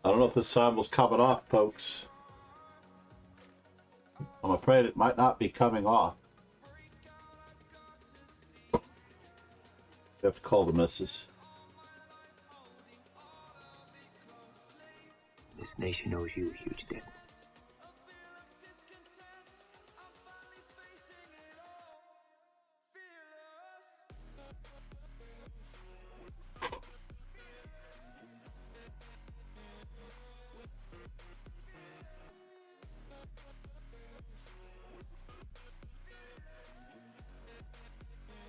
don't know if this simul's coming off, folks. I'm afraid it might not be coming off. You have to call the missus. This nation owes you a huge debt.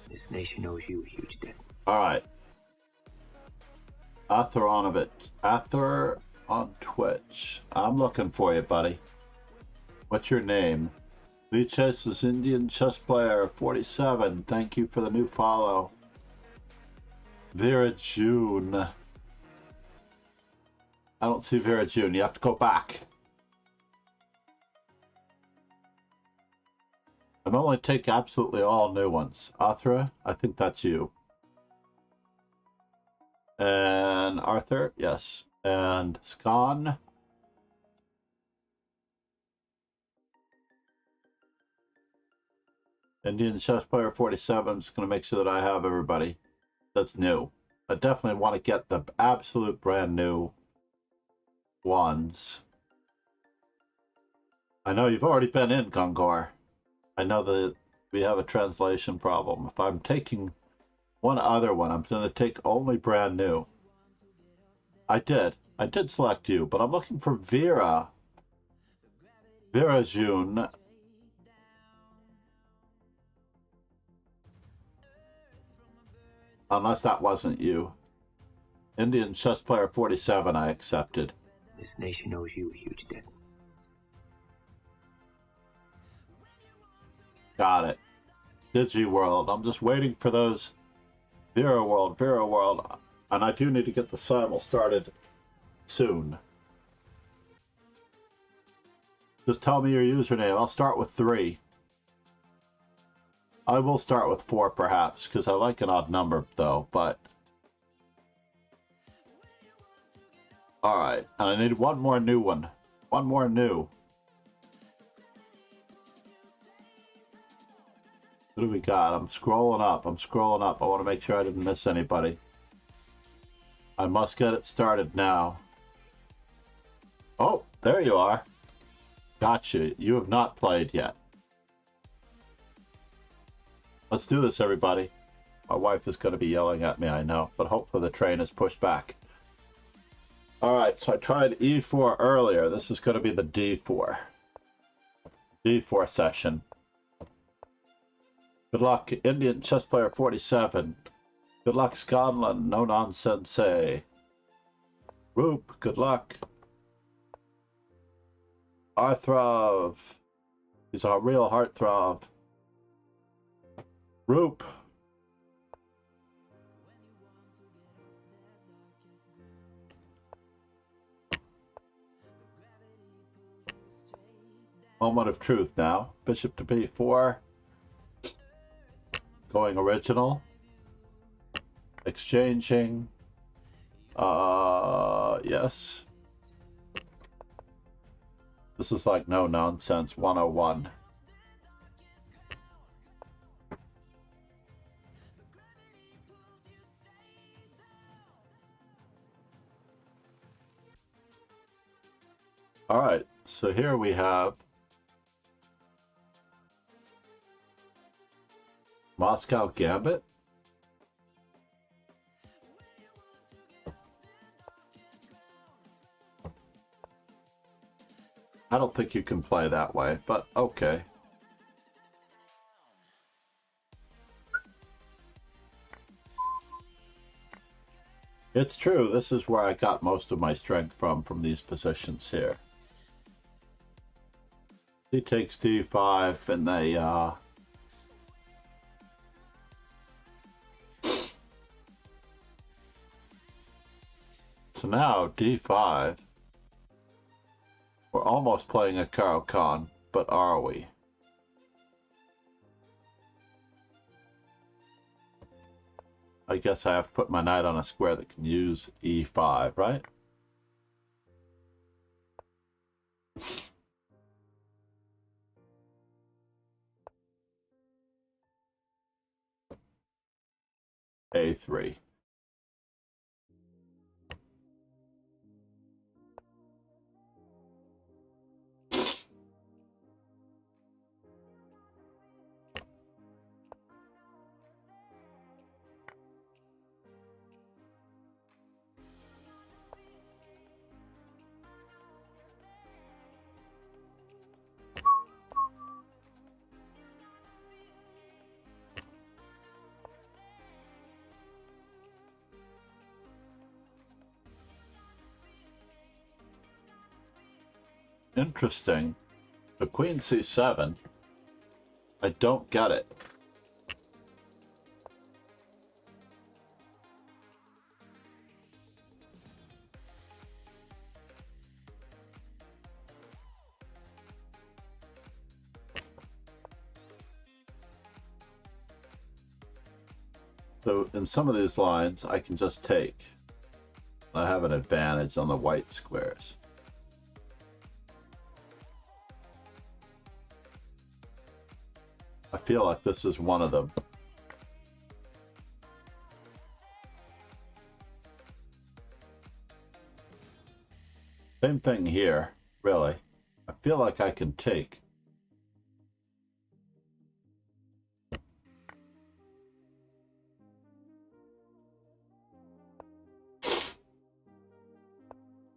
This nation owes you a huge debt. All right. Arthur on Twitch. I'm looking for you, buddy. What's your name? Lee Chess is Indian chess player 47. Thank you for the new follow. Vera June. I don't see Vera June. You have to go back. I'm only take absolutely all new ones. Athra, I think that's you. And Arthur, yes. And Scon. Indian chess player 47. I'm just going to make sure that I have everybody that's new. I definitely want to get the absolute brand new ones. I know you've already been in, Gungor. I know that we have a translation problem. If I'm taking one other one, I'm going to take only brand new. I did select you, but I'm looking for Vera. Vera June. Unless that wasn't you. Indian chess player 47 I accepted. This nation owes you a huge debt. Got it. DigiWorld. I'm just waiting for those Vera World. And I do need to get the simul started soon. Just tell me your username. I'll start with 3. I will start with 4 perhaps, because I like an odd number though, but... Alright, and I need one more new one. One more new. What do we got? I'm scrolling up. I want to make sure I didn't miss anybody. I must get it started now. Oh, there you are. Gotcha. You have not played yet. Let's do this, everybody. My wife is going to be yelling at me, I know, but hopefully the train is pushed back. Alright, so I tried E4 earlier. This is going to be the D4. D4 session. Good luck, Indian chess player 47. Good luck, Scanlan. No nonsense. Roop, good luck. Heartthrob. He's a real heartthrob. Roop. Moment of truth now. Bishop to B4. Going original. Exchanging. Yes. This is like no nonsense 101. All right, so here we have Moscow Gambit. I don't think you can play that way, but okay. It's true, this is where I got most of my strength from these positions here. He takes D5 and they, So now D5. We're almost playing a Caro-Kann, but are we? I guess I have to put my knight on a square that can use E5, right? A3. Interesting. The Queen C7. I don't get it. So in some of these lines, I can just take. I have an advantage on the white squares. I feel like this is one of them. Same thing here, really. I feel like I can take.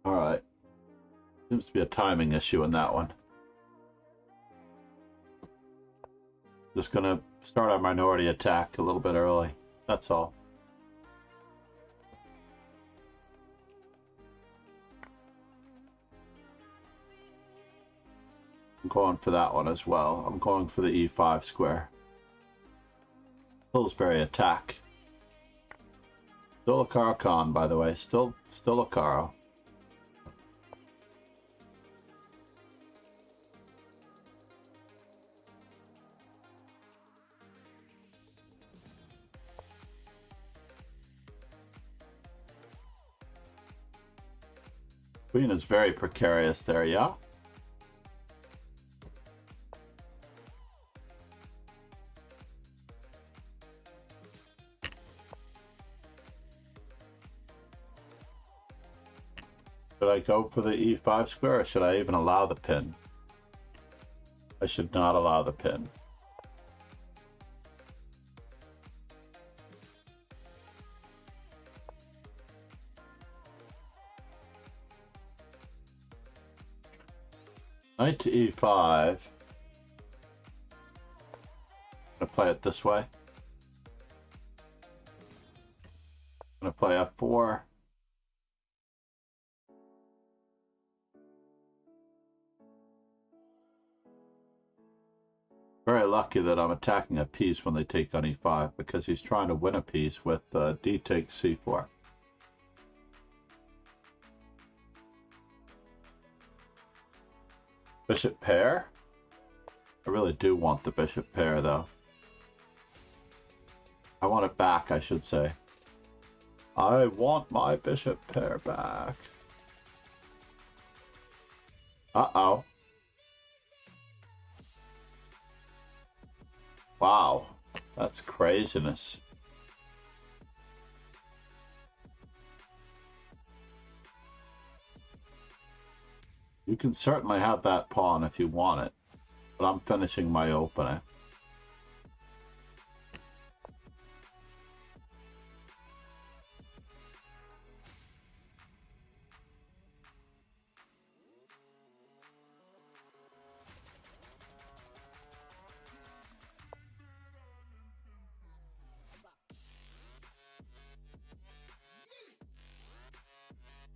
All right. Seems to be a timing issue in that one. Just gonna start our minority attack a little bit early. That's all. I'm going for that one as well. I'm going for the e5 square. Pillsbury attack. Still a Caro-Kann, by the way. Still a Caro. Queen is very precarious there, yeah? Should I go for the e5 square, or should I even allow the pin? I should not allow the pin. Knight to e5. I'm gonna play it this way. I'm gonna play f4. Very lucky that I'm attacking a piece when they take on e5, because he's trying to win a piece with d takes c4. Bishop pair? I really do want the bishop pair, though. I want it back, I should say. I want my bishop pair back. Uh-oh. Wow, that's craziness. You can certainly have that pawn if you want it, but I'm finishing my opening.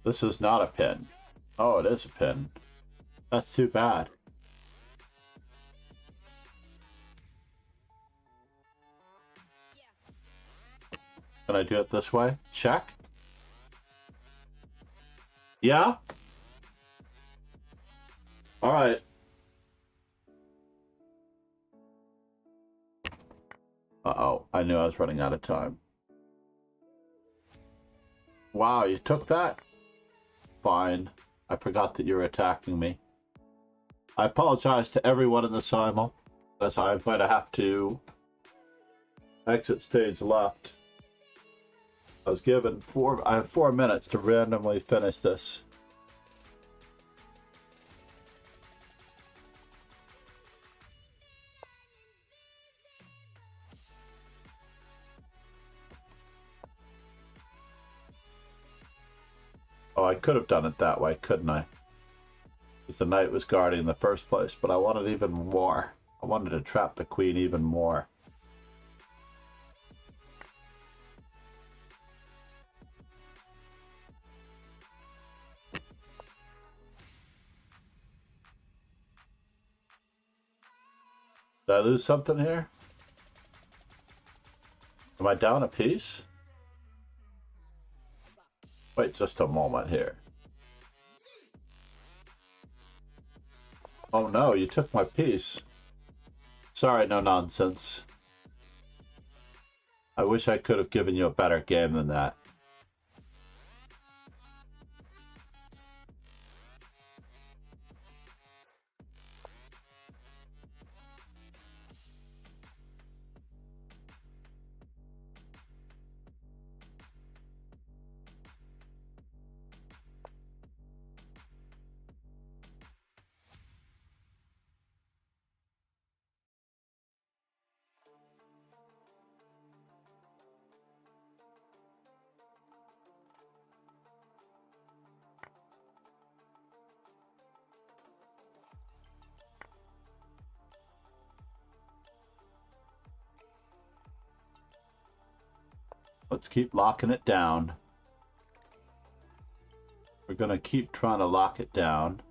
This is not a pin. Oh, it is a pin. That's too bad. Can I do it this way? Check. Yeah? All right. Uh-oh, I knew I was running out of time. Wow, you took that? Fine. I forgot that you were attacking me. I apologize to everyone in the simul, as I'm going to have to exit stage left. I was given I have 4 minutes to randomly finish this. Oh, I could have done it that way, couldn't I? Because the knight was guarding in the first place, but I wanted even more. I wanted to trap the queen even more. Did I lose something here? Am I down a piece? Wait just a moment here. Oh no, you took my piece. Sorry, no nonsense. I wish I could have given you a better game than that. Let's keep locking it down. We're going to keep trying to lock it down.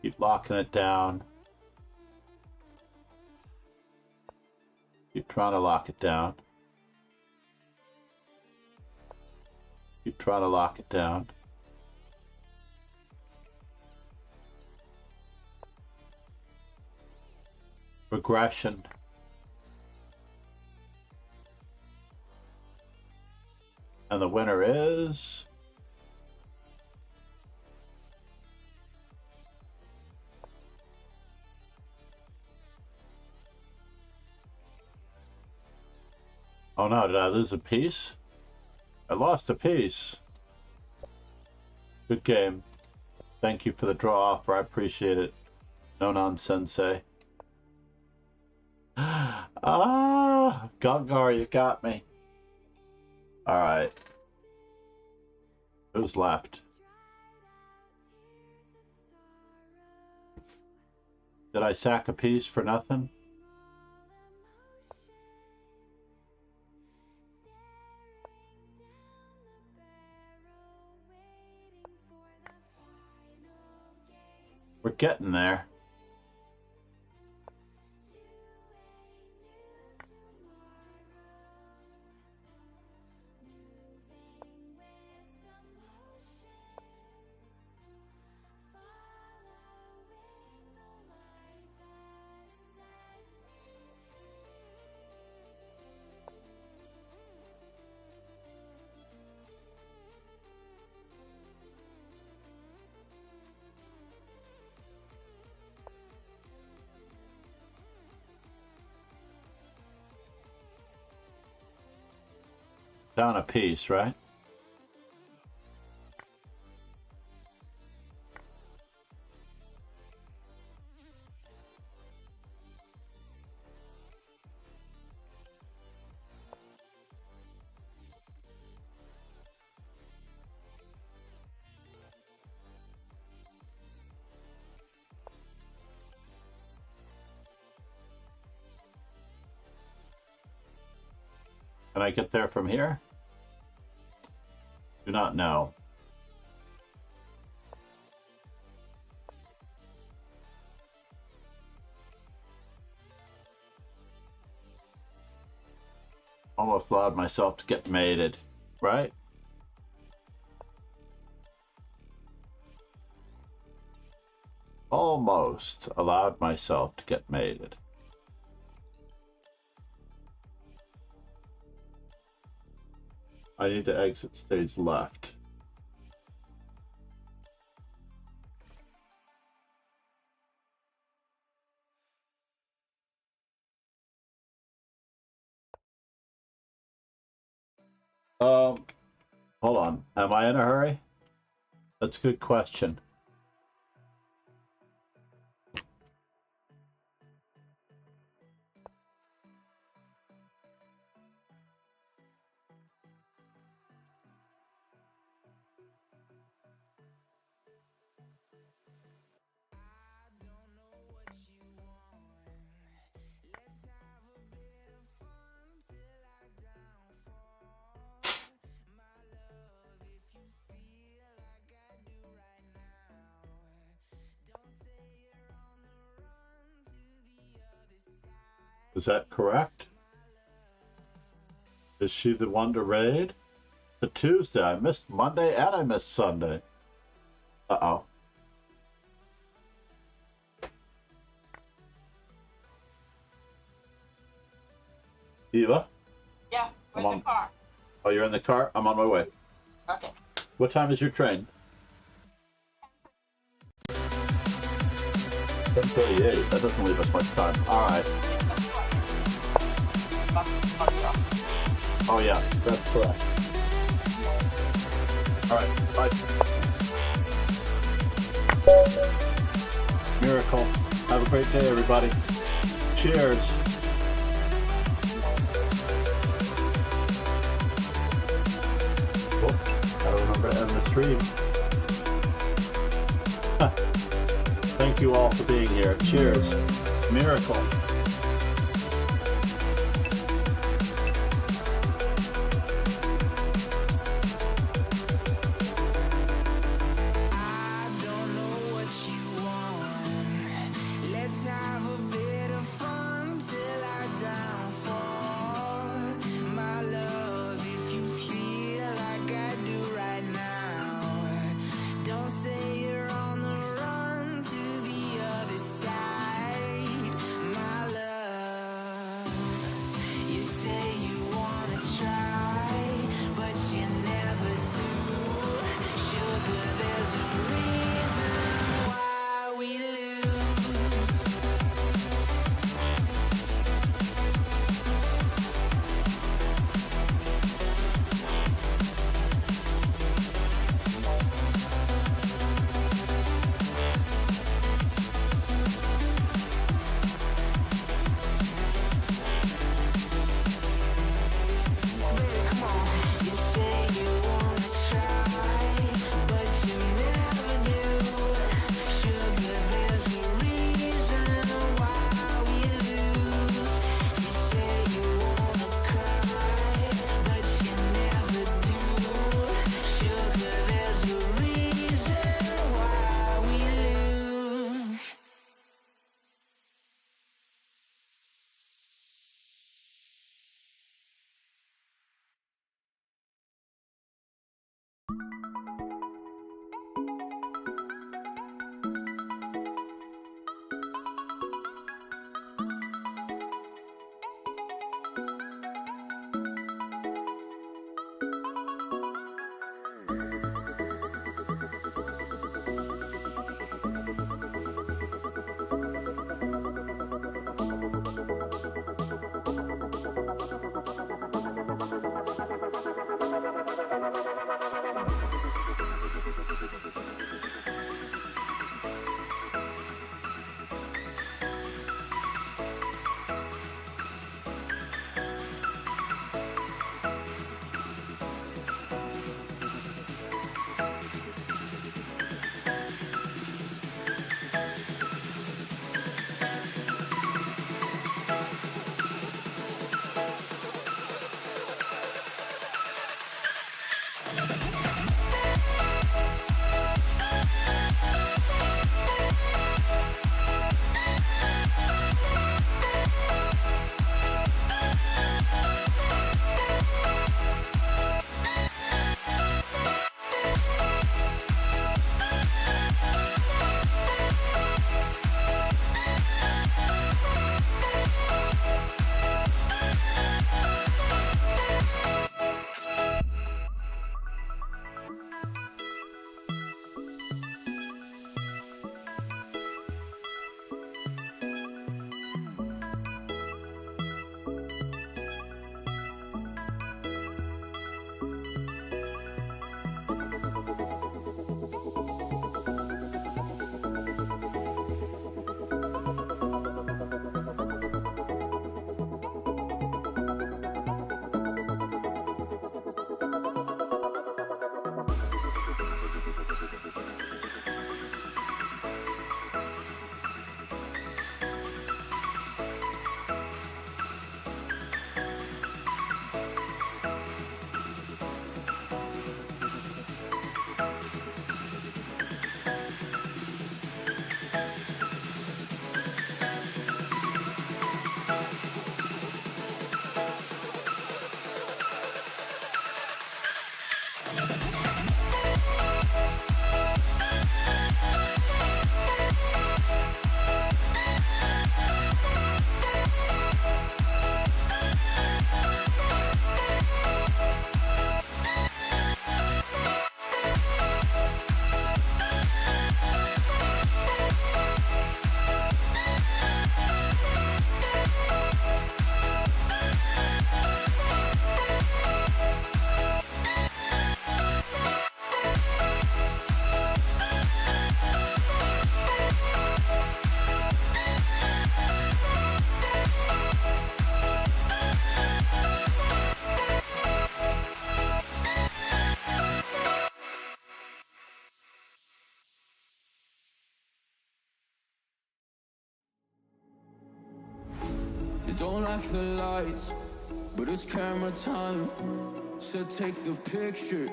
Keep locking it down. Keep trying to lock it down. Keep trying to lock it down. Regression. And the winner is... Oh no, did I lose a piece? I lost a piece. Good game. Thank you for the draw offer. I appreciate it. No nonsense. Ah, Gungar, you got me. All right. Who's left? Did I sack a piece for nothing? We're getting there. Down a piece, right? Can I get there from here? Do not know. Almost allowed myself to get mated, right? Almost allowed myself to get mated. I need to exit stage left. Hold on. Am I in a hurry? That's a good question. Is that correct? Is she the one to raid? It's a Tuesday. I missed Monday and I missed Sunday. Uh-oh. Eva? Yeah, we're in the car. Oh, you're in the car? I'm on my way. Okay. What time is your train? 10:38. That doesn't leave us much time. All right. Oh yeah, that's correct. All right, bye. Miracle. Have a great day, everybody. Cheers. Oh, gotta remember to end the stream. Thank you all for being here. Cheers. Miracle. I don't know what you want. don't like the lights, but it's camera time. Said take the picture,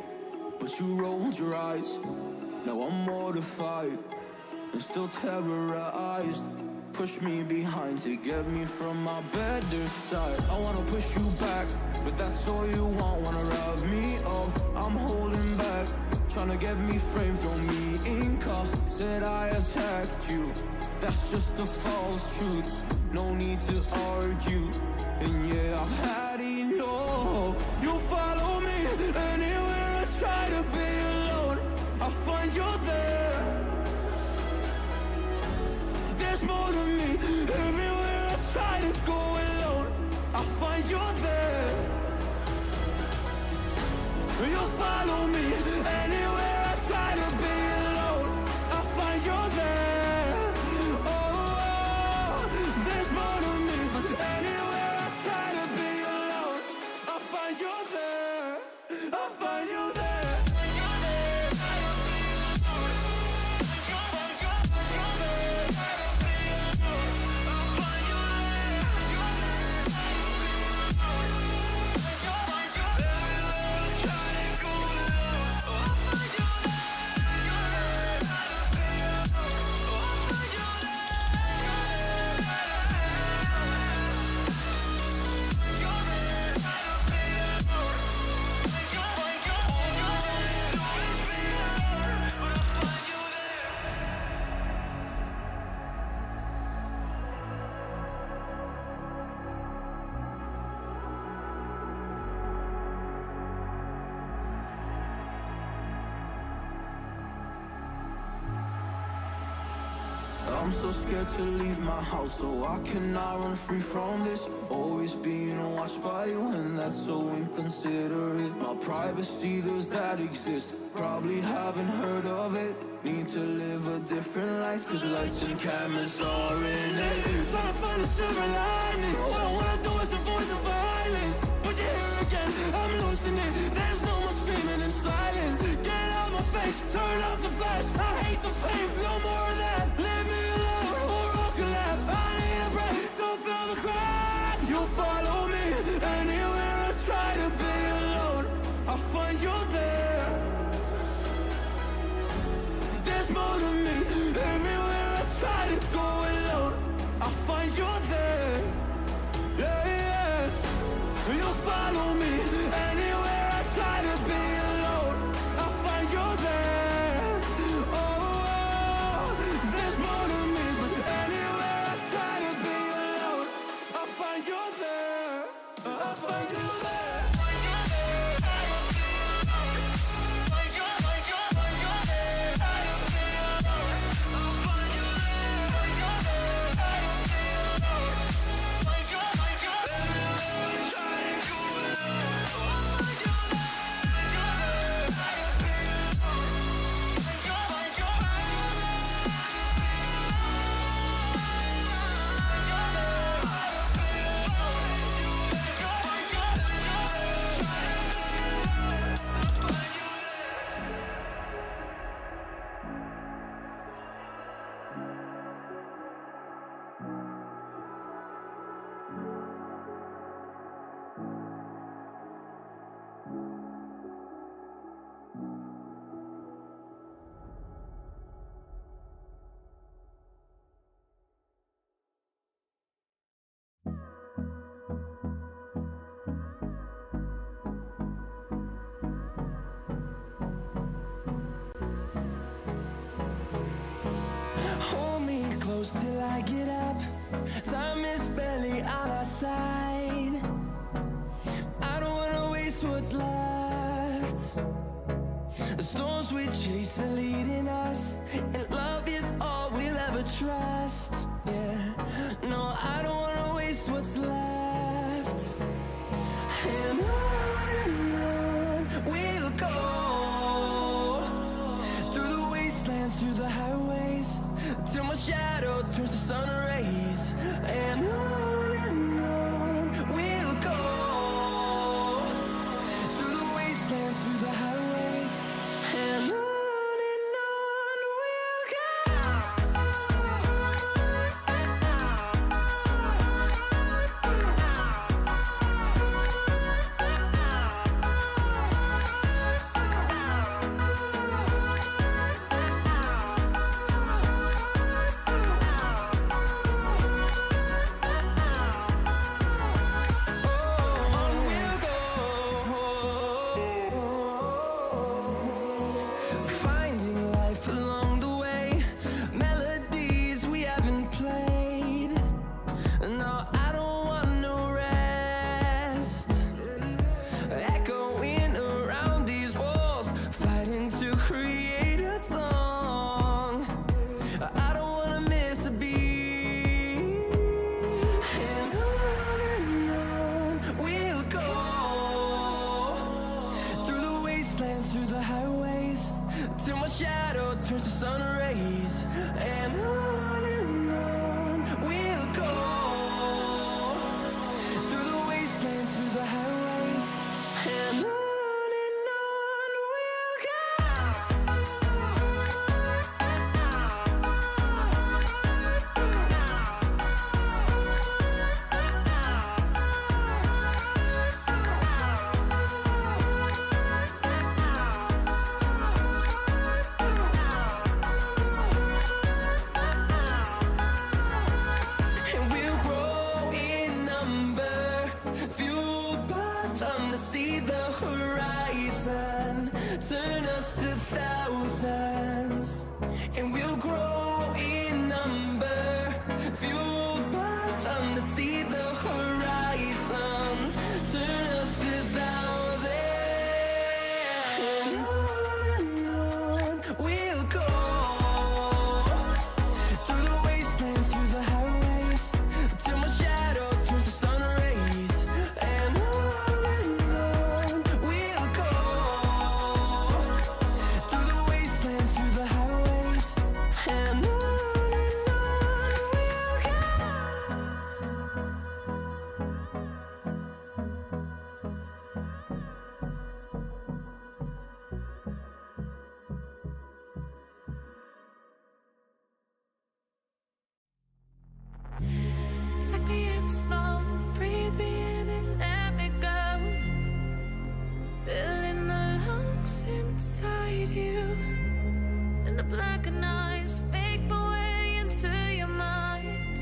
but you rolled your eyes. Now I'm mortified and still terrorized. Push me behind to get me from my better side. I wanna push you back, but that's all you want. Wanna rub me up, I'm holding back. Tryna get me framed, throw me in cuffs. Said I attacked you, that's just a false truth. No need to argue, and yeah, I've had enough. You follow me anywhere I try to be alone. I find you there. There's more to me. Everywhere I try to go alone, I find you there. You follow me anywhere I try to be alone, I find you there. Oh, there's more to me. Anywhere I try to be alone, I find you there. I find you there. I'm so scared to leave my house, so I cannot run free from this. Always being watched by you, and that's so inconsiderate. My privacy, does that exist? Probably haven't heard of it. Need to live a different life, cause lights and cameras are in it. Trying to find a silver lining. All I wanna do is avoid the violence. But you're here again, I'm losing it. There's no more screaming in silence. Get out my face, turn off the flash. I hate the fame, no more of that. Leave me alone, or I'll collapse. I need a break, don't feel the crack. You follow me anywhere I try to be alone, I find you there. There's more to me. Everywhere I try to go alone, I find you there. Yeah, yeah. You follow me anywhere I try to be alone, I find you there. Oh, there's more to me. Anywhere I try to be alone, I find you there. I find you there. Hold me close till I get up. Time is barely on our side. I don't wanna waste what's left. The storms we chase are leading us, and love is all we'll ever trust. Yeah, no, I don't wanna waste what's left. And on we'll go, through the wastelands, through the highways, till my shadow turns to sun rays. And on we'll go, through the wastelands, through the highways, and on we'll go. smoke, breathe me in and let me go. Filling the lungs inside you, and the blackened eyes make my way into your mind.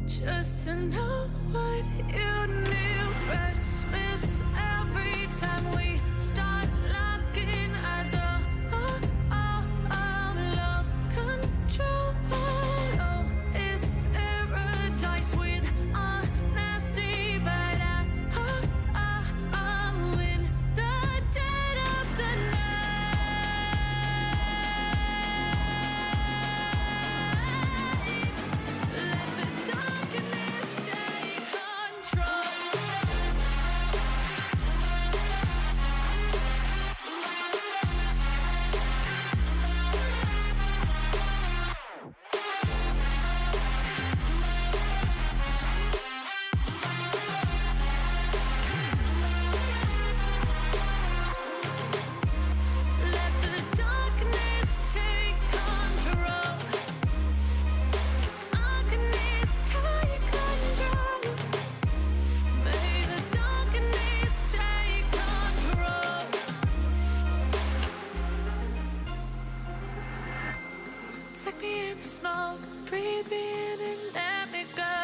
Just to know what you knew. Restless every time we start locking eyes. Lost control. Oh, it's paradise with honesty, but I'm in the dead of the night. Let the darkness take control. Let the darkness take control. Darkness take control. May the darkness take control. Take me in the smoke, breathe me in and let me go.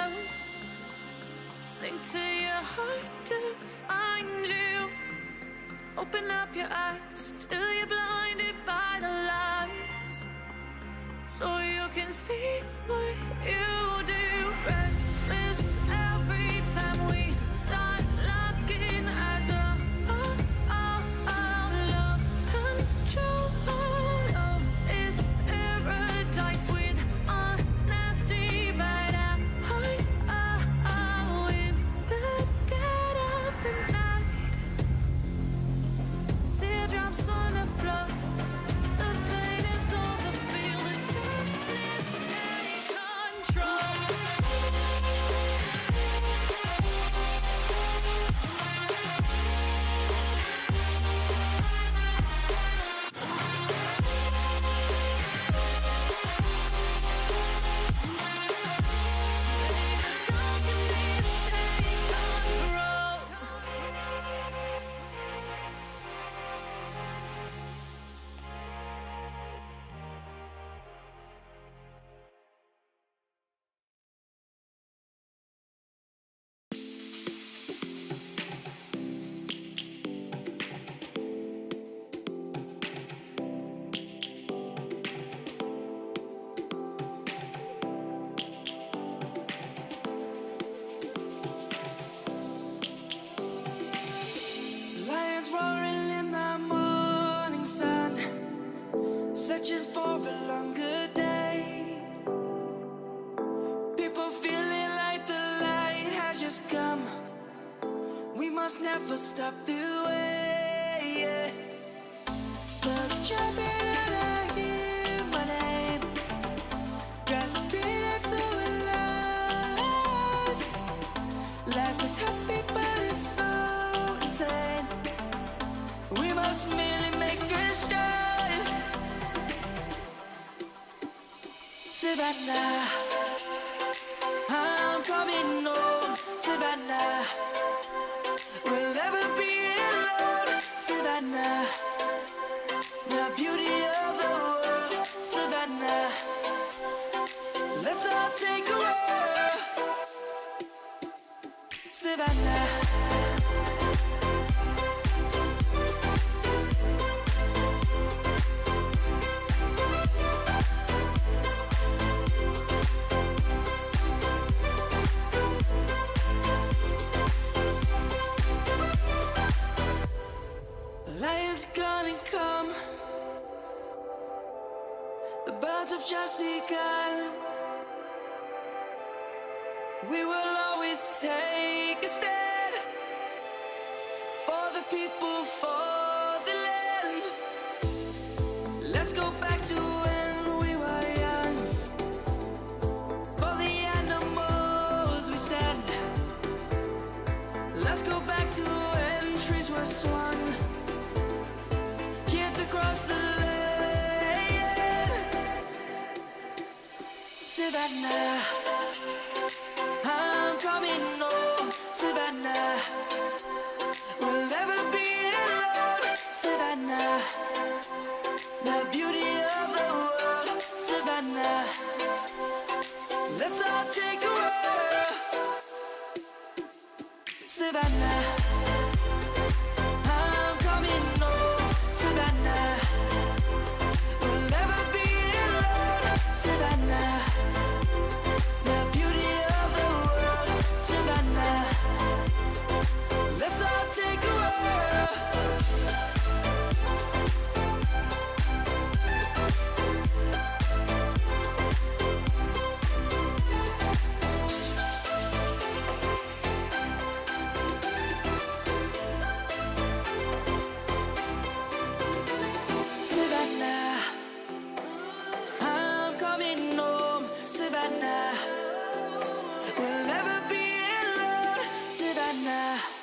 Sink to your heart to find you. Open up your eyes till you're blinded by the lies, so you can see what you do. Restless every time we start locking eyes. Lost control. Oh, it's paradise with honesty, but I'm in the dead of the night. Teardrops on the floor. The pain is over. Feel the darkness take control. Darkness take control. Lions roaring in the morning sun, searching for a longer day. People feeling like the light has just come. We must never stop the way. Birds jumping and I hear my name, grasping into a life. Life is happy but it's so insane. We must merely make a start. Savannah, I'm coming home. Savannah, we'll never be alone. Savannah, the beauty of the world. Savannah, let's all take a roll. Savannah. Light is gonna come. The birds have just begun. We will always take a stand for the people, for the land. Let's go back to when we were young. For the animals we stand. Let's go back to when trees were swung. Kids across the land. Savannah, I'm coming home, Savannah. We'll never be alone, Savannah. The beauty of the world, Savannah. Let's all take a walk, Savannah. I'm coming home, Savannah. We'll never be alone, Savannah. The beauty of the world, Savannah. Let's all take a walk. Savannah, I'm coming home, Savannah. We'll never be alone, Savannah.